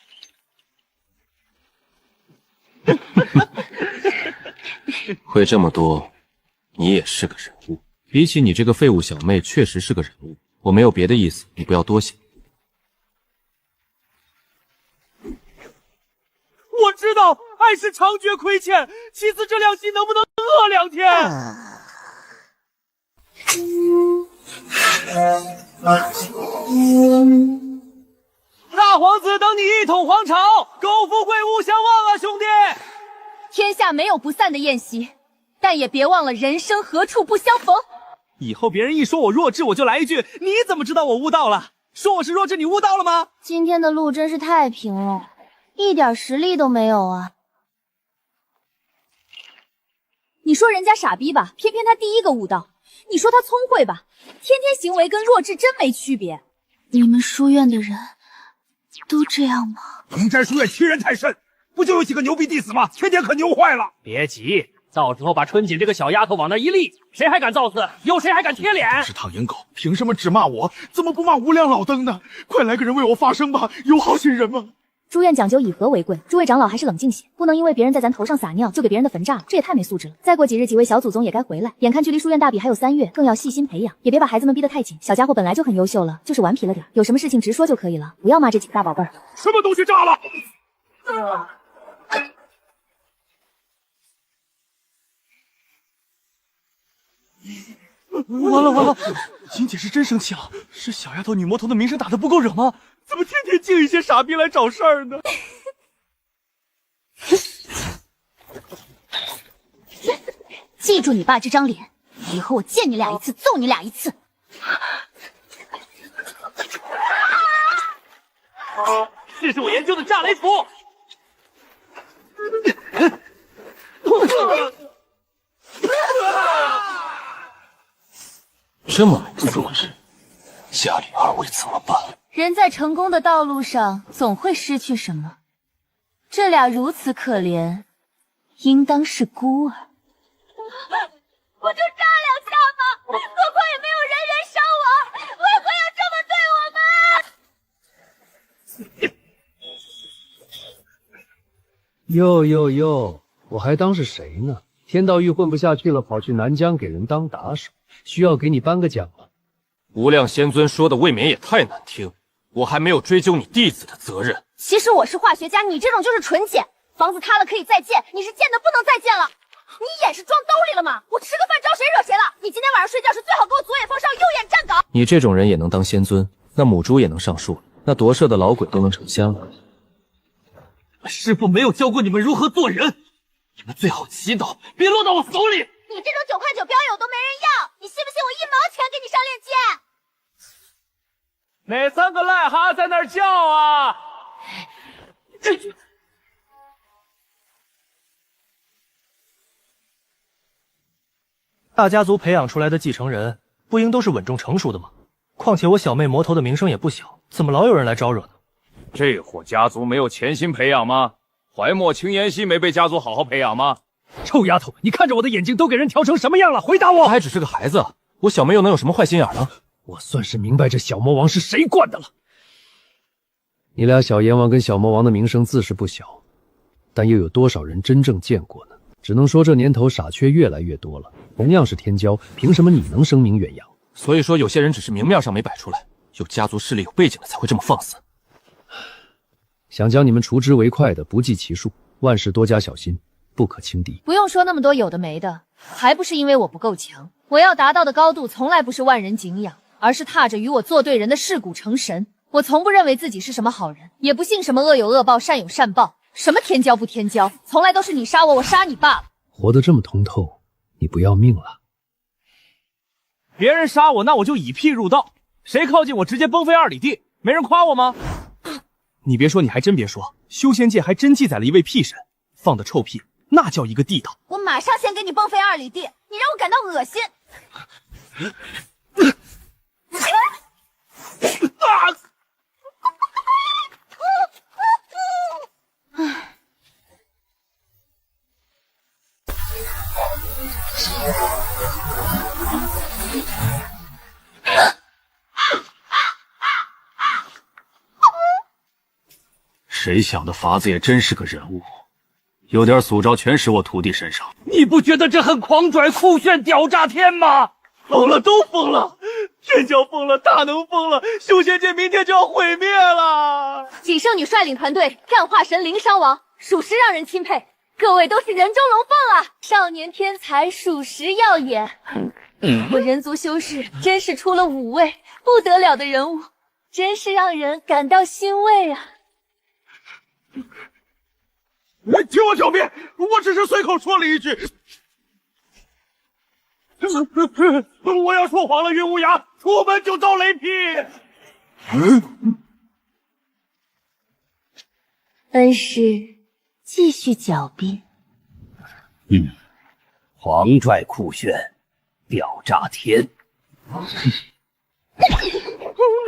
会这么多，你也是个人物。比起你这个废物小妹，确实是个人物。我没有别的意思，你不要多想。我知道爱是长觉亏欠，妻子这两心能不能饿2天？大皇子等你一统皇朝，苟富贵勿相忘啊，兄弟！天下没有不散的宴席，但也别忘了人生何处不相逢。以后别人一说我弱智，我就来一句：你怎么知道我悟道了？说我是弱智，你悟道了吗？今天的路真是太平了，一点实力都没有啊！你说人家傻逼吧，偏偏他第一个悟道；你说他聪慧吧，天天行为跟弱智真没区别。你们书院的人都这样吗？衡山书院欺人太甚，不就有几个牛逼弟子吗？天天可牛坏了。别急，到时候把春锦这个小丫头往那一立，谁还敢造次？有谁还敢贴脸？是躺赢狗，凭什么只骂我？怎么不骂无量老登呢？快来个人为我发声吧！有好心人吗？书院讲究以和为贵，诸位长老还是冷静些，不能因为别人在咱头上撒尿就给别人的坟炸了，这也太没素质了。再过几日，几位小祖宗也该回来，眼看距离书院大比还有3月，更要细心培养，也别把孩子们逼得太紧。小家伙本来就很优秀了，就是顽皮了点，有什么事情直说就可以了，不要骂这几个大宝贝儿。什么东西炸了？完了！金姐是真生气了，是小丫头女魔头的名声打得不够惹吗？怎么天天敬一些傻逼来找事儿呢？记住你爸这张脸，以后我见你俩一次揍你俩一次。这是我研究的炸雷符。这么没素质，家里2位怎么办？人在成功的道路上，总会失去什么。这俩如此可怜，应当是孤儿。我就炸2下嘛，何况也没有人员伤亡，为何要这么对我们？哟，我还当是谁呢？天道狱混不下去了，跑去南疆给人当打手，需要给你颁个奖吗？无量仙尊说的未免也太难听，我还没有追究你弟子的责任。其实我是化学家，你这种就是纯捡。房子塌了可以再建，你是建的不能再建了。你眼是装兜里了吗？我吃个饭招谁惹谁了？你今天晚上睡觉时最好给我左眼放上，右眼站岗。你这种人也能当仙尊，那母猪也能上树了，那夺舍的老鬼都能成仙了。师父没有教过你们如何做人，你们最好祈祷，别落到我手里。你这种9块9标友都没人要，你信不信我1毛钱给你上链接？哪3个癞蛤在那儿叫啊？大家族培养出来的继承人，不应都是稳重成熟的吗？况且我小妹魔头的名声也不小，怎么老有人来招惹呢？这伙家族没有潜心培养吗？怀墨、青妍希没被家族好好培养吗？臭丫头，你看着我的眼睛都给人调成什么样了？回答我！他还只是个孩子，我小妹又能有什么坏心眼呢？我算是明白这小魔王是谁惯的了。你俩小阎王跟小魔王的名声自是不小，但又有多少人真正见过呢？只能说这年头傻缺越来越多了。同样是天骄，凭什么你能声名远扬？所以说，有些人只是明面上没摆出来，有家族势力、有背景的才会这么放肆。想将你们除之为快的，不计其数，万事多加小心，不可轻敌。不用说那么多有的没的，还不是因为我不够强。我要达到的高度，从来不是万人敬仰，而是踏着与我作对人的尸骨成神。我从不认为自己是什么好人，也不信什么恶有恶报，善有善报，什么天骄不天骄，从来都是你杀我，我杀你罢了。活得这么通透，你不要命了？别人杀我，那我就以屁入道，谁靠近我直接崩飞2里地，没人夸我吗？你别说，你还真别说，修仙界还真记载了一位屁神，放的臭屁那叫一个地道。我马上先给你崩飞2里地，你让我感到恶心。谁想的法子也真是个人物，有点诅咒全使我徒弟身上。你不觉得这很狂拽、酷炫、屌炸天吗？疯了，都疯了！天骄疯了，大能疯了，修仙界明天就要毁灭了！锦圣女率领团队干化神灵伤亡，属实让人钦佩。各位都是人中龙凤啊，少年天才，属实耀眼。我人族修士真是出了5位不得了的人物，真是让人感到欣慰啊！听我狡辩，我只是随口说了一句。我要说谎了，云无涯，出门就遭雷劈。恩师继续狡辩。狂拽酷炫，屌炸天。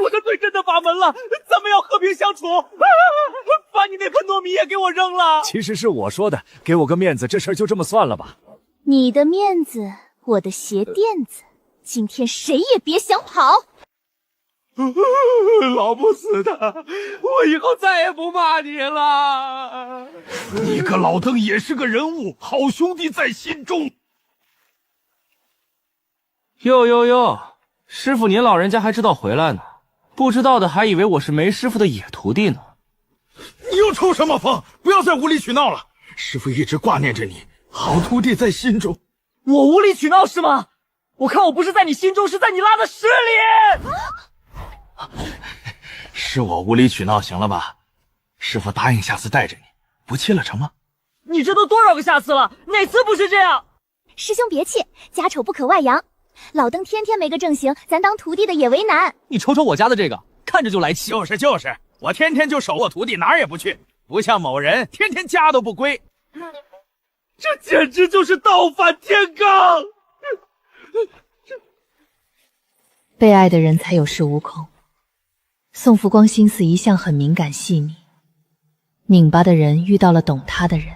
我的罪真的法门了，咱们要和平相处。把你那盆糯米也给我扔了。其实是我说的，给我个面子，这事儿就这么算了吧。你的面子，我的鞋垫子，今天谁也别想跑。老不死的，我以后再也不骂你了。你个老邓也是个人物，好兄弟在心中。哟，师傅您老人家还知道回来呢，不知道的还以为我是没师傅的野徒弟呢。你又抽什么风？不要再无理取闹了。师傅一直挂念着你，好徒弟在心中。我无理取闹是吗？我看我不是在你心中，是在你拉的屎里。是我无理取闹，行了吧？师傅答应下次带着你，不气了成吗？你这都多少个下次了？哪次不是这样？师兄别气，家丑不可外扬。老邓天天没个正形，咱当徒弟的也为难。你瞅瞅我家的这个，看着就来气。就是，我天天就守我徒弟，哪儿也不去，不像某人天天家都不归。这简直就是倒反天罡！被爱的人才有恃无恐。宋福光心思一向很敏感细腻，拧巴的人遇到了懂他的人。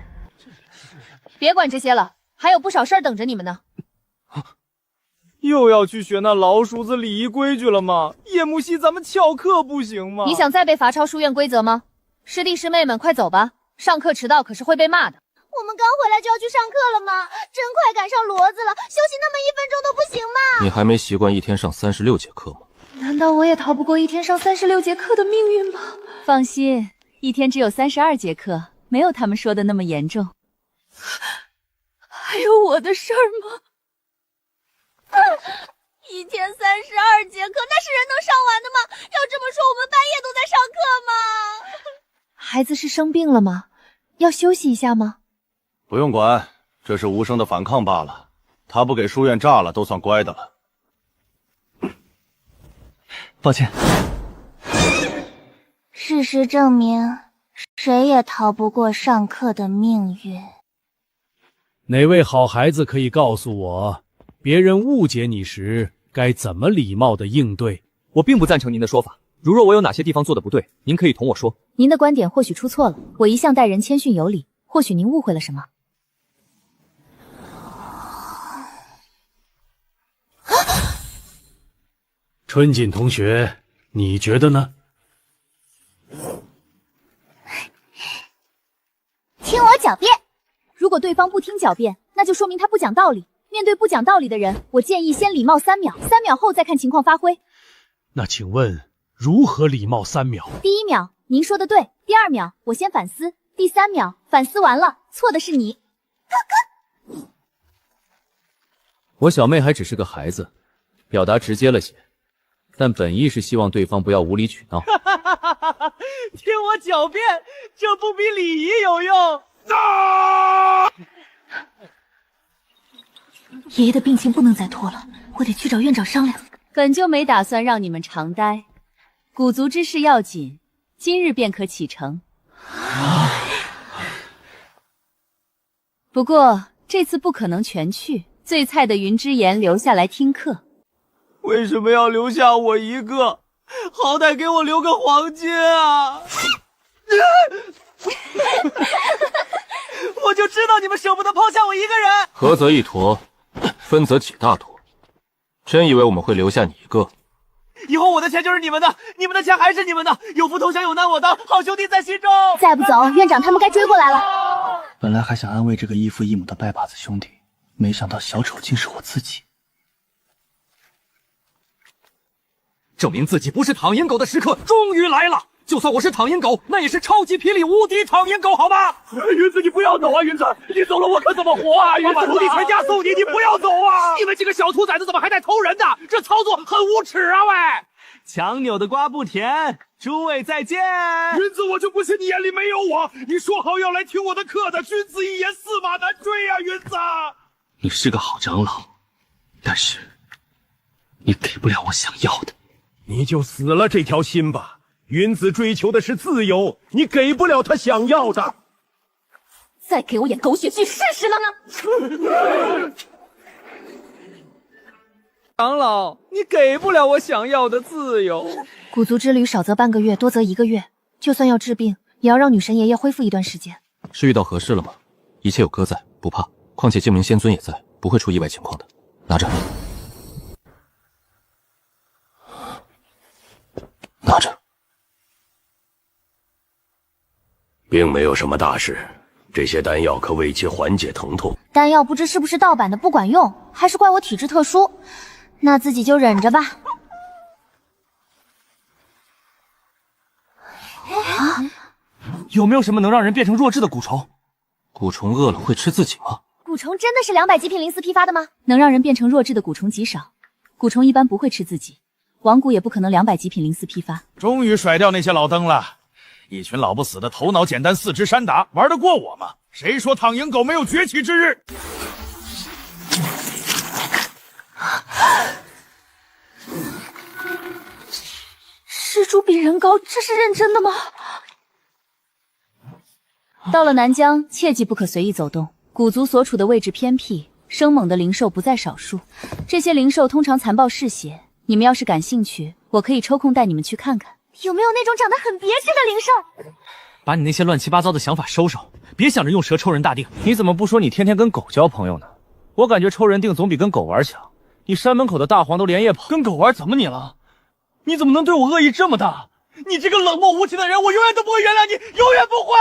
别管这些了，还有不少事儿等着你们呢。又要去学那老鼠子礼仪规矩了吗？叶木希，咱们翘课不行吗？你想再被罚抄书院规则吗？师弟师妹们，快走吧，上课迟到可是会被骂的。我们刚回来就要去上课了吗？真快赶上骡子了，休息那么1分钟都不行吗？你还没习惯一天上36节课吗？难道我也逃不过一天上36节课的命运吗？放心，一天只有32节课，没有他们说的那么严重。还有我的事儿吗？一天32节课，那是人能上完的吗？要这么说，我们半夜都在上课吗？孩子是生病了吗？要休息一下吗？不用管，这是无声的反抗罢了。他不给书院炸了，都算乖的了。抱歉。事实证明，谁也逃不过上课的命运。哪位好孩子可以告诉我，别人误解你时该怎么礼貌的应对？我并不赞成您的说法，如若我有哪些地方做的不对，您可以同我说。您的观点或许出错了，我一向待人谦逊有礼，或许您误会了什么。春锦同学，你觉得呢？听我狡辩。如果对方不听狡辩，那就说明他不讲道理。面对不讲道理的人，我建议先礼貌3秒，3秒后再看情况发挥。那请问如何礼貌3秒？第1秒，您说的对；第2秒，我先反思；第3秒，反思完了，错的是你。我小妹还只是个孩子，表达直接了些，但本意是希望对方不要无理取闹。听我狡辩，这不比礼仪有用。爷爷的病情不能再拖了，我得去找院长商量。本就没打算让你们长待，古族之事要紧，今日便可启程。不过这次不可能全去，最菜的云之言留下来听课。为什么要留下我一个？好歹给我留个黄金啊！我就知道你们舍不得抛下我一个人。合则一坨，分则几大坨。真以为我们会留下你一个？以后我的钱就是你们的，你们的钱还是你们的，有福同享，有难我当，好兄弟在心中。再不走，院长他们该追过来了。本来还想安慰这个异父异母的拜把子兄弟，没想到小丑竟是我自己。证明自己不是躺赢狗的时刻终于来了。就算我是躺赢狗，那也是超级霹雳无敌躺赢狗，好吗？云子，你不要走啊！云子，你走了我可怎么活啊？云子，徒弟全家送你，你不要走啊！你们几个小兔崽子怎么还在偷人呢？这操作很无耻啊！喂，强扭的瓜不甜，诸位再见。云子，我就不信你眼里没有我！你说好要来听我的课的，君子一言驷马难追呀，云子。你是个好长老，但是你给不了我想要的。你就死了这条心吧。云子追求的是自由，你给不了他想要的。再给我演狗血剧试试呢？长老，你给不了我想要的自由。古族之旅少则半个月，多则1个月，就算要治病，也要让女神爷爷恢复一段时间。是遇到合适了吗？一切有哥在，不怕。况且精明仙尊也在，不会出意外情况的。拿着，拿着。并没有什么大事，这些丹药可为其缓解疼痛。丹药不知是不是盗版的，不管用，还是怪我体质特殊，那自己就忍着吧。有没有什么能让人变成弱智的蛊虫？蛊虫饿了会吃自己吗？蛊虫真的是200极品灵丝批发的吗？能让人变成弱智的蛊虫极少，蛊虫一般不会吃自己，王蛊也不可能200极品灵丝批发。终于甩掉那些老登了。一群老不死的，头脑简单，四肢山打，玩得过我吗？谁说躺赢狗没有崛起之日？施主比人高，这是认真的吗？到了南疆，切记不可随意走动。古族所处的位置偏僻，生猛的灵兽不在少数。这些灵兽通常残暴嗜血，你们要是感兴趣，我可以抽空带你们去看看。有没有那种长得很别致的灵兽？把你那些乱七八糟的想法收收，别想着用蛇抽人大腚。你怎么不说你天天跟狗交朋友呢？我感觉抽人腚总比跟狗玩强。你山门口的大黄都连夜跑，跟狗玩怎么你了？你怎么能对我恶意这么大？你这个冷漠无情的人，我永远都不会原谅你，永远不会。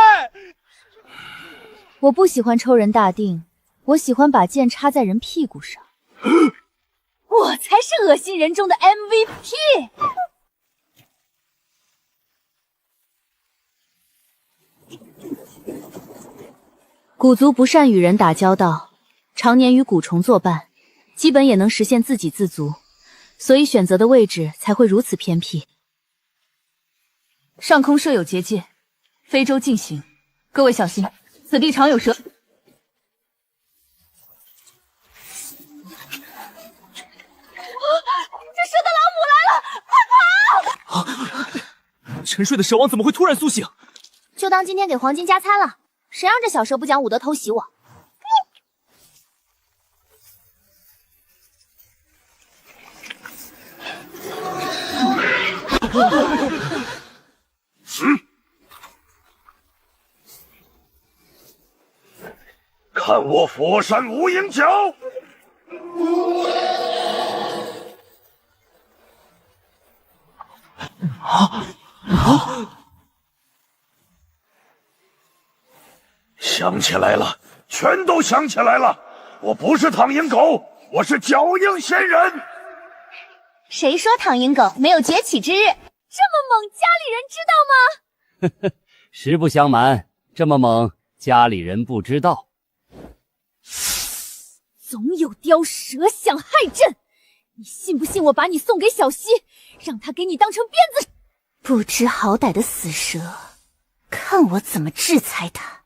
我不喜欢抽人大腚，我喜欢把剑插在人屁股上。我才是恶心人中的 MVP。蛊族不善与人打交道，常年与蛊虫作伴，基本也能实现自给自足，所以选择的位置才会如此偏僻。上空设有结界，非洲进行，各位小心，此地常有蛇。这蛇的老母来了，快跑！沉睡的蛇王怎么会突然苏醒？就当今天给黄金加餐了，谁让这小蛇不讲武德偷袭我？看我佛山无影脚！想起来了，全都想起来了！我不是躺赢狗，我是脚印仙人。谁说躺赢狗没有崛起之日？这么猛，家里人知道吗？实不相瞒，这么猛，家里人不知道。总有雕蛇想害朕，你信不信我把你送给小溪，让他给你当成鞭子？不知好歹的死蛇，看我怎么制裁他！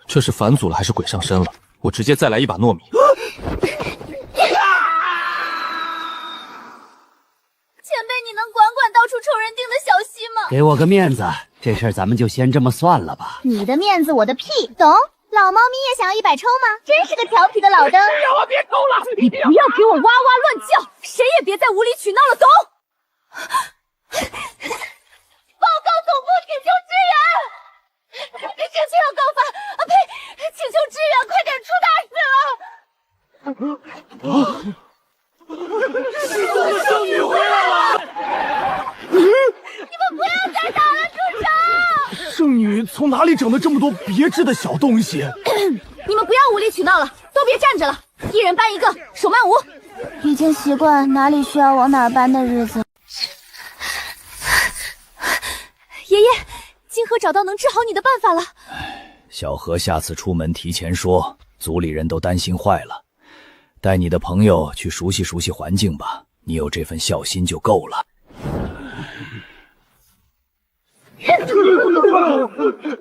这是返祖了还是鬼上身了？我直接再来一把糯米。前辈，你能管管到处抽人腚的小溪吗？给我个面子，这事儿咱们就先这么算了吧。你的面子我的屁，懂？老老猫咪也想要100抽吗？真是个调皮的老登。让我别抽了！你不要给我哇哇乱叫，谁也别再无理取闹了，懂？报告总部，请求支援！这次要告发啊呸！请求支援，快点，出大事了！圣女回来了！你们不要再打了，住手！圣女从哪里整的这么多别致的小东西？你们不要无理取闹了，都别站着了，一人搬一个，手慢舞。已经习惯哪里需要往哪儿搬的日子。爷爷，金河找到能治好你的办法了。小何下次出门提前说，族里人都担心坏了。带你的朋友去熟悉熟悉环境吧，你有这份孝心就够了。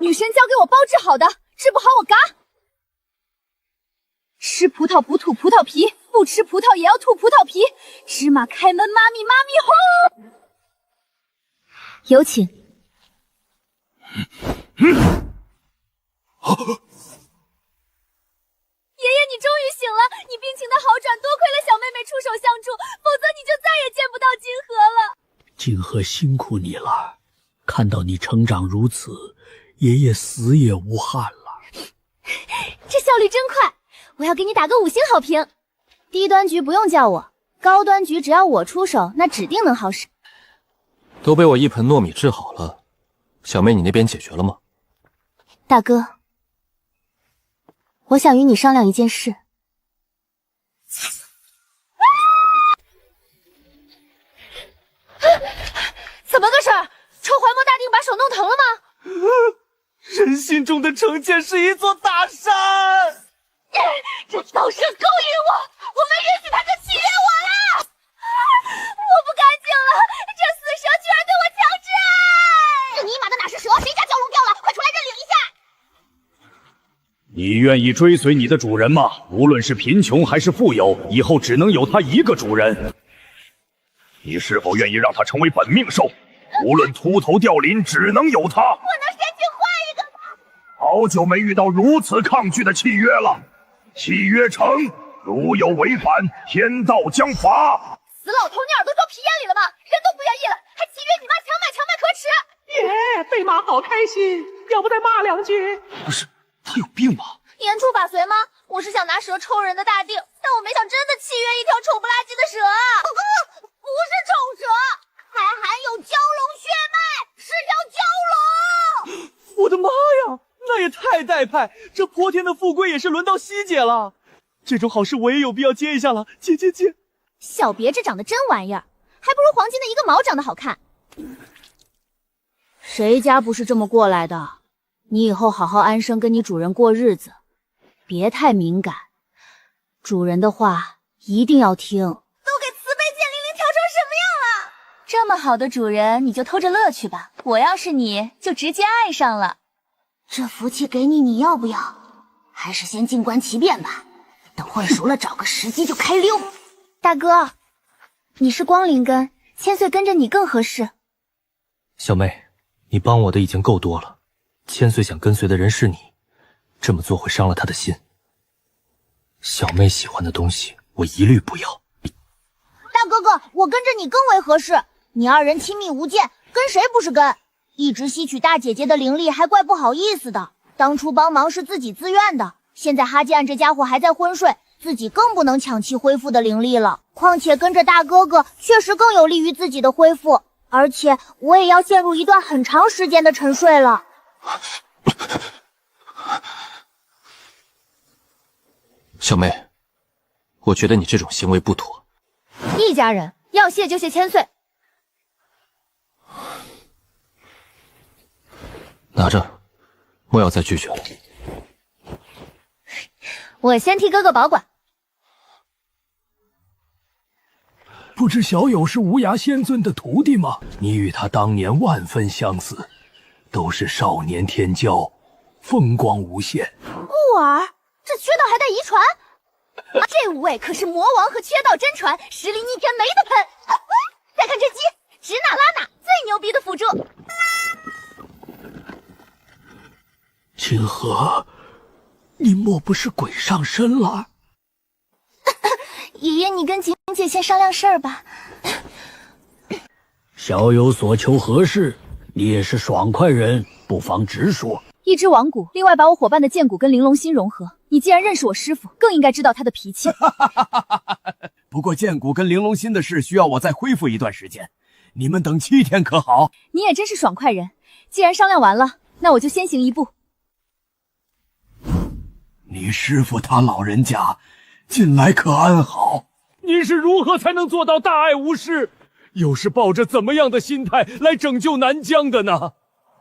女神交给我包治好的，治不好我嘎。吃葡萄不吐葡萄皮，不吃葡萄也要吐葡萄皮。芝麻开门，妈咪妈咪哄。有请。爷爷，你终于醒了！你病情的好转，多亏了小妹妹出手相助，否则你就再也见不到金河了。金河辛苦你了，看到你成长如此，爷爷死也无憾了。这效率真快，我要给你打个5星好评。低端局不用叫我，高端局只要我出手，那指定能好使。都被我一盆糯米治好了，小妹你那边解决了吗？大哥，我想与你商量一件事。怎么个事儿？臭槐木大定把手弄疼了吗？人心中的成见是一座大山。这道士勾引我，我没允许他就契约我了。我不干净了，这死蛇居然对我强制爱！这尼玛的哪是蛇？谁家蛟龙掉了？快出来认领一下！你愿意追随你的主人吗？无论是贫穷还是富有，以后只能有他一个主人。你是否愿意让他成为本命兽？无论秃头掉鳞，只能有他。我能先去换一个吗？好久没遇到如此抗拒的契约了。契约成，如有违反，天道将罚。死老头，你耳朵装皮眼里了吗？人都不愿意了，还契约你妈强买可耻！耶，被骂好开心，要不再骂2句？不是，他有病吧？言出法随吗？我是想拿蛇抽人的大定，但我没想真的契约一条丑不拉几的蛇啊！不是丑蛇，还含有蛟龙血脉，是条蛟龙！我的妈呀，那也太带派！这泼天的富贵也是轮到西姐了。这种好事我也有必要接一下了，接！小别致长得真玩意儿，还不如黄金的一个毛长得好看。谁家不是这么过来的？你以后好好安生，跟你主人过日子，别太敏感。主人的话一定要听。都给慈悲剑灵灵调成什么样了？这么好的主人，你就偷着乐去吧。我要是你，就直接爱上了。这福气给你，你要不要？还是先静观其变吧。等混熟了，找个时机就开溜。大哥，你是光灵根，千岁跟着你更合适。小妹，你帮我的已经够多了。千岁想跟随的人是你，这么做会伤了他的心。小妹喜欢的东西，我一律不要。大哥哥，我跟着你更为合适。你二人亲密无间，跟谁不是跟？一直吸取大姐姐的灵力，还怪不好意思的。当初帮忙是自己自愿的，现在哈基安这家伙还在昏睡，自己更不能抢其恢复的灵力了。况且跟着大哥哥，确实更有利于自己的恢复。而且我也要陷入一段很长时间的沉睡了。小妹，我觉得你这种行为不妥。一家人要谢就谢千岁。拿着，莫要再拒绝了。我先替哥哥保管。不知小友是无涯仙尊的徒弟吗？你与他当年万分相似，都是少年天骄，风光无限。雾儿，这缺道还带遗传？这五位可是魔王和缺道真传，实力逆天没得喷。再看这鸡，指哪拉哪，最牛逼的辅助。金河，你莫不是鬼上身了？爷爷，你跟景姐先商量事儿吧。小友所求何事？你也是爽快人，不妨直说。一只王骨，另外把我伙伴的剑骨跟玲珑心融合。你既然认识我师傅，更应该知道他的脾气。不过剑骨跟玲珑心的事需要我再恢复一段时间，你们等7天可好？你也真是爽快人，既然商量完了，那我就先行一步。你师傅他老人家近来可安好？你是如何才能做到大爱无事？又是抱着怎么样的心态来拯救南疆的呢？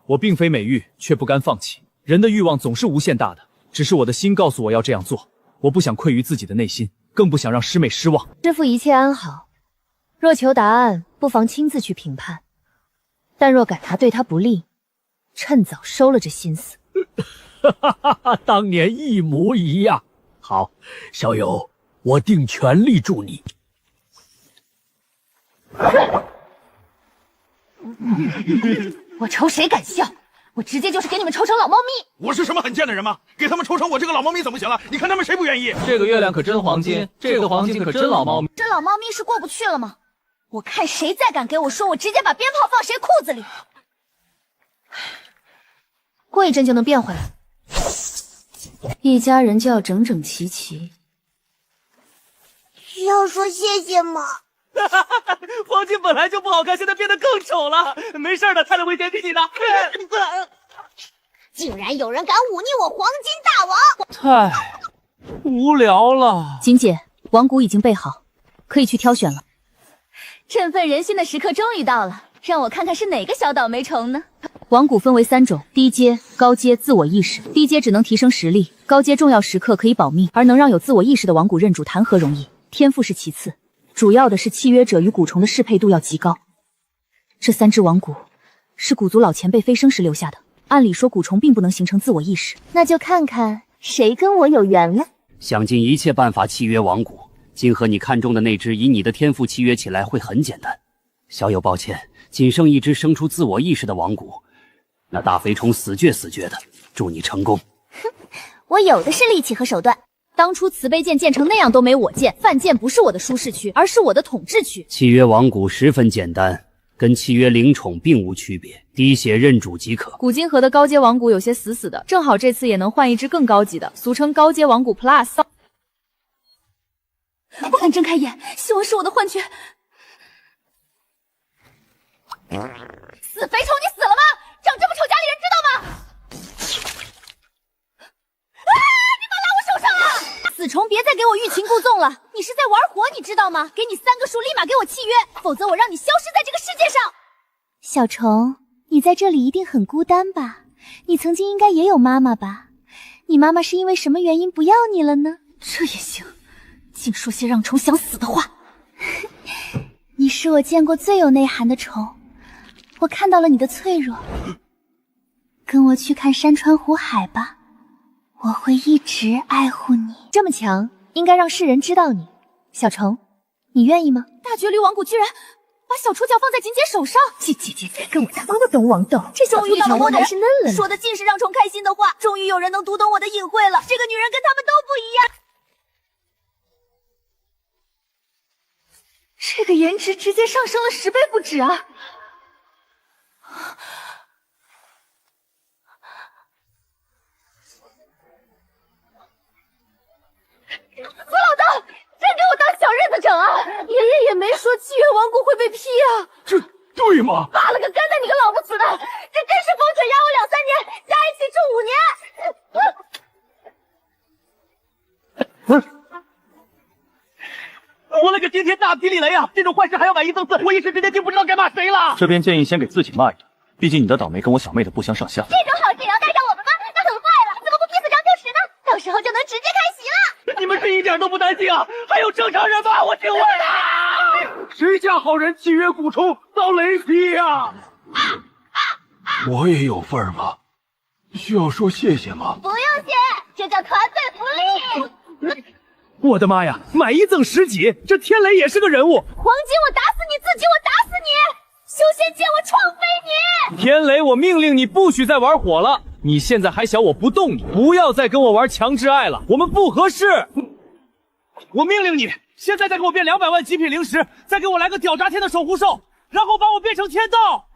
我并非美玉，却不甘放弃。人的欲望总是无限大的，只是我的心告诉我要这样做。我不想愧于自己的内心，更不想让师妹失望。师父一切安好，若求答案，不妨亲自去评判。但若感他对他不利，趁早收了这心思。当年一模一样。好，小友，我定全力助你。我瞅谁敢笑，我直接就是给你们抽成老猫咪。我是什么很贱的人吗？给他们抽成我这个老猫咪怎么行了？你看他们谁不愿意？这个月亮可真黄金，这个黄金可真老猫咪。这老猫咪是过不去了吗？我看谁再敢给我说，我直接把鞭炮放谁裤子里。过一阵就能变回来。一家人就要整整齐齐。要说谢谢吗？黄金本来就不好看，现在变得更丑了。没事的，太太会嫌弃你的。竟然有人敢忤逆我黄金大王！太无聊了。锦姐，王骨已经备好，可以去挑选了。振奋人心的时刻终于到了，让我看看是哪个小倒霉虫呢？王骨分为3种：低阶、高阶、自我意识。低阶只能提升实力，高阶重要时刻可以保命，而能让有自我意识的王骨认主谈何容易？天赋是其次，主要的是契约者与蛊虫的适配度要极高。这3只王骨是古族老前辈飞升时留下的，按理说蛊虫并不能形成自我意识，那就看看谁跟我有缘了。想尽一切办法契约王骨，今和你看中的那只以你的天赋契约起来会很简单。小友抱歉，仅剩一只生出自我意识的王骨，那大肥虫死倔的，祝你成功。哼，我有的是力气和手段。当初慈悲剑建成那样都没我剑，犯剑不是我的舒适区，而是我的统治区。契约王骨十分简单，跟契约灵宠并无区别，滴血认主即可。古今河的高阶王骨有些死死的，正好这次也能换一只更高级的，俗称高阶王骨 Plus。不敢睁开眼，希望是我的幻觉。死肥虫，你死了吗？长这么丑，家里人知道吗？你把拉我手上啊！死虫，别再给我欲擒故纵了，你是在玩火，你知道吗？给你3个数，立马给我契约，否则我让你消失在这个世界上。小虫，你在这里一定很孤单吧？你曾经应该也有妈妈吧？你妈妈是因为什么原因不要你了呢？这也行，竟说些让虫想死的话。你是我见过最有内涵的虫，我看到了你的脆弱。跟我去看山川湖海吧，我会一直爱护你。这么强，应该让世人知道你。小虫，你愿意吗？大绝驴王骨居然把小触角放在锦姐手上，姐跟我家帮个懂王豆，这终于到了我还是嫩了呢。说的尽是让虫开心的话，终于有人能读懂我的隐晦了。这个女人跟他们都不一样。这个颜值直接上升了10倍不止啊！死老道，真给我当小日子整啊！爷爷也没说契约王骨会被批啊。这对吗？扒了个干蛋，你个老不死的！这真是风吹压我2、3年，加一起住5年。我勒个惊天大霹雳雷啊！这种坏事还要买1赠4，我一时之间竟不知道该骂谁了。这边建议先给自己骂一顿，毕竟你的倒霉跟我小妹的不相上下。这种好事也要带上我们吗？那很坏了，怎么不拼死张就时呢？到时候就能直接开席了。你们是一点都不担心啊？还有正常人吗？我请问啊！谁家好人契约蛊虫遭雷劈呀？我也有份吗？需要说谢谢吗？不用谢，这叫团队福利。我的妈呀，买1赠10几，这天雷也是个人物。黄金我打死你，自己我打死你，修仙剑我创飞你。天雷，我命令你不许再玩火了。你现在还小我不动你，不要再跟我玩强制爱了，我们不合适。我命令你，现在再给我变200万极品灵石，再给我来个屌炸天的守护兽，然后把我变成天道。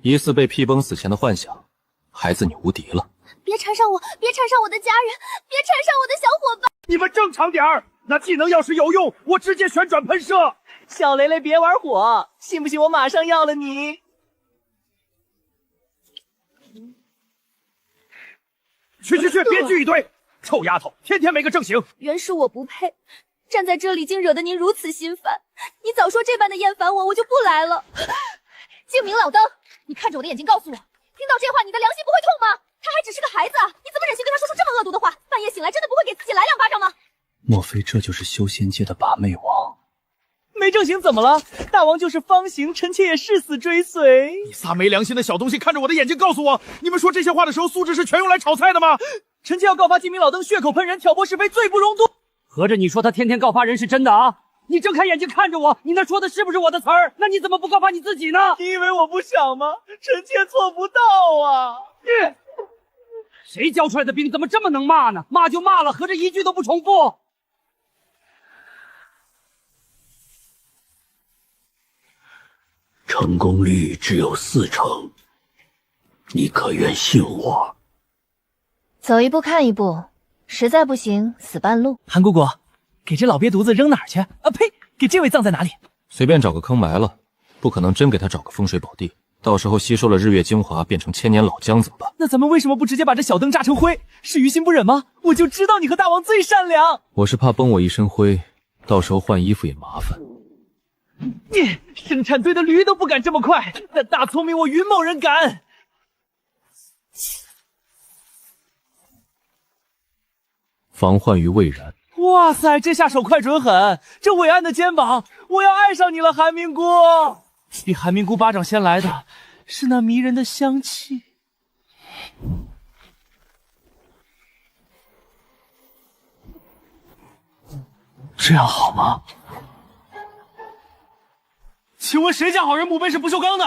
疑似被屁崩死前的幻想，孩子你无敌了。别缠上我，别缠上我的家人，别缠上我的小伙伴。你们正常点儿！那技能要是有用，我直接旋转喷射。小雷雷别玩火，信不信我马上要了你？去，别聚一堆！臭丫头，天天没个正形。原是我不配，站在这里竟惹得您如此心烦。你早说这般的厌烦我，我就不来了。静明老登，你看着我的眼睛告诉我，听到这话你的良心不会痛吗？他还只是个孩子，你怎么忍心对他说出这么恶毒的话？半夜醒来真的不会给自己来2巴掌吗？莫非这就是修仙界的把妹王？没正形怎么了？大王就是方形，臣妾也誓死追随。你仨没良心的小东西，看着我的眼睛告诉我，你们说这些话的时候，素质是全用来炒菜的吗？臣妾要告发金明老登血口喷人，挑拨是非，罪不容诛。合着你说他天天告发人是真的啊？你睁开眼睛看着我，你那说的是不是我的词儿？那你怎么不告发你自己呢？你以为我不想吗？臣妾做不到啊！谁教出来的兵怎么这么能骂呢？骂就骂了，合着一句都不重复。成功率只有40%，你可愿信我？走一步看一步，实在不行死半路。韩姑姑，给这老瘪犊子扔哪儿去？啊呸！给这位葬在哪里？随便找个坑埋了，不可能真给他找个风水宝地。到时候吸收了日月精华，变成千年老姜怎么办？那咱们为什么不直接把这小灯炸成灰？是于心不忍吗？我就知道你和大王最善良。我是怕崩我一身灰，到时候换衣服也麻烦。生产队的驴都不敢这么快，那大聪明我云某人敢。防患于未然。哇塞，这下手快准狠！这伟岸的肩膀，我要爱上你了，韩明姑。比韩明姑巴掌先来的是那迷人的香气。这样好吗？请问谁家好人墓碑是不锈钢的？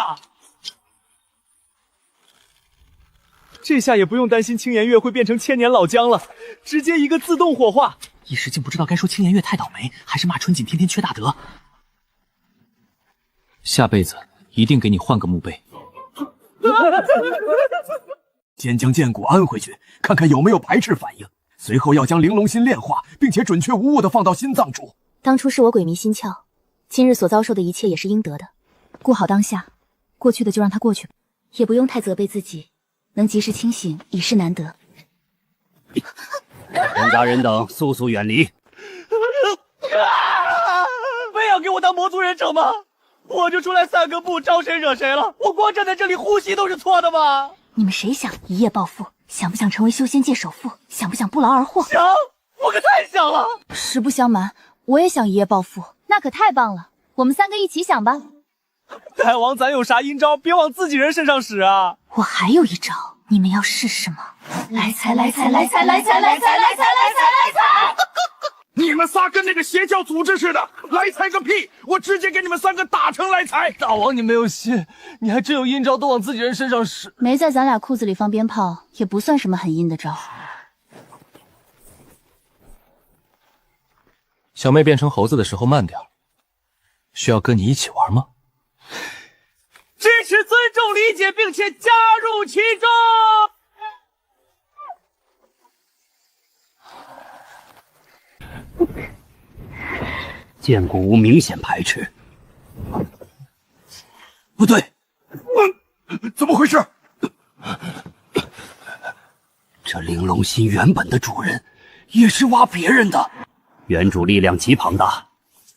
这下也不用担心青颜月会变成千年老姜了，直接一个自动火化。一时竟不知道该说青颜月太倒霉，还是骂春锦天天缺大德。下辈子一定给你换个墓碑。先将剑骨安回去，看看有没有排斥反应。随后要将玲珑心炼化，并且准确无误地放到心脏处。当初是我鬼迷心窍，今日所遭受的一切也是应得的。顾好当下，过去的就让它过去吧，也不用太责备自己，能及时清醒已是难得。陈家人等速速远离！非要给我当魔族人种吗？我就出来散个步，招谁惹谁了？我光站在这里呼吸都是错的吗？你们谁想一夜暴富？想不想成为修仙界首富？想不想不劳而获？想，我可太想了。实不相瞒，我也想一夜暴富。那可太棒了，我们3个一起想吧。大王，咱有啥阴招，别往自己人身上使啊！我还有一招，你们要试试吗？来财，来财，来财，来财，来财，来财，来财，来财！你们仨跟那个邪教组织似的，来财个屁！我直接给你们3个打成来财！大王，你没有信，你还真有阴招，都往自己人身上使。没在咱俩裤子里放鞭炮，也不算什么很阴的招。小妹变成猴子的时候慢点，需要跟你一起玩吗？支持、尊重、理解，并且加入其中。剑骨无明显排斥。不对，怎么回事？这玲珑心原本的主人也是挖别人的，原主力量极庞大，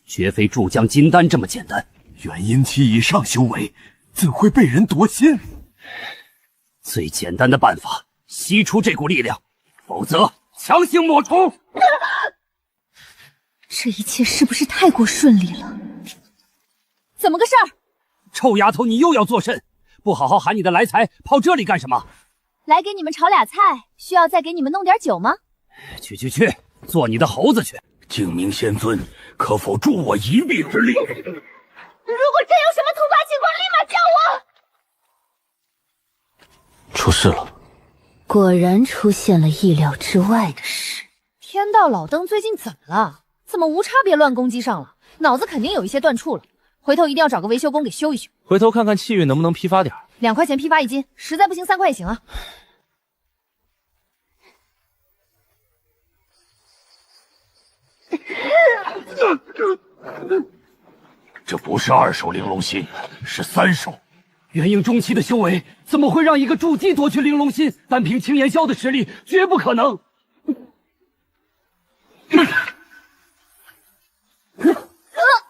绝非筑江金丹这么简单。元婴期以上修为，怎会被人夺心？最简单的办法，吸出这股力量，否则强行抹除。这一切是不是太过顺利了？怎么个事儿？臭丫头，你又要作甚？不好好喊你的来财，跑这里干什么？来给你们炒俩菜，需要再给你们弄点酒吗？去，做你的猴子去！净明仙尊，可否助我一臂之力？如果真有什么突发情况，立马叫我。出事了，果然出现了意料之外的事。天道老登最近怎么了？怎么无差别乱攻击上了？脑子肯定有一些断处了，回头一定要找个维修工给修一修。回头看看气运能不能批发点2块钱批发1斤，实在不行3块也行啊。这不是2手玲珑心，是3手。元婴中期的修为怎么会让一个筑基夺去玲珑心？单凭青岩霄的实力，绝不可能。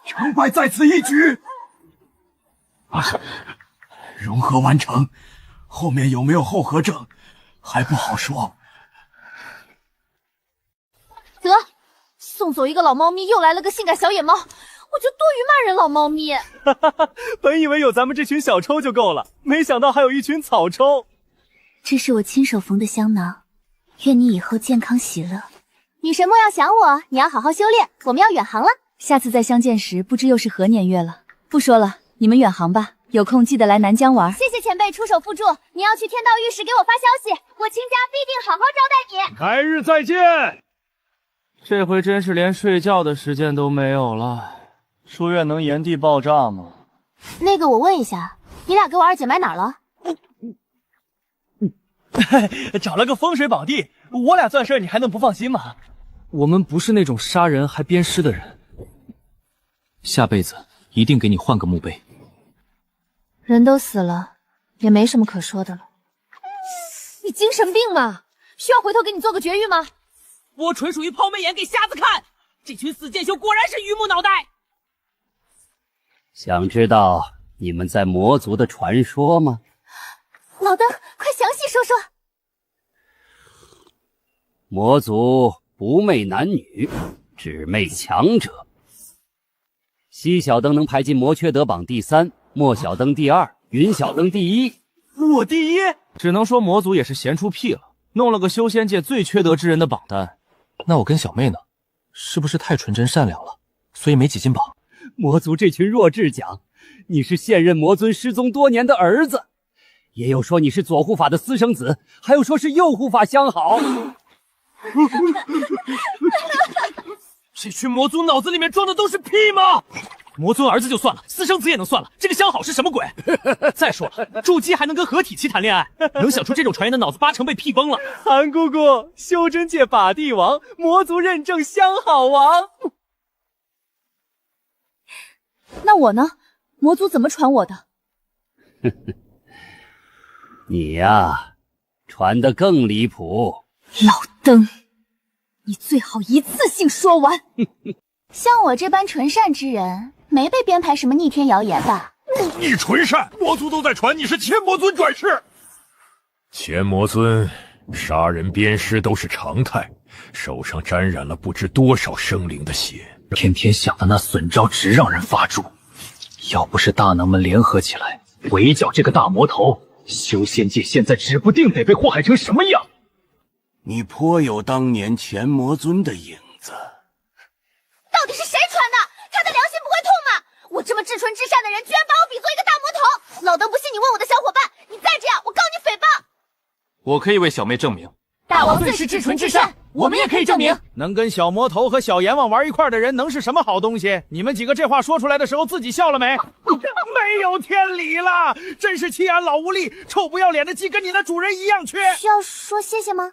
成败在此一举。融合完成，后面有没有后合症还不好说。得，送走一个老猫咪，又来了个性感小野猫，我就多余骂人老猫咪。本以为有咱们这群小抽就够了，没想到还有一群草抽。这是我亲手缝的香囊，愿你以后健康喜乐。女神莫要想我，你要好好修炼，我们要远航了。下次再相见时，不知又是何年月了。不说了，你们远航吧，有空记得来南疆玩。谢谢前辈出手辅助，你要去天道御史给我发消息，我亲家必定好好招待你。改日再见。这回真是连睡觉的时间都没有了。书院能炎帝爆炸吗？那个我问一下，你俩给我二姐埋哪儿了？找了个风水宝地，我俩钻事儿你还能不放心吗？我们不是那种杀人还鞭尸的人，下辈子一定给你换个墓碑。人都死了，也没什么可说的了。你精神病吗？需要回头给你做个绝育吗？我纯属于抛媚眼给瞎子看，这群死贱修果然是榆木脑袋。想知道你们在魔族的传说吗？老登，快详细说说。魔族不媚男女，只媚强者。西小登能排进魔缺德榜第3，莫小登第2，云小登第1。我第1，只能说魔族也是闲出屁了，弄了个修仙界最缺德之人的榜单。那我跟小妹呢？是不是太纯真善良了，所以没挤进榜？魔族这群弱智讲，你是现任魔尊失踪多年的儿子，也有说你是左护法的私生子，还有说是右护法相好。这群魔族脑子里面装的都是屁吗？魔尊儿子就算了，私生子也能算了，这个相好是什么鬼？再说了，筑基还能跟合体期谈恋爱，能想出这种传言的脑子8成被屁崩了。韩姑姑，修真界把帝王，魔族认证相好王。那我呢？魔族怎么传我的？你呀，传得更离谱。老登，你最好一次性说完。像我这般纯善之人，没被编排什么逆天谣言吧？你纯善，魔族都在传你是千魔尊转世。千魔尊杀人鞭尸都是常态，手上沾染了不知多少生灵的血，天天想的那损招直让人发怵。要不是大能们联合起来围剿这个大魔头，修仙界现在指不定得被祸害成什么样。你颇有当年前魔尊的影子。到底是谁传的？他的良心不会痛吗？我这么至纯至善的人，居然把我比作一个大魔头！老登不信你问我的小伙伴，你再这样，我告你诽谤！我可以为小妹证明，大王最是至纯至善，我们也可以证明。能跟小魔头和小阎王玩一块的人，能是什么好东西？你们几个这话说出来的时候，自己笑了没？没有天理了！真是弃俺老无力，臭不要脸的鸡跟你的主人一样缺。需要说谢谢吗？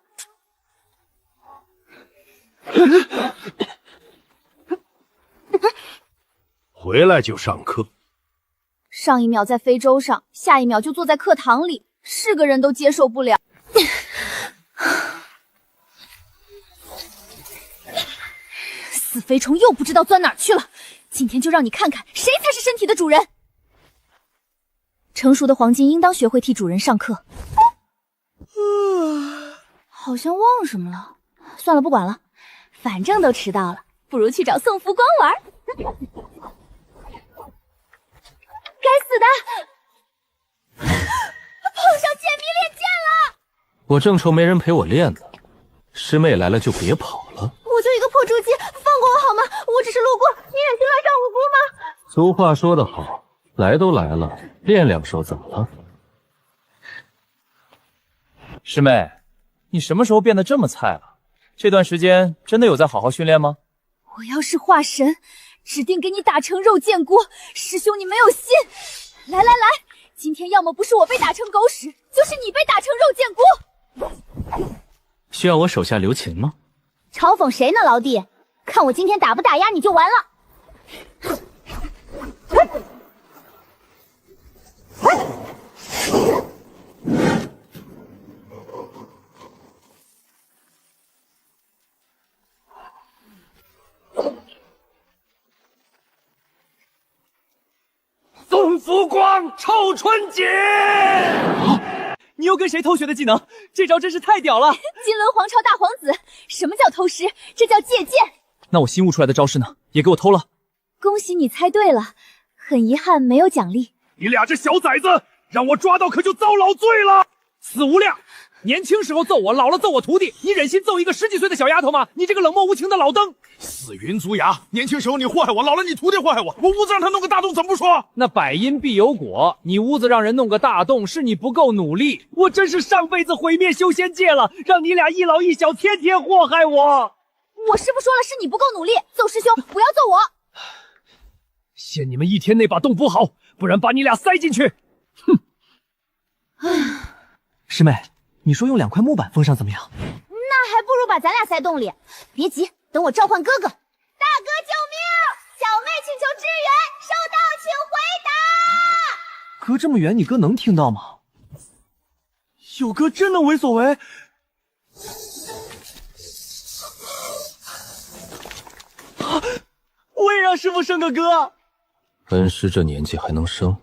回来就上课。上一秒在非洲上，下一秒就坐在课堂里，是个人都接受不了。死肥虫又不知道钻哪儿去了，今天就让你看看谁才是身体的主人。成熟的黄金应当学会替主人上课。好像忘什么了，算了，不管了，反正都迟到了，不如去找宋福光玩。该死的，碰上解谜练剑了！我正愁没人陪我练呢，师妹来了就别跑了。我就一个破筑基，放过我好吗？我只是路过，你忍心乱上我姑吗？俗话说得好，来都来了，练两手怎么了？师妹，你什么时候变得这么菜了？这段时间真的有在好好训练吗？我要是化神，指定给你打成肉酱锅。师兄，你没有心。来来来，今天要么不是我被打成狗屎，就是你被打成肉酱锅。需要我手下留情吗？嘲讽谁呢，老弟？看我今天打不打压你就完了。宋福光，臭春锦！你又跟谁偷学的技能？这招真是太屌了！金轮皇朝大皇子，什么叫偷师？这叫借鉴。那我新悟出来的招式呢？也给我偷了。恭喜你猜对了，很遗憾没有奖励。你俩这小崽子，让我抓到可就遭老罪了！死无量！年轻时候揍我，老了揍我徒弟，你忍心揍一个10几岁的小丫头吗？你这个冷漠无情的老登！死云足牙！年轻时候你祸害我，老了你徒弟祸害我，我屋子让他弄个大洞怎么不说？那百因必有果，你屋子让人弄个大洞，是你不够努力。我真是上辈子毁灭修仙界了，让你俩一老一小天天祸害我。我师父说了，是你不够努力。邹师兄，不要揍我！限你们1天内把洞补好，不然把你俩塞进去。哼！师妹，你说用2块木板封上怎么样？那还不如把咱俩塞洞里。别急，等我召唤哥哥。大哥救命！小妹请求支援，收到，请回答。隔这么远，你哥能听到吗？有哥真能为所为？我也让师傅生个哥。恩师这年纪还能生？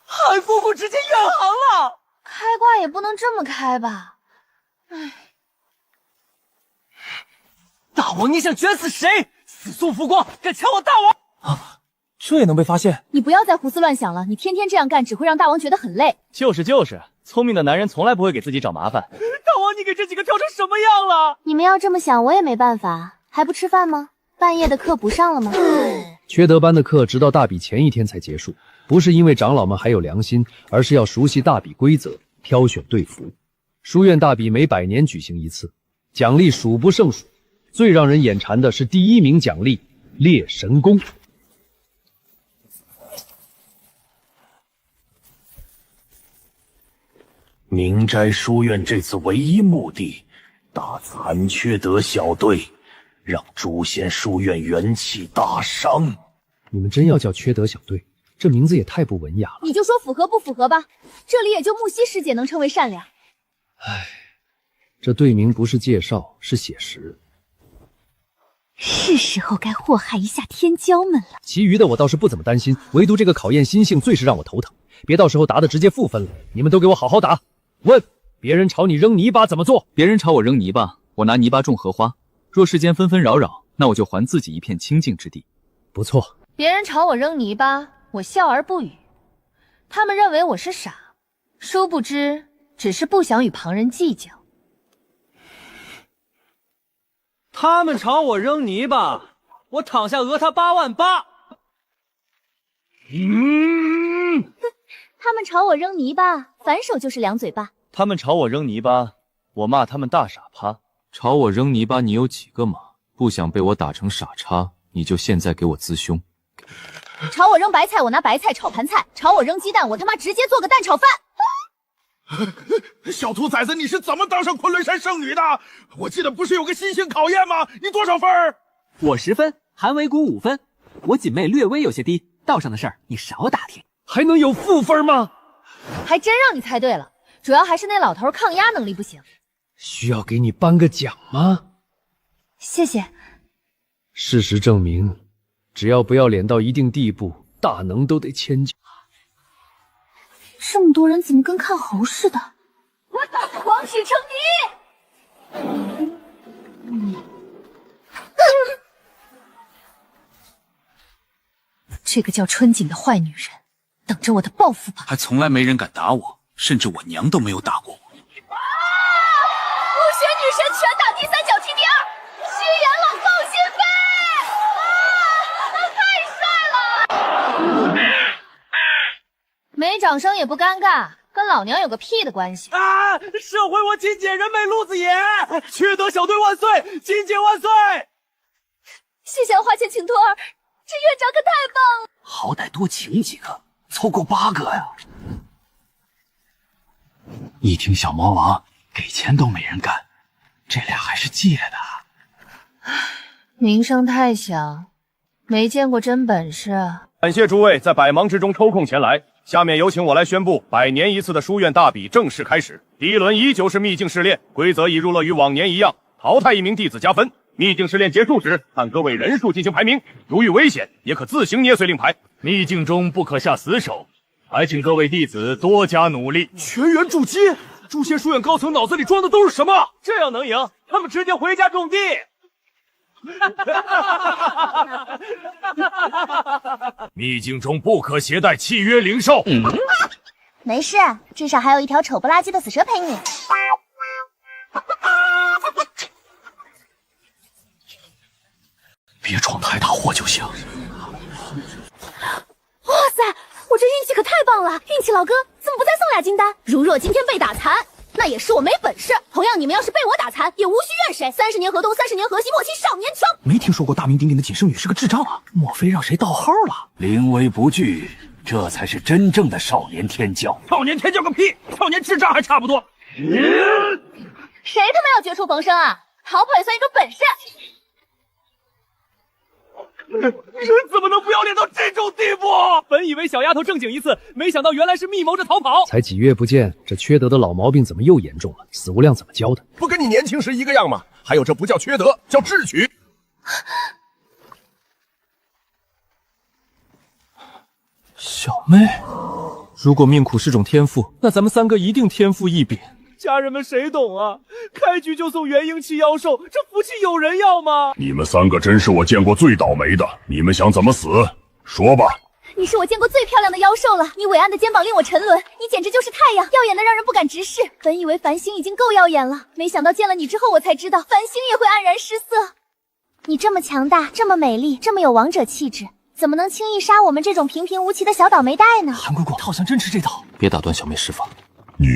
韩姑姑直接远航了，开挂也不能这么开吧？唉，大王，你想卷死谁？死宋福光，敢抢我大王！啊，这也能被发现？你不要再胡思乱想了，你天天这样干，只会让大王觉得很累。就是，聪明的男人从来不会给自己找麻烦。大王，你给这几个挑成什么样了？你们要这么想，我也没办法。还不吃饭吗？半夜的课补上了吗？缺德班的课直到大比前一天才结束，不是因为长老们还有良心，而是要熟悉大比规则，挑选队服。书院大比每100年举行一次，奖励数不胜数。最让人眼馋的是第1名奖励猎神弓。明斋书院这次唯一目的，打残缺德小队，让诛仙书院元气大伤。你们真要叫缺德小队？这名字也太不文雅了。你就说符合不符合吧，这里也就木西师姐能称为善良。唉，这队名不是介绍，是写实。是时候该祸害一下天骄们了。其余的我倒是不怎么担心，唯独这个考验心性最是让我头疼。别到时候答的直接负分了，你们都给我好好答。问，别人朝你扔泥巴怎么做？别人朝我扔泥巴，我拿泥巴种荷花。若世间纷纷扰扰，那我就还自己一片清净之地。不错。别人朝我扔泥巴，我笑而不语。他们认为我是傻，殊不知只是不想与旁人计较。他们朝我扔泥巴，我躺下讹他88000。他们朝我扔泥巴，反手就是2嘴巴。他们朝我扔泥巴，我骂他们大傻趴。朝我扔泥巴，你有几个码？不想被我打成傻叉，你就现在给我滋凶。朝我扔白菜，我拿白菜炒盘菜；朝我扔鸡蛋，我他妈直接做个蛋炒饭。小兔崽子，你是怎么当上昆仑山圣女的？我记得不是有个新型考验吗？你多少分？我10分，韩维谷5分。我锦妹略微有些低，道上的事儿你少打听。还能有负分吗？还真让你猜对了，主要还是那老头抗压能力不行。需要给你颁个奖吗？谢谢。事实证明，只要不要脸到一定地步，大能都得迁就。这么多人怎么跟看猴似的？皇室称敌！这个叫春锦的坏女人，等着我的报复吧！还从来没人敢打我，甚至我娘都没有打过我。武学女神拳打第3，脚踢第2，虚元老够心飞！太帅了！没掌声也不尴尬，跟老娘有个屁的关系啊！社会我金姐人美路子野，缺德小队万岁，金姐万岁！谢谢花钱请托儿，这院长可太棒了。好歹多请几个，凑够8个呀！一听小魔王给钱都没人干，这俩还是借的。名声太响，没见过真本事啊！感谢诸位在百忙之中抽空前来，下面有请我来宣布100年一次的书院大比正式开始。第1轮依旧是秘境试炼，规则已如了与往年一样，淘汰1名弟子加分。秘境试炼结束时，按各位人数进行排名，如遇危险，也可自行捏碎令牌。秘境中不可下死手，还请各位弟子多加努力。全员筑基，诛仙书院高层脑子里装的都是什么？这样能赢，他们直接回家种地。秘境中不可携带契约灵兽。没事，至少还有一条丑不拉几的死蛇陪你。别闯太大祸就行。哇塞，我这运气可太棒了！运气老哥怎么不再送俩金丹？如若今天被打残，那也是我没本事。同样，你们要是被我打残，也无需怨谁。30年河东，30年河西，莫欺少年穷。没听说过大名鼎鼎的锦圣女是个智障啊？莫非让谁盗号了？临危不惧，这才是真正的少年天骄。少年天骄个屁，少年智障还差不多。谁他妈要绝处逢生啊？逃跑也算一种本事。人怎么能不要脸到这种地步？本以为小丫头正经一次，没想到原来是密谋着逃跑。才几月不见，这缺德的老毛病怎么又严重了？死无量怎么教的？不跟你年轻时一个样吗？还有，这不叫缺德，叫智取。小妹，如果命苦是种天赋，那咱们3个一定天赋异禀。家人们谁懂啊？开局就送元婴期妖兽，这福气有人要吗？你们3个真是我见过最倒霉的，你们想怎么死？说吧。你是我见过最漂亮的妖兽了，你伟岸的肩膀令我沉沦，你简直就是太阳，耀眼的让人不敢直视。本以为繁星已经够耀眼了，没想到见了你之后，我才知道繁星也会黯然失色。你这么强大，这么美丽，这么有王者气质，怎么能轻易杀我们这种平平无奇的小倒霉蛋呢？韩姑姑，他好像真吃这套。别打断小妹施法。你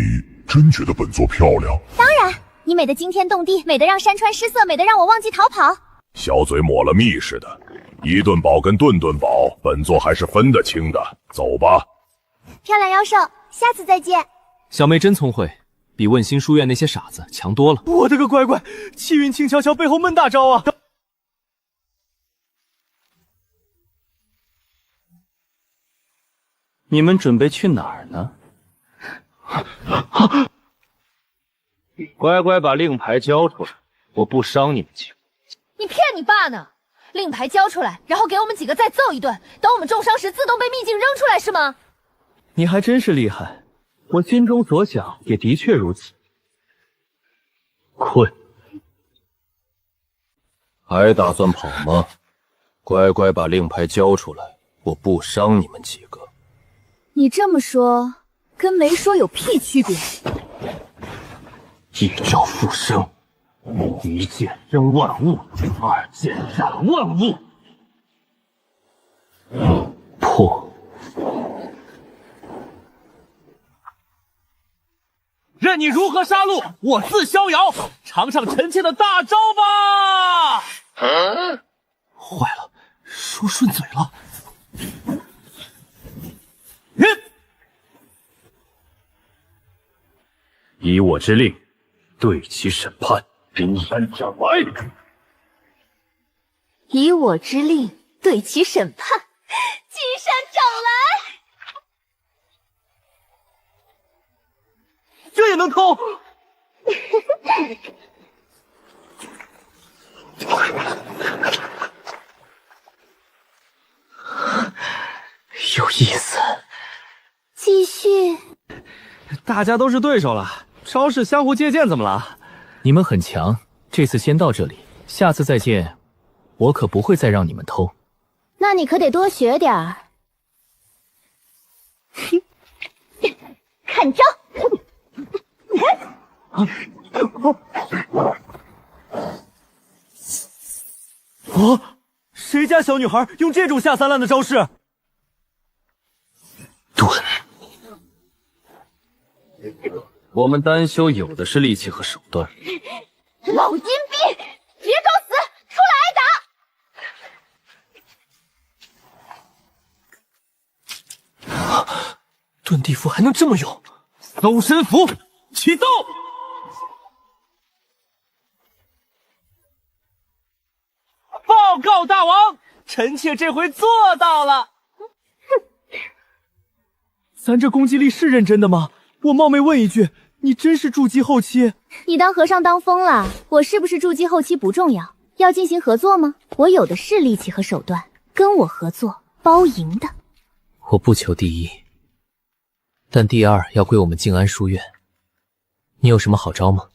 真觉得本座漂亮？当然，你美得惊天动地，美得让山川失色，美得让我忘记逃跑。小嘴抹了蜜似的，一顿饱跟顿顿饱，本座还是分得清的。走吧。漂亮妖兽，下次再见。小妹真聪慧，比问心书院那些傻子强多了。我的个乖乖，气运轻悄悄背后闷大招啊！你们准备去哪儿呢？乖乖把令牌交出来，我不伤你们几个。你骗你爸呢？令牌交出来，然后给我们几个再揍一顿，等我们重伤时自动被秘境扔出来是吗？你还真是厉害，我心中所想也的确如此。困，还打算跑吗？乖乖把令牌交出来，我不伤你们几个。你这么说，跟没说有屁区别？一招复生，一剑生万物，二剑斩万物。破！任你如何杀戮，我自逍遥。尝尝臣妾的大招吧！坏了，说顺嘴了。以我之令，对其审判，金山斩来。以我之令，对其审判，金山斩来。这也能偷？有意思。继续。大家都是对手了，招式相互借鉴怎么了？你们很强，这次先到这里，下次再见，我可不会再让你们偷。那你可得多学点儿。看招！哦，谁家小女孩用这种下三滥的招式？盾，我们丹修有的是力气和手段。老阴逼，别装死，出来挨打！遁地符还能这么用？搜神符启动！报告大王，臣妾这回做到了。咱这攻击力是认真的吗？我冒昧问一句，你真是筑基后期？你当和尚当疯了？我是不是筑基后期不重要，要进行合作吗？我有的是力气和手段，跟我合作包赢的。我不求第一，但第二要归我们静安书院。你有什么好招吗？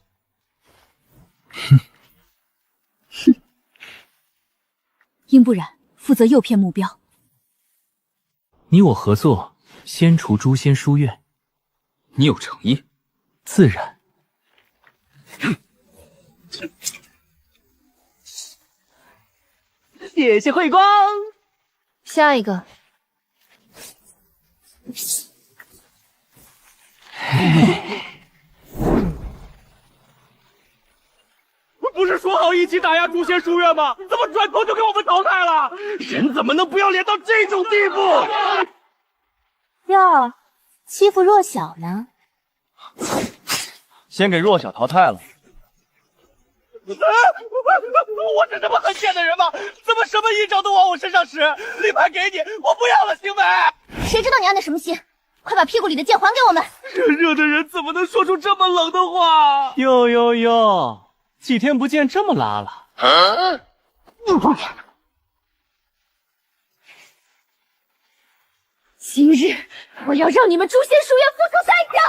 哼哼，应不染负责诱骗目标。你我合作，先除诛仙书院。你有诚意？自然。谢谢慧光。下一个。不是说好一起打压诛仙书院吗？怎么转头就给我们淘汰了？人怎么能不要脸到这种地步？哟，欺负弱小呢？先给弱小淘汰了。我是这么狠贱的人吗？怎么什么阴招都往我身上使？立牌给你，我不要了，行没？谁知道你安的什么心？快把屁股里的剑还给我们！热热的人怎么能说出这么冷的话？哟，几天不见这么拉了？今日我要让你们诛仙书院付出代价！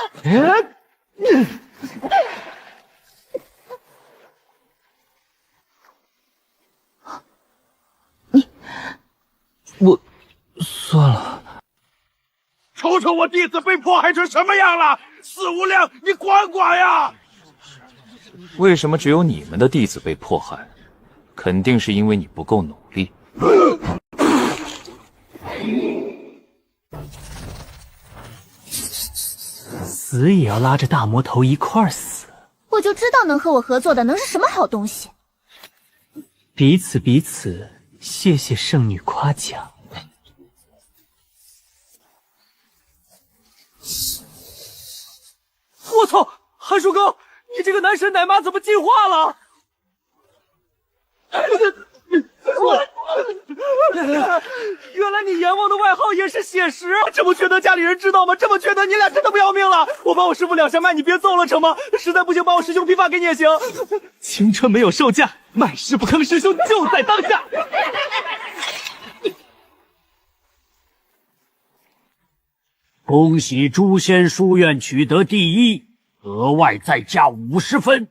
我算了。瞅瞅我弟子被迫害成什么样了！四无量，你管管呀！为什么只有你们的弟子被迫害？肯定是因为你不够努力。死也要拉着大魔头一块儿死。我就知道能和我合作的能是什么好东西。彼此，谢谢圣女夸奖。我操，韩叔哥，你这个男神奶妈怎么进化了？原来你阎王的外号也是血石，这么缺德家里人知道吗？这么缺德，你俩真的不要命了？我把我师傅两相卖，你别揍了成吗？实在不行，把我师兄批发给你也行。青春没有售价，卖师不坑师兄就在当下。恭喜诛仙书院取得第一，额外再加50分。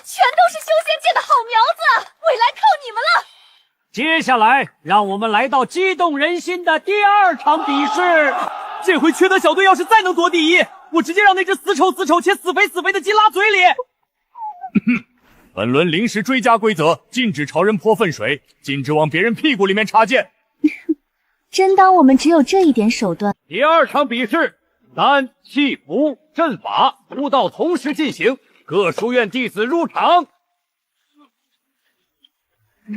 全都是修仙界的好苗子，未来靠你们了。接下来，让我们来到激动人心的第2场比试。这回缺德小队要是再能夺第一，我直接让那只死丑且死肥的鸡拉嘴里。本轮临时追加规则：禁止朝人泼粪水，禁止往别人屁股里面插剑。真当我们只有这一点手段？第2场比试，丹、气、符、阵法5道同时进行，各书院弟子入场。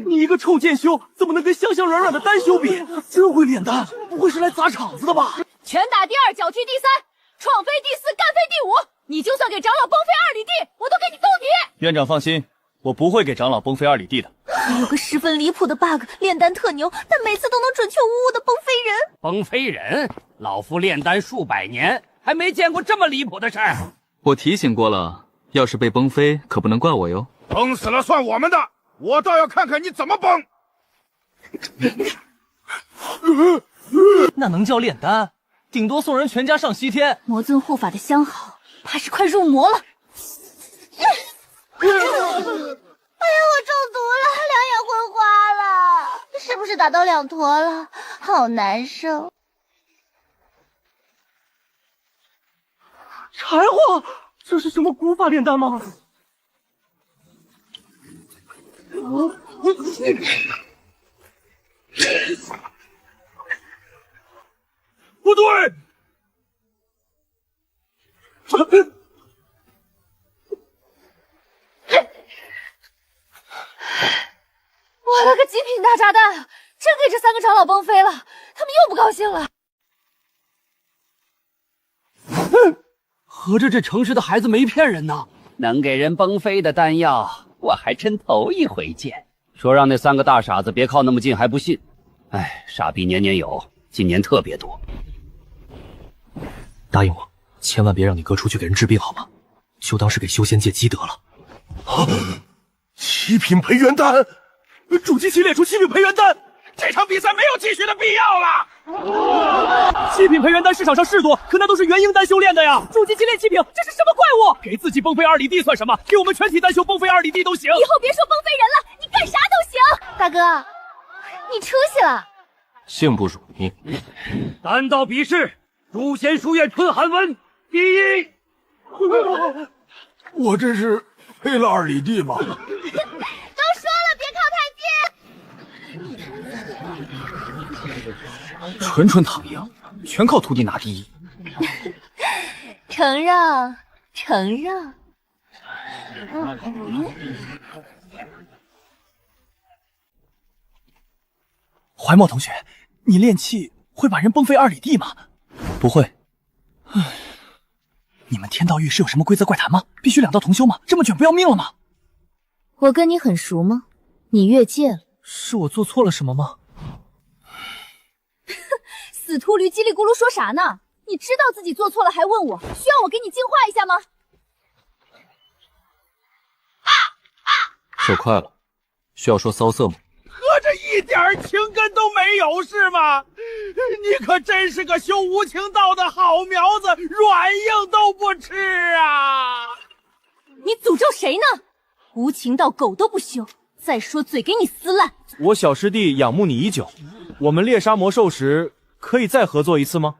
你一个臭剑修，怎么能跟香香软软的丹修比？真会炼丹，不会是来砸场子的吧？拳打第2，脚踢第3，创飞第4，干飞第5。你就算给长老崩飞2里地，我都给你兜底。院长放心，我不会给长老崩飞2里地的。有个十分离谱的 bug， 炼丹特牛，但每次都能准确无误的崩飞人。崩飞人？老夫炼丹数百年，还没见过这么离谱的事儿。我提醒过了，要是被崩飞，可不能怪我哟。崩死了算我们的，我倒要看看你怎么崩。那能叫炼丹？顶多送人全家上西天。魔尊护法的相好，怕是快入魔了。哎呀，我中毒了，两眼昏花了，是不是打到2坨了？好难受。柴火，这是什么古法炼丹吗？不对，我了个极品大炸弹，真给这3个长老崩飞了，他们又不高兴了。合着这城市的孩子没骗人呐，能给人崩飞的丹药，我还真头一回见。说让那3个大傻子别靠那么近，还不信。哎，傻逼年年有，今年特别多。答应我，千万别让你哥出去给人治病好吗？就当是给修仙界积德了。7品培元丹，主机期练出7品培元丹，这场比赛没有继续的必要了。7品培元丹市场上是多，可那都是元婴丹修炼的呀。主机期练7品，这是什么怪物？给自己崩飞2里地算什么？给我们全体丹修崩飞2里地都行。以后别说崩飞人了，你干啥都行。大哥，你出息了。幸不辱你。单刀比试，诛仙书院春寒温第一。我这是飞了2里地吗？都说了别靠太近。纯纯躺赢，全靠徒弟拿第一。承让，承让。怀墨同学，你练气会把人崩飞2里地吗？不会。唉，你们天道域是有什么规则怪谈吗？必须2道同修吗？这么卷不要命了吗？我跟你很熟吗？你越界了。是我做错了什么吗？死秃驴叽里咕噜说啥呢？你知道自己做错了还问我，需要我给你净化一下吗？手快了，需要说骚色吗？我这一点情根都没有是吗？你可真是个修无情道的好苗子，软硬都不吃啊！你诅咒谁呢？无情道狗都不修，再说嘴给你撕烂。我小师弟仰慕你已久，我们猎杀魔兽时可以再合作一次吗？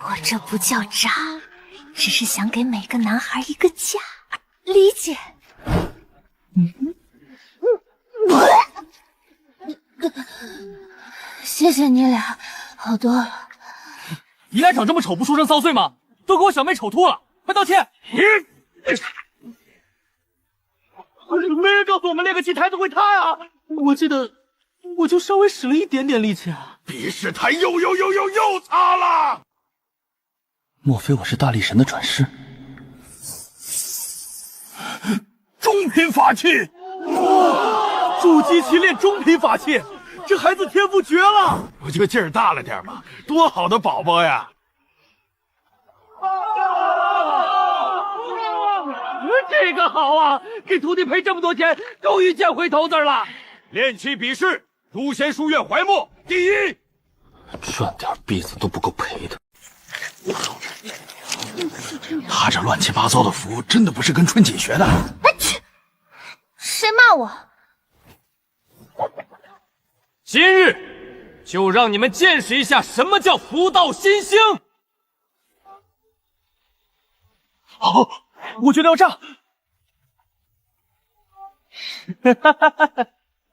我这不叫渣，只是想给每个男孩一个家，理解？谢谢你俩，好多了。你俩长这么丑，不出声遭罪吗？都给我小妹丑秃了，快道歉！没人告诉我们练个气台子会塌呀！我记得我就稍微使了一点点力气啊。比试台又塌了！莫非我是大力神的转世？中品法器！筑基期练中品法器，这孩子天赋绝了！我就劲儿大了点嘛，多好的宝宝呀！这个好啊，给徒弟赔这么多钱，终于见回头子了。练气比试，诛仙书院怀墨第一。赚点币子都不够赔的。他这乱七八糟的符，真的不是跟春锦学的？哎去！谁骂我？今日就让你们见识一下什么叫福道新兴。哦，我觉得要炸！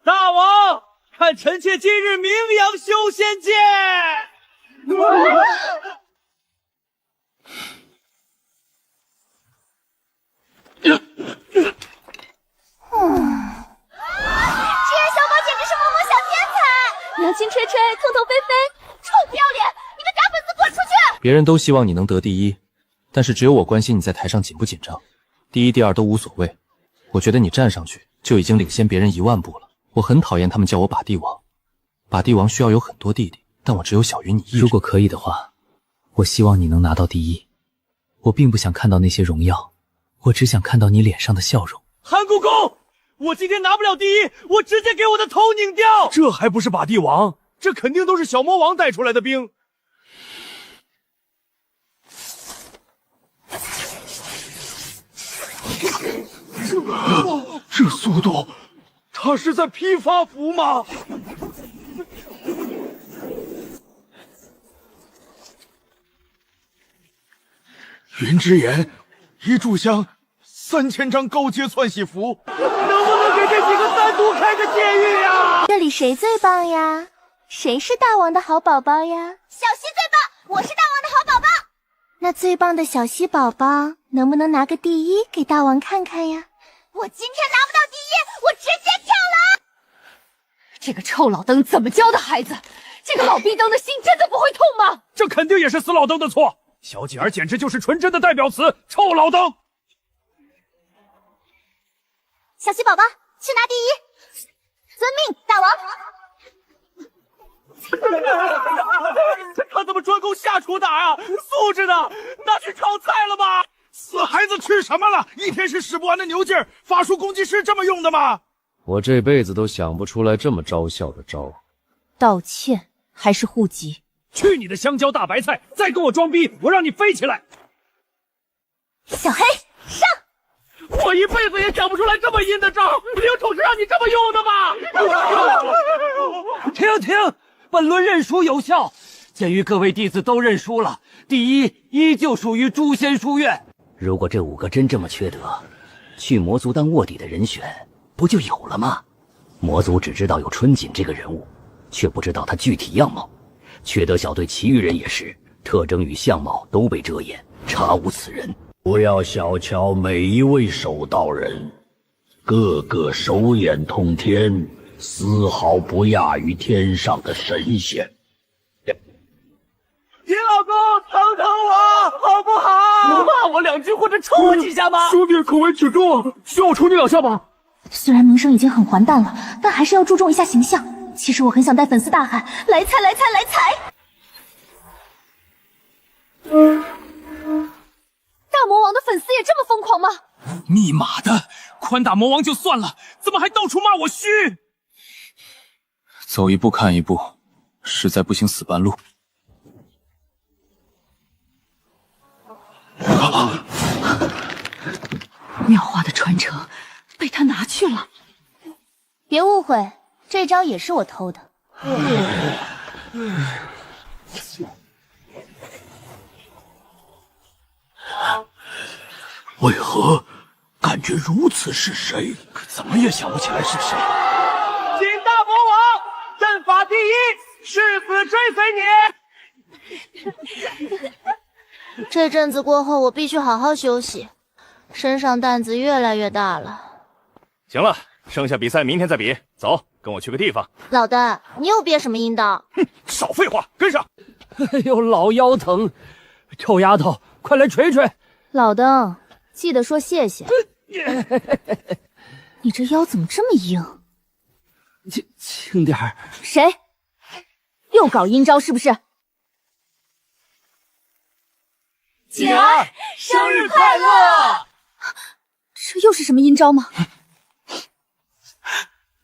大王，看臣妾今日名扬修仙界！这小宝简直是萌萌小天才，娘亲吹吹，痛痛飞飞，臭不要脸！你们假粉丝滚出去！别人都希望你能得第一，但是只有我关心你在台上紧不紧张。第一、第二都无所谓，我觉得你站上去就已经领先别人1万步了。我很讨厌他们叫我把帝王，把帝王需要有很多弟弟，但我只有小于你一人。如果可以的话，我希望你能拿到第一。我并不想看到那些荣耀，我只想看到你脸上的笑容。韩公公，我今天拿不了第一，我直接给我的头拧掉！这还不是把帝王？这肯定都是小魔王带出来的兵。这速度，他是在批发符吗？云之言，一炷香，3000张高阶窜喜符，能不能给这几个单独开个监狱呀？这里谁最棒呀？谁是大王的好宝宝呀？小西最棒，我是大王的好宝宝。那最棒的小西宝宝，能不能拿个第一给大王看看呀？我今天拿不到第一，我直接跳楼！这个臭老登怎么教的孩子？这个老逼登的心真的不会痛吗？这肯定也是死老登的错。小锦儿简直就是纯真的代表词，臭老登。小西宝宝，去拿第一。遵命，大王。他怎么专攻下厨打啊？素质呢？拿去炒菜了吧？死孩子吃什么了？一天是使不完的牛劲儿，法术攻击是这么用的吗？我这辈子都想不出来这么招效的招。道歉还是护籍？去你的香蕉大白菜！再跟我装逼，我让你飞起来！小黑上！我一辈子也想不出来这么阴的招，灵宠是让你这么用的吗？停停！本轮认输有效。鉴于各位弟子都认输了，第一依旧属于诛仙书院。如果这5个真这么缺德，去魔族当卧底的人选不就有了吗？魔族只知道有春锦这个人物，却不知道他具体样貌。缺德小队其余人也是，特征与相貌都被遮掩，查无此人。不要小瞧每一位守道人，个个手眼通天，丝毫不亚于天上的神仙。你老公疼疼我好不好？能骂我2句或者抽我几下吗？兄弟口味挺重，需要我抽你2下吧？虽然名声已经很还淡了，但还是要注重一下形象。其实我很想带粉丝大喊“来踩来踩来踩”。大魔王的粉丝也这么疯狂吗？你妈的，宽大魔王就算了，怎么还到处骂我虚？走一步看一步，实在不行死半路。妙花的传承被他拿去了。别误会，这招也是我偷的。为何感觉如此是谁？可怎么也想不起来是谁。请大魔王，阵法第一，誓死追随你。这阵子过后，我必须好好休息，身上担子越来越大了。行了，剩下比赛明天再比。走，跟我去个地方。老丹，你又憋什么阴道？哼，少废话，跟上。哎呦，老腰疼！臭丫头，快来捶捶。老登，记得说谢谢。你这腰怎么这么硬？轻点儿。谁？又搞阴招是不是？锦儿，生日快乐！这又是什么阴招吗？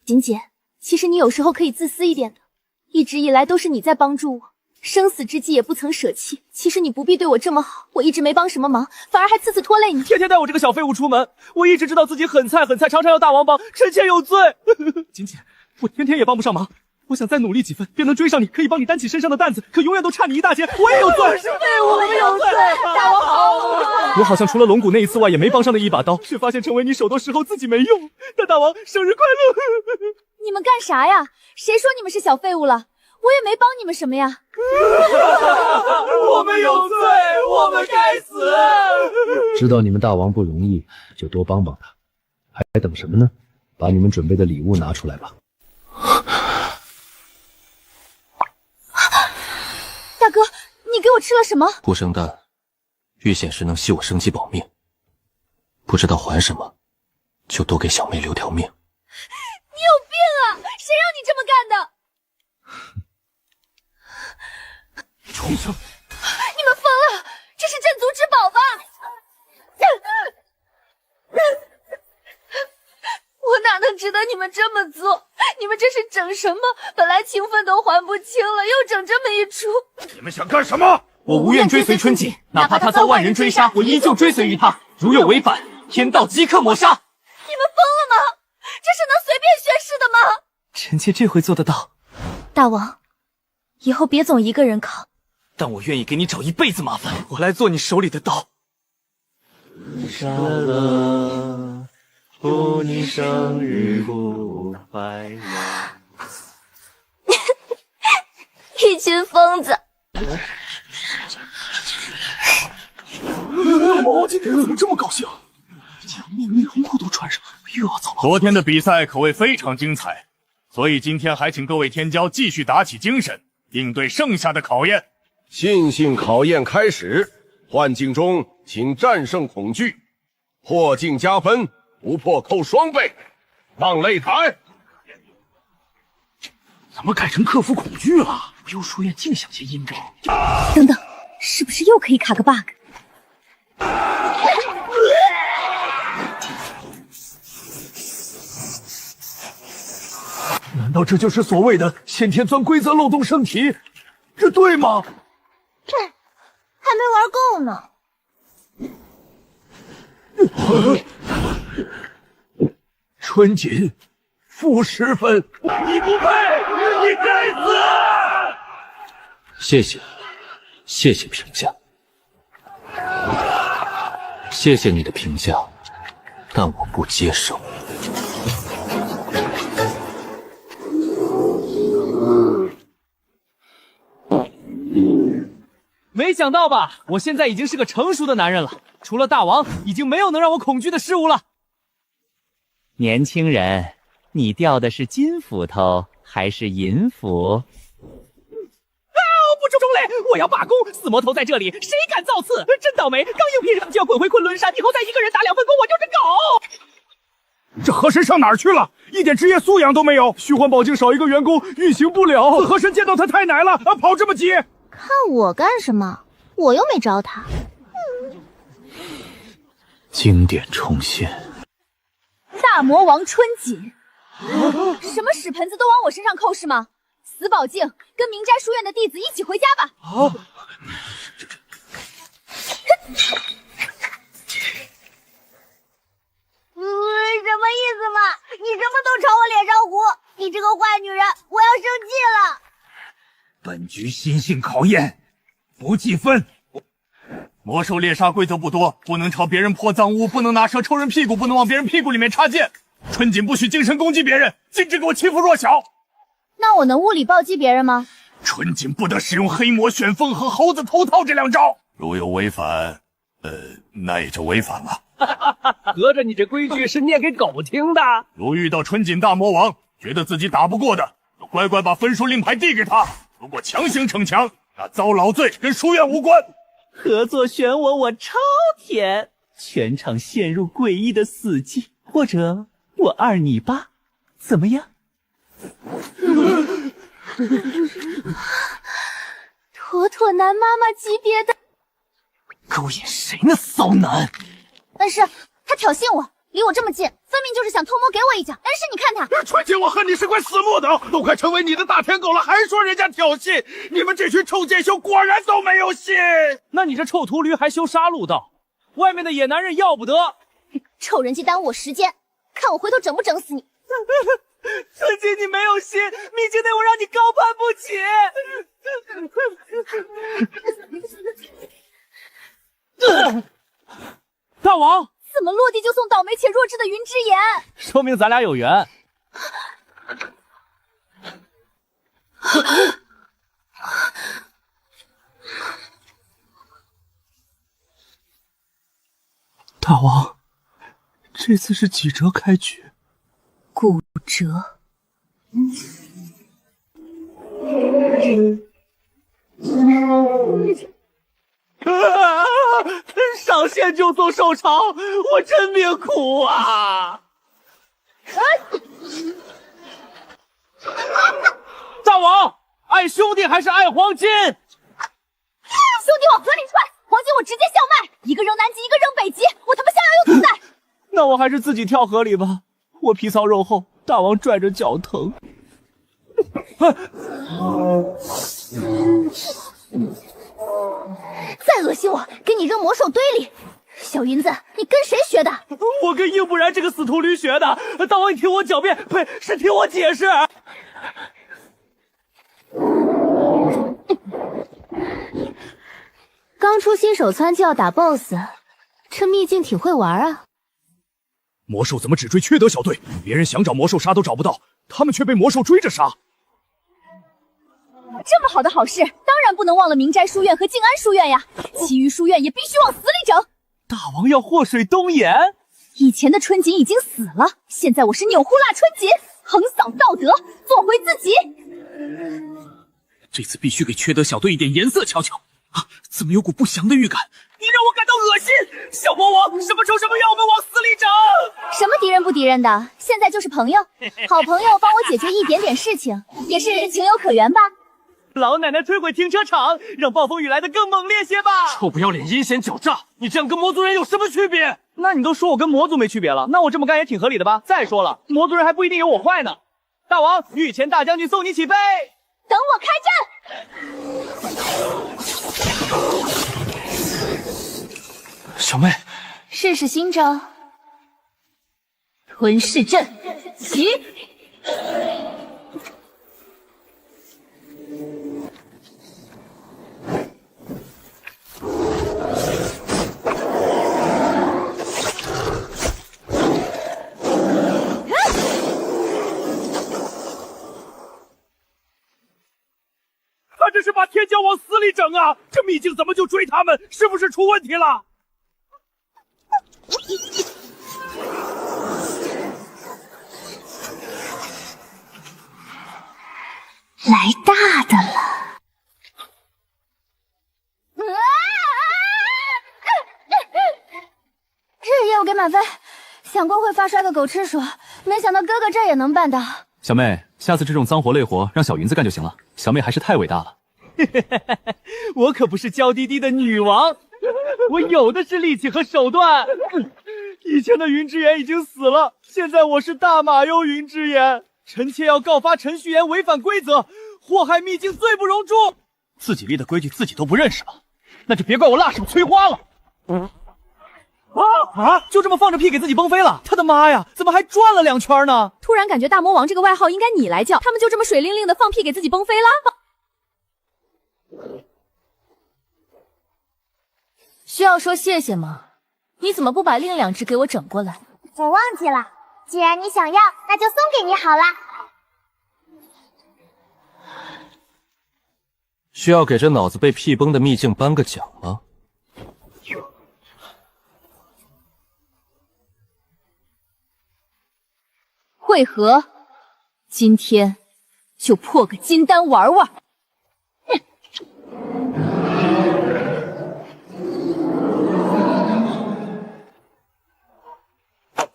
锦姐，其实你有时候可以自私一点的，一直以来都是你在帮助我，生死之际也不曾舍弃。其实你不必对我这么好，我一直没帮什么忙，反而还次次拖累你。天天带我这个小废物出门，我一直知道自己很菜，常常要大王帮，臣妾有罪。锦姐，我天天也帮不上忙。我想再努力几分，便能追上你，可以帮你担起身上的担子，可永远都差你一大截，我也有罪。是废物，我们有罪，大王好啊！我好像除了龙骨那一次外，也没帮上那一把刀，却发现成为你手的时候自己没用。但大王生日快乐！你们干啥呀？谁说你们是小废物了？我也没帮你们什么呀。我们有罪，我们该死。知道你们大王不容易，就多帮帮他，还等什么呢？把你们准备的礼物拿出来吧。大哥，你给我吃了什么？护生丹，遇险时能吸我生机保命。不知道还什么，就多给小妹留条命。你有病啊！谁让你这么干的？重生！你们疯了！这是镇族之宝吧？我哪能值得你们这么做？你们这是整什么？本来情分都还不清了，又整这么一出。你们想干什么？我无愿追随春锦，哪怕他遭万人追杀，我依旧追随于他。如有违反，天道即刻抹杀。你们疯了吗？这是能随便宣誓的吗？臣妾这回做得到。大王，以后别总一个人扛。但我愿意给你找一辈子麻烦，我来做你手里的刀。杀了，祝你生日不快乐。一群疯子。我今天怎么这么高兴？将面内容裤都穿上了，又要走了。昨天的比赛可谓非常精彩，所以今天还请各位天骄继续打起精神，应对剩下的考验。信心考验开始，幻境中请战胜恐惧，破境加分，不破扣双倍。上擂台。怎么改成克服恐惧了？不用书院净想些阴招。等等，是不是又可以卡个 bug？ 难道这就是所谓的先天钻规则漏洞生题？这对吗？这还没玩够呢。春锦负10分，你不配，你该死！谢谢，谢谢评价，谢谢你的评价，但我不接受。没想到吧，我现在已经是个成熟的男人了，除了大王，已经没有能让我恐惧的事物了。年轻人，你掉的是金斧头还是银斧？不中嘞！我要罢工！死魔头在这里，谁敢造次？真倒霉！刚应聘上就要滚回昆仑山，以后再一个人打2份工，我就是狗！这河神上哪儿去了？一点职业素养都没有！虚幻宝镜少一个员工，运行不了。河神见到他太奶了，跑这么急。看我干什么？我又没招他。经典重现。大魔王春锦，什么屎盆子都往我身上扣是吗？死宝镜，跟明斋书院的弟子一起回家吧。啊！什么意思嘛？你什么都朝我脸上糊！你这个坏女人，我要生气了。本局心性考验，不计分。魔兽猎杀规则不多，不能朝别人泼脏污，不能拿蛇抽人屁股，不能往别人屁股里面插剑。春锦不许精神攻击别人，禁止给我欺负弱小。那我能物理暴击别人吗？春锦不得使用黑魔旋风和猴子头套这2招，如有违反，那也就违反了。合着你这规矩是念给狗听的？如遇到春锦大魔王，觉得自己打不过的，就乖乖把分数令牌递给他。如果强行逞强，那遭老罪，跟书院无关。合作选我超甜，全场陷入诡异的死寂，或者我2你8，怎么样？妥妥男妈妈级别的。勾引谁呢，骚男？但是他挑衅我，离我这么近，分明就是想偷摸给我一脚。但是你看他，春锦，我恨你是块死木头，都快成为你的大舔狗了，还说人家挑衅！你们这群臭贱修果然都没有戏。那你这臭秃驴还修杀戮道，外面的野男人要不得。臭人机耽误我时间，看我回头整不整死你！春锦，你没有心，秘境内我让你高攀不起。大王，怎么落地就送倒霉且弱智的云之言？说明咱俩有缘。大王，这次是几折开局？骨折。上线就送受潮，我真命苦啊！大王，爱兄弟还是爱黄金？兄弟往河里踹，黄金我直接校卖，一个扔南极，一个扔北极，我他妈逍遥又自在。那我还是自己跳河里吧，我皮糙肉厚，大王拽着脚疼。再恶心我，给你扔魔兽堆里！小云子，你跟谁学的？我跟应不然这个死秃驴学的。大王，你听我狡辩，呸，是听我解释。刚出新手村就要打 BOSS， 这秘境挺会玩啊。魔兽怎么只追缺德小队？别人想找魔兽杀都找不到，他们却被魔兽追着杀。这么好的好事，当然不能忘了明斋书院和静安书院呀，其余书院也必须往死里整。大王要祸水东延？以前的春锦已经死了，现在我是钮祜辣春锦，横扫道德，做回自己。这次必须给缺德小队一点颜色瞧瞧啊！怎么有股不祥的预感？你让我感到恶心！小魔王，什么仇什么怨，我们往死里整！什么敌人不敌人的，现在就是朋友。好朋友帮我解决一点点事情，也是情有可原吧。老奶奶摧毁停车场，让暴风雨来得更猛烈些吧！臭不要脸，阴险狡诈！你这样跟魔族人有什么区别？那你都说我跟魔族没区别了，那我这么干也挺合理的吧？再说了，魔族人还不一定有我坏呢。大王，御前大将军送你起飞！等我开战！小妹，试试新招，吞噬阵，起！他这是把天骄往死里整啊！这秘境怎么就追他们？是不是出问题了？来大的了！这业务给满分，想过会发摔个狗吃鼠，没想到哥哥这也能办到。小妹，下次这种脏活累活让小云子干就行了。小妹还是太伟大了。我可不是娇滴滴的女王，我有的是力气和手段。以前的云之言已经死了，现在我是大马幽云之言。臣妾要告发陈旭言违反规则，祸害秘境，罪不容诛。自己立的规矩自己都不认识了，那就别怪我辣手摧花了。就这么放着屁给自己崩飞了？他的妈呀，怎么还转了2圈呢？突然感觉大魔王这个外号应该你来叫，他们就这么水灵灵的放屁给自己崩飞了？需要说谢谢吗？你怎么不把另2只给我整过来？我忘记了，既然你想要，那就送给你好了。需要给这脑子被屁崩的秘境颁个奖吗？会合，今天就破个金丹玩玩。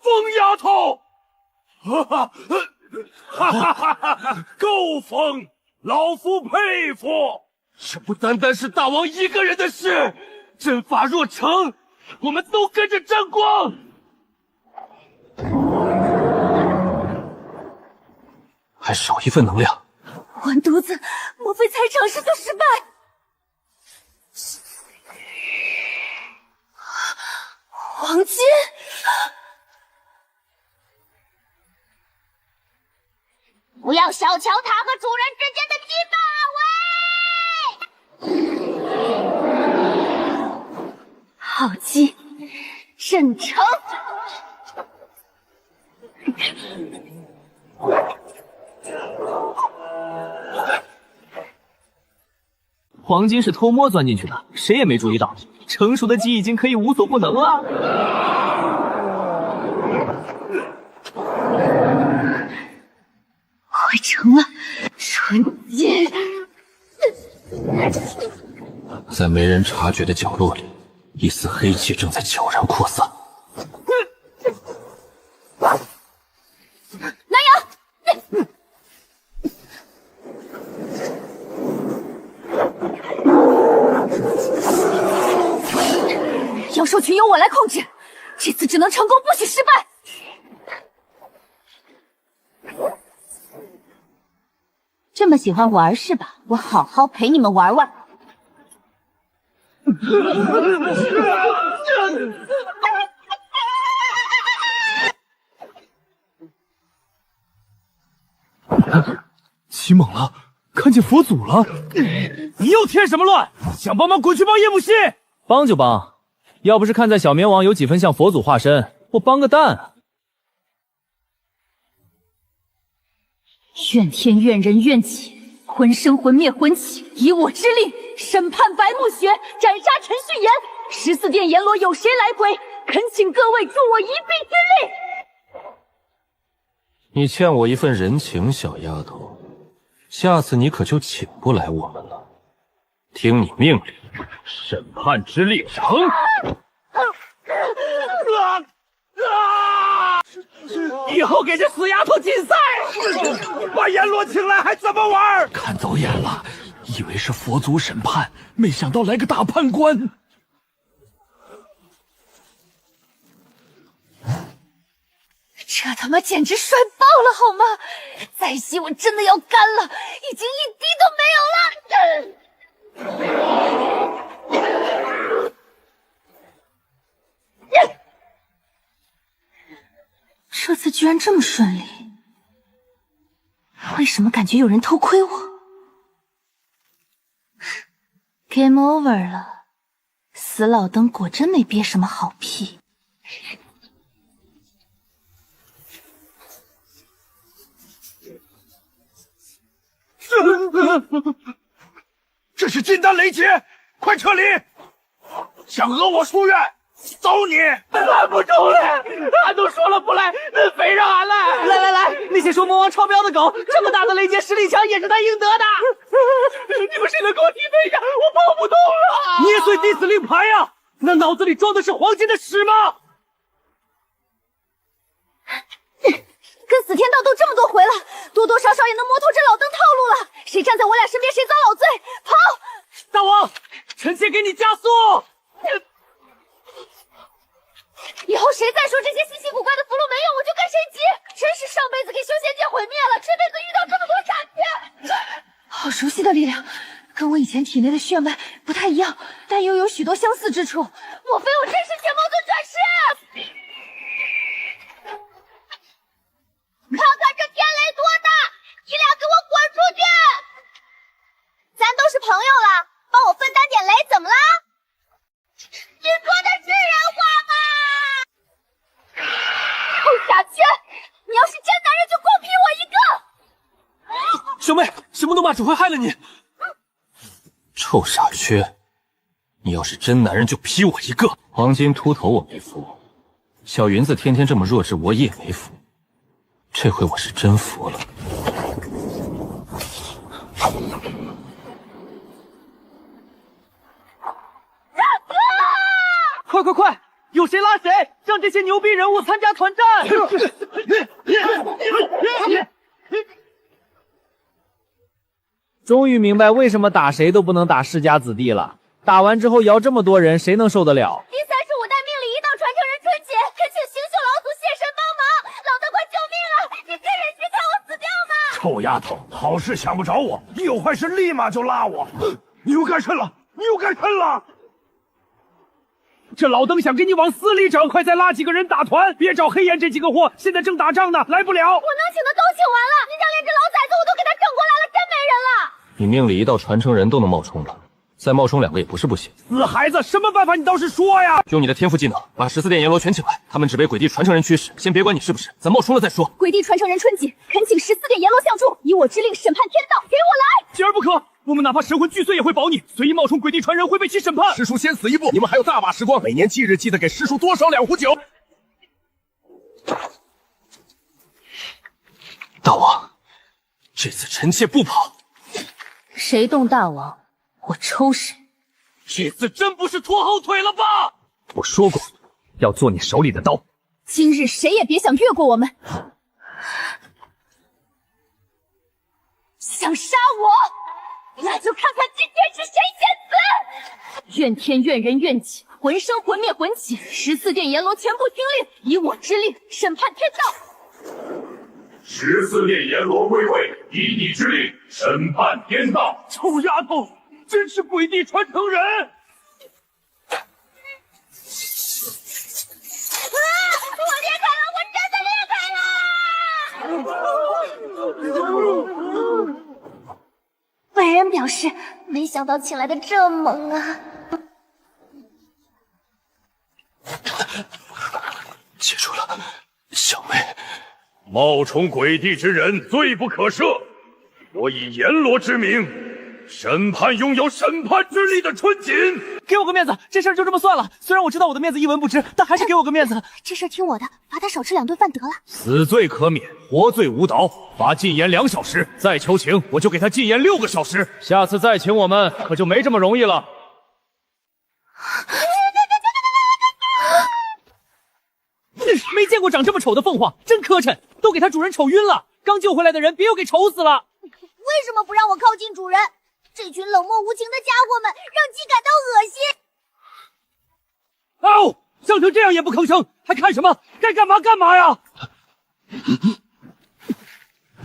疯丫头！够疯！老夫佩服！这不单单是大王一个人的事，阵法若成，我们都跟着沾光。还少一份能量。完犊子，莫非才尝试就失败？黄金！不要小瞧他和主人之间的鸡巴！喂！好鸡，圣城。黄金是偷摸钻进去的，谁也没注意到。成熟的鸡已经可以无所不能了。汇成了纯金。在没人察觉的角落里，一丝黑气正在悄然扩散。南阳，妖兽群由我来控制，这次只能成功，不许失败。这么喜欢玩是吧？我好好陪你们玩玩。起猛了，看见佛祖了！你又添什么乱？想帮忙滚去帮叶木心！帮就帮，要不是看在小绵王有几分像佛祖化身，我帮个蛋啊！怨天怨人怨己，魂生魂灭魂起，以我之力审判白慕雪，斩杀陈旭言。14殿阎罗有谁来归？恳请各位助我一臂之力。你欠我一份人情，小丫头，下次你可就请不来我们了。听你命令，审判之力成。以后给这死丫头禁赛！把阎罗请来还怎么玩？看走眼了，以为是佛祖审判，没想到来个大判官。这他妈简直帅爆了好吗？再吸我真的要干了，已经一滴都没有了。这次居然这么顺利，为什么感觉有人偷窥我 ？Game over 了，死老登果真没憋什么好屁。这是金丹雷劫，快撤离！想讹我书院，走你！拦不住了，俺都说了不来，恁非让俺来！来，那些说魔王超标的狗，这么大的雷劫实力强也是他应得的。你们谁能给我踢飞一下？我跑不动了！捏碎第死令牌呀！那脑子里装的是黄金的屎吗？跟死天道斗这么多回了，多多少少也能摸透这老登套路了。谁站在我俩身边，谁遭老罪。跑！大王，臣妾给你加速。以后谁再说这些稀奇古怪的符箓没用，我就跟谁急。真是上辈子给修仙界毁灭了，这辈子遇到这么多傻缺。好熟悉的力量，跟我以前体内的血脉不太一样，但又有许多相似之处。莫非我真是天魔尊转世？看看这天雷多大！你俩给我滚出去！咱都是朋友了，帮我分担点雷怎么了？你说的是人话吗？臭傻缺！你要是真男人，就光劈我一个！兄妹，什么都骂只会害了你。臭傻缺，你要是真男人，就劈我一个。黄金秃头我没服，小云子天天这么弱智，我也没服。这回我是真服了。快！有谁拉谁，让这些牛逼人物参加团战！终于明白为什么打谁都不能打世家子弟了。打完之后摇这么多人，谁能受得了？第35代命理一道传承人春姐，恳请星宿老祖谢神帮忙，老大快救命啊！你真忍心看我死掉吗？臭丫头，好事想不着我，一有坏事立马就拉我。你又干甚了？这老登想给你往死里整，快再拉几个人打团，别找黑岩这几个货，现在正打仗呢，来不了。我能请的都请完了，您让连这老崽子我都给他整过来了，真没人了。你命里一道传承人都能冒充了，再冒充2个也不是不行。死孩子，什么办法你倒是说呀！用你的天赋技能把14殿阎罗全请来，他们只被鬼帝传承人驱使，先别管你是不是，咱冒充了再说。鬼帝传承人春姐，恳请14殿阎罗相助，以我之令审判天道，给我来！今儿不可，我们哪怕神魂俱碎也会保你。随意冒充鬼帝传人会被其审判。师叔先死一步，你们还有大把时光。每年忌日记得给师叔多烧2壶酒。大王，这次臣妾不跑。谁动大王，我抽谁。这次真不是拖后腿了吧？我说过，要做你手里的刀。今日谁也别想越过我们。想杀我，那就看看今天是谁先死！怨天怨人怨己，魂生魂灭魂起，14殿阎罗全部听令，以我之令审判天道。 14殿阎罗归位，以你之令审判天道。臭丫头，真是鬼帝传承人！我裂开了，我真的裂开了！本人表示，没想到请来的这么猛啊！记住了，小妹。 冒充鬼帝之人，罪不可赦。我以阎罗之名审判拥有审判之力的春锦。给我个面子，这事儿就这么算了。虽然我知道我的面子一文不值，但还是给我个面子。这事儿听我的，罚他少吃2顿饭得了。死罪可免，活罪无倒，罚禁言2小时。再求情，我就给他禁言6个小时。下次再请我们，可就没这么容易了。没见过长这么丑的凤凰，真磕碜，都给它主人丑晕了。刚救回来的人，别又给丑死了。为什么不让我靠近主人？这群冷漠无情的家伙们让鸡感到恶心。哦，伤成这样也不吭声，还看什么？该干嘛干嘛呀！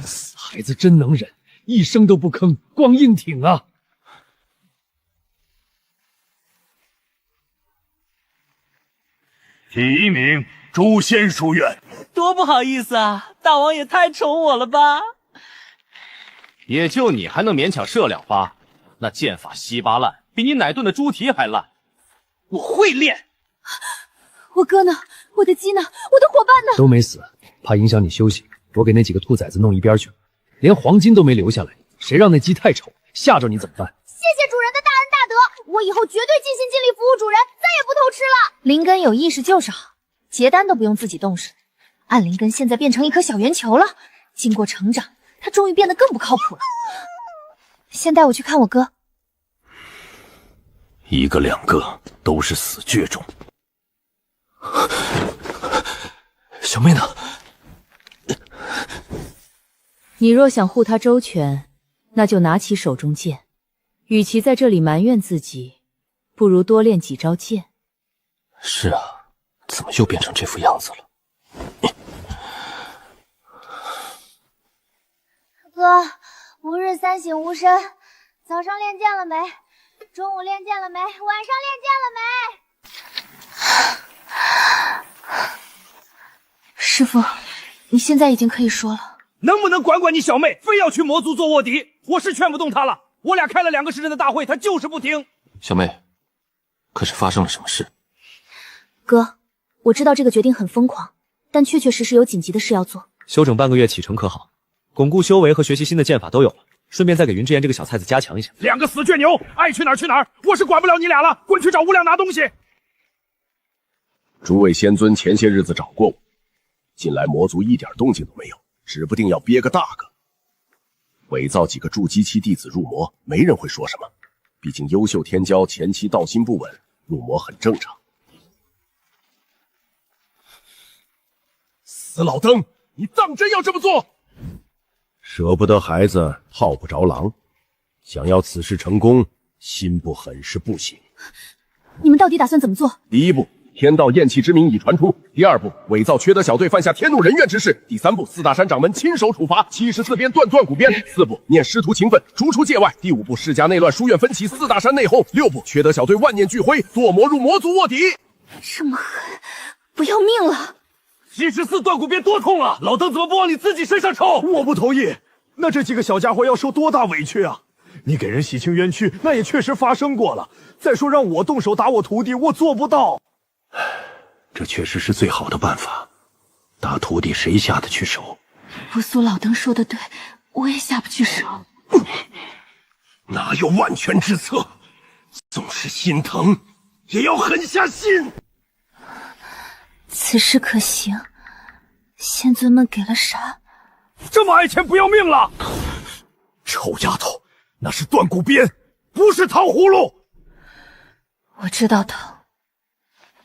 死孩子真能忍，一声都不吭，光硬挺啊！提名诛仙书院。多不好意思啊，大王也太宠我了吧！也就你还能勉强射2发，那剑法稀巴烂，比你奶炖的猪蹄还烂。我会练。我哥呢？我的鸡呢？我的伙伴呢？都没死，怕影响你休息，我给那几个兔崽子弄一边去了，连黄金都没留下来。谁让那鸡太丑，吓着你怎么办？谢谢主人的大恩大德，我以后绝对尽心尽力服务主人，再也不偷吃了。灵根有意识就是好，结丹都不用自己动手。暗灵根现在变成一颗小圆球了，经过成长，他终于变得更不靠谱了。先带我去看我哥。1个2个都是死绝种。小妹呢？你若想护他周全，那就拿起手中剑。与其在这里埋怨自己，不如多练几招剑。是啊，怎么又变成这副样子了？哥，吾日三省吾身，早上练剑了没？中午练剑了没？晚上练剑了没？师傅，你现在已经可以说了。能不能管管你小妹，非要去魔族做卧底？我是劝不动她了。我俩开了2个时辰的大会，她就是不听。小妹，可是发生了什么事？哥，我知道这个决定很疯狂，但确确实实有紧急的事要做。休整半个月启程可好？巩固修为和学习新的剑法都有了，顺便再给云之言这个小菜子加强一下。2个死倔牛，爱去哪儿去哪儿，我是管不了你俩了，滚去找无量拿东西。诸位仙尊前些日子找过我，近来魔族一点动静都没有，指不定要憋个大个。伪造几个筑基期弟子入魔，没人会说什么，毕竟优秀天骄前期道心不稳，入魔很正常。死老登，你当真要这么做？舍不得孩子套不着狼，想要此事成功，心不狠是不行。你们到底打算怎么做？第1步，天道厌弃之名已传出；第2步，伪造缺德小队犯下天怒人怨之事；第3步，4大山掌门亲手处罚74鞭断骨鞭；4步，念师徒情分，逐出界外；第5步，世家内乱，书院分歧，4大山内讧；6步，缺德小队万念俱灰，做魔入魔族卧底。这么狠，不要命了！74断骨鞭多痛啊！老登怎么不往你自己身上抽？我不同意。那这几个小家伙要受多大委屈啊！你给人洗清冤屈，那也确实发生过了。再说让我动手打我徒弟，我做不到。这确实是最好的办法。打徒弟谁下得去手？不苏老登说的对，我也下不去手。哪有万全之策？纵是心疼，也要狠下心。此事可行？仙尊们给了啥？这么爱钱不要命了？臭丫头，那是断骨鞭，不是糖葫芦。我知道疼，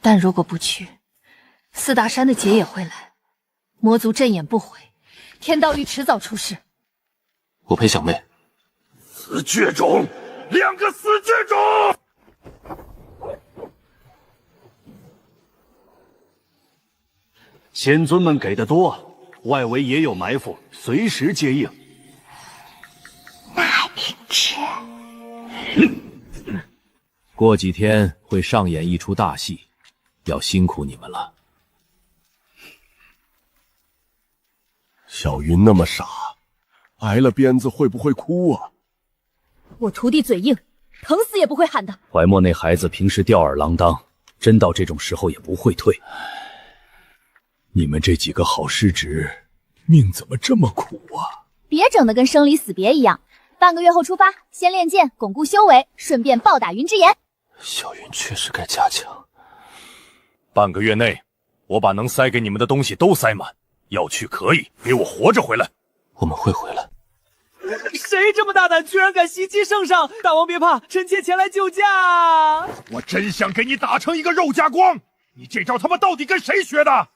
但如果不去，4大山的劫也会来，魔族阵眼不回，天道域迟早出事。我陪小妹。死绝种，2个死绝种！仙尊们给的多，外围也有埋伏，随时接应。那还挺吃。过几天会上演一出大戏，要辛苦你们了。小云那么傻，挨了鞭子会不会哭啊？我徒弟嘴硬，疼死也不会喊的。怀墨那孩子平时吊儿郎当，真到这种时候也不会退。你们这几个好师侄，命怎么这么苦啊？别整得跟生离死别一样。半个月后出发，先练剑，巩固修为，顺便暴打云之岩。小云确实该加强。半个月内，我把能塞给你们的东西都塞满。要去可以，给我活着回来。我们会回来。谁这么大胆，居然敢袭击圣上？大王别怕，臣妾前来救驾。我真想给你打成一个肉夹光！你这招他妈到底跟谁学的？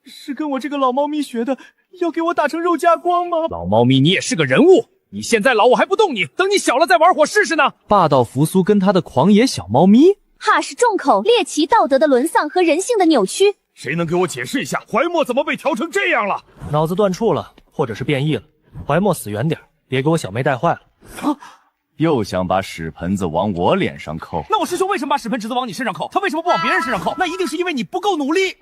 是跟我这个老猫咪学的，要给我打成肉夹光吗？老猫咪，你也是个人物！你现在老，我还不动你，等你小了再玩火试试呢。霸道扶苏跟他的狂野小猫咪，哈是重口猎奇、道德的沦丧和人性的扭曲。谁能给我解释一下，怀墨怎么被调成这样了？脑子断处了，或者是变异了。怀墨死远点，别给我小妹带坏了。又想把屎盆子往我脸上扣？那我师兄为什么把屎盆直子往你身上扣？他为什么不往别人身上扣？那一定是因为你不够努力。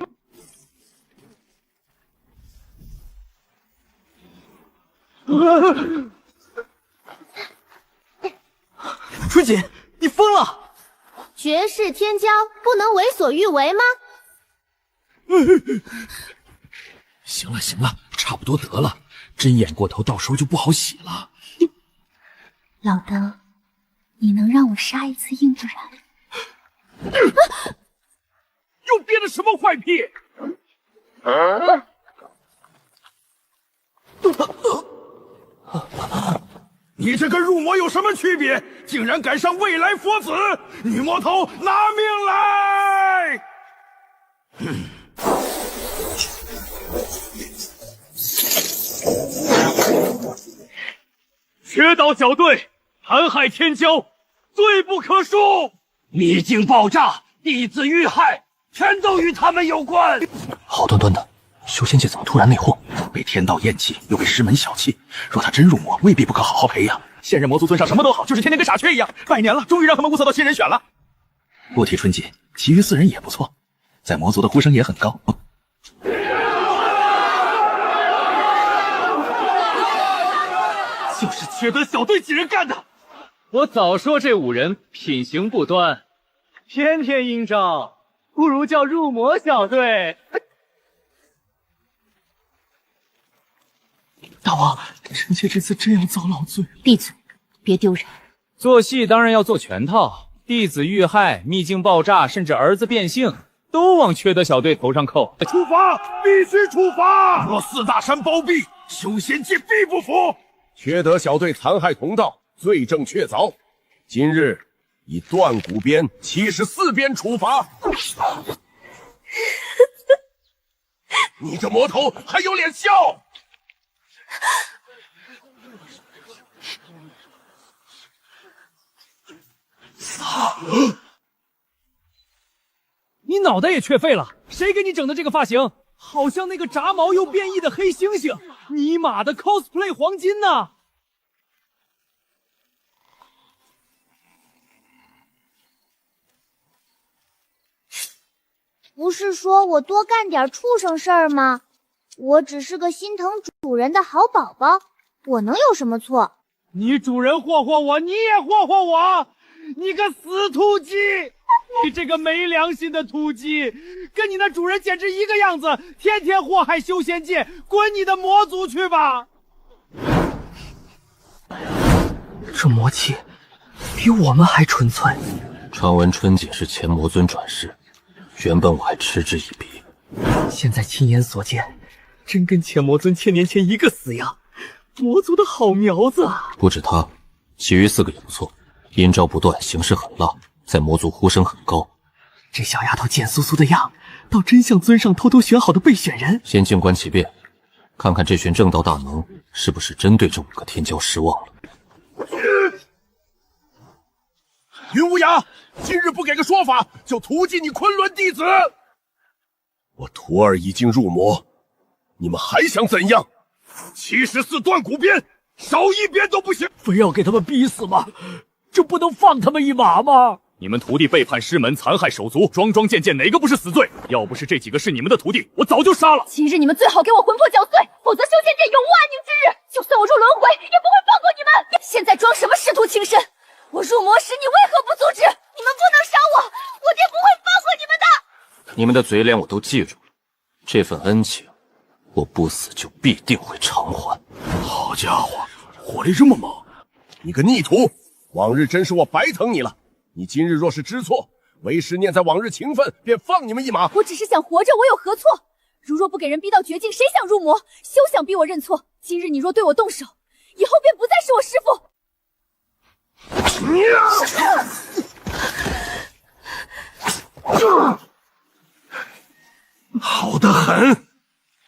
春锦，你疯了！绝世天骄不能为所欲为吗？行了行了，差不多得了，真演过头，到时候就不好洗了。老登，你能让我杀一次应不然？又憋的什么坏屁？你这跟入魔有什么区别？竟然敢伤未来佛子！女魔头，拿命来！缺岛小队残害天骄，罪不可恕。秘境爆炸，弟子遇害，全都与他们有关。好端端的修仙界怎么突然内讧？被天道厌弃，又被师门小气。若他真入魔，未必不可好好培养。现任魔族尊上什么都好，就是天天跟傻缺一样。拜年了，终于让他们物色到新人选了。不提春锦，其余4人也不错，在魔族的呼声也很高。就是缺德小队几人干的。我早说这5人品行不端，天天应召，不如叫入魔小队。大王，臣妾这次真要遭老罪。闭嘴，别丢人。做戏当然要做全套，弟子遇害、秘境爆炸，甚至儿子变性，都往缺德小队头上扣。处罚，必须处罚！若4大山包庇，修仙界必不服。缺德小队残害同道，罪证确凿，今日以断骨鞭、74鞭处罚。你这魔头还有脸笑？你脑袋也缺废了！谁给你整的这个发型？好像那个炸毛又变异的黑猩猩！尼玛的 cosplay 黄金呢？不是说我多干点畜生事儿吗？我只是个心疼主人的好宝宝，我能有什么错？你主人霍霍我，你也霍霍我！你个死秃鸡！你这个没良心的秃鸡，跟你那主人简直一个样子，天天祸害修仙界，滚你的魔族去吧！这魔气比我们还纯粹。传闻春锦是前魔尊转世，原本我还嗤之以鼻，现在亲眼所见，真跟前魔尊1000年前一个死样。魔族的好苗子啊！不止他，其余4个也不错，阴招不断，形势很辣，在魔族呼声很高。这小丫头贱酥酥的样，倒真像尊上偷偷选好的备选人。先静观其变，看看这群正道大能是不是真对这5个天骄失望了。云无涯，今日不给个说法，就屠祭你昆仑弟子！我徒儿已经入魔，你们还想怎样？74断骨鞭，少一鞭都不行！非要给他们逼死吗？就不能放他们一马吗？你们徒弟背叛师门，残害手足，桩桩件件哪个不是死罪？要不是这几个是你们的徒弟，我早就杀了。今日你们最好给我魂魄绞碎，否则修仙界永无安宁之日。就算我入轮回，也不会放过你们。现在装什么师徒情深？我入魔时你为何不阻止？你们不能杀我，我爹不会放过你们的。你们的嘴脸我都记住了，这份恩情，我不死就必定会偿还。好家伙，火力这么猛！你个逆徒，往日真是我白疼你了。你今日若是知错，为师念在往日情分，便放你们一马。我只是想活着，我有何错？如若不给人逼到绝境，谁想入魔？休想逼我认错！今日你若对我动手，以后便不再是我师父。好得很，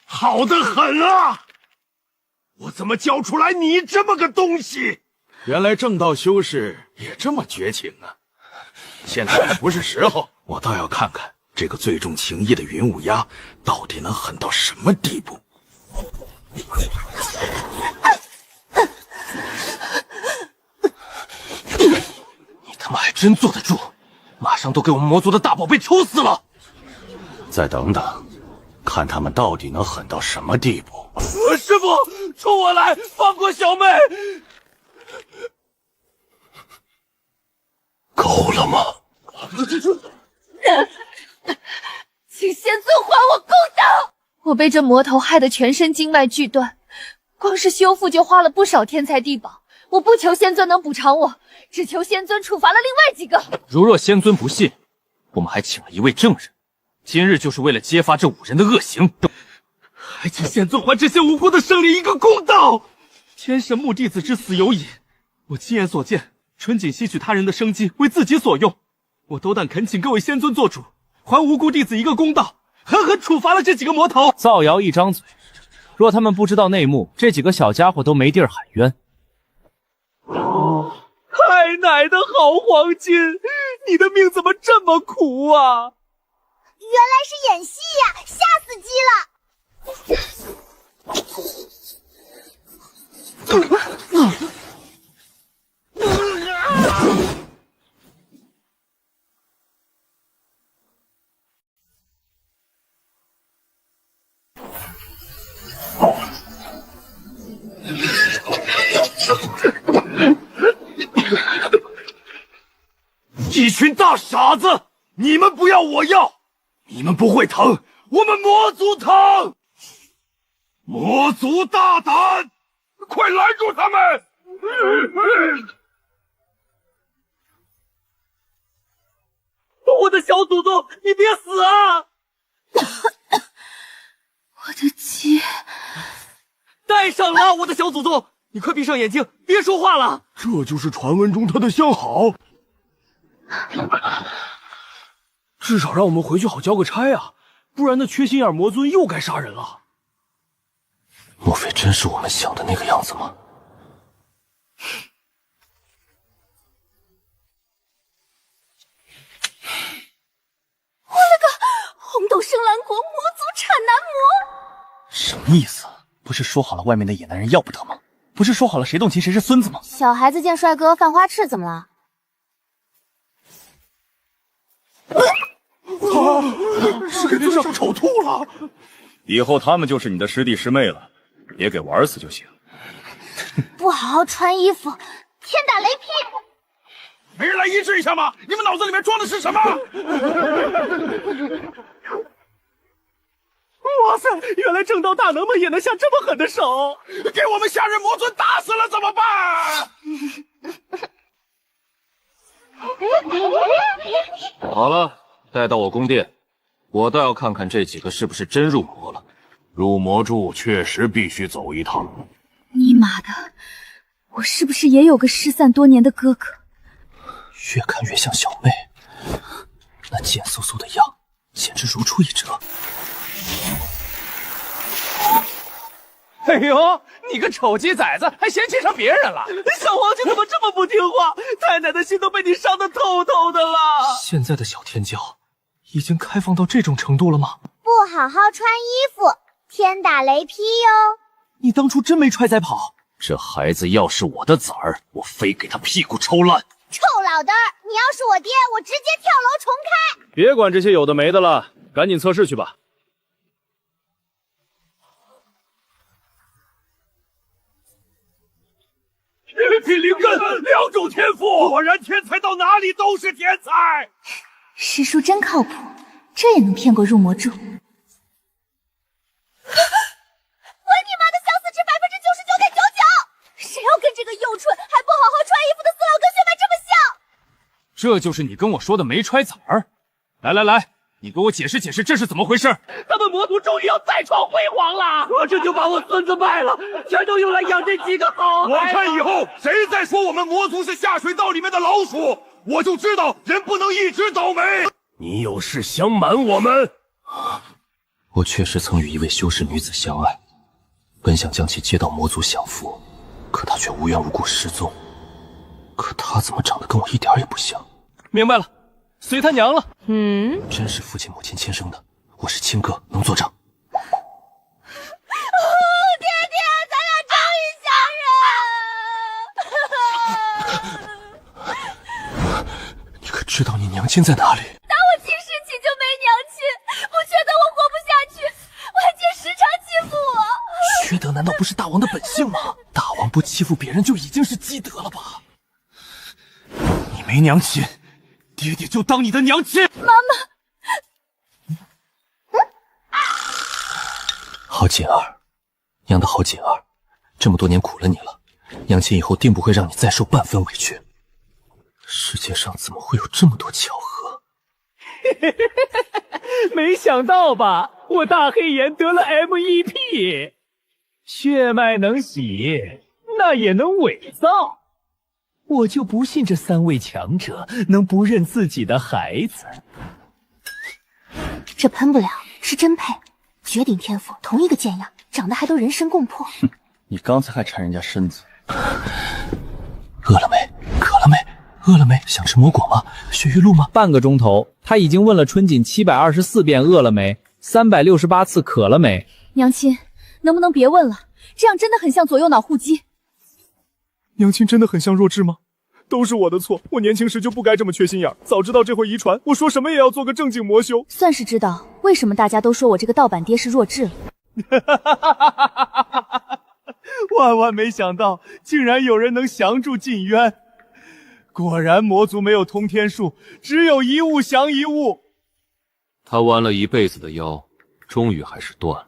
好得很啊！我怎么教出来你这么个东西？原来正道修士也这么绝情啊！现在还不是时候，我倒要看看这个最重情义的云雾鸦到底能狠到什么地步。你他妈还真坐得住！马上都给我们魔族的大宝贝抽死了！再等等，看他们到底能狠到什么地步。师傅，冲我来，放过小妹！够了吗？请仙尊还我公道！我被这魔头害得全身经脉俱断，光是修复就花了不少天才地宝。我不求仙尊能补偿我，只求仙尊处罚了另外几个。如若仙尊不信，我们还请了一位证人，今日就是为了揭发这5人的恶行。还请仙尊还这些无辜的生灵一个公道！天神木弟子之死有隐，我亲眼所见，纯仅吸取他人的生机为自己所用。我斗胆恳请各位仙尊做主，还无辜弟子一个公道，狠狠处罚了这几个魔头。造谣一张嘴，若他们不知道内幕，这几个小家伙都没地儿喊冤。太奶的好黄金，你的命怎么这么苦啊？原来是演戏呀，吓死鸡了！一群大傻子！你们不要，我要！你们不会疼，我们魔族疼！魔族大胆，快拦住他们！我的小祖宗，你别死啊！我的鸡带上了，我的小祖宗，你快闭上眼睛，别说话了。这就是传闻中他的相好。至少让我们回去好交个差啊，不然那缺心眼魔尊又该杀人了。莫非真是我们想的那个样子吗？我了个红豆生蓝国，魔族产男魔！什么意思？不是说好了外面的野男人要不得吗？不是说好了谁动情谁是孙子吗？小孩子见帅哥犯花痴，怎么了？是给尊上丑吐了。以后他们就是你的师弟师妹了，别给玩死就行。不好好穿衣服，天打雷劈！没人来医治一下吗？你们脑子里面装的是什么？哇塞，原来正道大能们也能下这么狠的手！给我们下人魔尊打死了怎么办？好了，带到我宫殿，我倒要看看这几个是不是真入魔了。入魔柱确实必须走一趟。尼玛的，我是不是也有个失散多年的哥哥？越看越像小妹，那贱嗖嗖的样，简直如出一辙。哎呦，你个丑鸡崽子，还嫌弃上别人了！小黄金怎么这么不听话？太奶的心都被你伤得透透的了。现在的小天骄已经开放到这种程度了吗？不好好穿衣服，天打雷劈哟！你当初真没踹仔跑？这孩子要是我的崽儿，我非给他屁股抽烂！臭老的，你要是我爹，我直接跳楼重开！别管这些有的没的了，赶紧测试去吧。一品灵根，2种天赋，果然天才到哪里都是天才。师叔真靠谱，这也能骗过入魔柱。我你妈的想死值99.99%！这就是你跟我说的没揣子儿？来来来，你给我解释解释这是怎么回事？咱们魔族终于要再创辉煌了！我这就把我孙子卖了，全都用来养这几个好孩子。我看以后谁再说我们魔族是下水道里面的老鼠，我就知道人不能一直倒霉。你有事想瞒我们？我确实曾与一位修士女子相爱，本想将其接到魔族享福，可她却无缘无故失踪。可她怎么长得跟我一点也不像？明白了，随他娘了。真是父亲母亲亲生的，我是亲哥，能作证。爹爹，咱俩终于相认。你可知道你娘亲在哪里？打我记事起就没娘亲，不缺德我活不下去，外界时常欺负我。缺德难道不是大王的本性吗？大王不欺负别人就已经是积德了吧？你没娘亲，爹爹就当你的娘亲。妈妈，好锦儿，娘的好锦儿，这么多年苦了你了，娘亲以后定不会让你再受半分委屈。世界上怎么会有这么多巧合？没想到吧，我大黑岩得了 MEP， 血脉能洗，那也能伪造。我就不信这3位强者能不认自己的孩子。这喷不了，是真配，绝顶天赋，同一个贱样，长得还都人神共魄。你刚才还馋人家身子。饿了没？渴了没？饿了没？想吃蘑果吗？雪玉露吗？半个钟头，他已经问了春锦724遍饿了没，368次渴了没。娘亲，能不能别问了？这样真的很像左右脑互击。娘亲真的很像弱智吗？都是我的错，我年轻时就不该这么缺心眼，早知道这会遗传，我说什么也要做个正经魔修。算是知道为什么大家都说我这个盗版爹是弱智了。万万没想到，竟然有人能降住禁渊。果然魔族没有通天术，只有一物降一物。他弯了一辈子的腰，终于还是断了。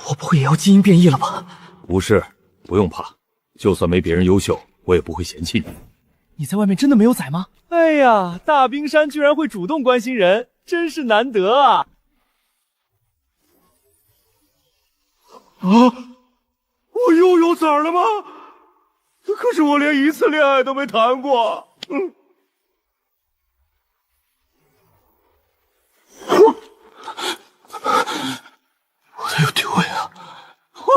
我不会也要基因变异了吧？不是，不用怕，就算没别人优秀，我也不会嫌弃你。你在外面真的没有崽吗？哎呀，大冰山居然会主动关心人，真是难得啊！我又有崽了吗？可是我连一次恋爱都没谈过。我的有丢位啊！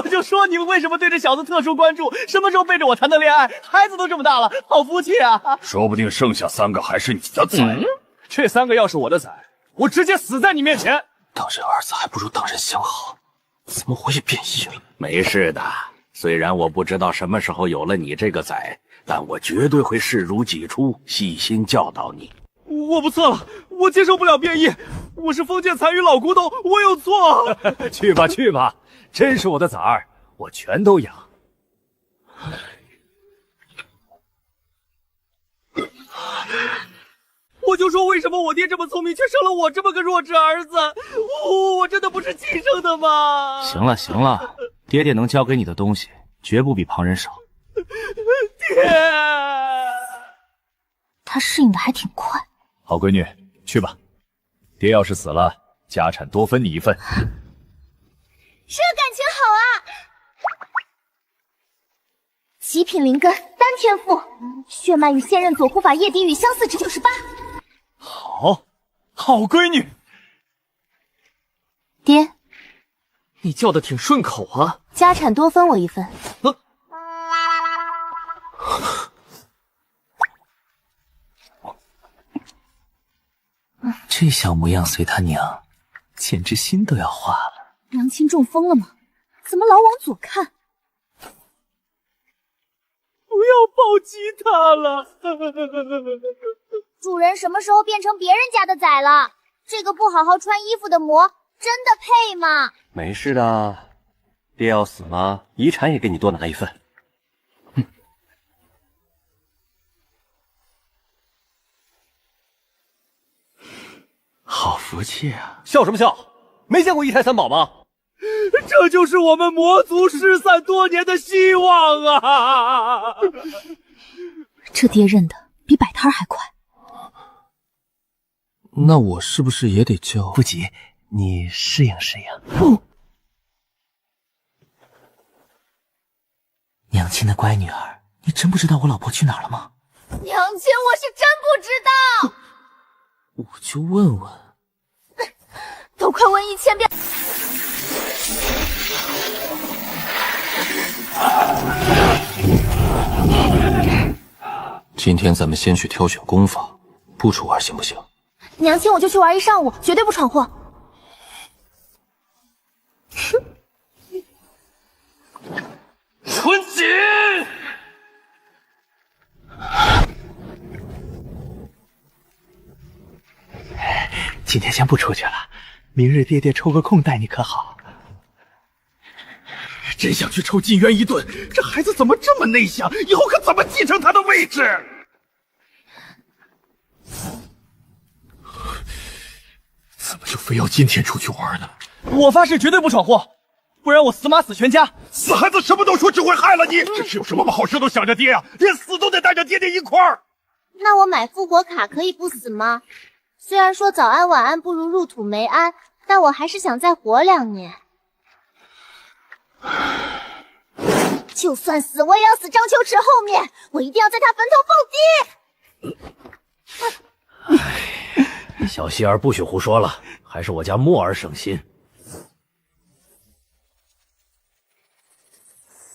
我就说你们为什么对这小子特殊关注？什么时候背着我谈的恋爱？孩子都这么大了，好福气啊！说不定剩下3个还是你的崽。这3个要是我的崽，我直接死在你面前。当人儿子还不如当人相好，怎么我也变异了？没事的，虽然我不知道什么时候有了你这个崽，但我绝对会视如己出，细心教导你。我不测了，我接受不了变异，我是封建残余老古董，我有错。去吧去吧，真是我的崽儿，我全都养。我就说为什么我爹这么聪明，却生了我这么个弱智儿子？我真的不是亲生的吗？行了行了，爹爹能教给你的东西，绝不比旁人少。爹，他适应的还挺快。好闺女，去吧。爹要是死了，家产多分你一份。这感情好啊！极品灵根，单天赋，血脉与现任左护法叶滴雨相似值98。好闺女。爹，你叫的挺顺口啊。家产多分我一份。这小模样随他娘，简直心都要化了。娘亲中风了吗？怎么老往左看？不要暴击他了！主人什么时候变成别人家的崽了？这个不好好穿衣服的魔，真的配吗？没事的，爹要死了，遗产也给你多拿一份。好福气啊！笑什么笑？没见过1胎3宝吗？这就是我们魔族失散多年的希望啊！这爹认的比摆摊还快。那我是不是也得叫？不急，你适应适应。娘亲的乖女儿，你真不知道我老婆去哪儿了吗？娘亲，我是真不知道。我就问问。都快问1000遍。今天咱们先去挑选功法，不出玩行不行？娘亲，我就去玩1上午，绝对不闯祸。春锦，今天先不出去了，明日爹爹抽个空带你可好？真想去抽金渊一顿，这孩子怎么这么内向？以后可怎么继承他的位置？怎么就非要今天出去玩呢？我发誓绝对不闯祸，不然我死马死全家。死孩子什么都说，只会害了你。这是有什么好事都想着爹啊，连死都得带着爹爹一块儿。那我买复活卡可以不死吗？虽然说早安晚安不如入土为安，但我还是想再活2年。就算死，我也要死章丘池后面，我一定要在他坟头蹦迪。小希儿不许胡说了，还是我家墨儿省心。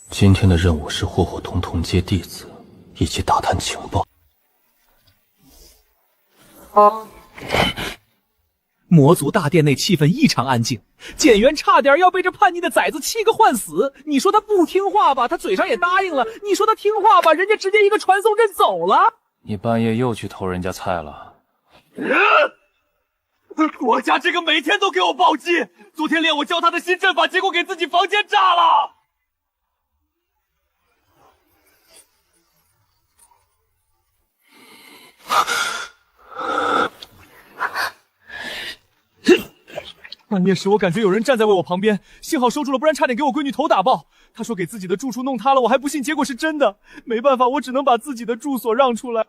今天的任务是火火通通接弟子，以及打探情报。魔族大殿内气氛异常安静，简元差点要被这叛逆的崽子气个换死。你说他不听话吧，他嘴上也答应了；你说他听话吧，人家直接一个传送阵走了。你半夜又去偷人家菜了？我家这个每天都给我暴击，昨天练我教他的新阵法，结果给自己房间炸了。半夜时我感觉有人站在我旁边，幸好收住了，不然差点给我闺女头打爆。她说给自己的住处弄塌了，我还不信，结果是真的。没办法，我只能把自己的住所让出来。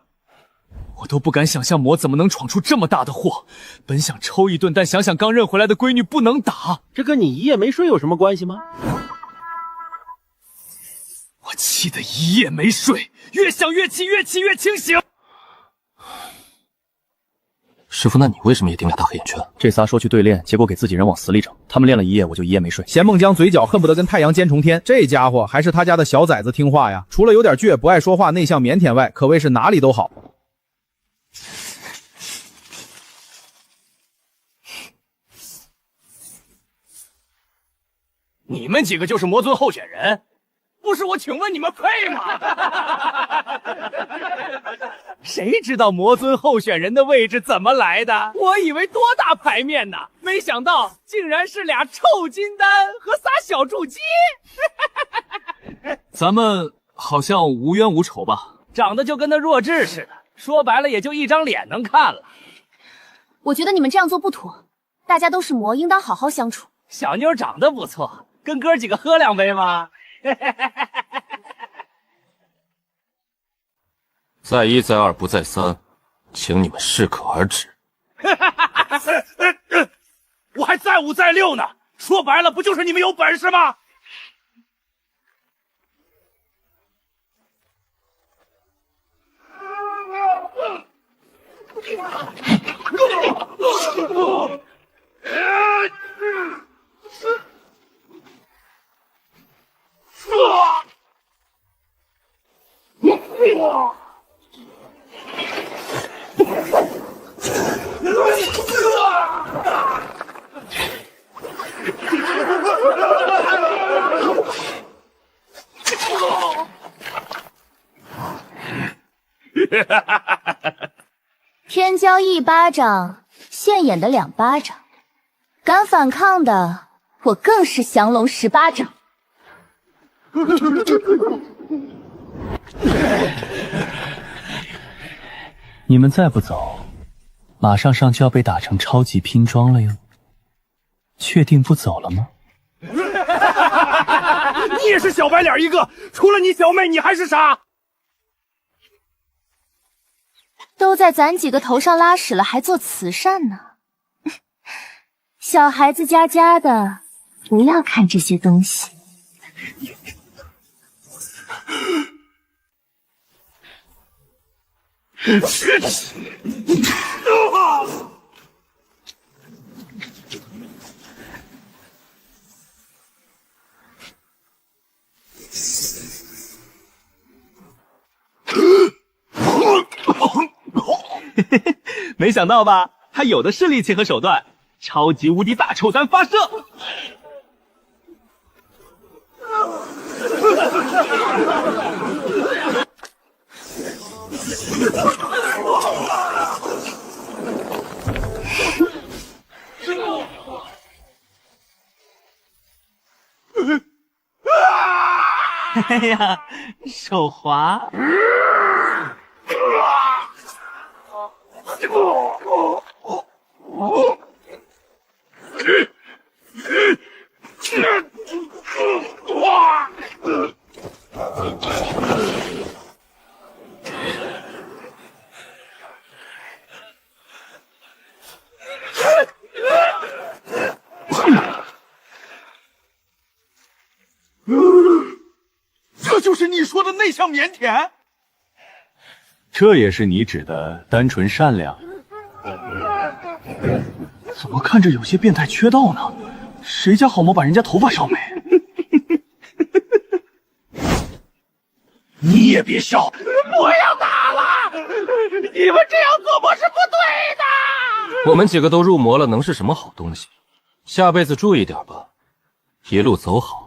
我都不敢想象魔怎么能闯出这么大的祸。本想抽一顿，但想想刚认回来的闺女不能打，这跟你一夜没睡有什么关系吗？我气得一夜没睡，越想越气，越气越清醒。师傅，那你为什么也盯俩大黑眼圈？这仨说去对练，结果给自己人往死里整。他们练了一夜，我就一夜没睡。咸梦江嘴角恨不得跟太阳肩重天，这家伙还是他家的小崽子听话呀。除了有点倔，不爱说话，内向腼腆外，可谓是哪里都好。你们几个就是魔尊候选人？不是我，请问你们配吗？谁知道魔尊候选人的位置怎么来的？我以为多大牌面呢，没想到竟然是俩臭金丹和仨小筑基。咱们好像无冤无仇吧？长得就跟那弱智似的，说白了也就一张脸能看了。我觉得你们这样做不妥，大家都是魔，应当好好相处。小妞长得不错，跟哥几个喝2杯吗？再一再二不再三，请你们适可而止。我还再5再6呢，说白了不就是你们有本事吗？天骄1巴掌，现眼的2巴掌，敢反抗的，我更是降龙18掌。你们再不走，马上就要被打成超级拼装了哟！确定不走了吗？你也是小白脸一个，除了你小妹，你还是啥？在咱几个头上拉屎了，还做慈善呢。小孩子家家的，不要看这些东西。没想到吧？他有的是力气和手段，超级无敌大臭弹发射！哎呀，手滑！这就是你说的内向腼腆？这也是你指的单纯善良？怎么看着有些变态缺道呢？谁家好猫把人家头发烧没？你也别笑，不要打了！你们这样做我是不对的。我们几个都入魔了，能是什么好东西？下辈子注意点吧，一路走好。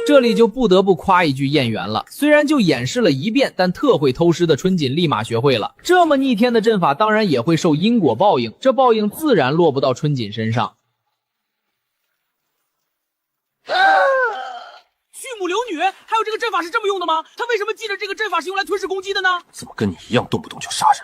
这里就不得不夸一句燕园了，虽然就演示了一遍，但特会偷师的春锦立马学会了。这么逆天的阵法，当然也会受因果报应，这报应自然落不到春锦身上。畜母留女，还有这个阵法是这么用的吗？他为什么记着这个阵法是用来吞噬攻击的呢？怎么跟你一样动不动就杀人？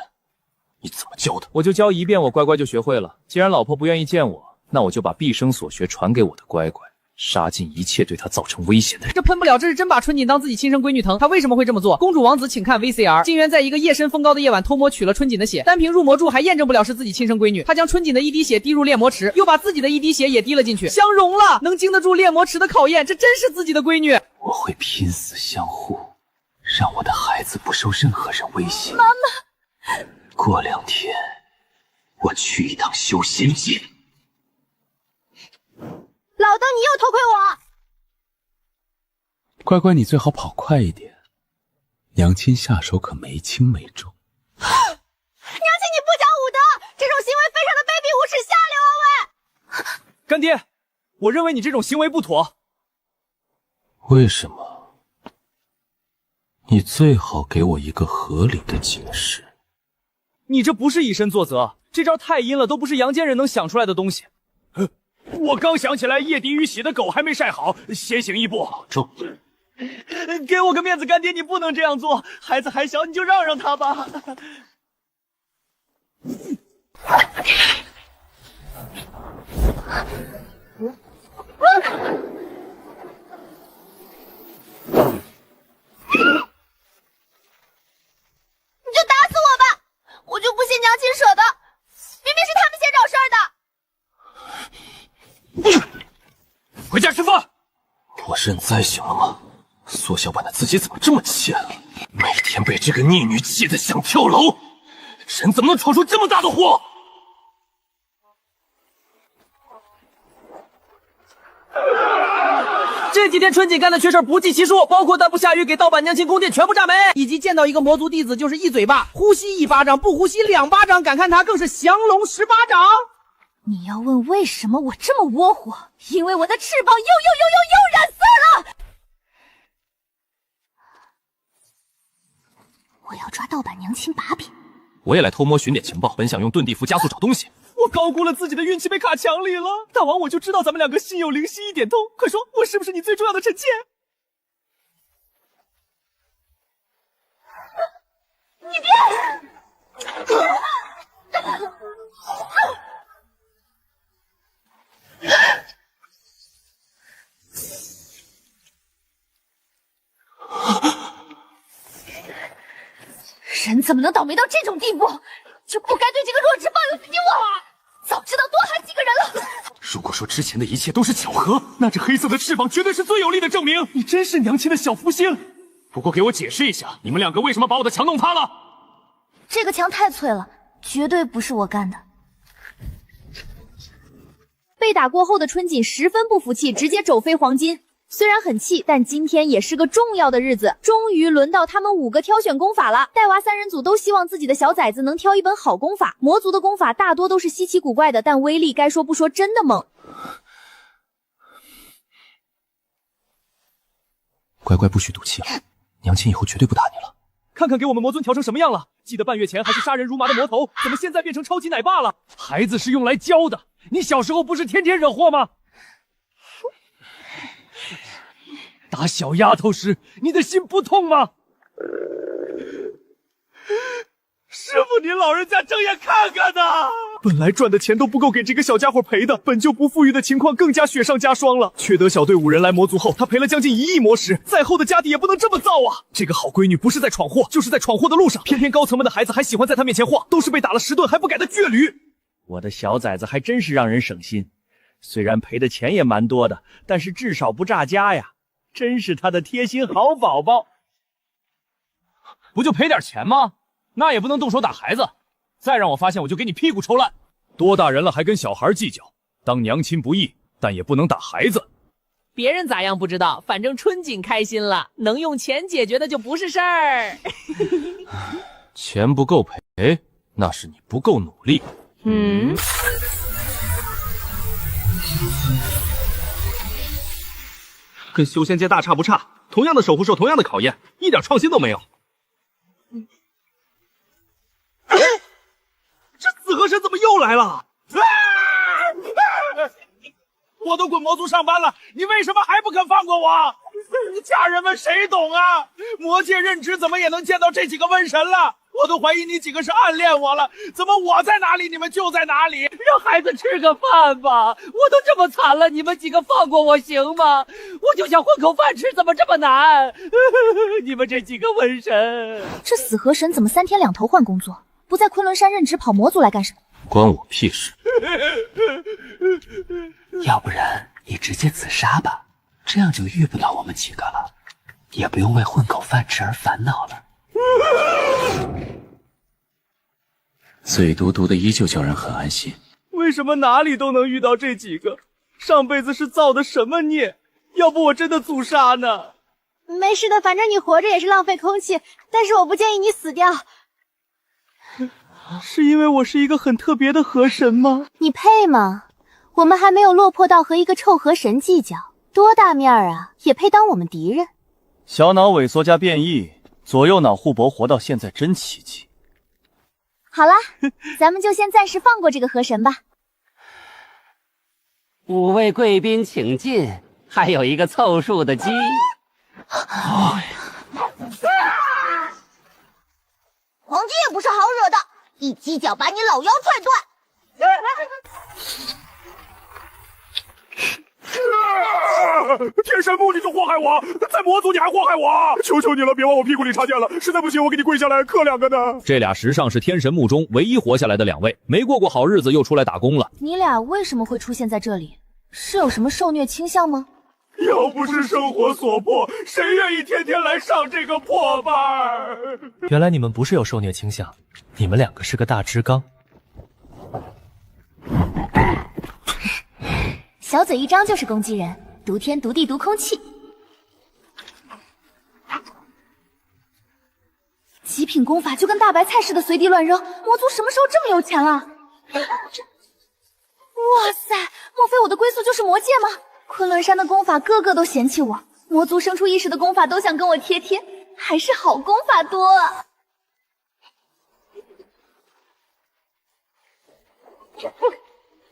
你怎么教的？我就教一遍，我乖乖就学会了。既然老婆不愿意见我，那我就把毕生所学传给我的乖乖。杀尽一切对他造成危险的人。这喷不了，这是真把春锦当自己亲生闺女疼。他为什么会这么做？公主王子，请看 VCR。静渊在一个夜深风高的夜晚偷摸取了春锦的血，单凭入魔柱还验证不了是自己亲生闺女。他将春锦的一滴血滴入炼魔池，又把自己的一滴血也滴了进去，相融了，能经得住炼魔池的考验。这真是自己的闺女。我会拼死相护，让我的孩子不受任何人威胁。妈妈，过2天我去一趟修仙界。老邓，你又偷窥我！乖乖，你最好跑快一点，娘亲下手可没轻没重。娘亲，你不讲武德，这种行为非常的卑鄙无耻、下流啊！喂，干爹，我认为你这种行为不妥。为什么？你最好给我一个合理的解释。你这不是以身作则，这招太阴了，都不是阳间人能想出来的东西。我刚想起来夜敌鱼洗的狗还没晒好，先行一步。中，给我个面子，干爹，你不能这样做，孩子还小，你就让他吧。你就打死我吧，我就不信娘亲舍得，明明是他们先找事儿的。回家吃饭。我认栽行了吗？缩小版的自己怎么这么欠了？每天被这个逆女气得想跳楼，人怎么能闯出这么大的祸？这几天春锦干的缺事不计其数，包括弹幕下雨给盗版娘亲宫殿全部炸没，以及见到一个魔族弟子就是一嘴巴，呼吸1巴掌，不呼吸2巴掌，敢看他更是降龙10巴掌。你要问为什么我这么窝火？因为我的翅膀又染色了。我要抓盗版娘亲把柄。我也来偷摸寻点情报，本想用遁地符加速找东西。我高估了自己的运气，被卡墙里了。大王，我就知道咱们2个心有灵犀一点通。快说，我是不是你最重要的臣妾？人怎么能倒霉到这种地步？就不该对这个弱智抱有希望。早知道多喊几个人了。如果说之前的一切都是巧合，那这黑色的翅膀绝对是最有力的证明。你真是娘亲的小福星。不过给我解释一下，你们两个为什么把我的墙弄塌了？这个墙太脆了，绝对不是我干的。被打过后的春锦十分不服气，直接肘飞黄金。虽然很气，但今天也是个重要的日子，终于轮到他们5个挑选功法了。带娃3人组都希望自己的小崽子能挑一本好功法。魔族的功法大多都是稀奇古怪的，但威力该说不说真的猛。乖乖不许赌气了，娘亲以后绝对不打你了。看看给我们魔尊调成什么样了！记得半月前还是杀人如麻的魔头，怎么现在变成超级奶爸了？孩子是用来教的，你小时候不是天天惹祸吗？打小丫头时，你的心不痛吗？师傅，您老人家睁眼看看呐！本来赚的钱都不够给这个小家伙赔的，本就不富裕的情况更加雪上加霜了。缺德小队5人来魔族后，他赔了将近1亿魔石，再厚的家底也不能这么造啊！这个好闺女不是在闯祸，就是在闯祸的路上。偏偏高层们的孩子还喜欢在他面前晃，都是被打了10顿还不改的倔驴。我的小崽子还真是让人省心，虽然赔的钱也蛮多的，但是至少不炸家呀。真是他的贴心好宝宝。不就赔点钱吗？那也不能动手打孩子，再让我发现我就给你屁股抽烂。多大人了还跟小孩计较，当娘亲不易，但也不能打孩子。别人咋样不知道，反正春锦开心了，能用钱解决的就不是事儿。钱不够赔，那是你不够努力。跟修仙界大差不差，同样的守护受同样的考验，一点创新都没有。这死河神怎么又来了？我都滚魔族上班了，你为什么还不肯放过我？家人们谁懂啊？魔界任职怎么也能见到这几个瘟神了？我都怀疑你几个是暗恋我了，怎么我在哪里你们就在哪里？让孩子吃个饭吧，我都这么惨了，你们几个放过我行吗？我就想混口饭吃，怎么这么难？你们这几个瘟神，这死河神怎么3天2头换工作，不在昆仑山任职跑魔族来干什么？关我屁事。要不然你直接自杀吧，这样就遇不到我们几个了，也不用为混口饭吃而烦恼了。嘴嘟嘟的依旧叫人很安心。为什么哪里都能遇到这几个？上辈子是造的什么孽？要不我真的自杀呢？没事的，反正你活着也是浪费空气，但是我不建议你死掉。是因为我是一个很特别的河神吗？你配吗？我们还没有落魄到和一个臭河神计较，多大面儿啊，也配当我们敌人？小脑萎缩加变异，左右脑互搏，活到现在真奇迹。好啦，咱们就先暂时放过这个河神吧。5位贵宾请进，还有一个凑数的鸡。黄金也不是好惹的，一鸡脚把你老腰踹断。天神木你就祸害我，在魔族你还祸害我，求求你了，别往我屁股里插剑了，实在不行我给你跪下来磕2个呢。这俩实上是天神墓中唯一活下来的2位，没过过好日子又出来打工了。你俩为什么会出现在这里？是有什么受虐倾向吗？要不是生活所迫，谁愿意天天来上这个破班？原来你们不是有受虐倾向，你们2个是个大汁缸。小嘴一张就是攻击人，毒天毒地毒空气。极品功法就跟大白菜似的随地乱扔，魔族什么时候这么有钱了？哇塞，莫非我的归宿就是魔界吗？昆仑山的功法个个都嫌弃我，魔族生出意识的功法都想跟我贴贴，还是好功法多啊！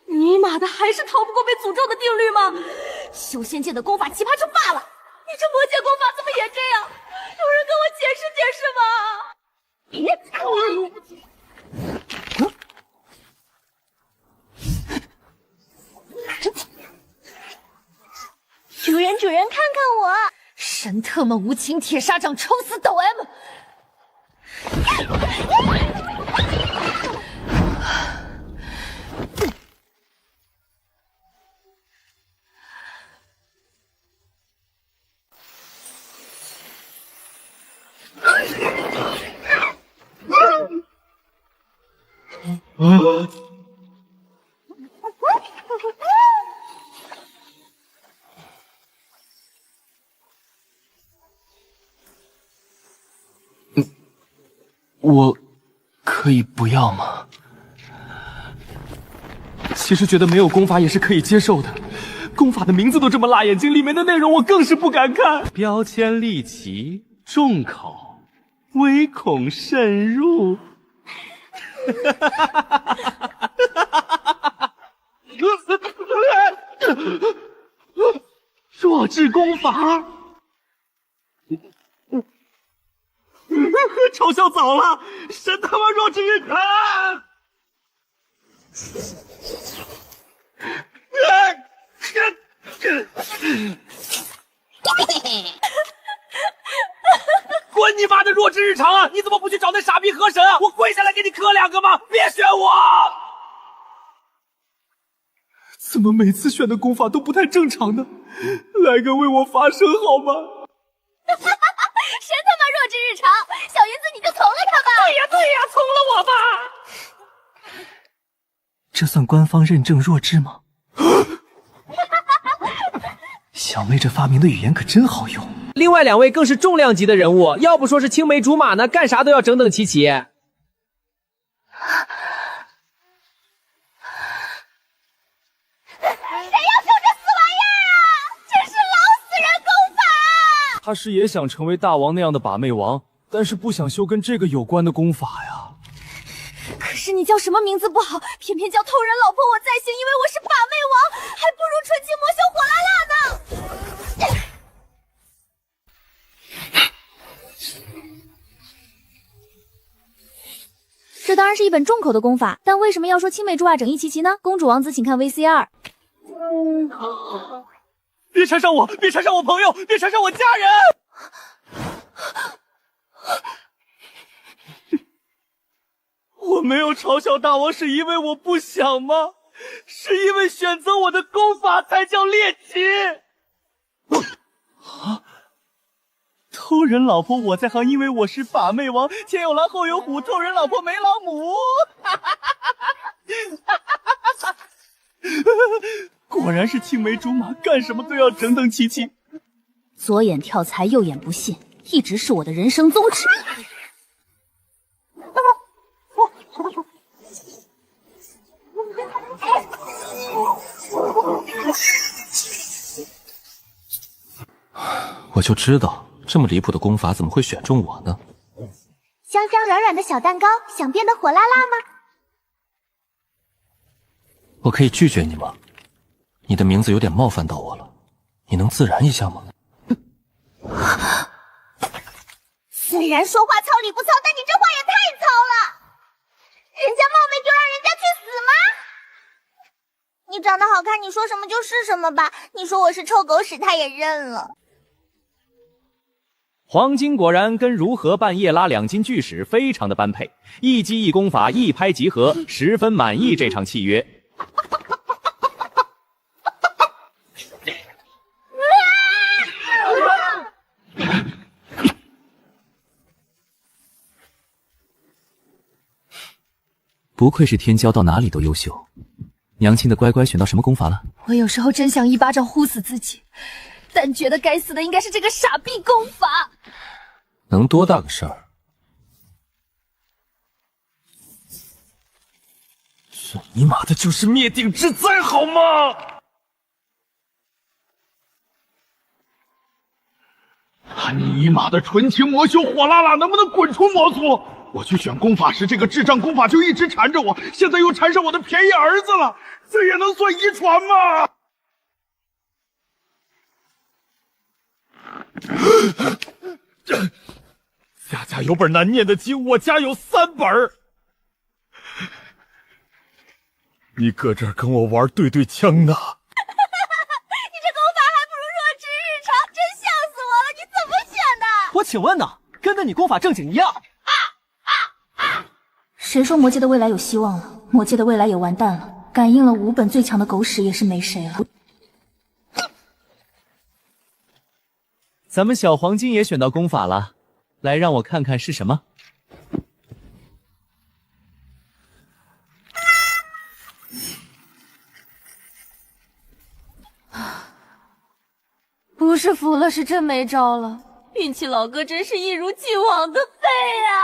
尼玛的，还是逃不过被诅咒的定律吗？修仙界的功法奇葩就罢了，你这魔界功法怎么也这样？有人跟我解释解释吗？主人，看看我！神特么无情铁砂掌抽死抖 M！我可以不要吗？其实觉得没有功法也是可以接受的。功法的名字都这么辣眼睛，里面的内容我更是不敢看。标签立旗，重口，唯恐渗入。弱智功法。嘲笑早了，神他妈弱智日常！滚你妈的弱智日常啊！你怎么不去找那傻逼河神啊？我跪下来给你磕2个吗？别选我！怎么每次选的功法都不太正常呢？来个为我发声好吗？神他妈弱智日常，小云子你就从了他吧！对呀，从了我吧！这算官方认证弱智吗？小妹这发明的语言可真好用。另外2位更是重量级的人物，要不说是青梅竹马呢，干啥都要整整齐齐。谁要修这死玩意儿啊！真是老死人功法！他是也想成为大王那样的把妹王，但是不想修跟这个有关的功法呀。可是你叫什么名字不好，偏偏叫偷人老婆我在行，因为我是把妹王，还不如纯情魔修火辣辣呢。这当然是一本重口的功法，但为什么要说青梅竹马整一齐齐呢？公主王子请看 VCR。别缠上我，别缠上我朋友，别缠上我家人！我没有嘲笑大王，是因为我不想吗？是因为选择我的功法才叫猎奇。啊！偷人老婆我在行，因为我是把妹王，前有狼后有虎，偷人老婆没老母。果然是青梅竹马，干什么都要整整齐齐。左眼跳财，右眼不信，一直是我的人生宗旨。我就知道这么离谱的功法怎么会选中我呢？香香软软的小蛋糕，想变得火辣辣吗？我可以拒绝你吗？你的名字有点冒犯到我了，你能自然一下吗？虽然说话糙理不糙，但你这话也太糙了。人家冒昧就让人家去死吗？你长得好看，你说什么就是什么吧。你说我是臭狗屎，他也认了。黄金果然跟如何半夜拉2斤巨屎非常的般配，一击一功法一拍即合，十分满意这场契约。不愧是天骄，到哪里都优秀。娘亲的乖乖选到什么功法了？我有时候真想一巴掌呼死自己，但觉得该死的应该是这个傻逼功法。能多大个事儿？这尼玛的就是灭顶之灾，好吗？他尼玛的纯情魔修火辣辣，能不能滚出魔族？我去选功法时，这个智障功法就一直缠着我，现在又缠上我的便宜儿子了，这也能算遗传吗？家家有本难念的经，我家有3本。你搁这儿跟我玩对对枪呢？你这功法还不如弱智日常，真笑死我了！你怎么选的？我请问呢，跟着你功法正经一样。谁说魔界的未来有希望了？魔界的未来也完蛋了。感应了5本最强的狗屎也是没谁了。咱们小黄金也选到功法了，来，让我看看是什么。不是服了，是真没招了。运气老哥真是一如既往的废啊！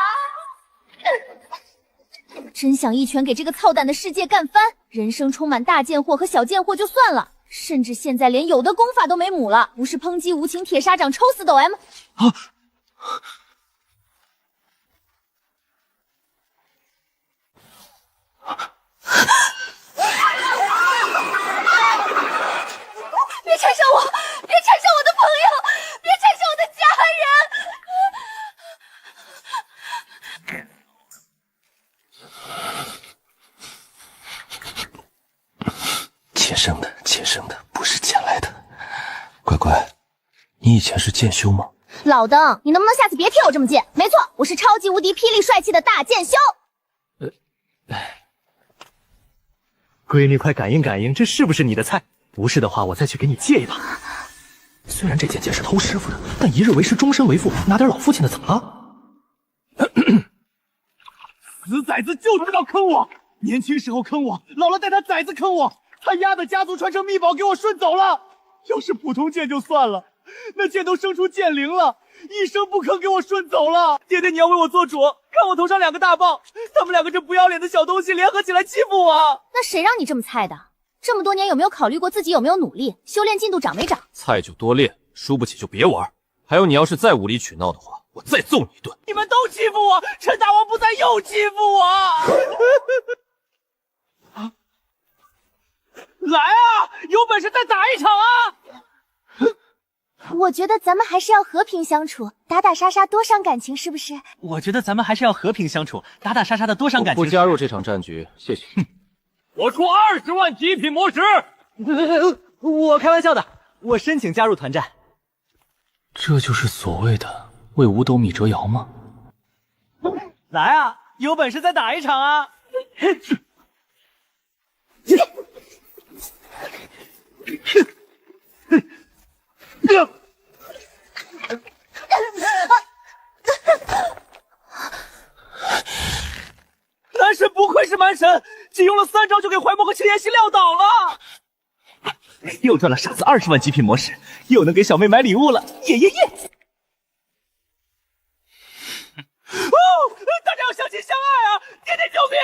真想一拳给这个操蛋的世界干翻！人生充满大贱货和小贱货就算了，甚至现在连有的功法都没母了，不是抨击无情铁砂掌抽死抖 M。别缠上我！别缠上我的朋友！别缠上我的家人！亲生的，不是捡来的。乖乖，你以前是剑修吗？老登，你能不能下次别贴我这么近？没错，我是超级无敌霹雳帅气的大剑修。闺女，快感应感应，这是不是你的菜？不是的话，我再去给你借一把。虽然这剑剑是偷师傅的，但一日为师，终身为父，拿点老父亲的怎么了？死崽子就知道坑我！年轻时候坑我，老了带他崽子坑我，他丫的家族传承秘宝给我顺走了。要是普通剑就算了，那剑都生出剑灵了，一声不吭给我顺走了。爹爹，你要为我做主，看我头上2个大棒，他们2个这不要脸的小东西联合起来欺负我。那谁让你这么菜的？这么多年有没有考虑过自己有没有努力，修炼进度涨没涨？菜就多练，输不起就别玩。还有，你要是再无理取闹的话，我再揍你一顿。你们都欺负我，陈大王不在又欺负我。来啊，有本事再打一场啊！我觉得咱们还是要和平相处，打打杀杀多伤感情，是不是？我觉得咱们还是要和平相处，打打杀杀的多伤感情。我不加入这场战局，谢谢。我出20万极品魔石。我开玩笑的，我申请加入团战。这就是所谓的为五斗米折腰吗？来啊，有本事再打一场啊！男神不愧是蛮神，仅用了3招就给怀魔和青莲溪撂倒了。又赚了傻子20万极品魔石，又能给小妹买礼物了，耶耶耶！哦，大家要相亲相爱啊！爹爹救命！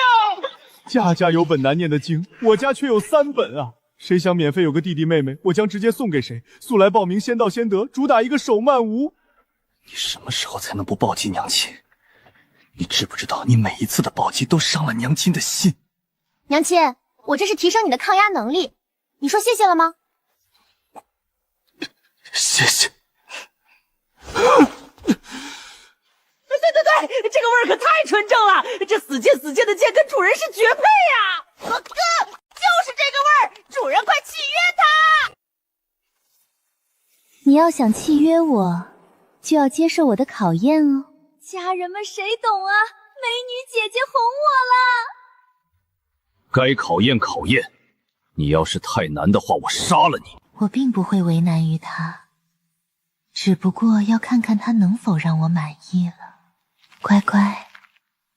家家有本难念的经，我家却有3本啊！谁想免费有个弟弟妹妹，我将直接送给谁。速来报名，先到先得，主打一个手慢无。你什么时候才能不暴击娘亲？你知不知道，你每一次的暴击都伤了娘亲的心。娘亲，我这是提升你的抗压能力，你说谢谢了吗？谢谢。对，这个味儿可太纯正了！这死贱的剑跟主人是绝配呀！哥，就是这个味儿，主人快契约他！你要想契约我，就要接受我的考验哦。家人们谁懂啊？美女姐姐哄我了。该考验考验，你要是太难的话，我杀了你。我并不会为难于他，只不过要看看他能否让我满意了。乖乖，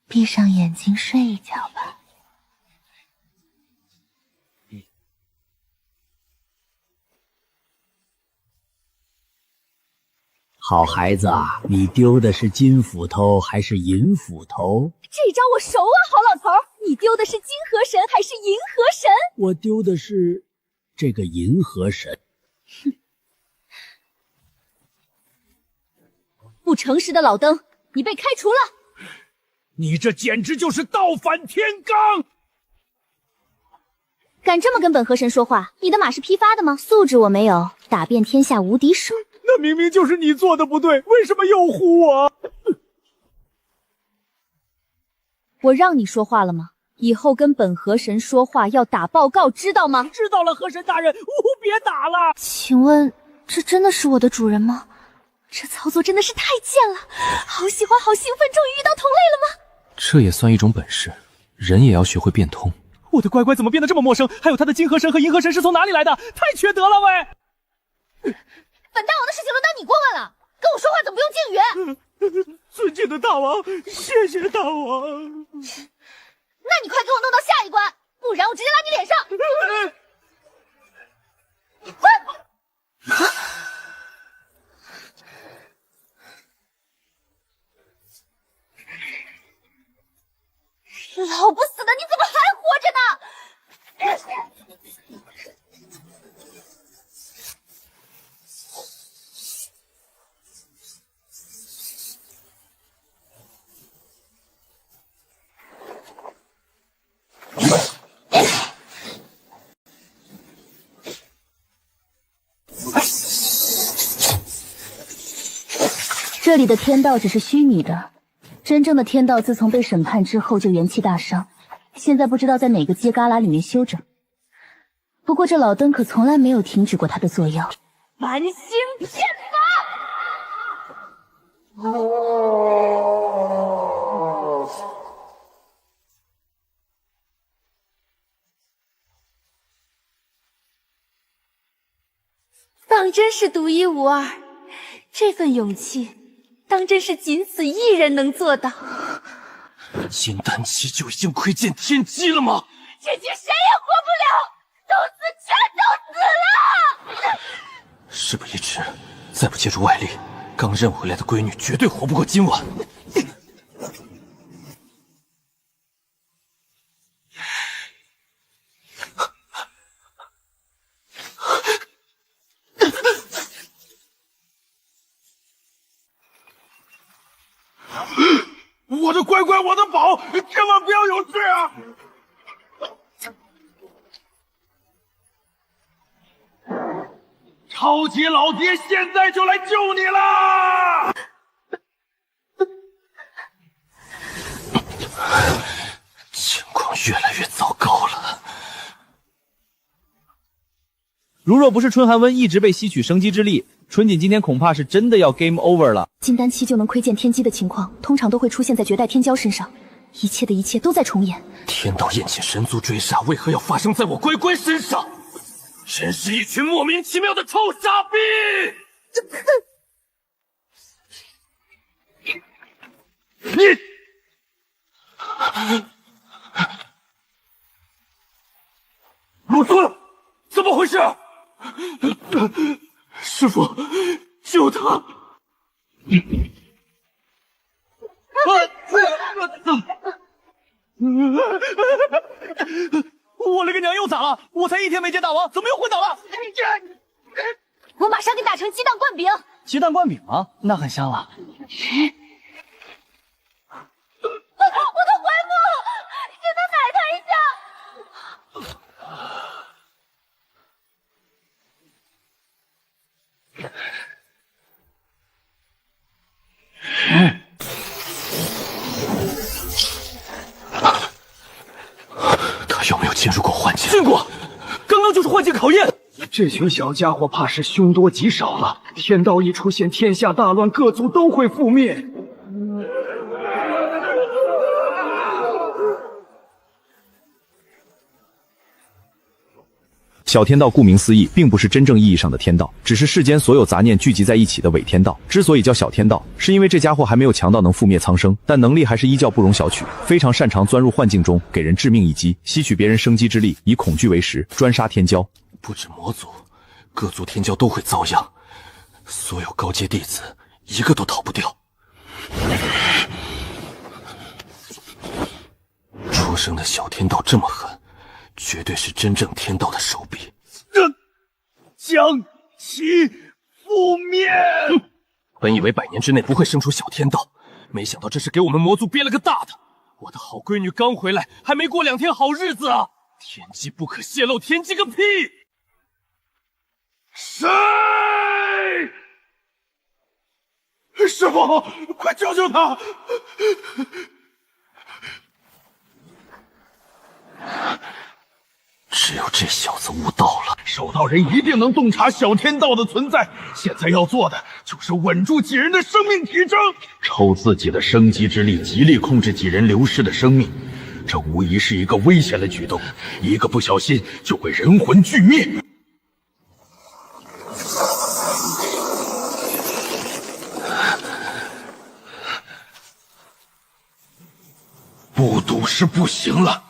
闭上眼睛睡一觉吧。好孩子啊，你丢的是金斧头还是银斧头？这招我熟啊，好老头儿！你丢的是金河神还是银河神？我丢的是这个银河神。不诚实的老登，你被开除了！你这简直就是倒反天罡！敢这么跟本河神说话，你的马是批发的吗？素质我没有，打遍天下无敌手。那明明就是你做的不对，为什么又唬我？我让你说话了吗？以后跟本河神说话要打报告，知道吗？知道了，河神大人，别打了。请问这真的是我的主人吗？这操作真的是太贱了，好喜欢，好兴奋，终于遇到同类了吗？这也算一种本事，人也要学会变通。我的乖乖怎么变得这么陌生？还有他的金河神和银河神是从哪里来的？太缺德了喂！本大王的事情轮到你过问了，跟我说话怎么不用敬语？嘴的大王，谢谢大王。那你快给我弄到下一关，不然我直接拉你脸上。老不死的，你怎么还活着呢？这里的天道只是虚拟的，真正的天道自从被审判之后就元气大伤，现在不知道在哪个秸旮旯里面休整。不过这老登可从来没有停止过他的作妖。繁星剑法。当真是独一无二，这份勇气，当真是仅此一人能做到。金丹期就已经窥见天机了吗？这些谁也活不了，都死，全都死了！事不宜迟，再不借助外力，刚认回来的闺女绝对活不过今晚。我的乖乖，我的宝，千万不要有事啊！超级老爹现在就来救你啦！情况越来越糟糕了。如若不是春寒温一直被吸取生机之力，春锦今天恐怕是真的要 game over 了。金丹期就能窥见天机的情况，通常都会出现在绝代天骄身上，一切的一切都在重演。天道宴请神族追杀，为何要发生在我乖乖身上？真是一群莫名其妙的臭傻逼！你，陆尊，怎么回事？师父，救他！我勒个娘，又咋了？我才1天没见大王，怎么又昏倒了？我马上给打成鸡蛋灌饼。鸡蛋灌饼啊，那很香了。我的怀母，只能奶他一下。他有没有进入过幻境？进过，刚刚就是幻境考验。这群小家伙怕是凶多吉少了。天道一出现，天下大乱，各族都会覆灭。小天道顾名思义，并不是真正意义上的天道，只是世间所有杂念聚集在一起的伪天道。之所以叫小天道，是因为这家伙还没有强到能覆灭苍生，但能力还是依旧不容小觑，非常擅长钻入幻境中，给人致命一击，吸取别人生机之力，以恐惧为食，专杀天骄。不止魔族，各族天骄都会遭殃，所有高阶弟子一个都逃不掉。出生的小天道这么狠，绝对是真正天道的手笔。将其覆灭！本以为100年之内不会生出小天道，没想到这是给我们魔族憋了个大的。我的好闺女刚回来，还没过2天好日子啊！天机不可泄露，天机个屁！谁？师傅，快救救他！只有这小子悟道了，守道人一定能洞察小天道的存在。现在要做的就是稳住几人的生命体征，抽自己的生机之力，极力控制几人流失的生命。这无疑是一个危险的举动，一个不小心就会人魂俱灭。不赌是不行了，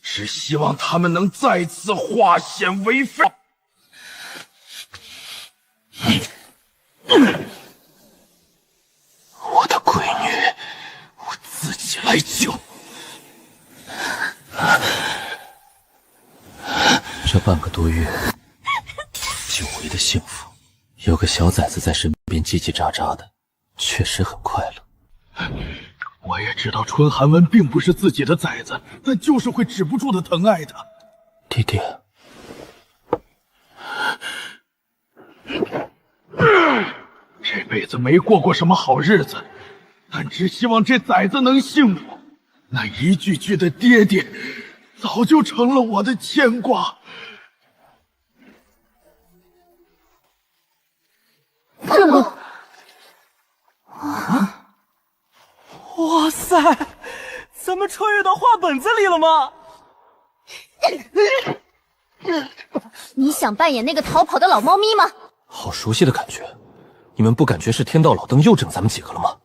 只希望他们能再次化险为夷。我的闺女，我自己来救。这半个多月，久违的幸福，有个小崽子在身边叽叽喳喳的，确实很快乐。我也知道春寒温并不是自己的崽子，但就是会止不住的疼爱他。弟弟，这辈子没过过什么好日子，但只希望这崽子能幸福。那一句句的爹爹，早就成了我的牵挂。哇塞，咱们穿越到画本子里了吗？你想扮演那个逃跑的老猫咪吗？好熟悉的感觉，你们不感觉是天道老登又整咱们几个了吗？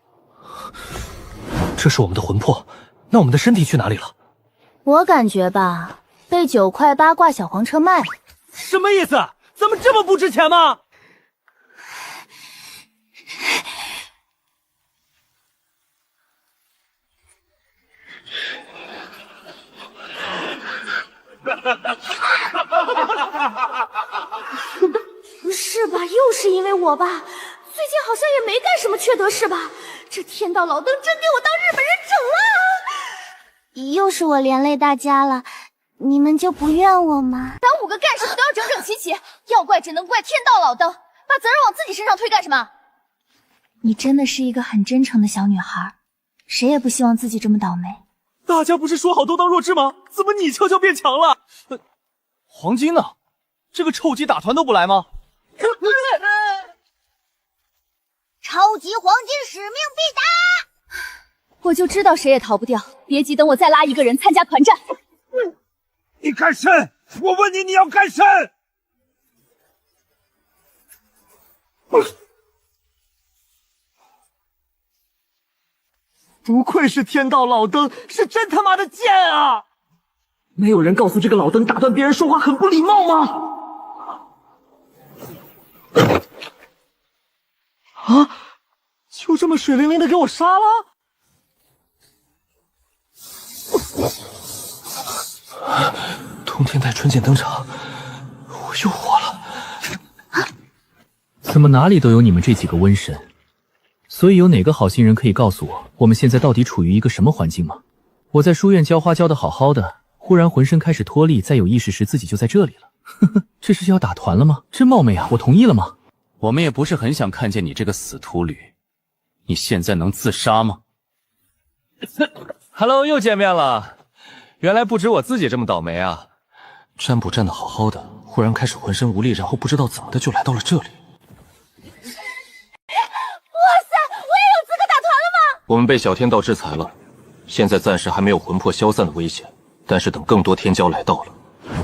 这是我们的魂魄，那我们的身体去哪里了？我感觉吧，被9块8挂小黄车卖了。什么意思？咱们这么不值钱吗？是吧？又是因为我吧？最近好像也没干什么缺德事吧？这天道老登真给我当日本人整了！又是我连累大家了，你们就不怨我吗？咱5个干什么都要整整齐齐，要怪只能怪天道老登，把责任往自己身上推干什么？你真的是一个很真诚的小女孩，谁也不希望自己这么倒霉。大家不是说好都当弱智吗？怎么你悄悄变强了？黄金呢？这个臭鸡打团都不来吗？超级黄金使命必达！我就知道谁也逃不掉，别急，等我再拉一个人参加团战。你干甚？我问你，你要干甚？不愧是天道老登，是真他妈的贱啊！没有人告诉这个老登打断别人说话很不礼貌吗？啊！就这么水灵灵的给我杀了？通天带春剑登场，我又活了。怎么哪里都有你们这几个瘟神？所以有哪个好心人可以告诉我，我们现在到底处于一个什么环境吗？我在书院浇花浇得好好的，忽然浑身开始脱力，在有意识时自己就在这里了。呵呵，这是要打团了吗？真冒昧啊！我同意了吗？我们也不是很想看见你这个死秃驴，你现在能自杀吗？ Hello， 又见面了。原来不止我自己这么倒霉啊！占卜站得好好的，忽然开始浑身无力，然后不知道怎么的就来到了这里。哇塞，我也有资格打团了吗？我们被小天道制裁了，现在暂时还没有魂魄消散的危险，但是等更多天骄来到了，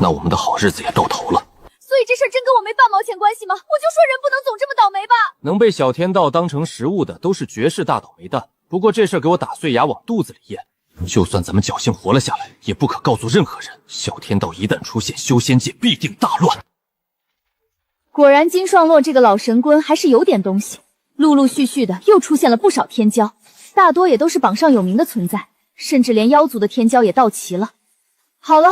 那我们的好日子也到头了。所以这事儿真跟我没半毛钱关系吗？我就说人不能总这么倒霉吧。能被小天道当成食物的都是绝世大倒霉蛋。不过这事儿给我打碎牙往肚子里咽，就算咱们侥幸活了下来，也不可告诉任何人。小天道一旦出现，修仙界必定大乱。果然金双洛这个老神棍还是有点东西，陆陆续续的又出现了不少天骄，大多也都是榜上有名的存在，甚至连妖族的天骄也到齐了。好了，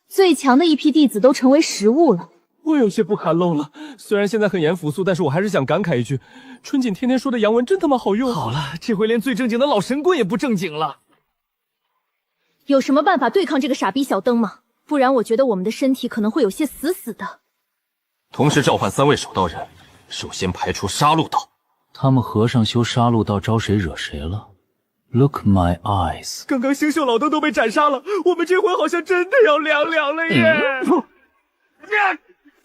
最强的一批弟子都成为食物了。我有些不敢漏了，虽然现在很严复苏，但是我还是想感慨一句，春锦天天说的洋文真他妈好用。好了，这回连最正经的老神棍也不正经了。有什么办法对抗这个傻逼小灯吗？不然我觉得我们的身体可能会有些死死的。同时召唤3位守道人，首先排除杀戮道。他们和尚修杀戮道招谁惹谁了 ？Look my eyes！ 刚刚星宿老登都被斩杀了，我们这回好像真的要凉凉了耶！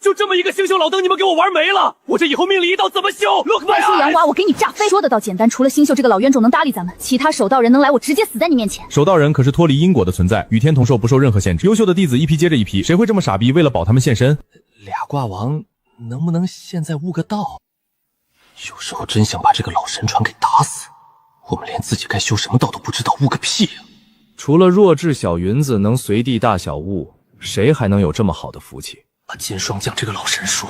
就这么一个星宿老登，你们给我玩没了！我这以后命里一道怎么修 ？Look my eyes！ 星阳娃，我给你炸飞！说的倒简单，除了星宿这个老冤种能搭理咱们，其他守道人能来，我直接死在你面前。守道人可是脱离因果的存在，与天同寿，不受任何限制。优秀的弟子一批接着一批，谁会这么傻逼为了保他们现身？俩挂王能不能现在悟个道？有时候真想把这个老神传给打死。我们连自己该修什么道都不知道，悟个屁呀！除了弱智小云子能随地大小物，谁还能有这么好的福气？金霜降这个老神书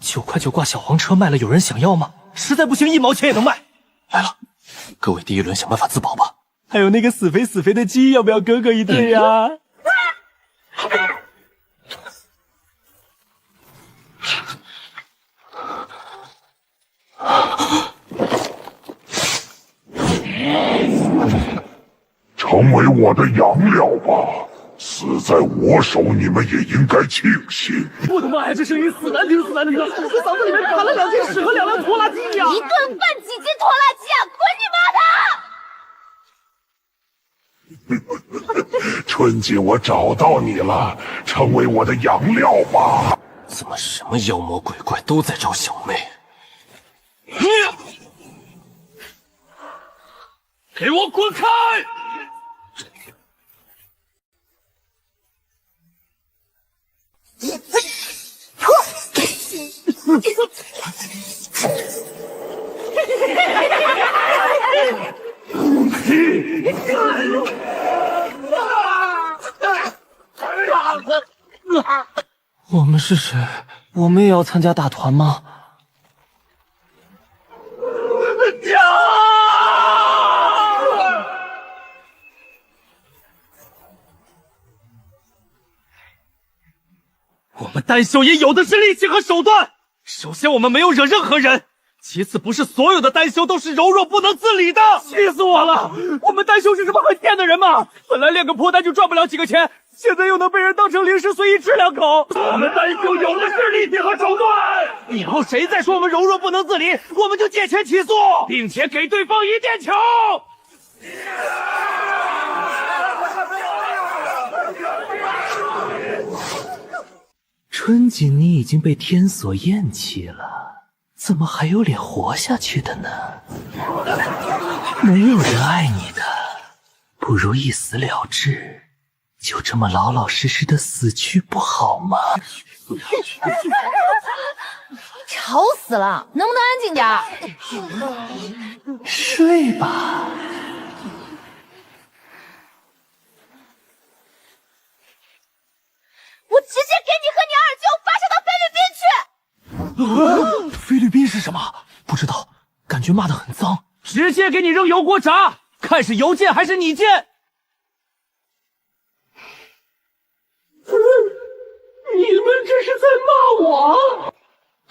，9块9挂小黄车卖了，有人想要吗？实在不行1毛钱也能卖。来了，各位第一轮想办法自保吧。还有那个死肥的鸡，要不要哥哥一对呀？成为我的养料吧！死在我手，你们也应该庆幸。我的妈呀，这声音死难听死难听的，我的嗓子里面含了2斤屎和2辆拖拉机呀！一顿饭几斤拖拉机啊！滚你妈的！春季，我找到你了，成为我的养料吧！怎么什么妖魔鬼怪都在找小妹？给我滚开！我们是谁？我们也要参加大团吗？我们单修也有的是力气和手段。首先，我们没有惹任何人；其次，不是所有的单修都是柔弱不能自理的。气死我了！我们单修是什么会骗的人吗？本来练个破单就赚不了几个钱，现在又能被人当成零食随意吃2口。我们单修有的是力气和手段。以后谁再说我们柔弱不能自理，我们就借钱起诉，并且给对方1电球。春景，你已经被天所厌弃了，怎么还有脸活下去的呢？没有人爱你的，不如一死了之，就这么老老实实的死去不好吗？吵死了，能不能安静点？睡吧。我直接给你和你二舅发射到菲律宾去！菲律宾是什么？不知道，感觉骂得很脏。直接给你扔油锅炸，看是油贱还是你贱。你们这是在骂我？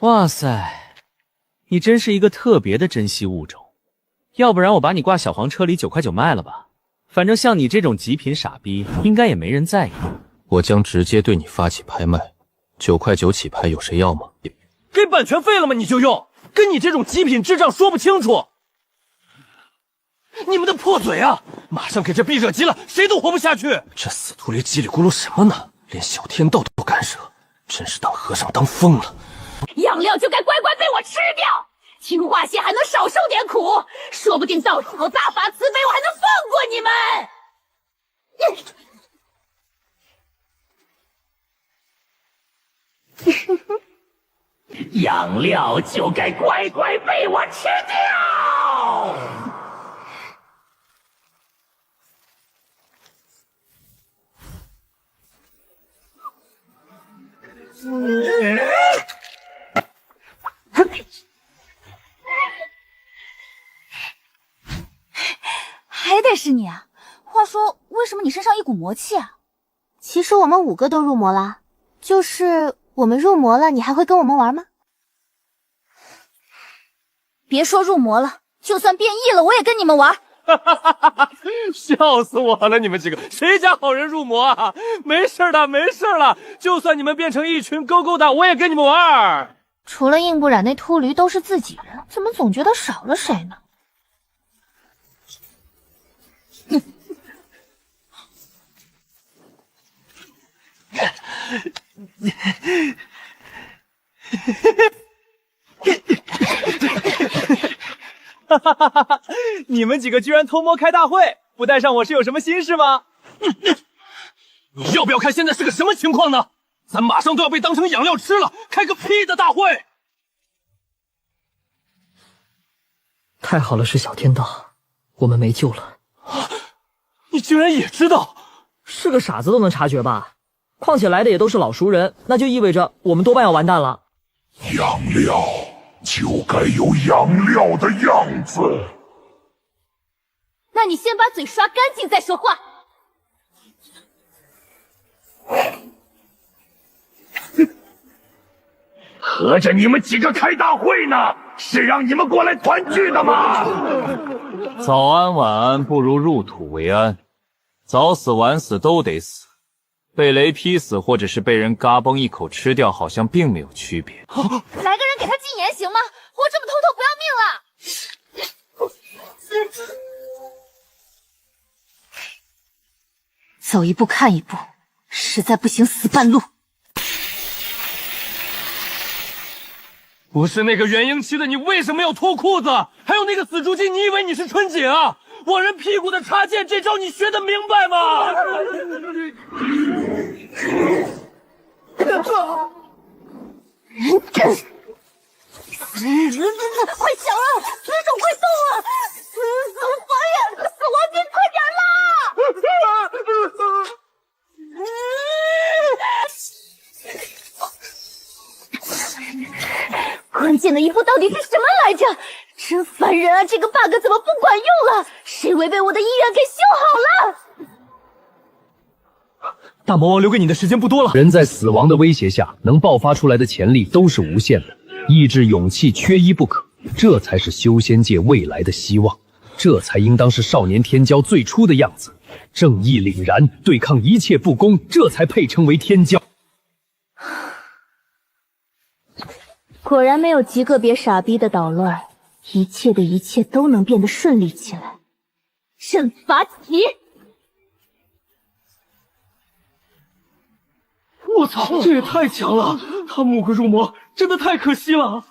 哇塞，你真是一个特别的珍稀物种，要不然我把你挂小黄车里9块9卖了吧。反正像你这种极品傻逼，应该也没人在意。我将直接对你发起拍卖，9块9起拍，有谁要吗？给版权费了吗？你就用，跟你这种极品智障说不清楚。你们的破嘴啊，马上给这逼惹急了，谁都活不下去。这死秃驴叽里咕噜什么呢？连小天道都敢惹，真是当和尚当疯了。养料就该乖乖被我吃掉，青花蟹还能少受点苦，说不定到时候大发慈悲，我还能放过你们。养料就该乖乖被我吃掉！还得是你啊！话说，为什么你身上一股魔气啊？其实我们5个都入魔了，就是我们入魔了，你还会跟我们玩吗？别说入魔了，就算变异了，我也跟你们玩。笑死我了！你们几个谁家好人入魔啊？没事的，没事了。就算你们变成一群勾勾的，我也跟你们玩。除了硬不染那秃驴都是自己人，怎么总觉得少了谁呢？你们几个居然偷摸开大会，不带上我是有什么心事吗？你要不要看现在是个什么情况呢？咱马上都要被当成养料吃了，开个屁的大会！太好了，是小天道，我们没救了。你竟然也知道？是个傻子都能察觉吧？况且来的也都是老熟人，那就意味着我们多半要完蛋了。养料就该有养料的样子。那你先把嘴刷干净再说话。合着你们几个开大会呢？是让你们过来团聚的吗？早安晚安不如入土为安，早死晚死都得死，被雷劈死或者是被人嘎嘣一口吃掉，好像并没有区别。来个人给他禁言行吗？活这么偷偷不要命了！走一步看一步，实在不行死半路。不是那个元婴期的，你为什么要脱裤子？还有那个死猪精，你以为你是春姐啊？往人屁股的插剑，这招你学得明白吗？快想啊，死手快动啊！死烦呀！死王金，快点啦！关键的一步到底是什么来着？真烦人啊！这个 bug 怎么不管用了？谁违背我的意愿给修好了？大魔王留给你的时间不多了。人在死亡的威胁下，能爆发出来的潜力都是无限的，意志、勇气缺一不可，这才是修仙界未来的希望，这才应当是少年天骄最初的样子，正义凛然，对抗一切不公，这才配称为天骄。果然没有极个别傻逼的捣乱，一切的一切都能变得顺利起来。阵法起！我操，这也太强了！他木个入魔，真的太可惜了。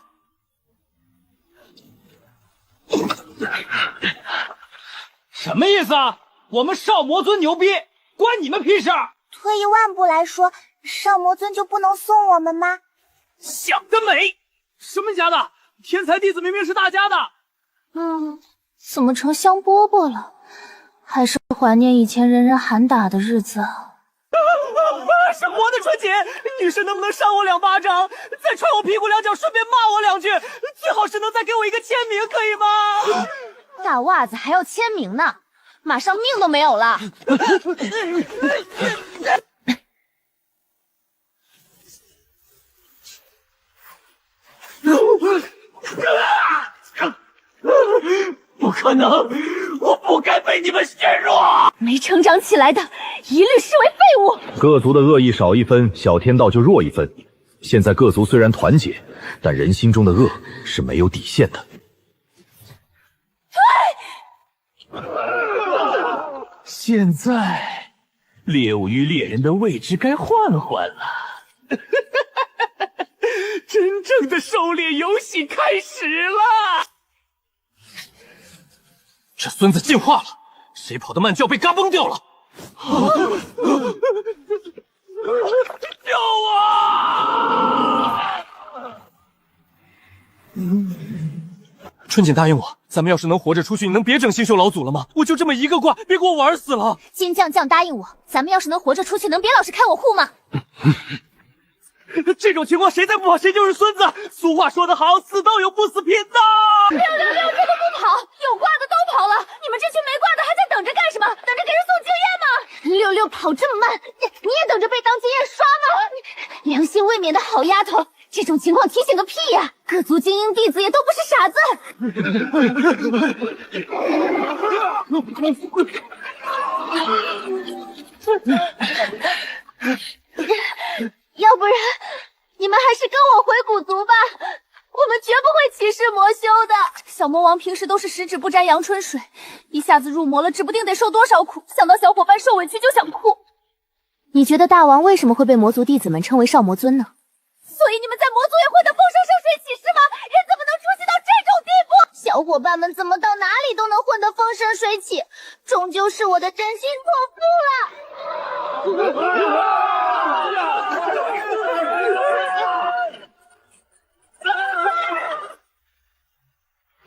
什么意思啊？我们少魔尊牛逼，关你们屁事！退一万步来说，少魔尊就不能送我们吗？想得美！什么家的？天才弟子明明是大家的。怎么成香饽饽了？还是怀念以前人人喊打的日子啊！是我的春姐，女神能不能扇我2巴掌，再踹我屁股2脚，顺便骂我2句？最好是能再给我一个签名，可以吗？大袜子还要签名呢，马上命都没有了。不可能，我不该被你们削弱。没成长起来的，一律视为废物。各族的恶意少一分，小天道就弱一分。现在各族虽然团结，但人心中的恶是没有底线的。现在，猎物与猎人的位置该换换了。真正的狩猎游戏开始了！这孙子进化了，谁跑得慢就要被嘎嘣掉了！救我！春锦答应我，咱们要是能活着出去，你能别整星宿老祖了吗？我就这么一个卦，别给我玩死了！金将将答应我，咱们要是能活着出去，能别老是开我户吗？这种情况谁再不跑谁就是孙子。俗话说得好，死都有不死贫呐！六，这都不跑，有挂的都跑了，你们这群没挂的还在等着干什么？等着给人送经验吗？六跑这么慢，你也等着被当经验刷吗？良心未泯的好丫头，这种情况提醒个屁呀！各族精英弟子也都不是傻子。要不然，你们还是跟我回古族吧，我们绝不会歧视魔修的。小魔王平时都是十指不沾阳春水，一下子入魔了，指不定得受多少苦。想到小伙伴受委屈就想哭。你觉得大王为什么会被魔族弟子们称为少魔尊呢？所以你们在魔族也混得风生水起是吗？人怎么能出息到这种地步？小伙伴们怎么到哪里都能混得风生水起，终究是我的真心错付了。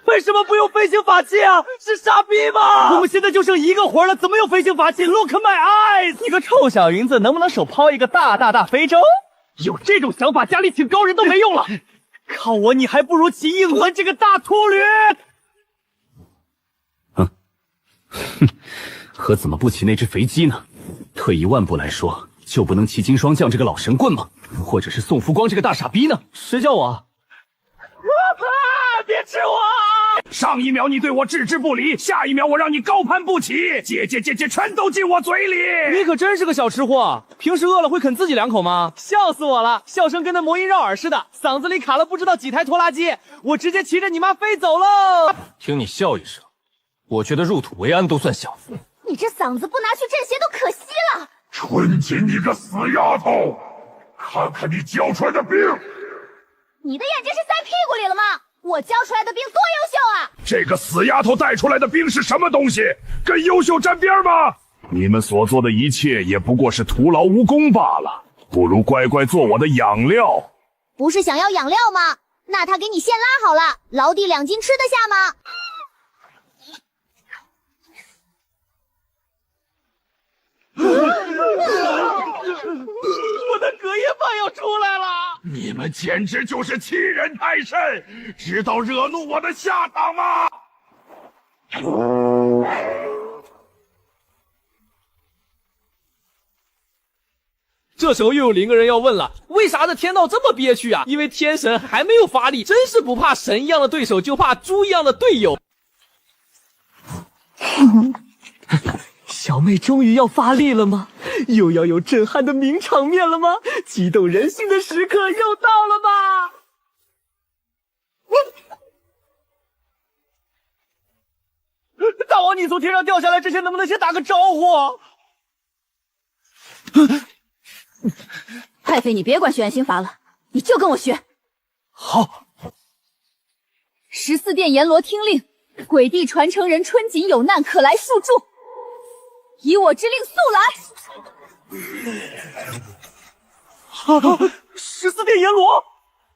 为什么不用飞行法器啊？是傻逼吗？我们现在就剩一个活了，怎么用飞行法器 ？Look my eyes！ 你个臭小云子，能不能手抛一个大非洲？有这种想法，家里请高人都没用了。靠我，你还不如骑硬轮这个大秃驴。和怎么不骑那只肥鸡呢？退一万步来说，就不能骑金双将这个老神棍吗？或者是宋福光这个大傻逼呢？谁叫我？别吃我！上一秒你对我置之不理，下一秒我让你高攀不起，姐全都进我嘴里。你可真是个小吃货，平时饿了会啃自己2口吗？笑死我了，笑声跟那魔音绕耳似的，嗓子里卡了不知道几台拖拉机，我直接骑着你妈飞走喽！听你笑一声，我觉得入土为安都算小。你这嗓子不拿去镇邪都可惜了。春锦，你个死丫头，看看你教出来的兵！你的眼睛是塞屁股里了吗？我教出来的兵多优秀啊！这个死丫头带出来的兵是什么东西？跟优秀沾边吗？你们所做的一切也不过是徒劳无功罢了，不如乖乖做我的养料。不是想要养料吗？那他给你现拉好了，劳地2斤吃得下吗？我的隔夜饭要出来了！你们简直就是欺人太甚，知道惹怒我的下场吗？这时候又有0个人要问了，为啥这天道这么憋屈啊？因为天神还没有发力，真是不怕神一样的对手，就怕猪一样的队友。小妹终于要发力了吗？又要有震撼的名场面了吗？激动人心的时刻又到了吗？大王，你从天上掉下来之前，能不能先打个招呼？太妃，你别管轩辕心法了，你就跟我学。好。14殿阎罗听令，鬼帝传承人春锦有难，可来速助。以我之令速来。14殿阎罗，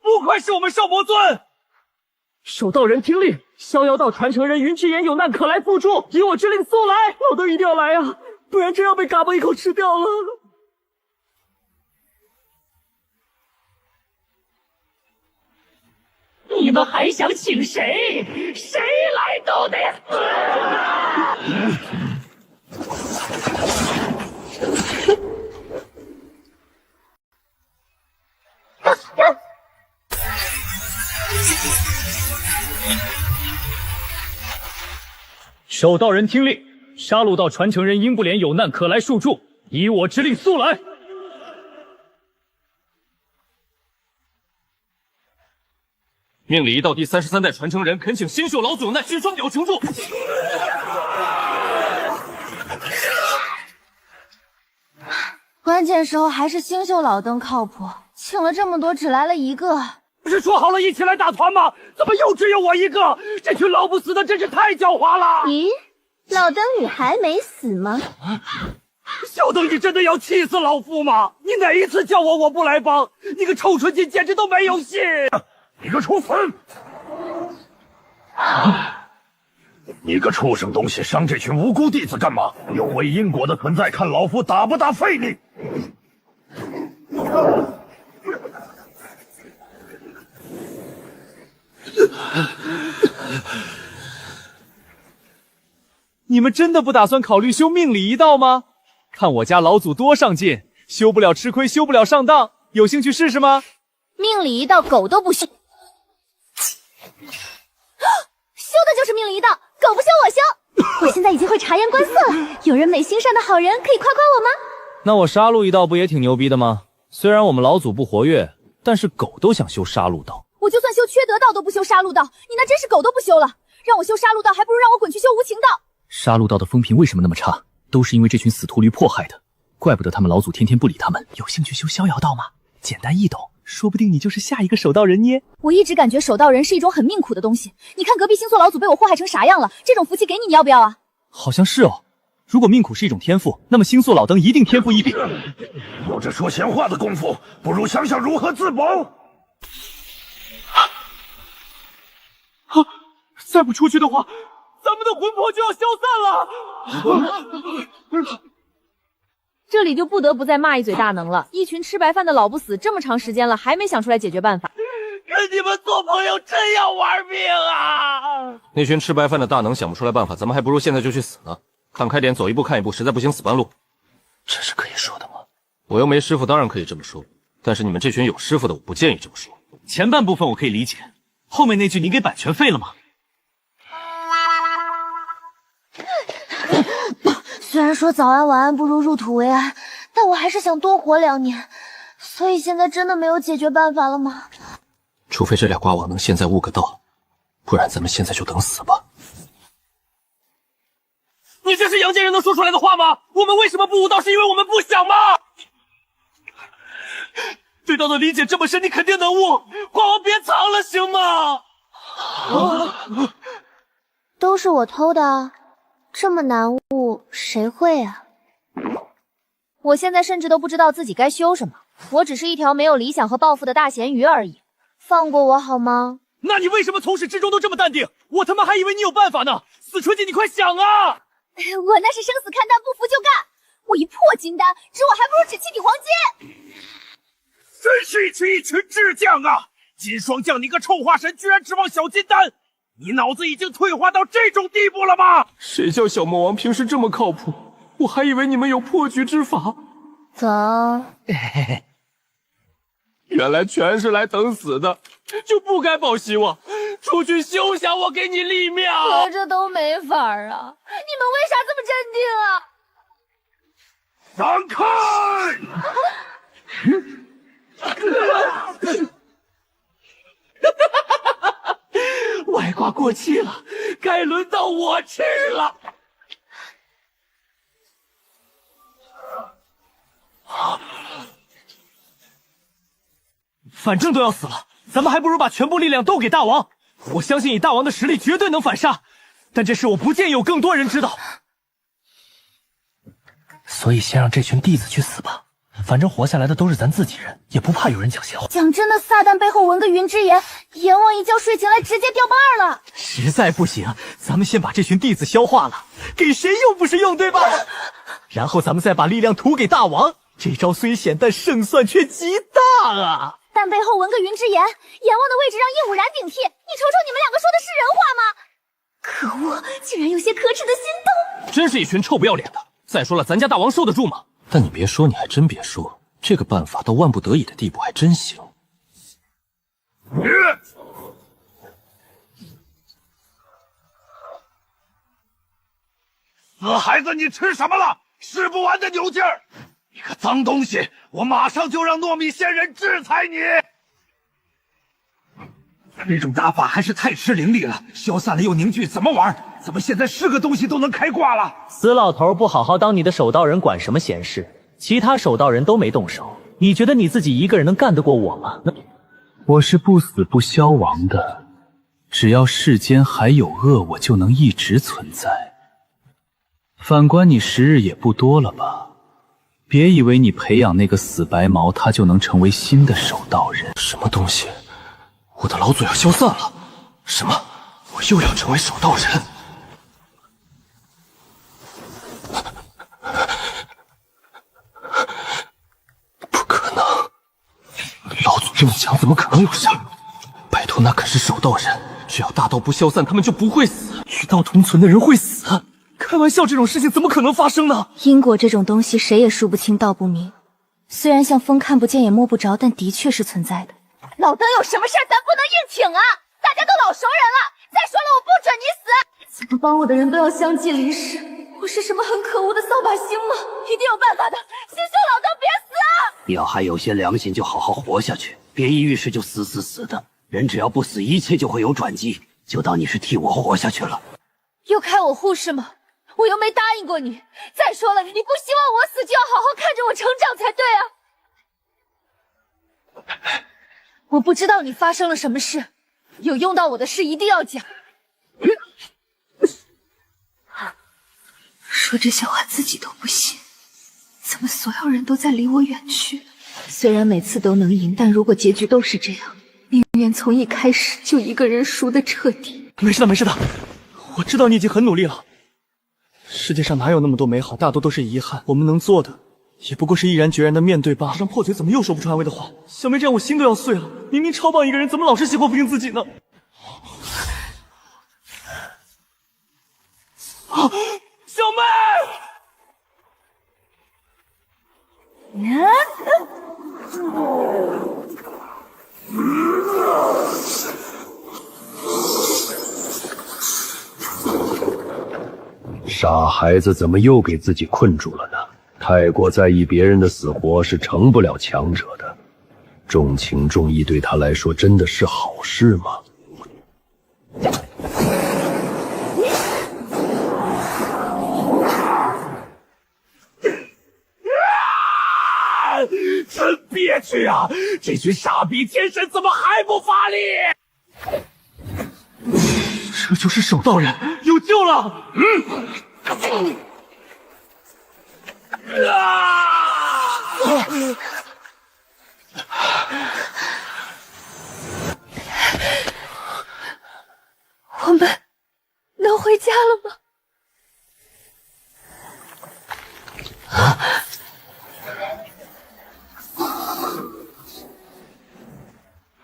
不愧是我们少魔尊。守道人听令，逍遥道传承人云之言有难，可来速助。以我之令速来。老邓一定要来啊，不然真要被嘎巴一口吃掉了。你们还想请谁？谁来都得死！守道人听令，杀戮道传承人鹰不连有难，可来速助。以我之令速来。命里一道第33代传承人恳请新秀老祖有难，需双表求助。关键时候还是星宿老登靠谱，请了这么多，只来了1个。不是说好了一起来打团吗？怎么又只有我1个？这群老不死的真是太狡猾了！咦，老登你还没死吗？小登，你真的要气死老夫吗？你哪一次叫我不来帮？你个臭纯金简直都没有戏！你个畜生！你个畜生东西，伤这群无辜弟子干嘛？有违因果的存在，看老夫打不打废你！你们真的不打算考虑修命理一道吗？看我家老祖多上进，修不了吃亏，修不了上当，有兴趣试试吗？命理一道狗都不修，修的就是命理一道，狗不修我修。我现在已经会察言观色了，有人美心善的好人可以夸夸我吗？那我杀戮一道不也挺牛逼的吗？虽然我们老祖不活跃，但是狗都想修杀戮道。我就算修缺德道都不修杀戮道，你那真是狗都不修了。让我修杀戮道，还不如让我滚去修无情道。杀戮道的风评为什么那么差？都是因为这群死秃驴迫害的，怪不得他们老祖天天不理他们。有兴趣修逍遥道吗？简单易懂，说不定你就是下一个守道人捏。我一直感觉守道人是一种很命苦的东西，你看隔壁星座老祖被我祸害成啥样了，这种福气给你，你要不要啊？好像是哦。如果命苦是一种天赋，那么星宿老登一定天赋异禀。有这说闲话的功夫，不如想想如何自保。再不出去的话，咱们的魂魄就要消散了。这里就不得不再骂一嘴大能了，一群吃白饭的老不死，这么长时间了还没想出来解决办法。跟你们做朋友真要玩命啊！那群吃白饭的大能想不出来办法，咱们还不如现在就去死呢。看开点，走一步看一步，实在不行死半路。这是可以说的吗？我又没师傅，当然可以这么说。但是你们这群有师傅的，我不建议这么说。前半部分我可以理解，后面那句你给版权费了吗？虽然说早安晚安不如入土为安，但我还是想多活2年。所以现在真的没有解决办法了吗？除非这俩瓜王能现在悟个道，不然咱们现在就等死吧。你这是阳间人能说出来的话吗？我们为什么不悟道？是因为我们不想吗？对道的理解这么深，你肯定能悟。瓜王别藏了，行吗？都是我偷的，这么难悟，谁会啊？我现在甚至都不知道自己该修什么，我只是一条没有理想和抱负的大咸鱼而已。放过我好吗？那你为什么从始至终都这么淡定？我他妈还以为你有办法呢！死纯姐，你快想啊！我那是生死看淡，不服就干。我一破金丹，值我还不如值7体黄金。真是一群智将啊！金霜将，你个臭化神，居然指望小金丹！你脑子已经退化到这种地步了吗？谁叫小魔王平时这么靠谱？我还以为你们有破局之法。走。原来全是来等死的，就不该抱希望。出去休想我给你立庙！合着都没法啊！你们为啥这么镇定啊？让开！外挂过期了，该轮到我吃了。反正都要死了，咱们还不如把全部力量都给大王。我相信以大王的实力绝对能反杀，但这事我不建议有更多人知道。所以先让这群弟子去死吧，反正活下来的都是咱自己人，也不怕有人讲闲话。讲真的，撒旦背后纹个云之言，阎王一觉睡醒来直接掉8了。实在不行，咱们先把这群弟子消化了，给谁用不是用，对吧？然后咱们再把力量吐给大王。这招虽险，但胜算却极大啊！但背后纹个云之言，阎王的位置让叶武然顶替，你瞅瞅你们两个说的是人话吗？可恶，竟然有些可耻的心动！真是一群臭不要脸的。再说了，咱家大王受得住吗？但你别说，你还真别说，这个办法到万不得已的地步还真行。死孩子，你吃什么了？吃不完的牛劲儿！你个脏东西，我马上就让糯米仙人制裁你！这种打法还是太吃灵力了，消散了又凝聚，怎么玩？怎么现在是个东西都能开挂了？死老头不好好当你的守道人，管什么闲事？其他守道人都没动手，你觉得你自己一个人能干得过我吗？我是不死不消亡的，只要世间还有恶，我就能一直存在。反观你时日也不多了吧？别以为你培养那个死白毛，他就能成为新的守道人。什么东西？我的老祖要消散了？什么？我又要成为守道人？不可能！老祖这么强，怎么可能有效？拜托，那可是守道人，只要大道不消散，他们就不会死。与道同存的人会死？开玩笑，这种事情怎么可能发生呢？因果这种东西，谁也说不清道不明。虽然像风看不见也摸不着，但的确是存在的。老登有什么事儿，咱不能硬请啊！大家都老熟人了，再说了，我不准你死！怎么帮我的人都要相继离世？我是什么很可恶的扫把星吗？一定有办法的，先救老登，别死啊！你要还有些良心，就好好活下去，别一遇事就死的。人只要不死，一切就会有转机。就当你是替我活下去了。又开我护士吗？我又没答应过你。再说了，你不希望我死，就要好好看着我成长才对啊！我不知道你发生了什么事，有用到我的事一定要讲。说这些话自己都不信，怎么所有人都在离我远去？虽然每次都能赢，但如果结局都是这样，宁愿从一开始就一个人输得彻底。没事的，没事的，我知道你已经很努力了。世界上哪有那么多美好，大多都是遗憾。我们能做的，也不过是毅然决然的面对罢了。这张破嘴怎么又说不出安慰的话？小妹这样我心都要碎了。明明超棒一个人，怎么老是喜欢否定自己呢？啊，小妹！傻孩子怎么又给自己困住了呢？太过在意别人的死活是成不了强者的。重情重义对他来说真的是好事吗？真憋屈啊！这群傻逼天神怎么还不发力？这就是守道人，有救了！我们能回家了吗？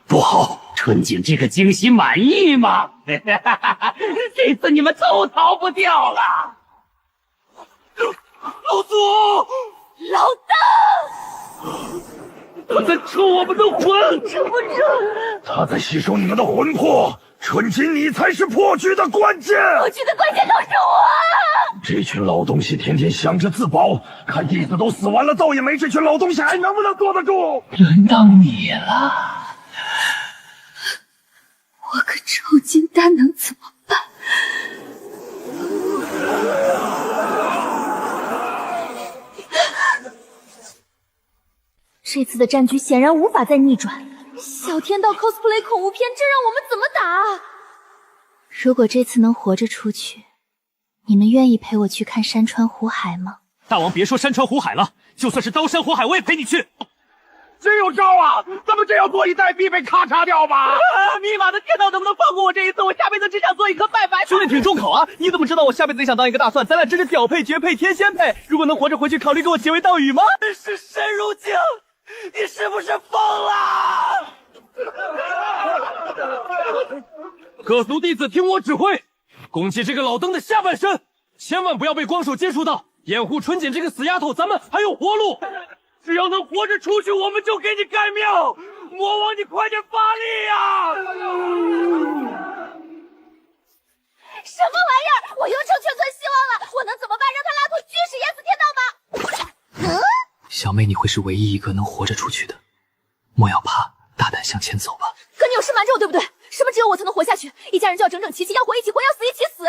不好，春景这个惊喜满意吗？这次你们都逃不掉了。老祖，老大，他在抽我们的魂，抽不住，他在吸收你们的魂魄。春锦，你才是破局的关键。破局的关键都是我。这群老东西天天想着自保，看弟子都死完了，倒也没这群老东西还能不能坐得住？轮到你了。我可抽筋丹能怎么办？这次的战局显然无法再逆转。小天道 cosplay 恐怖片，这让我们怎么打？如果这次能活着出去，你们愿意陪我去看山川湖海吗？大王别说山川湖海了，就算是刀山火海，我也陪你去。真有招啊！咱们真要坐以待毙，被咔嚓掉吧？尼玛的天道，能不能放过我这一次？我下辈子只想做一颗拜拜。兄弟挺重口啊！你怎么知道我下辈子也想当一个大蒜？咱俩真是屌配、绝配、天仙配。如果能活着回去，考虑跟我结为道侣吗？是神如镜，你是不是疯了？各族弟子听我指挥，攻击这个老登的下半身，千万不要被光手接触到，掩护春锦这个死丫头，咱们还有活路。只要能活着出去，我们就给你盖庙。魔王，你快点发力呀！什么玩意儿！我又成全村希望了，我能怎么办？让他拉土巨石淹死天道吗？小妹，你会是唯一一个能活着出去的，莫要怕，大胆向前走吧。哥，你有事瞒着我，对不对？什么只有我才能活下去？一家人就要整整齐齐，要活一起活，要死一起死。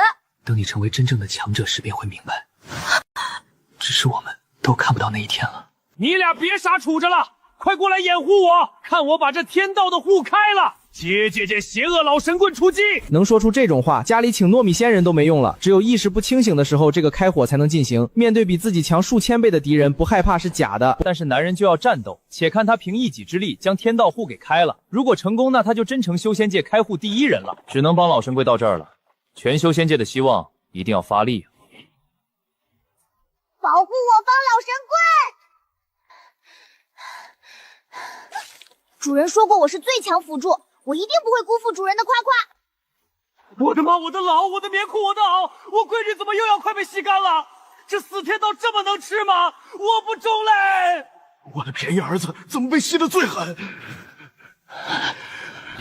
等你成为真正的强者时，便会明白。只是我们都看不到那一天了。你俩别傻杵着了，快过来掩护我，看我把这天道的户开了，接这邪恶老神棍出击！能说出这种话，家里请糯米仙人都没用了。只有意识不清醒的时候，这个开火才能进行。面对比自己强数千倍的敌人，不害怕是假的。但是男人就要战斗，且看他凭一己之力将天道户给开了。如果成功，那他就真成修仙界开户第一人了。只能帮老神龟到这儿了，全修仙界的希望一定要发力啊！保护我方老神龟！主人说过我是最强辅助，我一定不会辜负主人的夸夸。我的妈！我的老，我的棉裤，我的袄，我闺女怎么又要快被吸干了？这死天道这么能吃吗？我不中嘞！我的便宜儿子怎么被吸得最狠？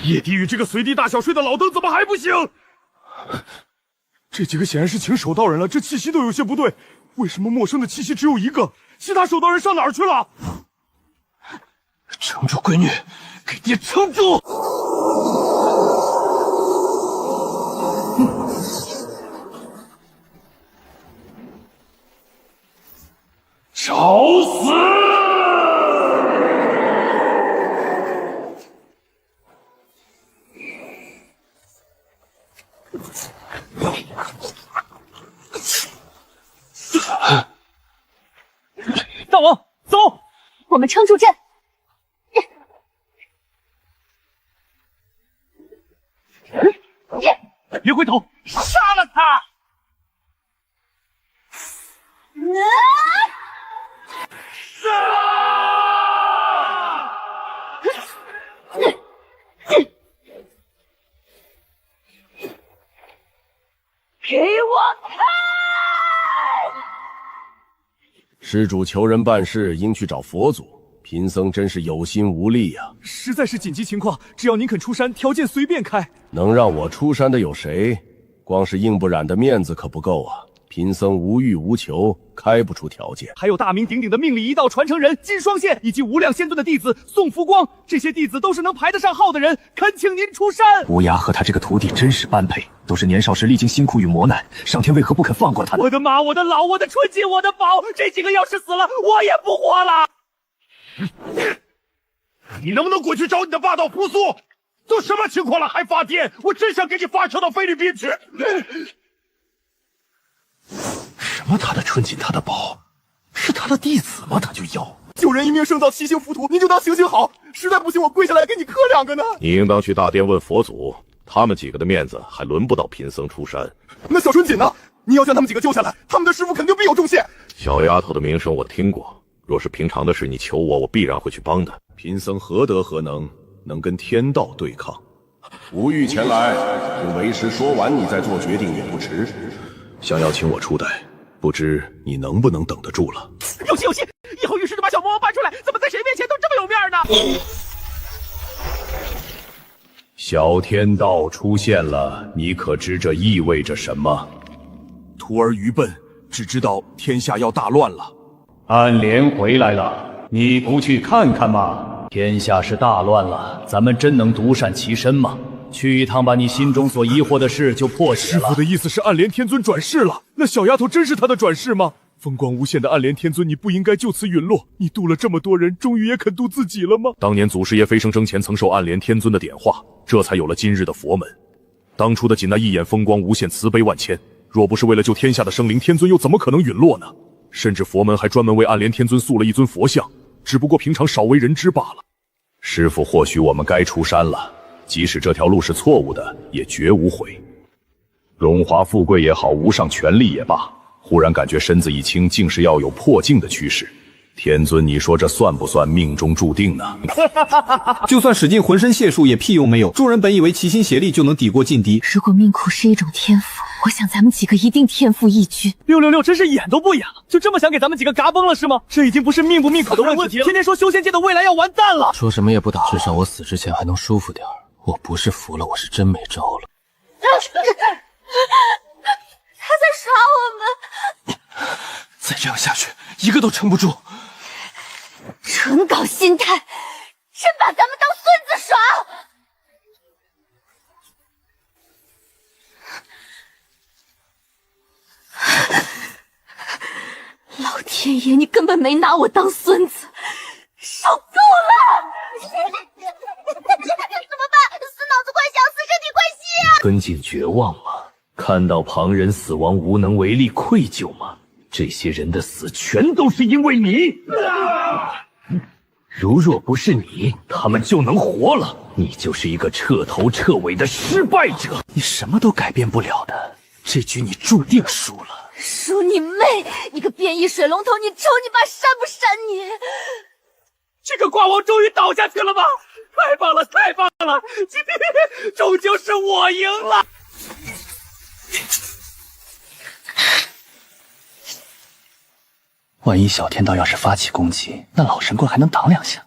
夜地狱这个随地大小睡的老登怎么还不醒？这几个显然是请守道人了，这气息都有些不对。为什么陌生的气息只有一个？其他守道人上哪儿去了？撑住，闺女，给爹撑住！找死！大王，走！我们撑住阵。别回头，杀了他！给我看！施主求人办事，应去找佛祖。贫僧真是有心无力呀。实在是紧急情况，只要您肯出山，条件随便开。能让我出山的有谁？光是应不染的面子可不够啊！贫僧无欲无求，开不出条件。还有大名鼎鼎的命理一道传承人金双线，以及无量仙尊的弟子宋福光，这些弟子都是能排得上号的人，恳请您出山。无涯和他这个徒弟真是般配，都是年少时历经辛苦与磨难，上天为何不肯放过他呢？我的妈，我的老，我的春锦，我的宝，这几个要是死了，我也不活了。你能不能滚去找你的霸道扶苏？都什么情况了还发癫？我真想给你发射到菲律宾去！什么他的春锦，他的宝，是他的弟子吗？他就要救人一命胜造七星浮屠，您就当行行好，实在不行我跪下来给你磕2个呢。你应当去大殿问佛祖，他们几个的面子还轮不到贫僧出山。那小春锦呢？你要将他们几个救下来，他们的师傅肯定必有重谢。小丫头的名声我听过，若是平常的事你求我，我必然会去帮的。贫僧何德何能，能跟天道对抗？无欲前来，等为师说完，你再做决定也不迟。想要请我出代，不知你能不能等得住了？有戏有戏！以后遇事就把小魔王搬出来，怎么在谁面前都这么有面呢？小天道出现了，你可知这意味着什么？徒儿愚笨，只知道天下要大乱了。暗莲回来了，你不去看看吗？天下是大乱了，咱们真能独善其身吗？去一趟，把你心中所疑惑的事就破解了。师父的意思是暗莲天尊转世了，那小丫头真是他的转世吗？风光无限的暗莲天尊，你不应该就此陨落。你渡了这么多人，终于也肯渡自己了吗？当年祖师爷飞升生前曾受暗莲天尊的点化，这才有了今日的佛门。当初的仅那一眼风光无限，慈悲万千，若不是为了救天下的生灵，天尊又怎么可能陨落呢？甚至佛门还专门为暗莲天尊塑了一尊佛像，只不过平常少为人知罢了。师父，或许我们该出山了。即使这条路是错误的，也绝无悔。荣华富贵也好，无上权力也罢，忽然感觉身子一轻，竟是要有破镜的趋势。天尊，你说这算不算命中注定呢？就算使尽浑身解数也屁用没有。众人本以为齐心协力就能抵过劲敌，如果命苦是一种天赋，我想咱们几个一定天赋异居。666真是演都不演了，就这么想给咱们几个嘎崩了是吗？这已经不是命不命苦的问题了，天天说修仙界的未来要完蛋了。说什么也不打，至少我死之前还能舒服点儿。我不是服了，我是真没招了。他在耍我们，再这样下去，一个都撑不住。纯搞心态，真把咱们当孙子耍。老天爷，你根本没拿我当孙子，受够了！怎么办？死脑子快想，死身体快吸啊！跟进绝望吗？看到旁人死亡无能为力，愧疚吗？这些人的死全都是因为你。如若不是你，他们就能活了。你就是一个彻头彻尾的失败者，你什么都改变不了的，这局你注定输了。输你妹！你个变异水龙头，你瞅你爸扇不扇你？这个挂王终于倒下去了吧？太棒了，太棒了！今天终究是我赢了。万一小天道要是发起攻击，那老神棍还能挡2下。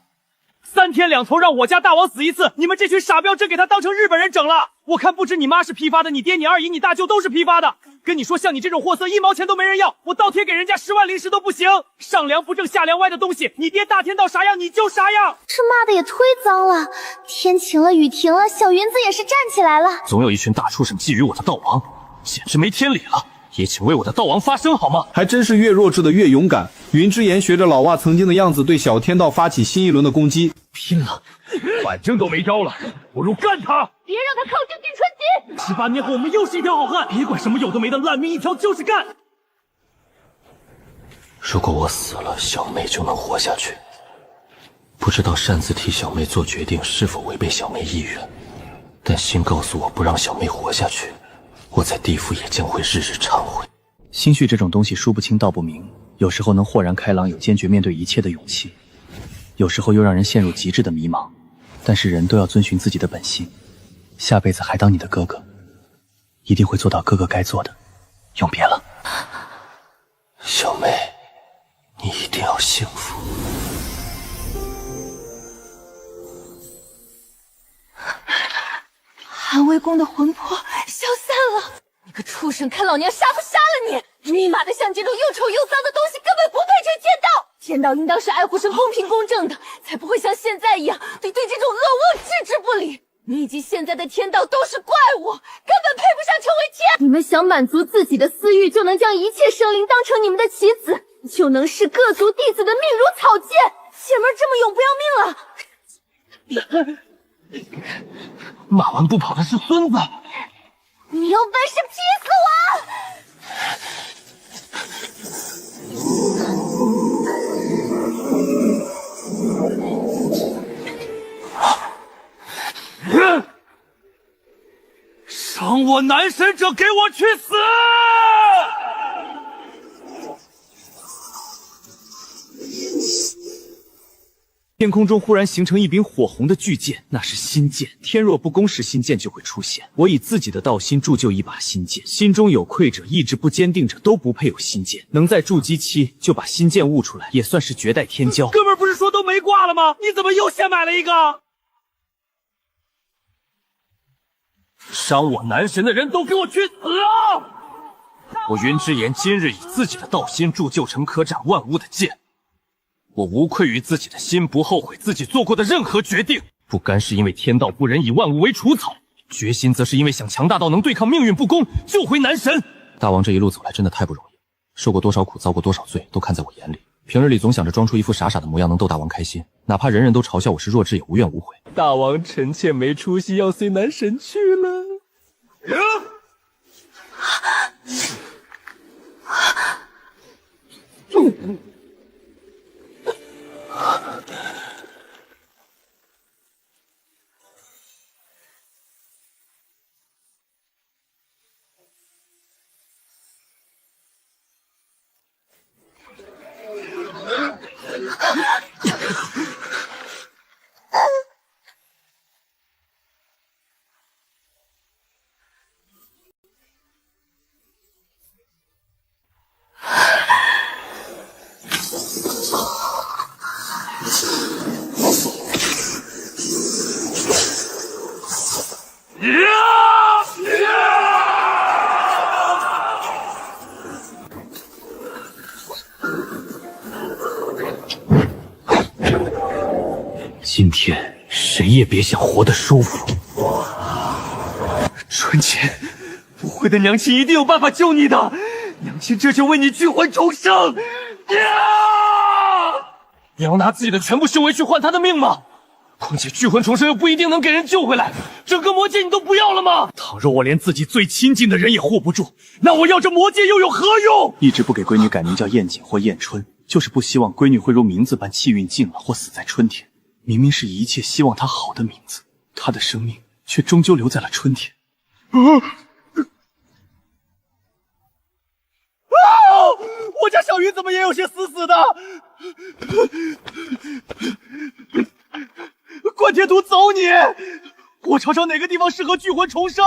3天2头让我家大王死一次，你们这群傻彪真给他当成日本人整了。我看不止你妈是批发的，你爹、你二姨、你大舅都是批发的。跟你说，像你这种货色，1毛钱都没人要，我倒贴给人家10万零食都不行。上梁不正下梁歪的东西，你爹大天道啥样你就啥样。这骂的也忒脏了。天晴了，雨停了，小云子也是站起来了。总有一群大畜生觊觎我的道王，简直没天理了。也请为我的道王发声好吗？还真是越弱智的越勇敢。云之言学着老蛙曾经的样子，对小天道发起新一轮的攻击。拼了！反正都没招了，不如干他！别让他靠近定春姬！18年后我们又是一条好汉，别管什么有的没的，烂命一条就是干！如果我死了，小妹就能活下去。不知道擅自替小妹做决定是否违背小妹意愿，但心告诉我不让小妹活下去，我在地府也将会日日忏悔。心绪这种东西说不清道不明，有时候能豁然开朗，有坚决面对一切的勇气，有时候又让人陷入极致的迷茫。但是人都要遵循自己的本心，下辈子还当你的哥哥，一定会做到哥哥该做的。永别了，小妹，你一定要幸福。寒威宫的魂魄消散了，你个畜生，看老娘杀不杀了你！你妈的，像这种又丑又脏的东西根本不配吹天道。天道应当是爱护神公平公正的，才不会像现在一样对这种恶物置之不理。你以及现在的天道都是怪物，根本配不上成为天。你们想满足自己的私欲，就能将一切生灵当成你们的棋子，就能视各族弟子的命如草芥。姐们这么勇不要命了？骂完不跑的是孙子。你有本事劈死我！伤我男神者，给我去死！天空中忽然形成一柄火红的巨剑，那是心剑。天若不公时，心剑就会出现。我以自己的道心铸就一把心剑，心中有愧者、意志不坚定者都不配有心剑。能在筑基期就把心剑悟出来，也算是绝代天骄。哥们儿不是说都没挂了吗？你怎么又先买了一个？伤我男神的人都给我去死啊！我云之言今日以自己的道心铸就成可斩万物的剑。我无愧于自己的心，不后悔自己做过的任何决定。不甘是因为天道不仁，以万物为除草；决心则是因为想强大到能对抗命运不公，救回男神。大王这一路走来真的太不容易，受过多少苦，遭过多少罪，都看在我眼里。平日里总想着装出一副傻傻的模样，能逗大王开心，哪怕人人都嘲笑我是弱智，也无怨无悔。大王臣妾没出息，要随男神去了。今天谁也别想活得舒服。纯洁，不会的，娘亲一定有办法救你的。娘亲这就为你聚魂重生。你要拿自己的全部修为去换他的命吗？况且聚魂重生又不一定能给人救回来，整个魔界你都不要了吗？倘若我连自己最亲近的人也护不住，那我要这魔界又有何用？一直不给闺女改名叫燕景或燕春，就是不希望闺女会如名字般气运尽了或死在春天。明明是一切希望她好的名字，她的生命却终究留在了春天。我家小鱼怎么也有些死死的？关天图，走你！我瞅瞅哪个地方适合聚魂重生。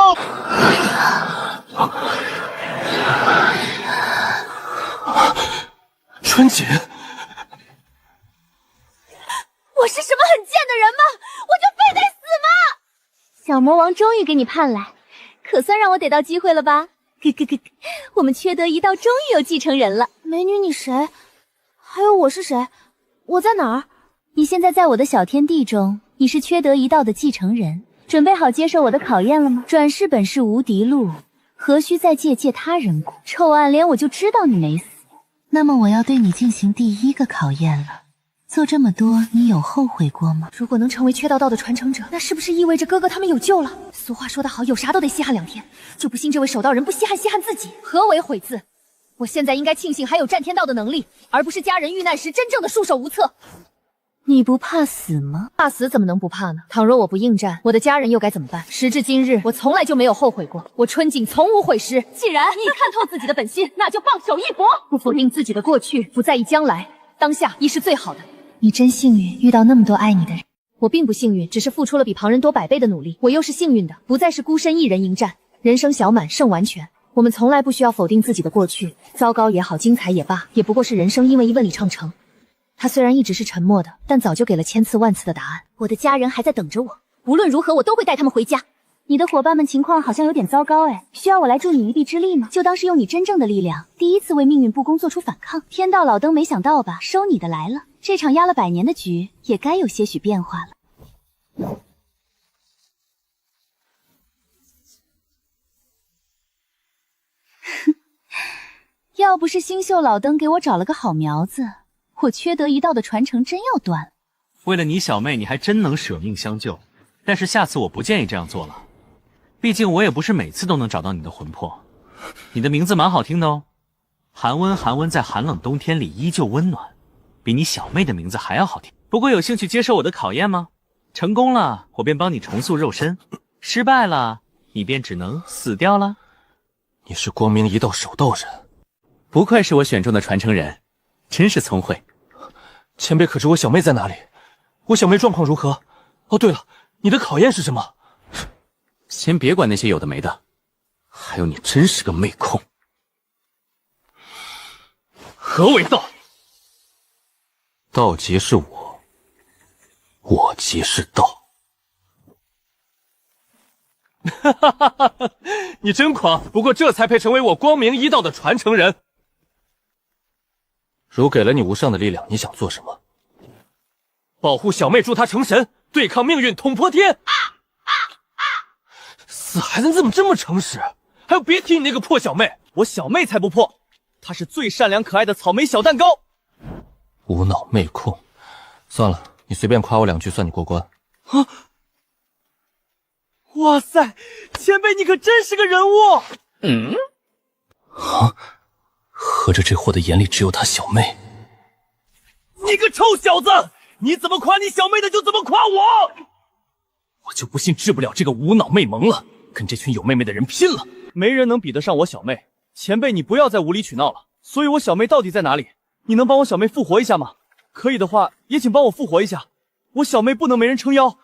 春姐，我是什么很贱的人吗？我就非得死吗？小魔王终于给你盼来，可算让我逮到机会了吧？我们缺德一道终于有继承人了。美女，你谁？还有我是谁？我在哪儿？你现在在我的小天地中，你是缺德一道的继承人，准备好接受我的考验了吗？转世本是无敌路，何须再借他人骨？臭暗莲，我就知道你没死。那么我要对你进行第一个考验了。做这么多，你有后悔过吗？如果能成为缺道道的传承者，那是不是意味着哥哥他们有救了？俗话说得好，有啥都得稀罕2天，就不信这位守道人不稀罕自己。何为悔字？我现在应该庆幸还有战天道的能力，而不是家人遇难时真正的束手无策。你不怕死吗？怕死怎么能不怕呢？倘若我不应战，我的家人又该怎么办？时至今日，我从来就没有后悔过，我春景从无悔失。既然你看透自己的本心，那就放手一搏，不否定自己的过去，不在意将来，当下亦是最好的。你真幸运，遇到那么多爱你的人。我并不幸运，只是付出了比旁人多100倍的努力。我又是幸运的，不再是孤身一人迎战。人生小满胜完全。我们从来不需要否定自己的过去，糟糕也好，精彩也罢，也不过是人生因为一问里唱成。他虽然一直是沉默的，但早就给了千次万次的答案。我的家人还在等着我，无论如何我都会带他们回家。你的伙伴们情况好像有点糟糕哎，需要我来助你一臂之力吗？就当是用你真正的力量，第一次为命运不公做出反抗。天道老登没想到吧，收你的来了。这场压了100年的局，也该有些许变化了。要不是星宿老登给我找了个好苗子，我缺德一道的传承真要断了。为了你小妹，你还真能舍命相救。但是下次我不建议这样做了，毕竟我也不是每次都能找到你的魂魄。你的名字蛮好听的哦，寒温寒温在寒冷冬天里依旧温暖，比你小妹的名字还要好听。不过有兴趣接受我的考验吗？成功了，我便帮你重塑肉身；失败了，你便只能死掉了。你是光明一道守道人，不愧是我选中的传承人，真是聪慧。前辈，可知我小妹在哪里？我小妹状况如何？哦，对了，你的考验是什么？先别管那些有的没的，还有你真是个妹控。何为道？道即是我，我即是道。哈哈哈哈！你真狂，不过这才配成为我光明一道的传承人。如给了你无上的力量，你想做什么？保护小妹，助她成神，对抗命运，捅破天。死孩子，你怎么这么诚实？还有，别提你那个破小妹，我小妹才不破，她是最善良可爱的草莓小蛋糕。无脑妹控，算了，你随便夸我2句，算你过关。啊！哇塞，前辈你可真是个人物！啊！合着这货的眼里只有他小妹。你个臭小子，你怎么夸你小妹的就怎么夸我！我就不信治不了这个无脑妹萌了，跟这群有妹妹的人拼了！没人能比得上我小妹。前辈你不要再无理取闹了。所以我小妹到底在哪里？你能帮我小妹复活一下吗？可以的话，也请帮我复活一下。我小妹不能没人撑腰。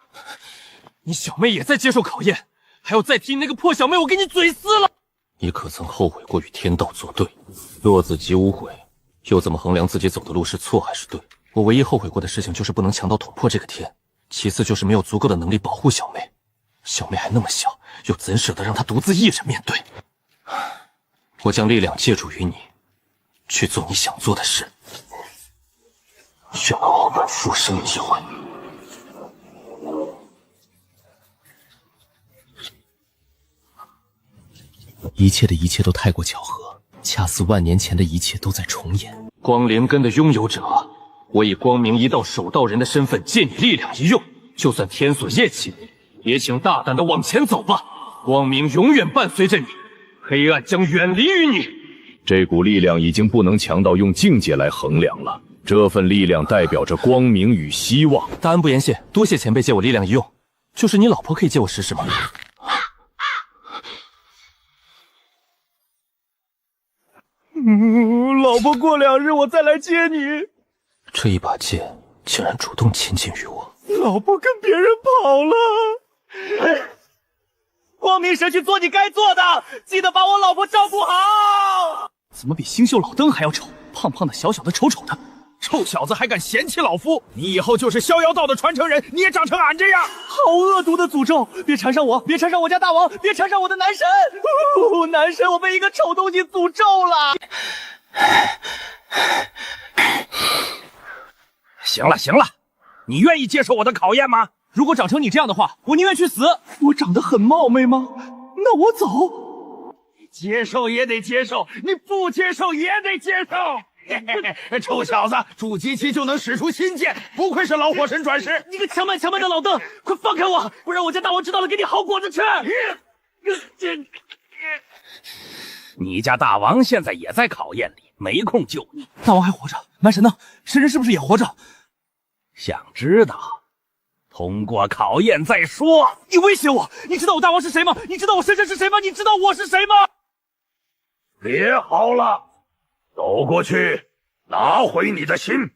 你小妹也在接受考验，还要再提你那个破小妹，我给你嘴撕了！你可曾后悔过与天道作对？落子即无悔，又怎么衡量自己走的路是错还是对？我唯一后悔过的事情就是不能强到捅破这个天，其次就是没有足够的能力保护小妹。小妹还那么小，又怎舍得让她独自一人面对？我将力量借助于你，去做你想做的事。血老本复生机会。一切的一切都太过巧合，恰似万年前的一切都在重演。光灵根的拥有者，我以光明一道守道人的身份借你力量一用，就算天所厌弃，也请大胆的往前走吧。光明永远伴随着你，黑暗将远离于你。这股力量已经不能强到用境界来衡量了，这份力量代表着光明与希望。大恩不言谢，多谢前辈借我力量一用。就是你老婆可以借我试试吗？老婆，过2日我再来接你。这一把剑竟然主动亲近于我。老婆跟别人跑了。光明神去做你该做的，记得把我老婆照顾好。怎么比星宿老登还要丑？胖胖的、小小的、丑丑的，臭小子还敢嫌弃老夫！你以后就是逍遥道的传承人，你也长成俺这样！好恶毒的诅咒！别缠上我，别缠上我家大王，别缠上我的男神！男神，我被一个丑东西诅咒了！行了行了，你愿意接受我的考验吗？如果长成你这样的话，我宁愿去死。我长得很冒昧吗？那我走。接受也得接受，你不接受也得接受。臭小子，筑基期就能使出新剑，不愧是老火神转世。你个强蛮的老邓，快放开我，不然我家大王知道了给你好果子吃。你家大王现在也在考验里，没空救你。大王还活着，男神呢？神人是不是也活着？想知道？通过考验再说。你威胁我？你知道我大王是谁吗？你知道我神神是谁吗？你知道我是谁吗？别好了，走过去，拿回你的心。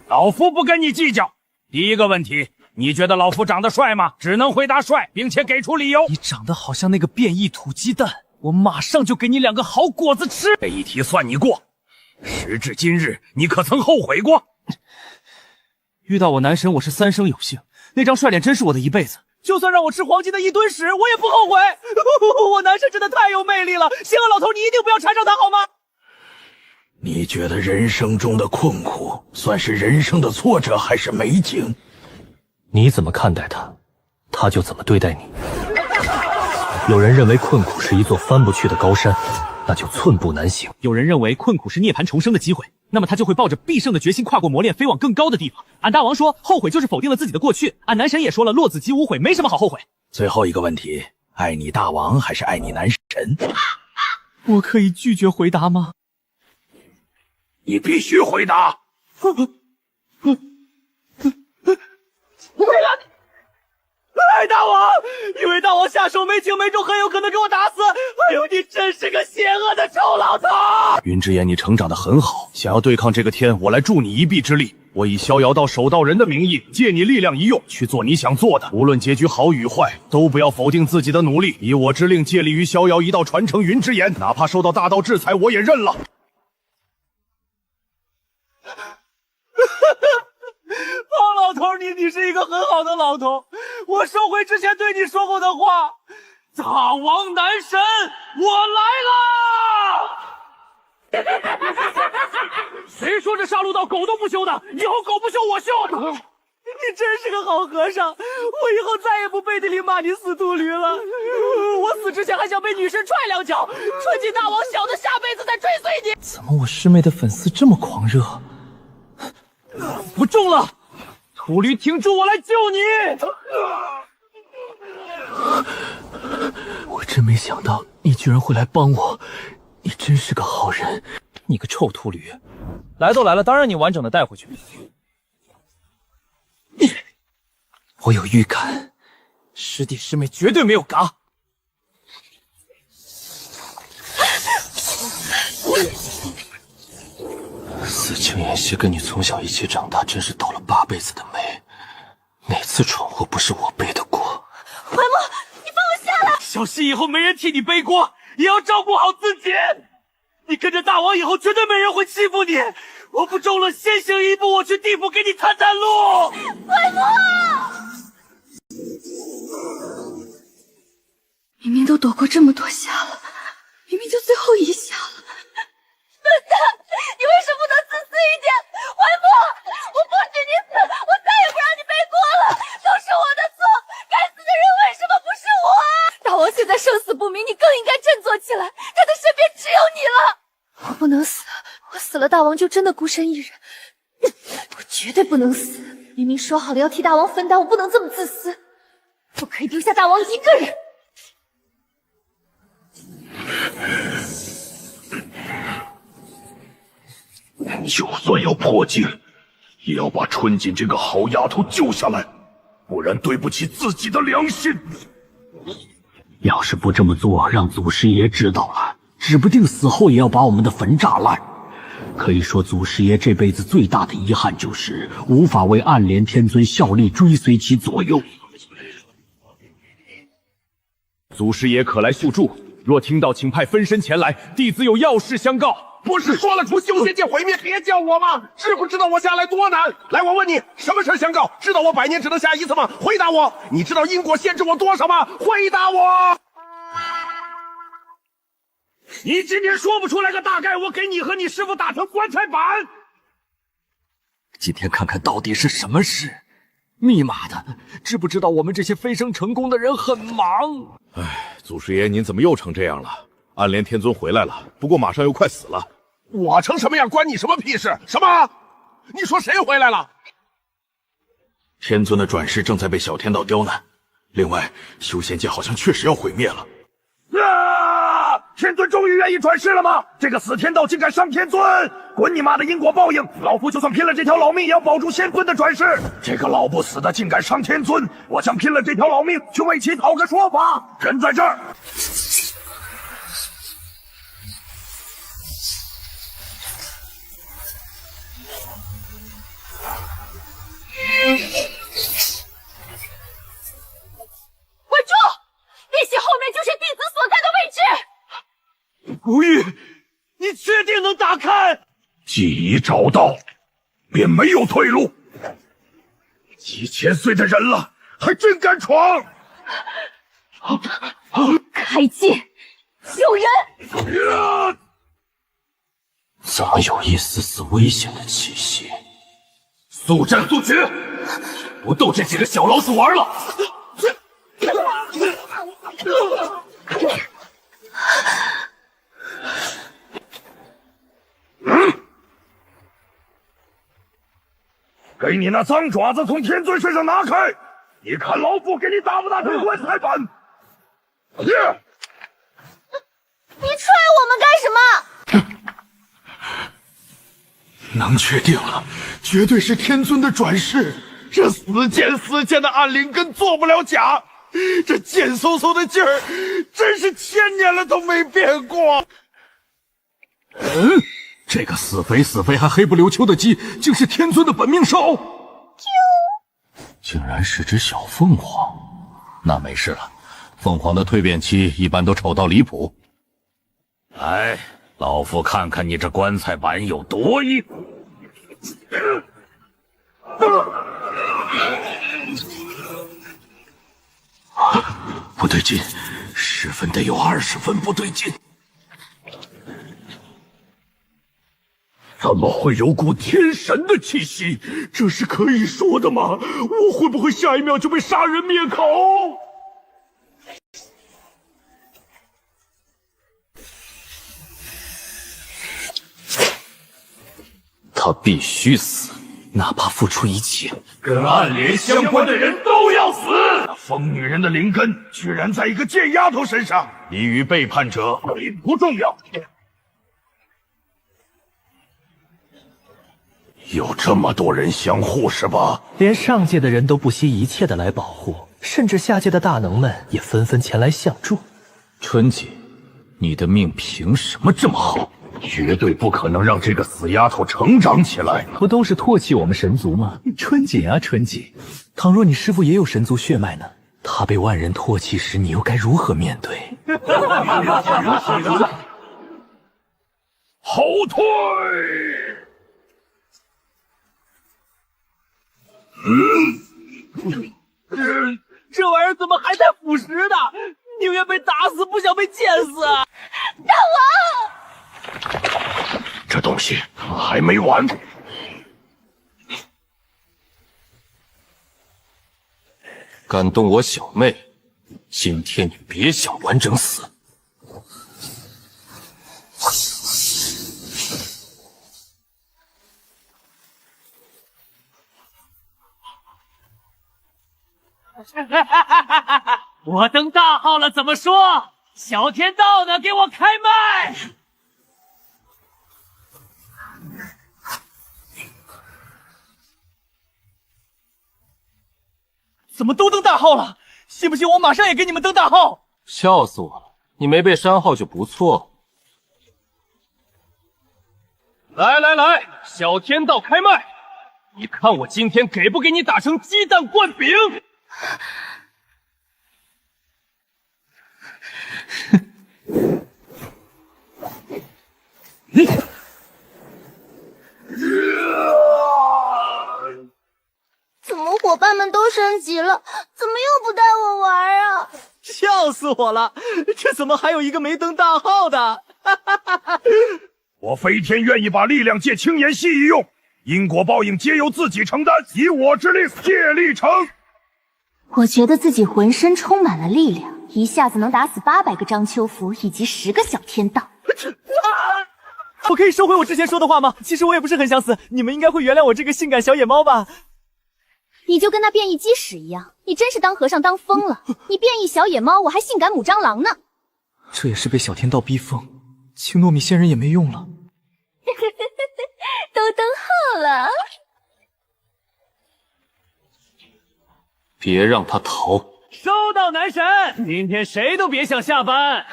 老夫不跟你计较。第一个问题，你觉得老夫长得帅吗？只能回答帅，并且给出理由。你长得好像那个变异土鸡蛋，我马上就给你2个好果子吃。这一题算你过。时至今日，你可曾后悔过？遇到我男神，我是3生有幸。那张帅脸真是我的一辈子，就算让我吃黄金的1吨屎，我也不后悔。我男神真的太有魅力了，星河老头，你一定不要缠上他好吗？你觉得人生中的困苦算是人生的挫折还是美景？你怎么看待他，他就怎么对待你。有人认为困苦是一座翻不去的高山，那就寸步难行。有人认为困苦是涅槃重生的机会，那么他就会抱着必胜的决心跨过磨练，飞往更高的地方。俺大王说，后悔就是否定了自己的过去。俺男神也说了，落子即无悔，没什么好后悔。最后一个问题，爱你大王还是爱你男神？我可以拒绝回答吗？你必须回答。哎，大王，因为大王下手没轻没重，很有可能给我打死。哎呦，你真是个邪恶的臭老头！云之言，你成长得很好，想要对抗这个天，我来助你一臂之力。我以逍遥道守道人的名义，借你力量一用，去做你想做的。无论结局好与坏，都不要否定自己的努力。以我之令，借力于逍遥一道，传承云之言，哪怕受到大道制裁，我也认了。胖老头，你是一个很好的老头，我收回之前对你说过的话。大王男神，我来啦！谁说这杀戮道狗都不修的？以后狗不修我修。你真是个好和尚，我以后再也不背地里骂你死秃驴了。我死之前还想被女神踹2脚，春季大王小的下辈子再追随你。怎么我师妹的粉丝这么狂热？不中了，秃驴挺住，我来救你！我真没想到你居然会来帮我，你真是个好人。你个臭秃驴，来都来了，当然你完整的带回去。我有预感，师弟师妹绝对没有嘎。司青妍希跟你从小一起长大，真是倒了8辈子的霉。哪次闯祸不是我背的锅？怀墨，你放我下来！小心以后没人替你背锅，也要照顾好自己。你跟着大王以后，绝对没人会欺负你。我不中了，先行一步，我去地府给你探探路。怀墨，明明都躲过这么多下了，明明就最后一下了。笨蛋，你为什么不能自私一点？怀墨，我不许你死，我再也不让你背锅了，都是我的错，该死的人为什么不是我？大王现在生死不明，你更应该振作起来，他的身边只有你了。我不能死，我死了大王就真的孤身一人，我绝对不能死。明明说好了要替大王分担，我不能这么自私，不可以丢下大王一个人。就算要破戒，也要把春锦这个好丫头救下来，不然对不起自己的良心。要是不这么做，让祖师爷知道了，指不定死后也要把我们的坟炸烂。可以说，祖师爷这辈子最大的遗憾就是无法为暗莲天尊效力，追随其左右。祖师爷可来速助，若听到，请派分身前来，弟子有要事相告。不是说了除修仙界毁灭，别叫我吗？知不知道我下来多难？来，我问你，什么事相告？知道我100年只能下一次吗？回答我！你知道因果限制我多少吗？回答我！你今天说不出来个大概，我给你和你师傅打成棺材板。今天看看到底是什么事。密码的，知不知道我们这些飞升成功的人很忙？哎，祖师爷，您怎么又成这样了？暗莲天尊回来了，不过马上又快死了。我成什么样关你什么屁事？什么？你说谁回来了？天尊的转世正在被小天道刁难，另外修仙界好像确实要毁灭了。啊！天尊终于愿意转世了吗？这个死天道竟敢伤天尊！滚你妈的因果报应！老夫就算拼了这条老命，也要保住仙尊的转世。这个老不死的竟敢伤天尊，我将拼了这条老命去为其讨个说法。人在这儿。稳住！地穴后面就是弟子所在的位置。古玉，你确定能打开？既已找到，便没有退路。几千岁的人了，还真敢闯！开戒！救人！怎么有一丝丝危险的气息？速战速决，不逗这几个小老鼠玩了。给你那脏爪子从天尊身上拿开！你看老夫给你打不打成棺材板？你踹我们干什么？能确定了，绝对是天尊的转世。这死贱的暗灵根做不了假，这贱嗖嗖的劲儿，真是千年了都没变过。这个死肥还黑不溜秋的鸡，竟是天尊的本命兽。竟然是只小凤凰，那没事了。凤凰的蜕变期一般都丑到离谱。来，老夫看看你这棺材板有多硬。不对劲，10分得有20分不对劲。怎么会有股天神的气息？这是可以说的吗？我会不会下一秒就被杀人灭口？他必须死，哪怕付出一切。跟暗联相关的人都要死！那疯女人的灵根居然在一个贱丫头身上，你与背叛者并不重要。有这么多人相护是吧？连上界的人都不惜一切的来保护，甚至下界的大能们也纷纷前来相助。春姐，你的命凭什么这么好？绝对不可能让这个死丫头成长起来。不都是唾弃我们神族吗？春锦啊春锦，倘若你师父也有神族血脉呢？他被万人唾弃时，你又该如何面对？后退！这玩意儿怎么还带腐蚀的？宁愿被打死，不想被剑死！大王，这东西还没完。敢动我小妹，今天你别想完整死！我登大号了，怎么说？小天道呢？给我开麦！怎么都登大号了？信不信我马上也给你们登大号？笑死我了！你没被删号就不错。来来来，小天道开麦！你看我今天给不给你打成鸡蛋灌饼？怎么伙伴们都升级了，怎么又不带我玩啊？笑死我了！这怎么还有一个没登大号的？我飞天愿意把力量借轻言细一用，因果报应皆由自己承担，以我之力借力成。我觉得自己浑身充满了力量，一下子能打死800个章丘服以及10个小天道。我可以收回我之前说的话吗？其实我也不是很想死，你们应该会原谅我这个性感小野猫吧？你就跟那变异鸡屎一样，你真是当和尚当疯了。你变异小野猫，我还性感母蟑螂呢。这也是被小天道逼疯，请糯米仙人也没用了。都等好了。别让他逃。收到，男神，今天谁都别想下班。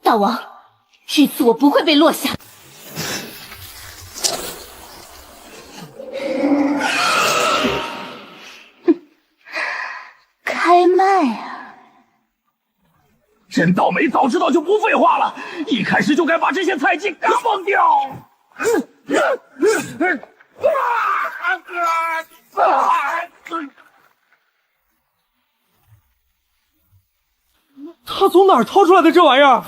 大王，这次我不会被落下。开麦啊！真倒霉，早知道就不废话了，一开始就该把这些菜鸡干忘掉。他从哪儿掏出来的这玩意儿？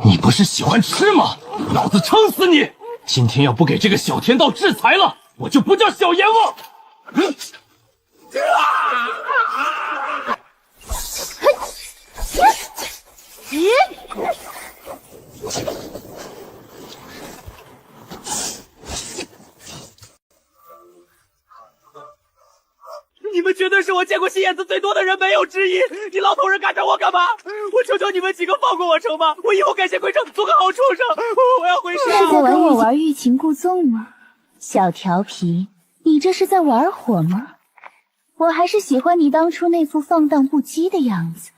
你不是喜欢吃吗？老子撑死你！今天要不给这个小天道制裁了，我就不叫小阎王。你们绝对是我见过心眼子最多的人，没有之一。你老头人赶着我干嘛？我求求你们几个放过我成吗？我以后改邪归正，做个好畜生。我要回是在玩我玩欲擒故纵吗？小调皮，你这是在玩火吗？我还是喜欢你当初那副放荡不羁的样子。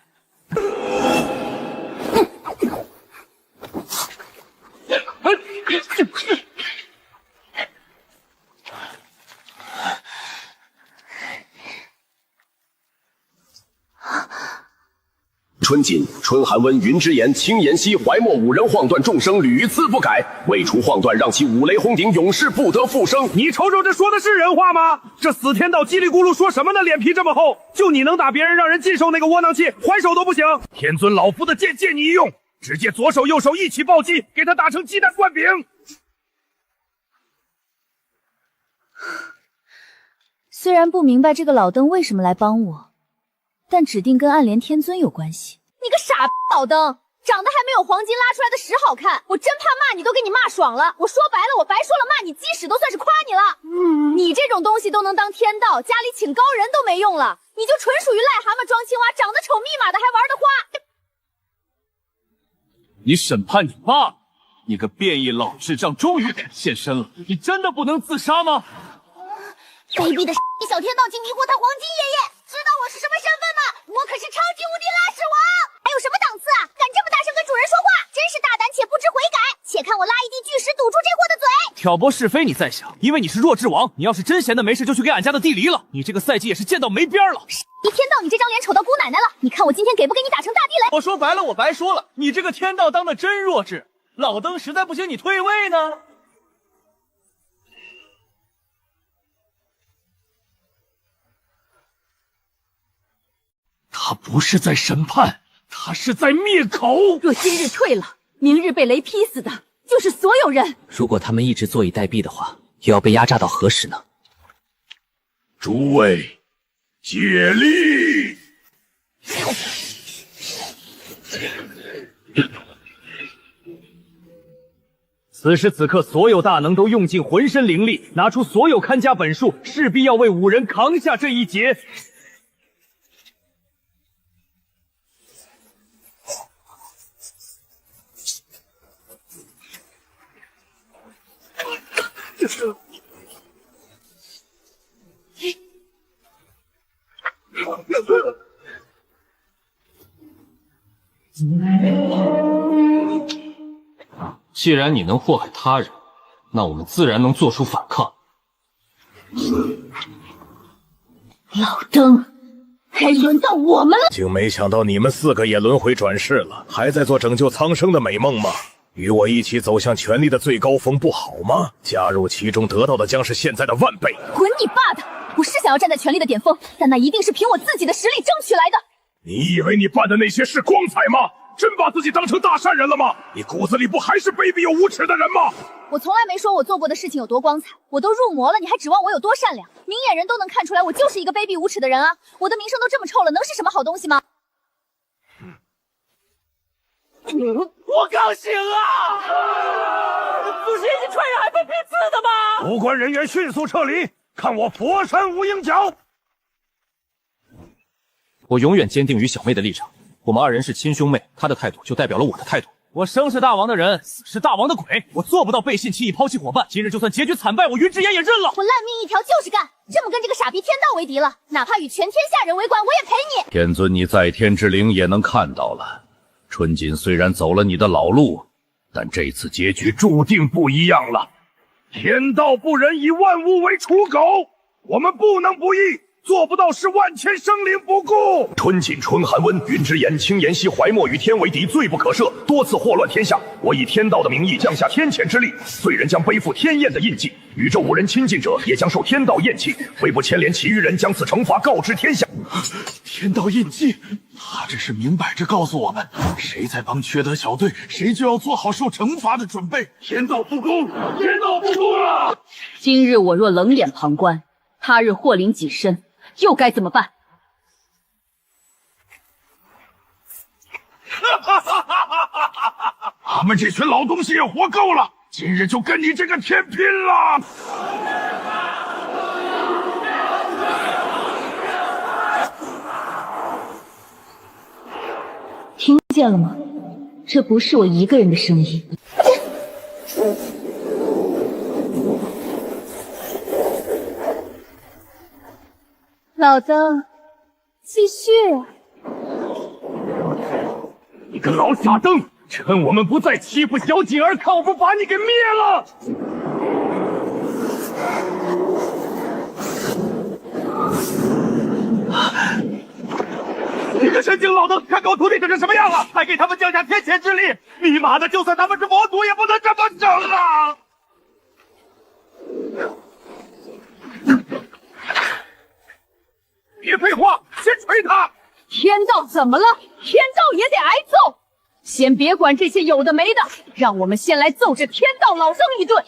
春锦、春寒温、云之言、青妍希、怀墨五人晃断，众生屡次不改，未除晃断，让其五雷轰顶，永世不得复生。你瞅瞅，这说的是人话吗？这死天道叽里咕噜说什么呢？脸皮这么厚，就你能打别人，让人禁售那个窝囊气，还手都不行。天尊老夫的剑借你一用，直接左手右手一起暴击，给他打成鸡蛋灌饼。虽然不明白这个老登为什么来帮我，但指定跟暗莲天尊有关系。你个傻老登，长得还没有黄金拉出来的屎好看，我真怕骂你都给你骂爽了。我说白了，我白说了，骂你鸡屎都算是夸你了。你这种东西都能当天道，家里请高人都没用了，你就纯属于癞蛤蟆装青蛙，长得丑密码的还玩得花。你审判你爸，你个变异老智障终于敢现身了，你真的不能自杀吗？卑鄙的小天道竟迷惑他黄金爷爷，知道我是什么身份吗？我可是超级无敌拉屎王！还有什么档次啊？敢这么大声跟主人说话，真是大胆且不知悔改！且看我拉一地巨石堵住这货的嘴！挑拨是非你在想，因为你是弱智王，你要是真闲的没事就去给俺家的地离了，你这个赛季也是见到没边了。一天道你这张脸丑到姑奶奶了，你看我今天给不给你打成大地雷？我说白了，我白说了，你这个天道当的真弱智，老登实在不行你退位呢。他不是在审判，他是在灭口。若今日退了，明日被雷劈死的就是所有人。如果他们一直坐以待毙的话，又要被压榨到何时呢？诸位，接力！此时此刻，所有大能都用尽浑身灵力，拿出所有看家本术，势必要为五人扛下这一劫。既然你能祸害他人，那我们自然能做出反抗。老登，该轮到我们了。竟没想到你们四个也轮回转世了，还在做拯救苍生的美梦吗？与我一起走向权力的最高峰不好吗？加入其中得到的将是现在的万倍。滚你爸的！我是想要站在权力的巅峰，但那一定是凭我自己的实力争取来的。你以为你办的那些是光彩吗？真把自己当成大善人了吗？你骨子里不还是卑鄙又无耻的人吗？我从来没说我做过的事情有多光彩，我都入魔了，你还指望我有多善良？明眼人都能看出来，我就是一个卑鄙无耻的人啊！我的名声都这么臭了，能是什么好东西吗？我高兴啊！不是已经传染还被劈刺的吗？无关人员迅速撤离，看我佛山无影脚！我永远坚定于小妹的立场，我们二人是亲兄妹，她的态度就代表了我的态度。我生是大王的人，死是大王的鬼，我做不到背信弃义、抛弃伙伴。今日就算结局惨败，我云之言也认了。我烂命一条就是干，这么跟这个傻逼天道为敌了，哪怕与全天下人为官，我也陪你。天尊，你在天之灵也能看到了，春锦虽然走了你的老路，但这次结局注定不一样了。天道不忍以万物为刍狗，我们不能不义，做不到视万千生灵不顾。春锦、春寒温、云之言、青岩溪、怀墨与天为敌，罪不可赦，多次祸乱天下。我以天道的名义降下天谴之力，罪人将背负天焰的印记，宇宙无人亲近者也将受天道厌弃，为不牵连其余人，将此惩罚告知天下。天道印记，他这是明摆着告诉我们，谁在帮缺德小队，谁就要做好受惩罚的准备。天道不公，天道不公啊！今日我若冷眼旁观，他日祸临己身，又该怎么办？他们这群老东西也活够了，今日就跟你这个天拼了！听见了吗？这不是我一个人的声音。老曾，继续。你个老傻灯，趁我们不在欺负小锦儿，看我不把你给灭了！你个神经老灯，看狗徒弟整成什么样了，还给他们降下天谴之力！你妈的，就算他们是魔族，也不能这么整啊！别废话，先锤他！天道怎么了？天道也得挨揍！先别管这些有的没的，让我们先来揍这天道老登一顿！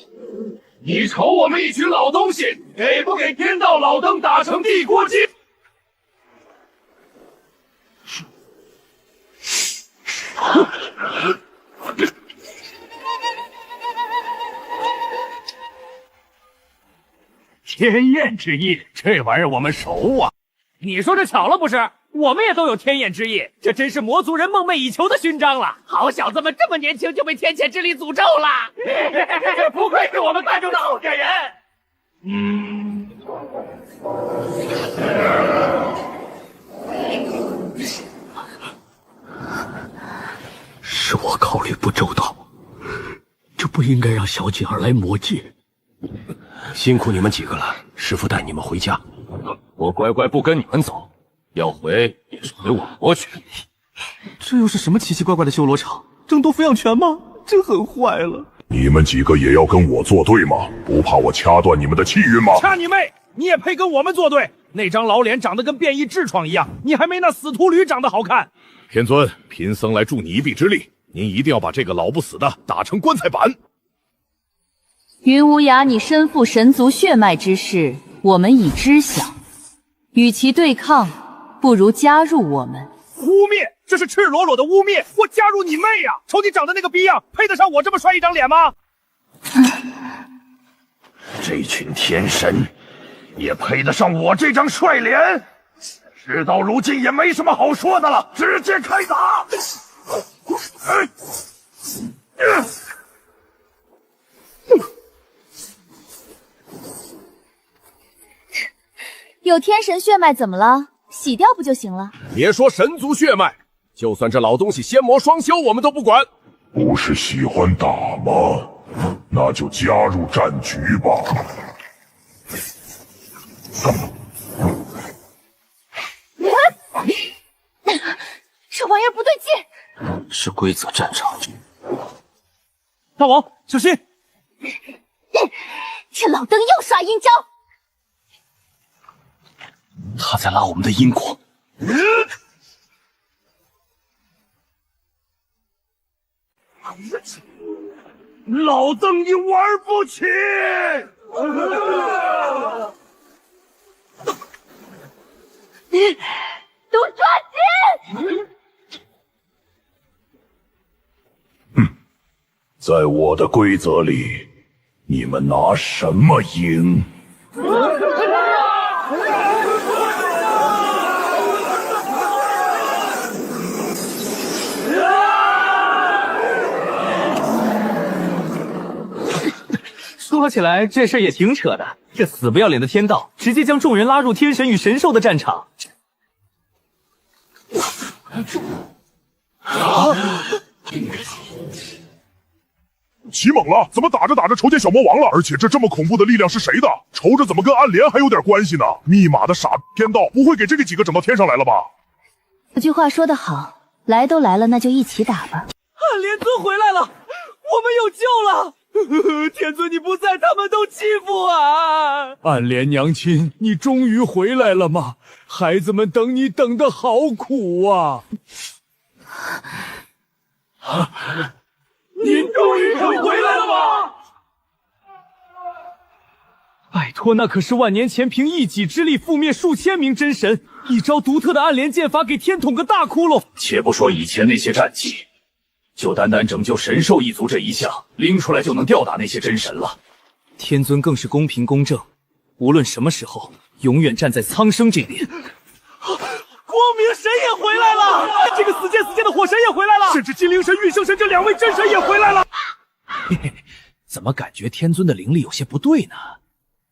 你瞅我们一群老东西，给不给天道老登打成地锅鸡？天焰之翼，这玩意儿我们熟啊！你说这巧了不是？我们也都有天焰之翼，这真是魔族人梦寐以求的勋章了。好小子们这么年轻就被天谴之力诅咒了，不愧是我们大众的候选人。是我考虑不周到，这不应该让小锦儿来魔界。辛苦你们几个了，师父带你们回家。我乖乖不跟你们走，要回也是回我国去。这又是什么奇奇怪怪的修罗场？争夺抚养权吗？这很坏了。你们几个也要跟我作对吗？不怕我掐断你们的气运吗？掐你妹！你也配跟我们作对？那张老脸长得跟变异痔疮一样，你还没那死秃驴长得好看。天尊，贫僧来助你一臂之力，您一定要把这个老不死的打成棺材板。云无涯，你身负神族血脉之事，我们已知晓。与其对抗，不如加入我们。污蔑，这是赤裸裸的污蔑！我加入你妹呀！瞅你长得那个逼样，配得上我这么帅一张脸吗？这群天神也配得上我这张帅脸？事到如今也没什么好说的了，直接开打！有天神血脉怎么了？洗掉不就行了？别说神族血脉，就算这老东西仙魔双修，我们都不管。不是喜欢打吗？那就加入战局吧。这玩意儿不对劲。是规则战场。大王，小心！这老登又耍阴招。他在拉我们的因果。老邓，你玩不起！都抓紧！在我的规则里，你们拿什么赢？说起来，这事也挺扯的。这死不要脸的天道，直接将众人拉入天神与神兽的战场。奇猛了！怎么打着打着筹见小魔王了？而且这么恐怖的力量是谁的？瞅着怎么跟暗联还有点关系呢？密码的傻天道不会给这个几个整到天上来了吧？有句话说得好，来都来了，那就一起打吧。暗莲尊回来了，我们有救了！天尊你不在，他们都欺负啊！暗莲娘亲，你终于回来了吗？孩子们等你等得好苦啊！您终于肯回来了吗？拜托，那可是万年前凭一己之力覆灭数千名真神，一招独特的暗莲剑法给天捅个大窟窿。且不说以前那些战绩，就单单拯救神兽一族这一项，拎出来就能吊打那些真神了。天尊更是公平公正，无论什么时候，永远站在苍生这边。光明神也回来了，这个死贱的火神也回来了，甚至金灵神、运圣神这2位真神也回来了。嘿嘿，怎么感觉天尊的灵力有些不对呢？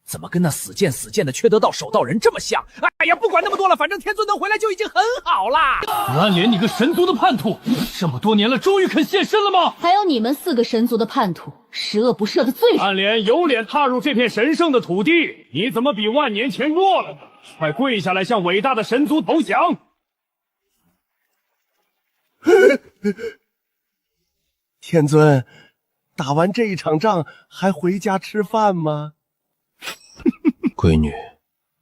怎么跟那死贱的缺德道守道人这么像？哎呀，不管那么多了，反正天尊能回来就已经很好啦。暗莲，你个神族的叛徒，这么多年了，终于肯现身了吗？还有你们4个神族的叛徒，十恶不赦的罪人。暗莲有脸踏入这片神圣的土地，你怎么比万年前弱了呢？快跪下来向伟大的神族投降！天尊，打完这一场仗还回家吃饭吗？闺女，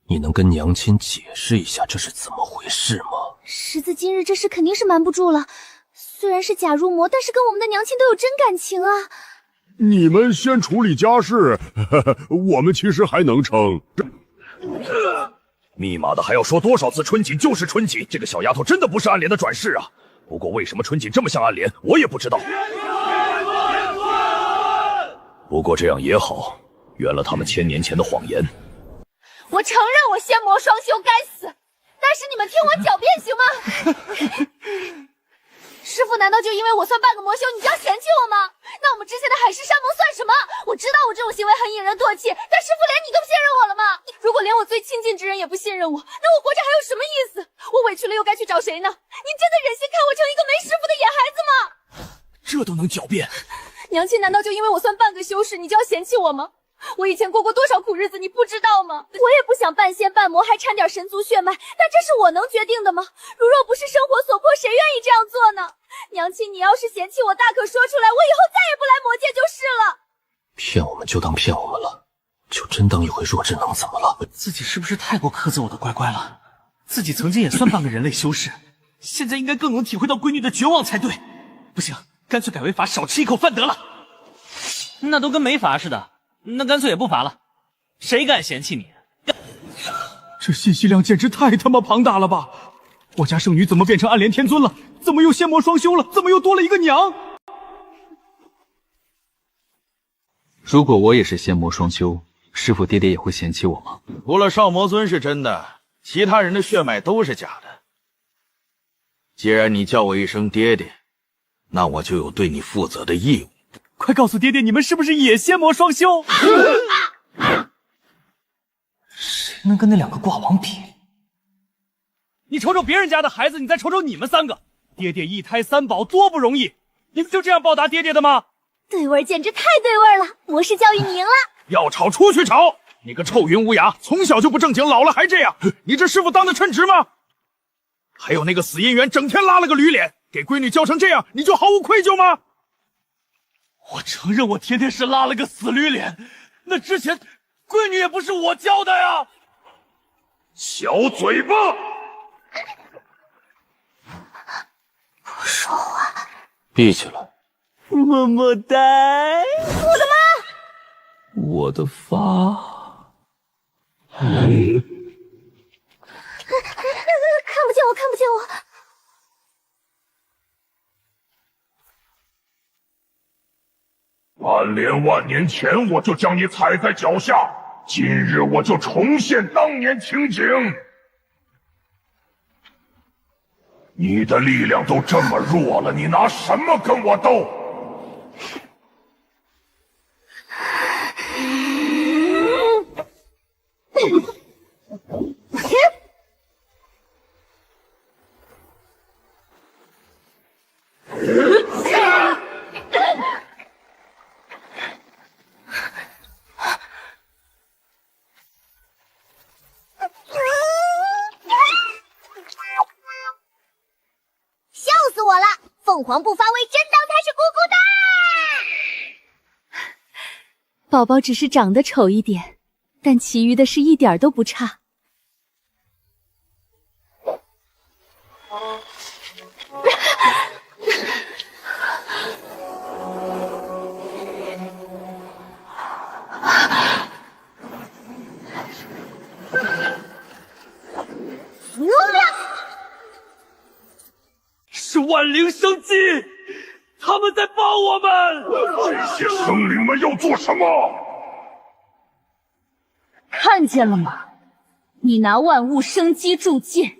你能跟娘亲解释一下这是怎么回事吗？时至今日，这事肯定是瞒不住了。虽然是假入魔，但是跟我们的娘亲都有真感情啊。你们先处理家事，我们其实还能撑。密码的还要说多少次春锦就是春锦，这个小丫头真的不是暗莲的转世啊！不过为什么春锦这么像暗莲，我也不知道。不过这样也好，圆了他们1000年前的谎言。我承认我仙魔双修该死，但是你们听我狡辩行吗？师傅难道就因为我算半个魔修，你就要嫌弃我吗？那我们之前的海誓山盟算什么？我知道我这种行为很引人唾弃，但师傅连你都不信任我了吗？如果连我最亲近之人也不信任我，那我活着还有什么意思？我委屈了又该去找谁呢？您真的忍心看我成一个没师傅的野孩子吗？这都能狡辩？娘亲难道就因为我算半个修士，你就要嫌弃我吗？我以前过多少苦日子，你不知道吗？我也不想半仙半魔，还掺点神族血脉，但这是我能决定的吗？如若不是生活所迫，谁愿意这样做呢？娘亲，你要是嫌弃我，大可说出来，我以后再也不来魔界就是了。骗我们就当骗我们了，就真当一回弱智能怎么了？自己是不是太过苛责我的乖乖了？自己曾经也算半个人类修士，现在应该更能体会到闺女的绝望才对。不行，干脆改为罚少吃一口饭得了。那都跟没罚似的。那干脆也不罚了，谁敢嫌弃你？这信息量简直太他妈庞大了吧！我家圣女怎么变成暗莲天尊了？怎么又仙魔双修了？怎么又多了一个娘？如果我也是仙魔双修，师傅爹爹也会嫌弃我吗？除了少魔尊是真的，其他人的血脉都是假的。既然你叫我一声爹爹，那我就有对你负责的义务。快告诉爹爹，你们是不是也仙魔双修？谁能跟那2个挂王比？你瞅瞅别人家的孩子，你再瞅瞅你们3个，爹爹一胎3宝多不容易，你们就这样报答爹爹的吗？对味简直太对味了！魔师教育你赢了。要吵出去吵！你个臭云无涯，从小就不正经，老了还这样，你这师傅当的称职吗？还有那个死姻缘，整天拉了个驴脸，给闺女教成这样，你就毫无愧疚吗？我承认我天天是拉了个死驴脸，那之前闺女也不是我教的呀。小嘴巴！不说话。闭起来。么么哒！我的妈！我的发。看不见我，看不见我。暗3连万年前我就将你踩在脚下，今日我就重现当年情景。你的力量都这么弱了，你拿什么跟我斗？笑死我了！凤凰不发威，真当它是姑姑的。宝宝只是长得丑一点，但其余的是一点都不差。是万灵生机，他们在帮我们。这些生灵们要做什么？看见了吗？你拿万物生机铸剑，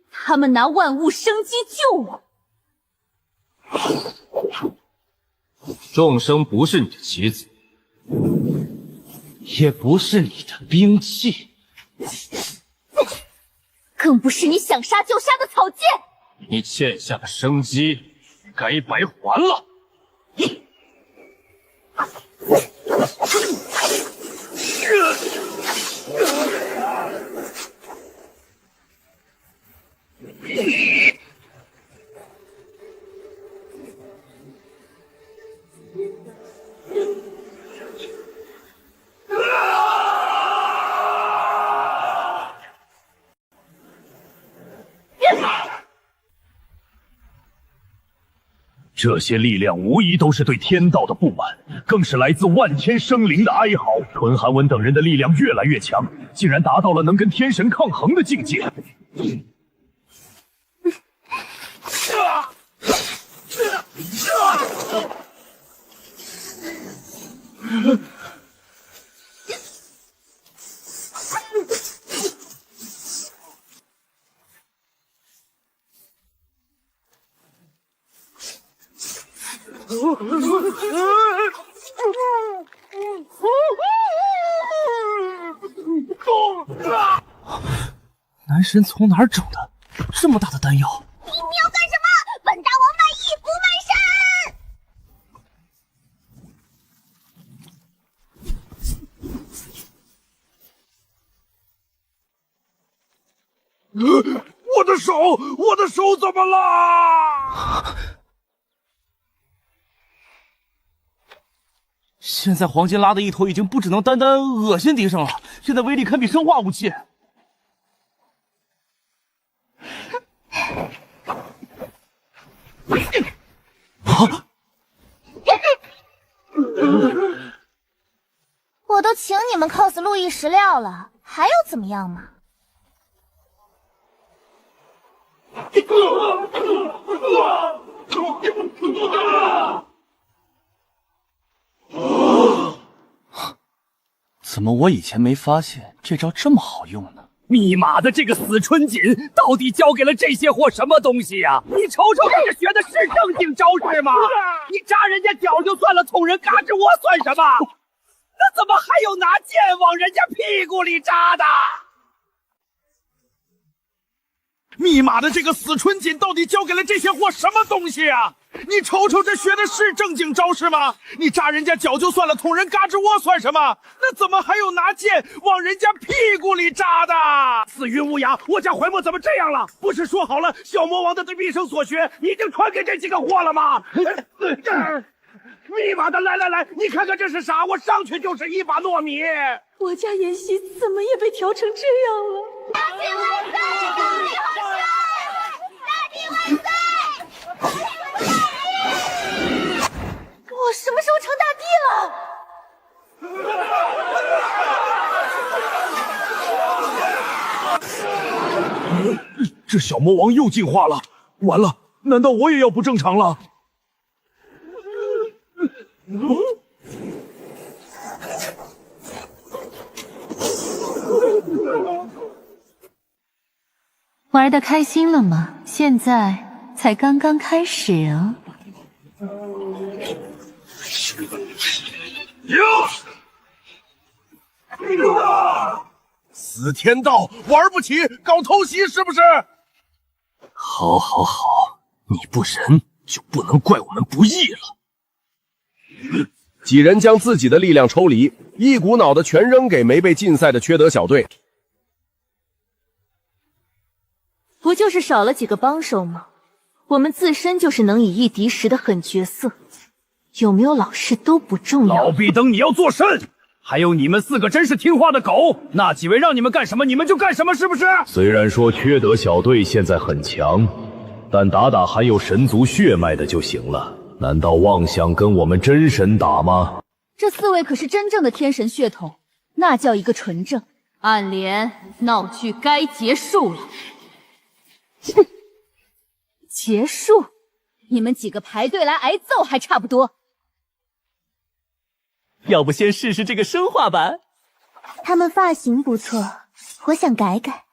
他们拿万物生机救我。众生不是你的棋子，也不是你的兵器，更不是你想杀就杀的草芥。你欠下的生机该白还了。这些力量无疑都是对天道的不满，更是来自万千生灵的哀嚎。纯寒文等人的力量越来越强，竟然达到了能跟天神抗衡的境界。男神从哪儿找的这么大的丹药？你要干什么？本大王卖一服满身！我的手怎么了？现在黄金拉的一头已经不只能单单恶心敌上了，现在威力堪比生化武器。我都请你们 cos 路易十料了，还要怎么样嘛？怎么我以前没发现这招这么好用呢？密码的这个死春锦到底教给了这些货什么东西呀？你瞅瞅，这是学的是正经招式吗？你扎人家脚就算了，捅人嘎吱窝算什么？那怎么还有拿剑往人家屁股里扎的？密码的这个死春锦到底教给了这些货什么东西啊？你瞅瞅，这学的是正经招式吗？你扎人家脚就算了，捅人嘎吱窝算什么？那怎么还有拿剑往人家屁股里扎的？死云无涯，我家怀墨怎么这样了？不是说好了小魔王的毕生所学已经传给这几个货了吗？密码的，来，你看看这是啥？我上去就是一把糯米。我家妍希怎么也被调成这样了？大帝万岁！大帝万岁！我什么时候成大帝了？这小魔王又进化了，完了，难道我也要不正常了？玩得开心了吗？现在才刚刚开始啊！死天道玩不起，搞偷袭是不是？好，好，好，你不仁就不能怪我们不义了。几人将自己的力量抽离，一股脑的全扔给没被禁赛的缺德小队。不就是少了几个帮手吗？我们自身就是能以一敌十的狠角色，有没有老师都不重要。老壁灯，你要做甚？还有你们4个真是听话的狗，那几位让你们干什么你们就干什么，是不是？虽然说缺德小队现在很强，但打打含有神族血脉的就行了。难道妄想跟我们真神打吗？这4位可是真正的天神血统，那叫一个纯正。暗莲，闹剧该结束了。哼，结束？你们几个排队来挨揍还差不多。要不先试试这个生化版？他们发型不错，我想改改。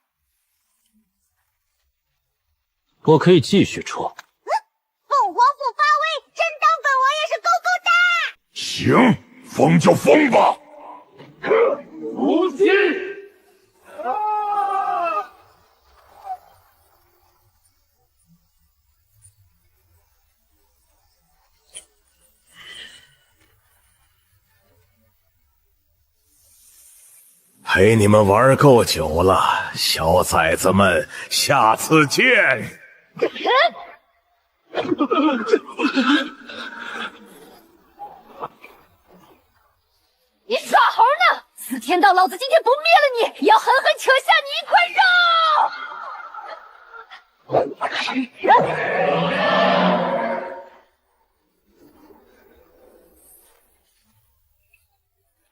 我可以继续戳。凤凰腹发威，真当本王也是够够大。行，疯就疯吧。无心。陪你们玩够久了，小崽子们，下次见。你耍猴呢？死天道，老子今天不灭了你，也要狠狠扯下你一块肉！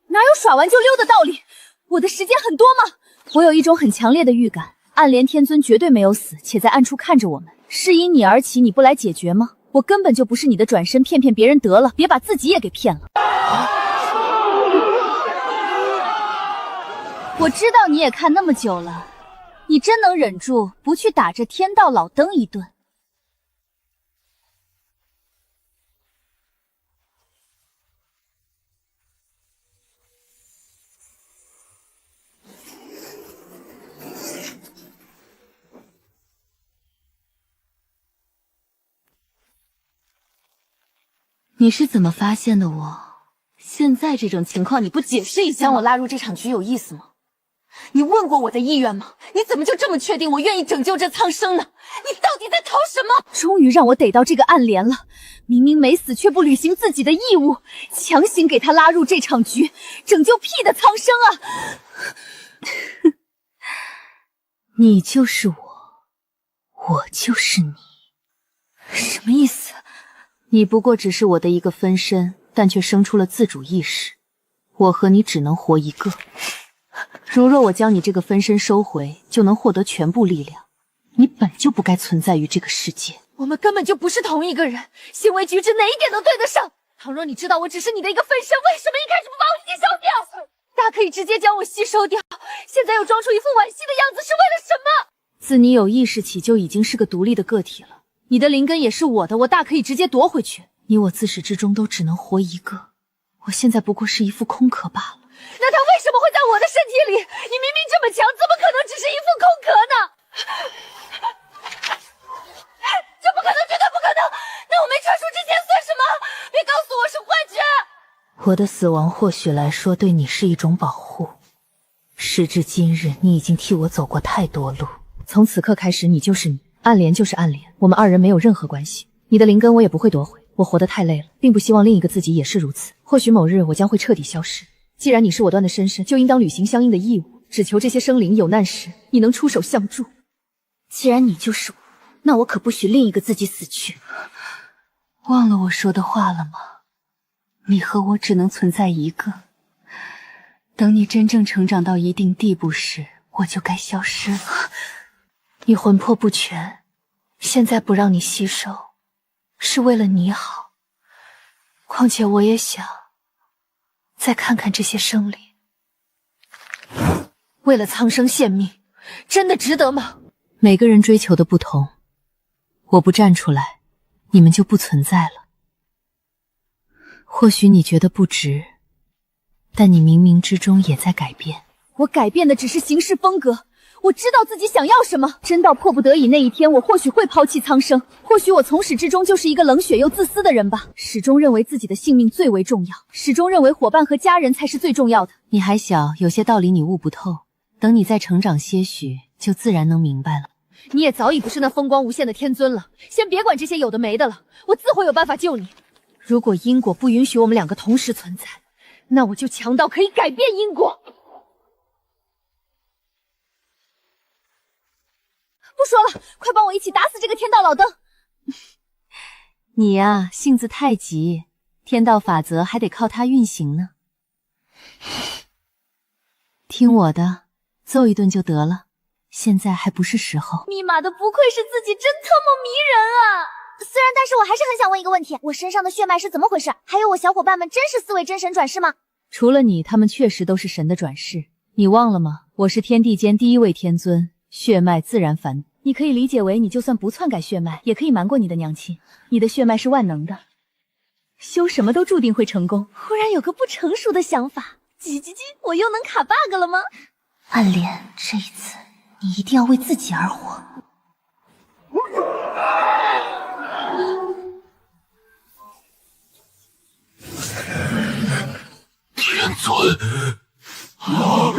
哪有耍完就溜的道理？我的时间很多吗？我有一种很强烈的预感，暗莲天尊绝对没有死，且在暗处看着我们。是因你而起，你不来解决吗？我根本就不是你的转身，骗骗别人得了，别把自己也给骗了。我知道你也看那么久了，你真能忍住不去打这天道老登一顿？你是怎么发现的我？现在这种情况你不解释一下？将我拉入这场局有意思吗？你问过我的意愿吗？你怎么就这么确定我愿意拯救这苍生呢？你到底在逃什么？终于让我逮到这个暗莲了，明明没死却不履行自己的义务，强行给他拉入这场局，拯救屁的苍生啊！你就是我，我就是你，什么意思？你不过只是我的一个分身，但却生出了自主意识。我和你只能活一个。如若我将你这个分身收回，就能获得全部力量，你本就不该存在于这个世界。我们根本就不是同一个人，行为举止哪一点都对得上。倘若你知道我只是你的一个分身，为什么一开始不把我吸收掉？大可以直接将我吸收掉，现在又装出一副惋惜的样子，是为了什么？自你有意识起，就已经是个独立的个体了。你的灵根也是我的，我大可以直接夺回去。你我自始至终都只能活一个，我现在不过是一副空壳罢了。那他为什么会在我的身体里？你明明这么强，怎么可能只是一副空壳呢？这不可能，绝对不可能！那我没传输之前算什么？别告诉我是幻觉！我的死亡或许来说对你是一种保护，时至今日，你已经替我走过太多路。从此刻开始，你就是你，暗莲就是暗莲，我们二人没有任何关系。你的灵根我也不会夺回，我活得太累了，并不希望另一个自己也是如此。或许某日我将会彻底消失。既然你是我端的身世，就应当履行相应的义务，只求这些生灵有难时，你能出手相助。既然你就是我，那我可不许另一个自己死去。忘了我说的话了吗？你和我只能存在一个。等你真正成长到一定地步时，我就该消失了。你魂魄不全，现在不让你吸收，是为了你好。况且我也想再看看这些生灵。为了苍生献命，真的值得吗？每个人追求的不同，我不站出来，你们就不存在了。或许你觉得不值，但你冥冥之中也在改变。我改变的只是行事风格，我知道自己想要什么。真到迫不得已那一天，我或许会抛弃苍生，或许我从始至终就是一个冷血又自私的人吧。始终认为自己的性命最为重要，始终认为伙伴和家人才是最重要的。你还小，有些道理你悟不透，等你再成长些许，就自然能明白了。你也早已不是那风光无限的天尊了，先别管这些有的没的了，我自会有办法救你。如果因果不允许我们两个同时存在，那我就强到可以改变因果。不说了，快帮我一起打死这个天道老登。你呀，性子太急，天道法则还得靠它运行呢。听我的，揍一顿就得了，现在还不是时候。密码的不愧是自己，真特么迷人啊！虽然，但是我还是很想问一个问题，我身上的血脉是怎么回事？还有我小伙伴们真是4位真神转世吗？除了你，他们确实都是神的转世。你忘了吗？我是天地间第1位天尊，血脉自然繁。你可以理解为，你就算不篡改血脉，也可以瞒过你的娘亲。你的血脉是万能的，修什么都注定会成功。忽然有个不成熟的想法，我又能卡 bug 了吗？暗莲，这一次你一定要为自己而活。天尊，暗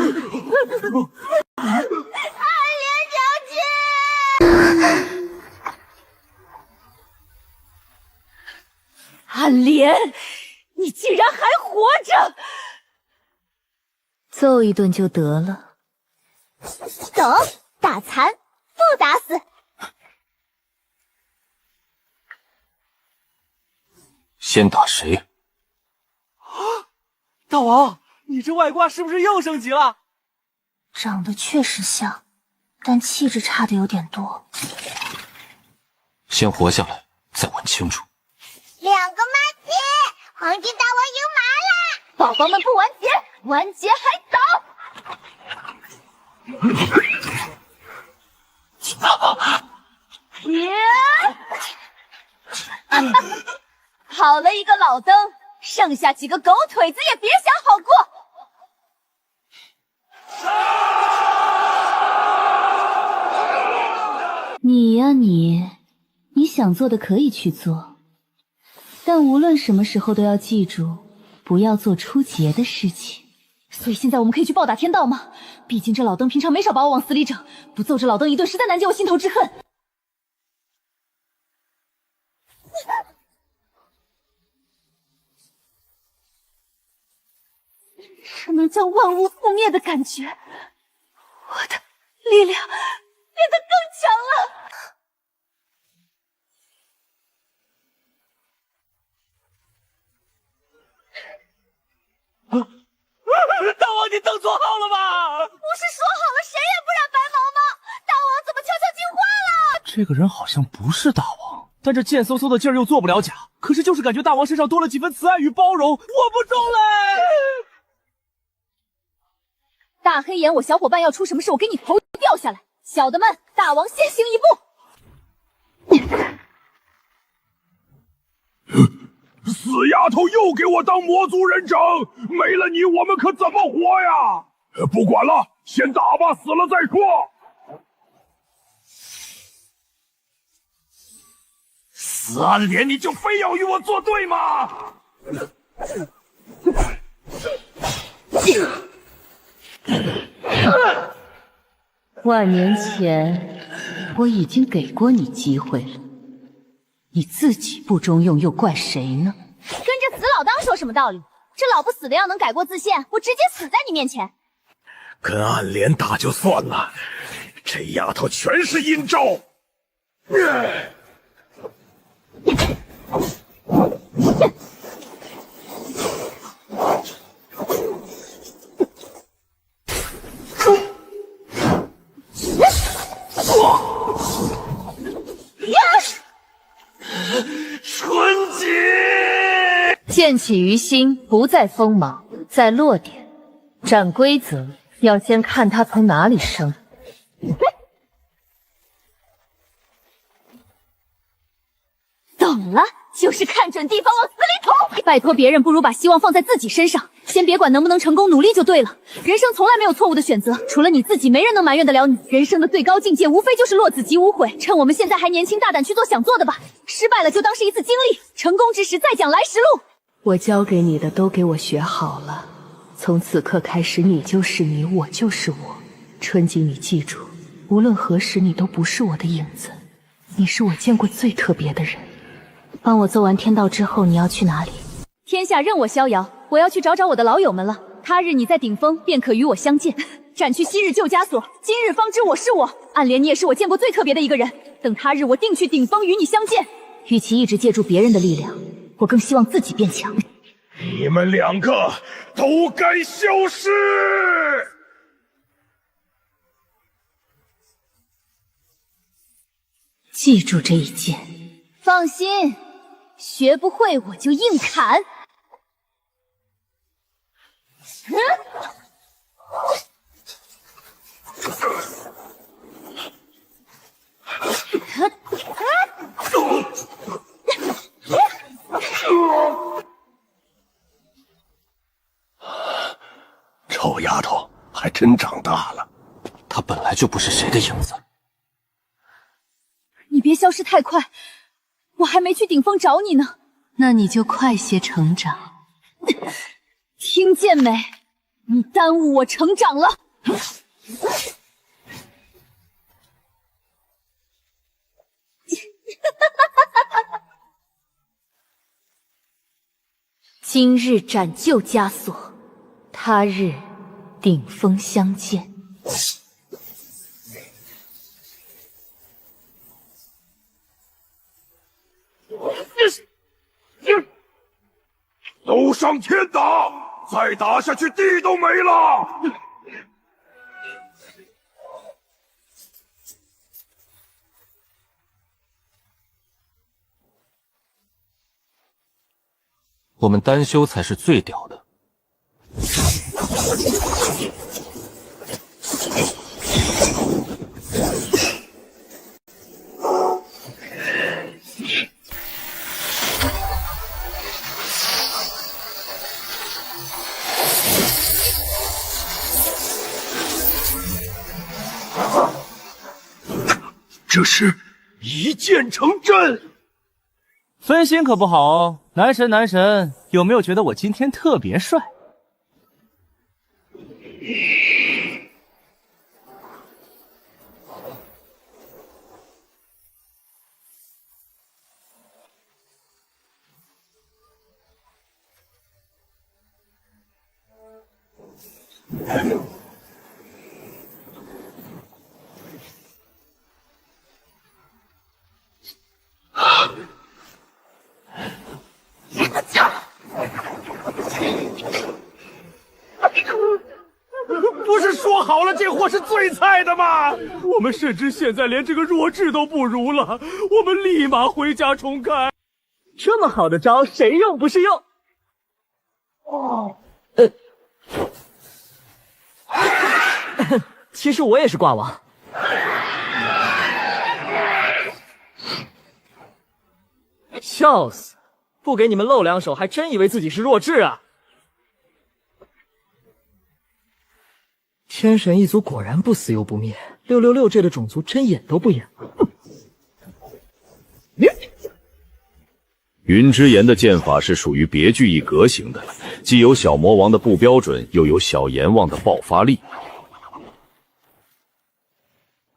莲小姐，暗莲，你竟然还活着！揍一顿就得了。等，打残不打死。先打谁？大王，你这外挂是不是又升级了？长得确实像，但气质差的有点多。先活下来，再问清楚。2个马蹄，黄金大王赢麻啦！宝宝们不完结，完结还早。好了一个老登，剩下几个狗腿子也别想好过。你呀你想做的可以去做，但无论什么时候都要记住，不要做出节的事情。所以现在我们可以去暴打天道吗？毕竟这老登平常没少把我往死里整，不揍这老登一顿实在难解我心头之恨。这能将万物覆灭的感觉，我的力量变得更强了。大王，你等错号了吧？不是说好了谁也不染白毛吗？大王怎么悄悄进化了？这个人好像不是大王，但这贱嗖嗖的劲儿又做不了假。可是就是感觉大王身上多了几分慈爱与包容，我不中嘞！大黑眼，我小伙伴要出什么事，我给你头掉下来。小的们，大王先行一步。死丫头又给我当魔族人整，没了你我们可怎么活呀？不管了，先打吧，死了再说。死暗莲，你就非要与我作对吗？万年前我已经给过你机会了，你自己不中用，又怪谁呢？跟这死老当说什么道理？这老不死的要能改过自新，我直接死在你面前。跟暗莲打就算了，这丫头全是阴招。纯洁，剑起于心，不在锋芒，在落点。占规则，要先看他从哪里生。怎么了？就是看准地方往死里捅！拜托别人，不如把希望放在自己身上。先别管能不能成功，努力就对了。人生从来没有错误的选择，除了你自己，没人能埋怨得了你。人生的最高境界，无非就是落子即无悔。趁我们现在还年轻，大胆去做想做的吧。失败了就当是一次经历，成功之时再讲来时路。我教给你的都给我学好了，从此刻开始，你就是你，我就是我。春景，你记住，无论何时，你都不是我的影子，你是我见过最特别的人。帮我做完天道之后，你要去哪里？天下任我逍遥，我要去找我的老友们了。他日你在顶峰，便可与我相见。斩去昔日旧枷锁，今日方知我是我。暗莲，你也是我见过最特别的一个人。等他日我定去顶峰与你相见。与其一直借助别人的力量，我更希望自己变强。你们两个都该消失！记住这一剑。放心，学不会我就硬砍。臭丫头还真长大了，她本来就不是谁的影子。你别消失太快，我还没去顶峰找你呢。那你就快些成长。听见没？你耽误我成长了。今日斩旧枷锁，他日顶峰相见。都上天打！再打下去，地都没了！我们单修才是最屌的。这是一剑成真。分心可不好哦，男神男神，有没有觉得我今天特别帅？不是说好了这货是最菜的吗？我们甚至现在连这个弱智都不如了，我们立马回家重开。这么好的招，谁用不是用？哦，其实我也是挂王。笑死！不给你们露两手，还真以为自己是弱智啊！天神一族果然不死又不灭，666这的种族真演都不演了。云之炎的剑法是属于别具一格型的，既有小魔王的不标准，又有小阎王的爆发力。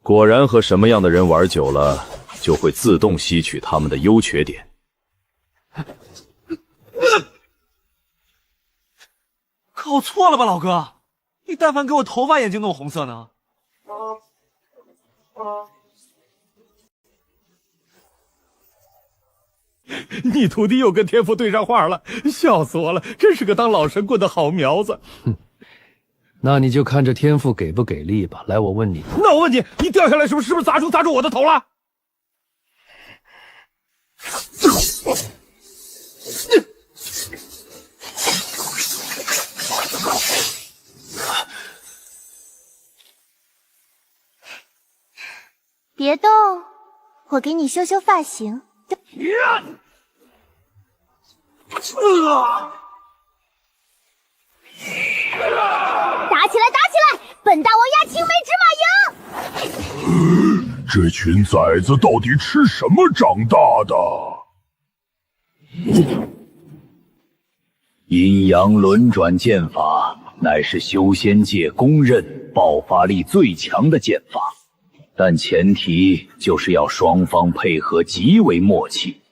果然和什么样的人玩久了，就会自动吸取他们的优缺点。搞错了吧，老哥？你但凡给我头发眼睛弄红色呢？你徒弟又跟天赋对上话了，笑死我了！真是个当老神棍的好苗子。那你就看这天赋给不给力吧。来，我问你，那我问你，你掉下来是不是砸中我的头了？别动，我给你修修发型。打起来，打起来！本大王压青梅竹马赢！这群崽子到底吃什么长大的？阴阳轮转剑法乃是修仙界公认爆发力最强的剑法，但前提就是要双方配合极为默契，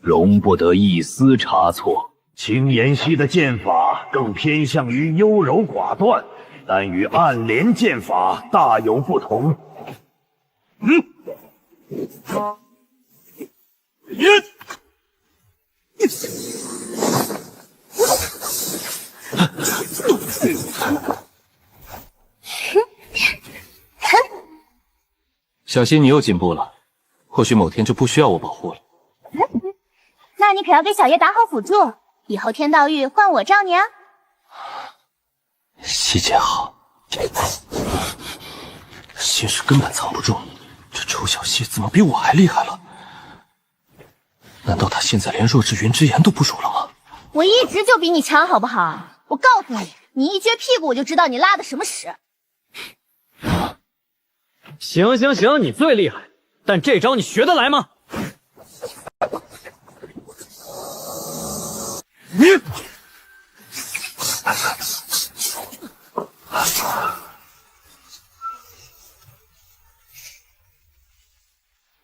容不得一丝差错。青妍希的剑法更偏向于优柔寡断，但与暗莲剑法大有不同。小希，你又进步了，或许某天就不需要我保护了。那你可要给小爷打好辅助，以后天道域换我罩你啊！希姐好，心事根本藏不住，这臭小希怎么比我还厉害了？难道他现在连弱智云之炎都不如了吗？我一直就比你强，好不好？我告诉你，你一撅屁股我就知道你拉的什么屎。行行行，你最厉害，但这招你学得来吗？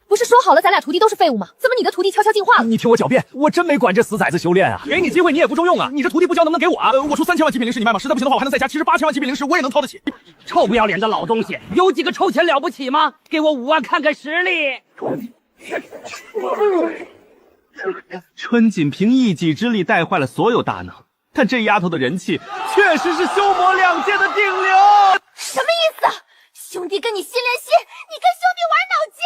不是说好了咱俩徒弟都是废物吗？怎么你的徒弟悄悄进化了？你听我狡辩，我真没管这死崽子修炼啊！给你机会你也不中用啊！你这徒弟不教能不能给我啊？我出3000万极品灵石你卖吗？实在不行的话，我还能再加78千万极品灵石，我也能掏得起。臭不要脸的老东西，有几个臭钱了不起吗？给我5万看看实力！春锦凭一己之力带坏了所有大能，但这丫头的人气确实是修魔2界的顶流。什么意思？兄弟跟你心连心，你跟兄弟玩脑筋？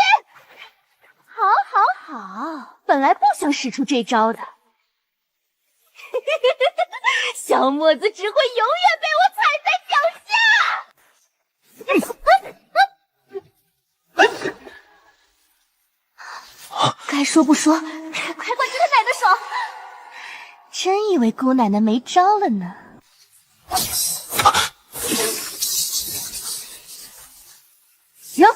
好，本来不想使出这招的，小墨子只会永远被我踩在脚下。该说不说，快管住他奶的手！真以为姑奶奶没招了呢？行。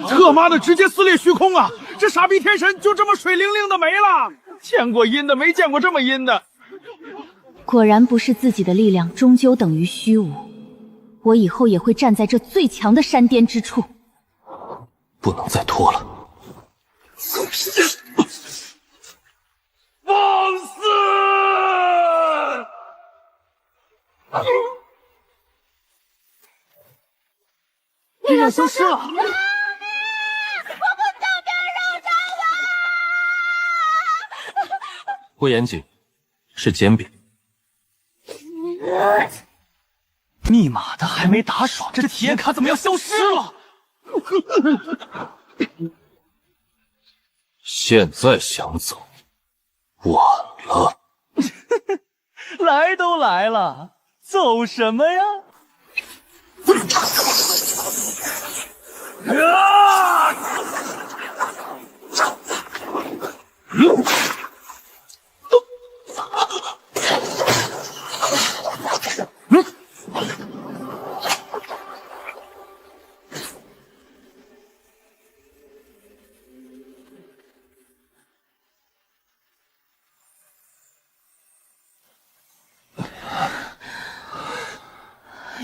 特妈的直接撕裂虚空啊！这傻逼天神就这么水灵灵的没了。见过阴的，没见过这么阴的。果然不是自己的力量终究等于虚无，我以后也会站在这最强的山巅之处。不能再拖了。放肆！力量消失了。不严谨，是煎饼。密码的还没打爽，这体验卡怎么要消失了？现在想走，晚了。来都来了，走什么呀？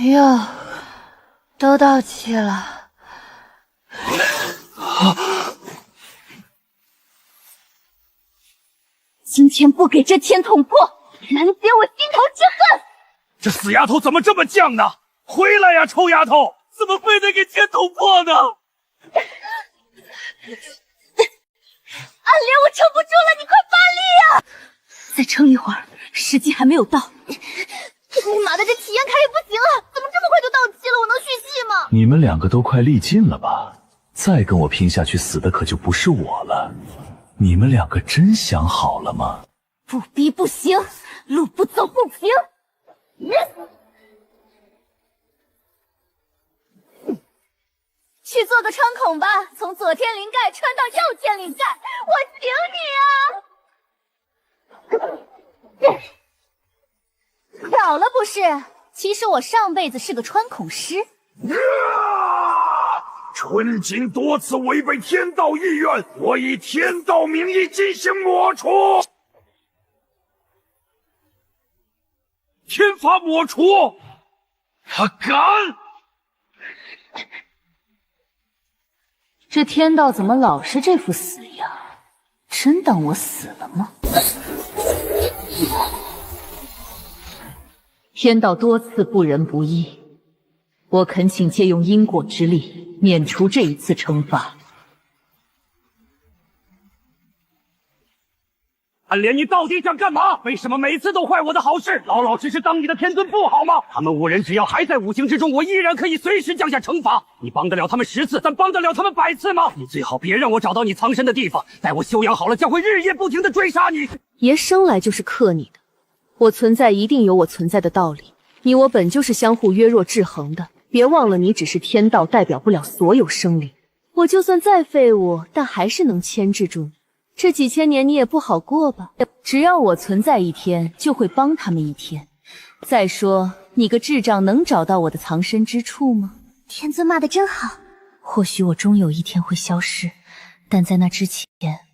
哟，都到齐了。今天不给这天捅破，难解我心头之恨。这死丫头怎么这么犟呢？回来呀，臭丫头！怎么非得给天捅破呢？暗莲，我撑不住了，你快发力啊！再撑一会儿，时机还没有到。你妈的，这体验卡也不行了，怎么这么快就到期了？我能续戏吗？你们两个都快力尽了吧？再跟我拼下去，死的可就不是我了。你们两个真想好了吗？不逼不行，路不走不平。去做个穿孔吧，从左天灵盖穿到右天灵盖，我请你啊！巧了不是？其实我上辈子是个穿孔师。春锦多次违背天道意愿，我以天道名义进行抹除。天罚抹除，他敢！这天道怎么老是这副死样？真当我死了吗？天道多次不仁不义，我恳请借用因果之力，免除这一次惩罚。暗莲，你到底想干嘛？为什么每次都坏我的好事？老老实实当你的天尊不好吗？他们5人只要还在五行之中，我依然可以随时降下惩罚。你帮得了他们10次，但帮得了他们100次吗？你最好别让我找到你藏身的地方，待我修养好了，将会日夜不停的追杀你。爷生来就是克你的，我存在一定有我存在的道理。你我本就是相互约弱制衡的，别忘了你只是天道，代表不了所有生灵。我就算再废物，但还是能牵制住你。这几千年你也不好过吧？只要我存在一天，就会帮他们一天。再说，你个智障能找到我的藏身之处吗？天尊骂得真好。或许我终有一天会消失，但在那之前，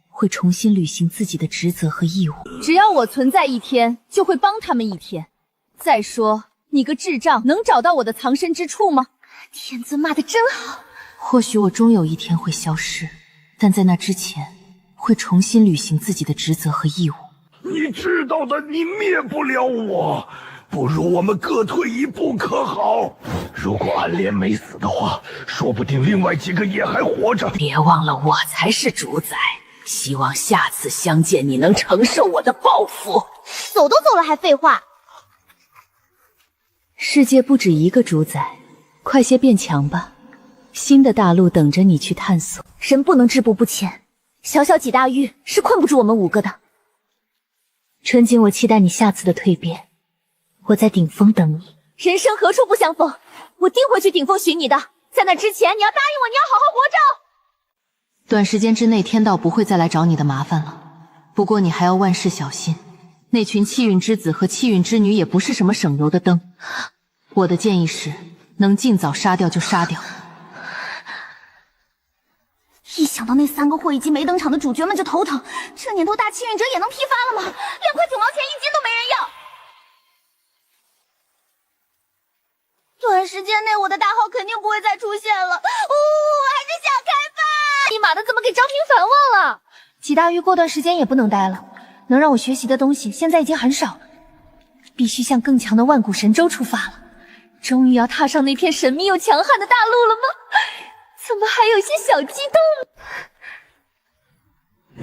会重新履行自己的职责和义务。只要我存在一天，就会帮他们一天。再说，你个智障能找到我的藏身之处吗？天尊骂得真好。或许我终有一天会消失，但在那之前，会重新履行自己的职责和义务。你知道的，你灭不了我，不如我们各退一步可好？如果暗莲没死的话，说不定另外几个也还活着。别忘了，我才是主宰。希望下次相见，你能承受我的报复。走都走了，还废话？世界不止一个主宰，快些变强吧！新的大陆等着你去探索。人不能止步不前。小小几大狱是困不住我们5个的。春景，我期待你下次的蜕变，我在顶峰等你。人生何处不相逢，我定会去顶峰寻你的。在那之前，你要答应我，你要好好活着。短时间之内，天道不会再来找你的麻烦了。不过你还要万事小心，那群气运之子和气运之女也不是什么省油的灯。我的建议是，能尽早杀掉就杀掉。一想到那3个货以及没登场的主角们就头疼，这年头大气运者也能批发了吗？2块9毛钱1斤都没人要。短时间内我的大号肯定不会再出现了，还是想开饭。你妈的，怎么给张平反忘了？几大狱过段时间也不能待了，能让我学习的东西现在已经很少了，必须向更强的万古神州出发了。终于要踏上那片神秘又强悍的大陆了吗？怎么还有些小激动？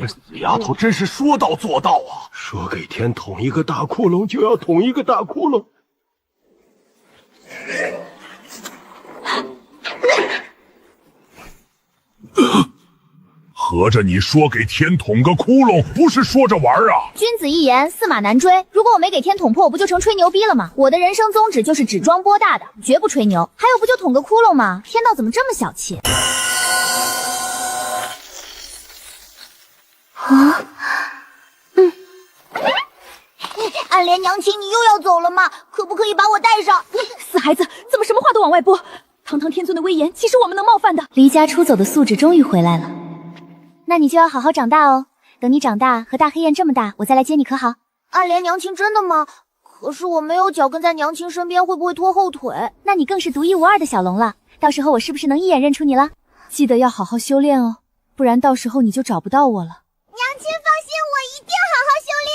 死丫头真是说到做到啊！说给天捅一个大窟窿，就要捅一个大窟窿。合着你说给天捅个窟窿，不是说着玩啊？君子一言，驷马难追。如果我没给天捅破，我不就成吹牛逼了吗？我的人生宗旨就是只装波大的，绝不吹牛。还有，不就捅个窟窿吗？天道怎么这么小气？暗莲娘亲，你又要走了吗？可不可以把我带上？死孩子，怎么什么话都往外播？堂堂天尊的威严，岂是我们能冒犯的？离家出走的素质终于回来了。那你就要好好长大哦。等你长大，和大黑雁这么大，我再来接你可好？暗莲娘亲真的吗？可是我没有脚跟在娘亲身边，会不会拖后腿？那你更是独一无二的小龙了。到时候我是不是能一眼认出你了？记得要好好修炼哦，不然到时候你就找不到我了。娘亲放心，我一定好好修炼。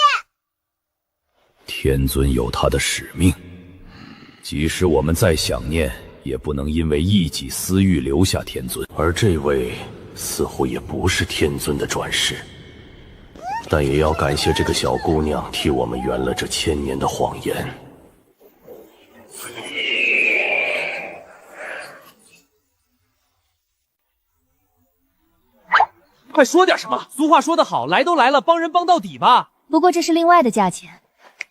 天尊有他的使命，即使我们再想念，也不能因为一己私欲留下天尊。而这位似乎也不是天尊的转世，但也要感谢这个小姑娘替我们圆了这1000年的谎言。快说点什么！俗话说得好，来都来了，帮人帮到底吧。不过这是另外的价钱，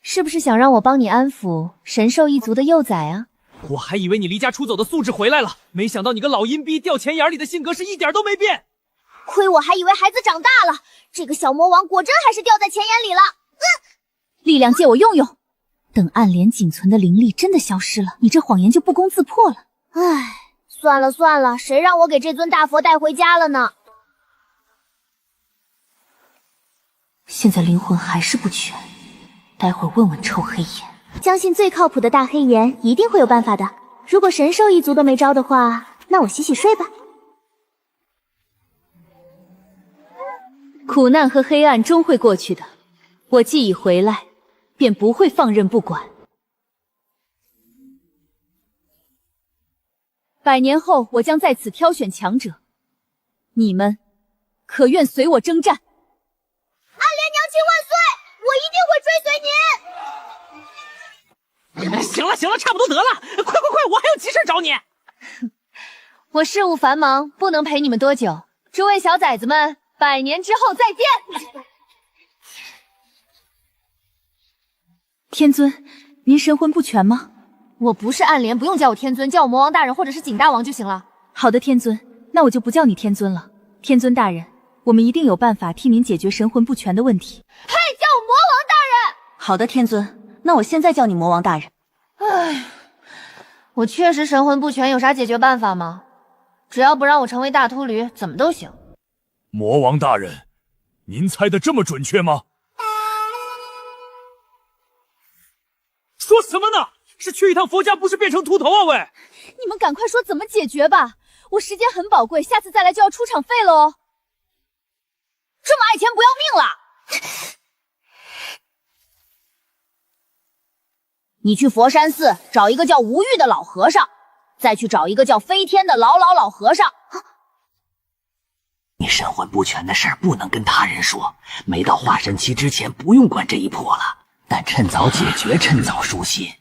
是不是想让我帮你安抚神兽一族的幼崽啊？我还以为你离家出走的素质回来了，没想到你个老阴逼掉钱眼里的性格是一点都没变。亏我还以为孩子长大了，这个小魔王果真还是掉在钱眼里了。力量借我用用，等暗莲仅存的灵力真的消失了，你这谎言就不攻自破了。唉，算了算了，谁让我给这尊大佛带回家了呢？现在灵魂还是不全，待会儿问问臭黑岩。相信最靠谱的大黑岩一定会有办法的。如果神兽一族都没招的话，那我洗洗睡吧。苦难和黑暗终会过去的，我既已回来，便不会放任不管。100年后，我将在此挑选强者，你们可愿随我征战？暗莲娘亲万岁！我一定会追随您。行了行了，差不多得了，快快快，我还有急事找你。我事务繁忙，不能陪你们多久。诸位小崽子们，100年之后再见。天尊，您神魂不全吗？我不是暗莲，不用叫我天尊，叫我魔王大人或者是景大王就行了。好的，天尊，那我就不叫你天尊了。天尊大人，我们一定有办法替您解决神魂不全的问题。嘿，叫我魔王大人。好的，天尊，那我现在叫你魔王大人。唉，我确实神魂不全，有啥解决办法吗？只要不让我成为大秃驴，怎么都行。魔王大人，您猜的这么准确吗？说什么呢？是去一趟佛家，不是变成秃头啊！喂，你们赶快说怎么解决吧，我时间很宝贵，下次再来就要出场费了哦。这么爱钱不要命了？你去佛山寺找一个叫无欲的老和尚，再去找一个叫飞天的老和尚。你神魂不全的事儿不能跟他人说，没到化神期之前不用管这一破了，但趁早解决，趁早舒心。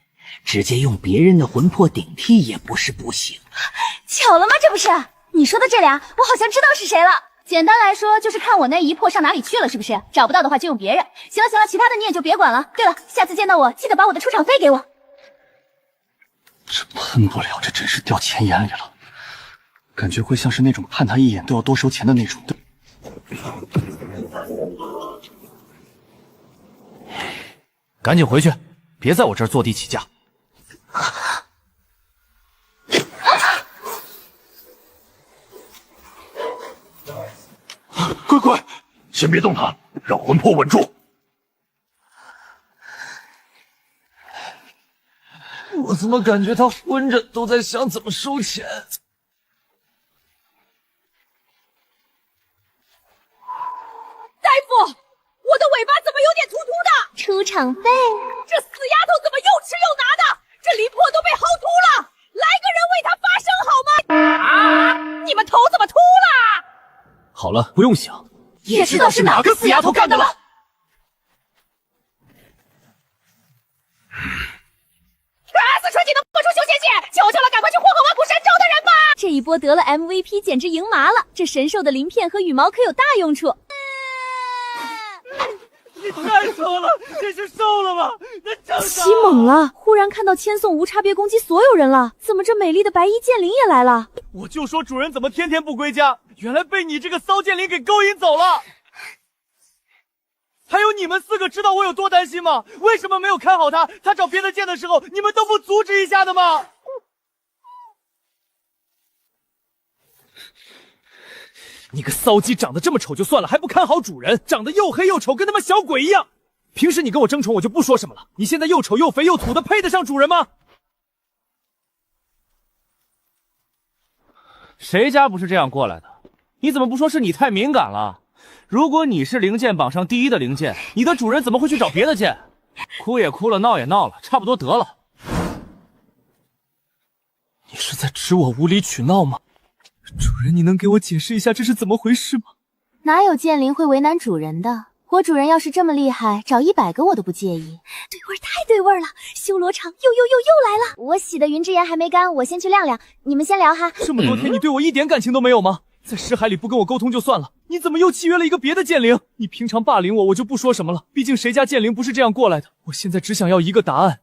直接用别人的魂魄顶替也不是不行。巧了吗？这不是你说的这俩，我好像知道是谁了。简单来说，就是看我那一魄上哪里去了，是不是？找不到的话就用别人。行了行了，其他的你也就别管了。对了，下次见到我记得把我的出场费给我。这喷不了，这真是掉钱眼里了，感觉会像是那种看他一眼都要多收钱的那种。赶紧回去，别在我这儿坐地起价。乖乖，先别动他，让魂魄稳住。我怎么感觉他昏着都在想怎么收钱？大夫，我的尾巴怎么有点秃秃的？出场费？这死丫头怎么又吃又拿的？这离魄都被薅秃了！来个人为他发声好吗？你们头怎么秃了？好了，不用想，也知道是哪个死丫头干的了。四川技能破除修仙界，求求了，赶快去霍格湾古神州的人吧！这一波得了 MVP， 简直赢麻了。这神兽的鳞片和羽毛可有大用处。你太瘦了，这是瘦了吗？那长大奇猛了！忽然看到千颂无差别攻击所有人了，怎么这美丽的白衣剑灵也来了？我就说主人怎么天天不归家，原来被你这个骚剑灵给勾引走了。还有你们4个知道我有多担心吗？为什么没有看好他？他找别的剑的时候，你们都不阻止一下的吗？你个骚鸡，长得这么丑就算了，还不看好主人，长得又黑又丑，跟他妈小鬼一样。平时你跟我争宠我就不说什么了，你现在又丑又肥又土的，配得上主人吗？谁家不是这样过来的？你怎么不说是你太敏感了？如果你是灵剑榜上第1的灵剑，你的主人怎么会去找别的剑？哭也哭了，闹也闹了，差不多得了。你是在指我无理取闹吗？主人，你能给我解释一下这是怎么回事吗？哪有剑灵会为难主人的？我主人要是这么厉害，找100个我都不介意。对味儿，太对味儿了！修罗场又来了！我洗的云之言还没干，我先去晾晾，你们先聊哈。这么多天你对我一点感情都没有吗？在尸海里不跟我沟通就算了，你怎么又契约了一个别的剑灵？你平常霸凌我就不说什么了，毕竟谁家剑灵不是这样过来的？我现在只想要一个答案，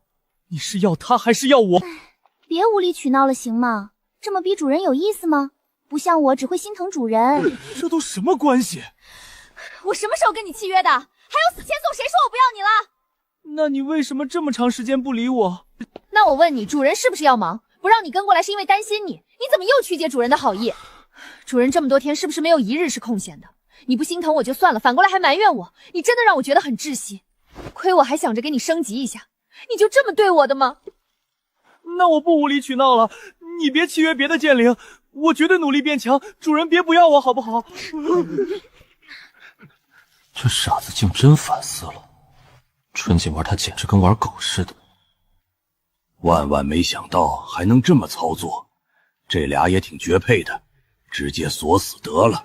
你是要他还是要我？别无理取闹了，行吗？这么逼主人有意思吗？不像我只会心疼主人。这都什么关系？我什么时候跟你契约的？还有死签送，谁说我不要你了？那你为什么这么长时间不理我？那我问你，主人是不是要忙？不让你跟过来是因为担心你？你怎么又曲解主人的好意？主人这么多天是不是没有一日是空闲的？你不心疼我就算了，反过来还埋怨我，你真的让我觉得很窒息。亏我还想着给你升级一下，你就这么对我的吗？那我不无理取闹了，你别契约别的剑灵，我绝对努力变强，主人别不要我好不好？这傻子竟真反思了，春锦玩他简直跟玩狗似的。万万没想到还能这么操作，这俩也挺绝配的，直接锁死得了。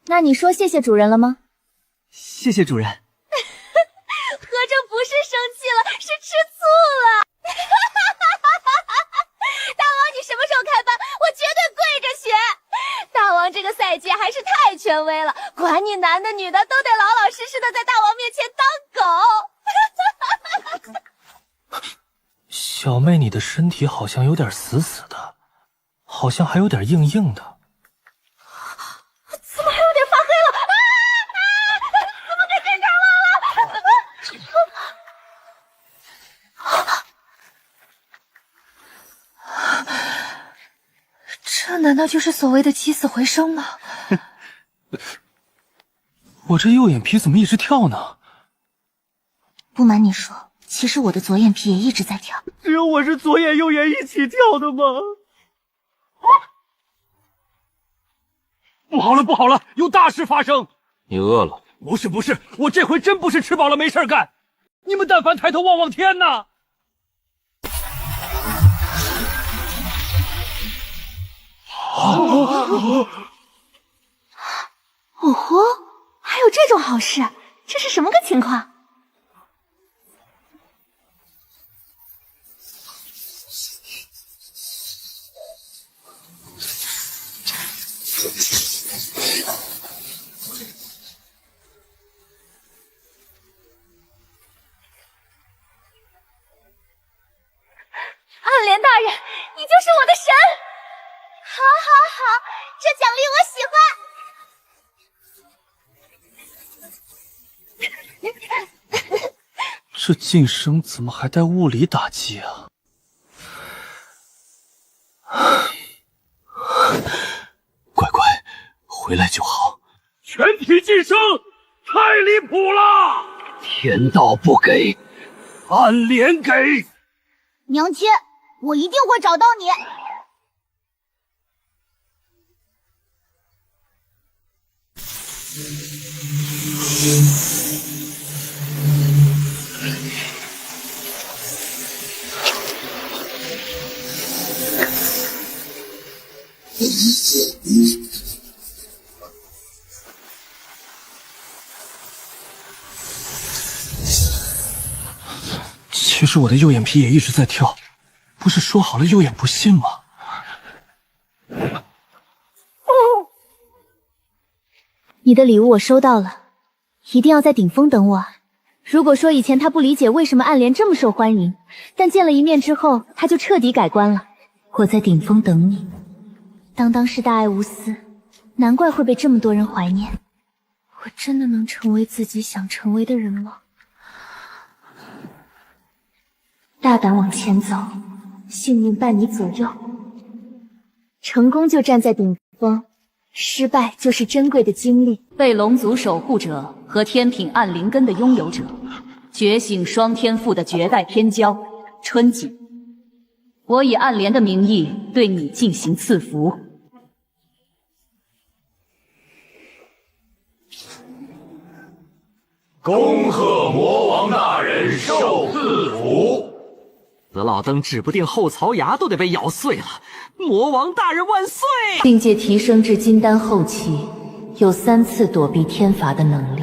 那你说谢谢主人了吗？谢谢主人。合着不是生气了，是吃醋了。大王，你什么时候开班？我绝对跪着学。大王这个赛季还是太权威了，管你男的女的都得老老实实的在大王面前当狗。小妹，你的身体好像有点死死的，好像还有点硬硬的。怎么还有点发黑了？怎么给变成了？这难道就是所谓的起死回生吗？我这右眼皮怎么一直跳呢？不瞒你说，其实我的左眼皮也一直在跳。只有我是左眼右眼一起跳的吗？不好了，不好了，有大事发生！你饿了？不是，我这回真不是吃饱了没事干。你们但凡抬头望望天呐！哦吼，还有这种好事，这是什么个情况？暗莲大人，你就是我的神！好，这奖励我喜欢。这晋升怎么还带物理打击啊？乖乖，回来就好。全体晋升，太离谱了！天道不给，暗莲给。娘亲，我一定会找到你。其实我的右眼皮也一直在跳，不是说好了右眼不信吗？你的礼物我收到了，一定要在顶峰等我啊！如果说以前他不理解为什么暗莲这么受欢迎，但见了一面之后他就彻底改观了。我在顶峰等你。当时大爱无私，难怪会被这么多人怀念。我真的能成为自己想成为的人吗？大胆往前走，幸运伴你左右。成功就站在顶峰，失败就是珍贵的经历。被龙族守护者和天品暗灵根的拥有者，觉醒双天赋的绝代天骄春锦，我以暗莲的名义对你进行赐福。恭贺魔王大人受赐福。死老登指不定后槽牙都得被咬碎了。魔王大人万岁！境界提升至金丹后期，有3次躲避天罚的能力。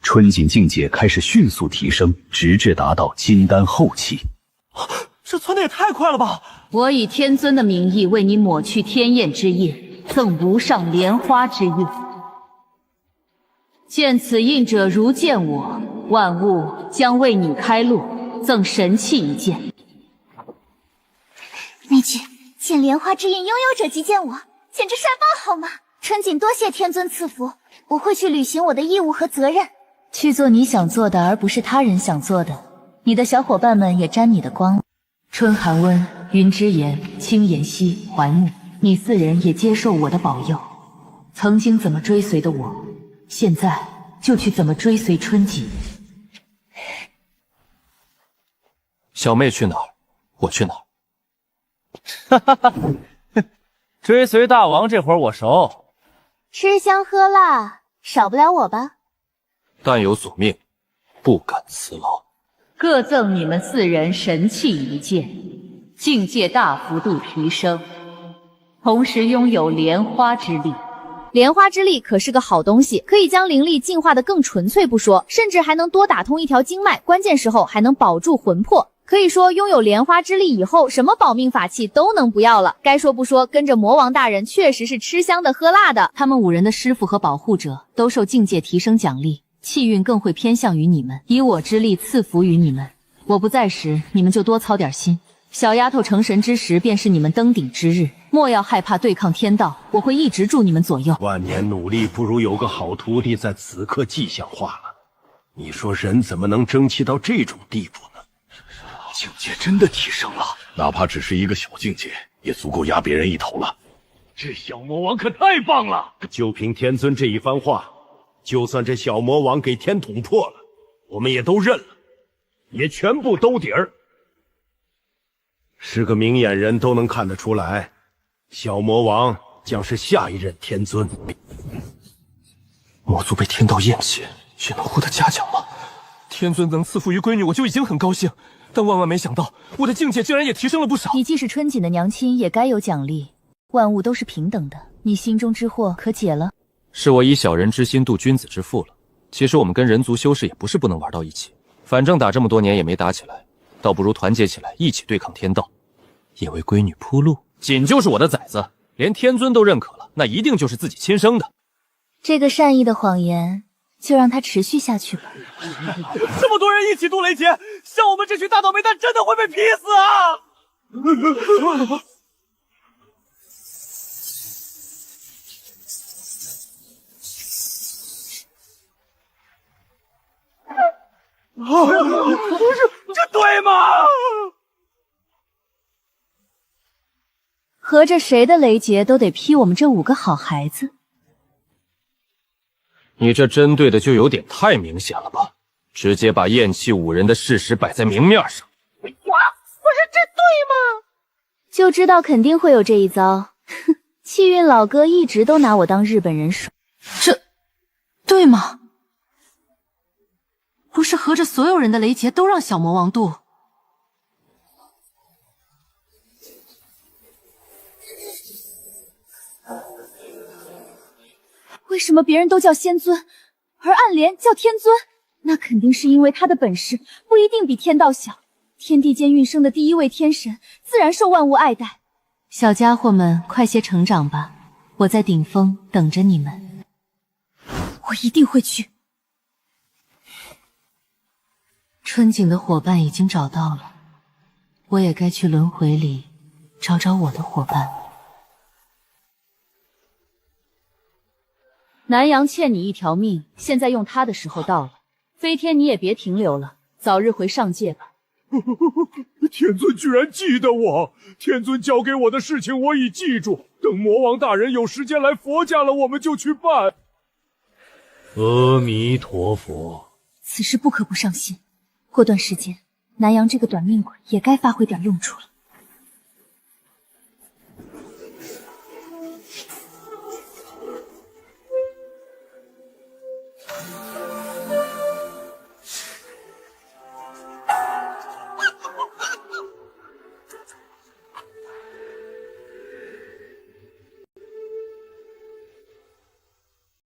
春锦境界开始迅速提升，直至达到金丹后期。这窜的也太快了吧！我以天尊的名义为你抹去天焰之业，赠无上莲花之印。见此印者如见我，万物将为你开路，赠神器一件。那句“见莲花之印拥有者即见我”，简直帅爆好吗？春锦多谢天尊赐福，我会去履行我的义务和责任。去做你想做的，而不是他人想做的。你的小伙伴们也沾你的光。春寒温、云之言、青妍希、怀木，你4人也接受我的保佑。曾经怎么追随的我，现在就去怎么追随春锦。小妹去哪儿，我去哪儿。哈哈哈，追随大王这活儿我熟。吃香喝辣，少不了我吧？但有所命，不敢辞劳。各赠你们4人神器一件，境界大幅度提升，同时拥有莲花之力。莲花之力可是个好东西，可以将灵力净化得更纯粹不说，甚至还能多打通一条经脉，关键时候还能保住魂魄。可以说拥有莲花之力以后，什么保命法器都能不要了。该说不说，跟着魔王大人确实是吃香的喝辣的。他们5人的师傅和保护者都受境界提升奖励，气运更会偏向于你们，以我之力赐福于你们。我不在时，你们就多操点心。小丫头成神之时，便是你们登顶之日。莫要害怕对抗天道，我会一直助你们左右。万年努力不如有个好徒弟在此刻迹象化了。你说人怎么能争气到这种地步呢？境界真的提升了，哪怕只是一个小境界，也足够压别人一头了。这小魔王可太棒了！就凭天尊这一番话，就算这小魔王给天捅破了，我们也都认了，也全部兜底儿。是个明眼人都能看得出来，小魔王将是下一任天尊。魔族被天道厌弃，也能获得嘉奖吗？天尊能赐福于闺女，我就已经很高兴。但万万没想到，我的境界竟然也提升了不少。你既是春锦的娘亲，也该有奖励。万物都是平等的，你心中之祸可解了？是我以小人之心度君子之腹了。其实我们跟人族修士也不是不能玩到一起，反正打这么多年也没打起来，倒不如团结起来一起对抗天道，也为闺女铺路。锦就是我的崽子，连天尊都认可了，那一定就是自己亲生的。这个善意的谎言，就让它持续下去吧。这么多人一起渡雷劫，像我们这群大倒霉蛋真的会被劈死啊！不是，这对吗？合着谁的雷劫都得劈我们这5个好孩子？你这针对的就有点太明显了吧？直接把厌弃5人的事实摆在明面上。不是这对吗？就知道肯定会有这一遭。哼，气运老哥一直都拿我当日本人耍。这对吗？不是合着所有人的雷劫都让小魔王渡？为什么别人都叫仙尊，而暗莲叫天尊？那肯定是因为他的本事不一定比天道小。天地间运生的第1位天神，自然受万物爱戴。小家伙们，快些成长吧，我在顶峰等着你们。我一定会去。春景的伙伴已经找到了，我也该去轮回里找找我的伙伴。南阳欠你一条命，现在用他的时候到了。飞天你也别停留了，早日回上界吧。天尊居然记得我，天尊交给我的事情我已记住，等魔王大人有时间来佛家了，我们就去办。阿弥陀佛。此事不可不上心。过段时间，南阳这个短命鬼也该发挥点用处了。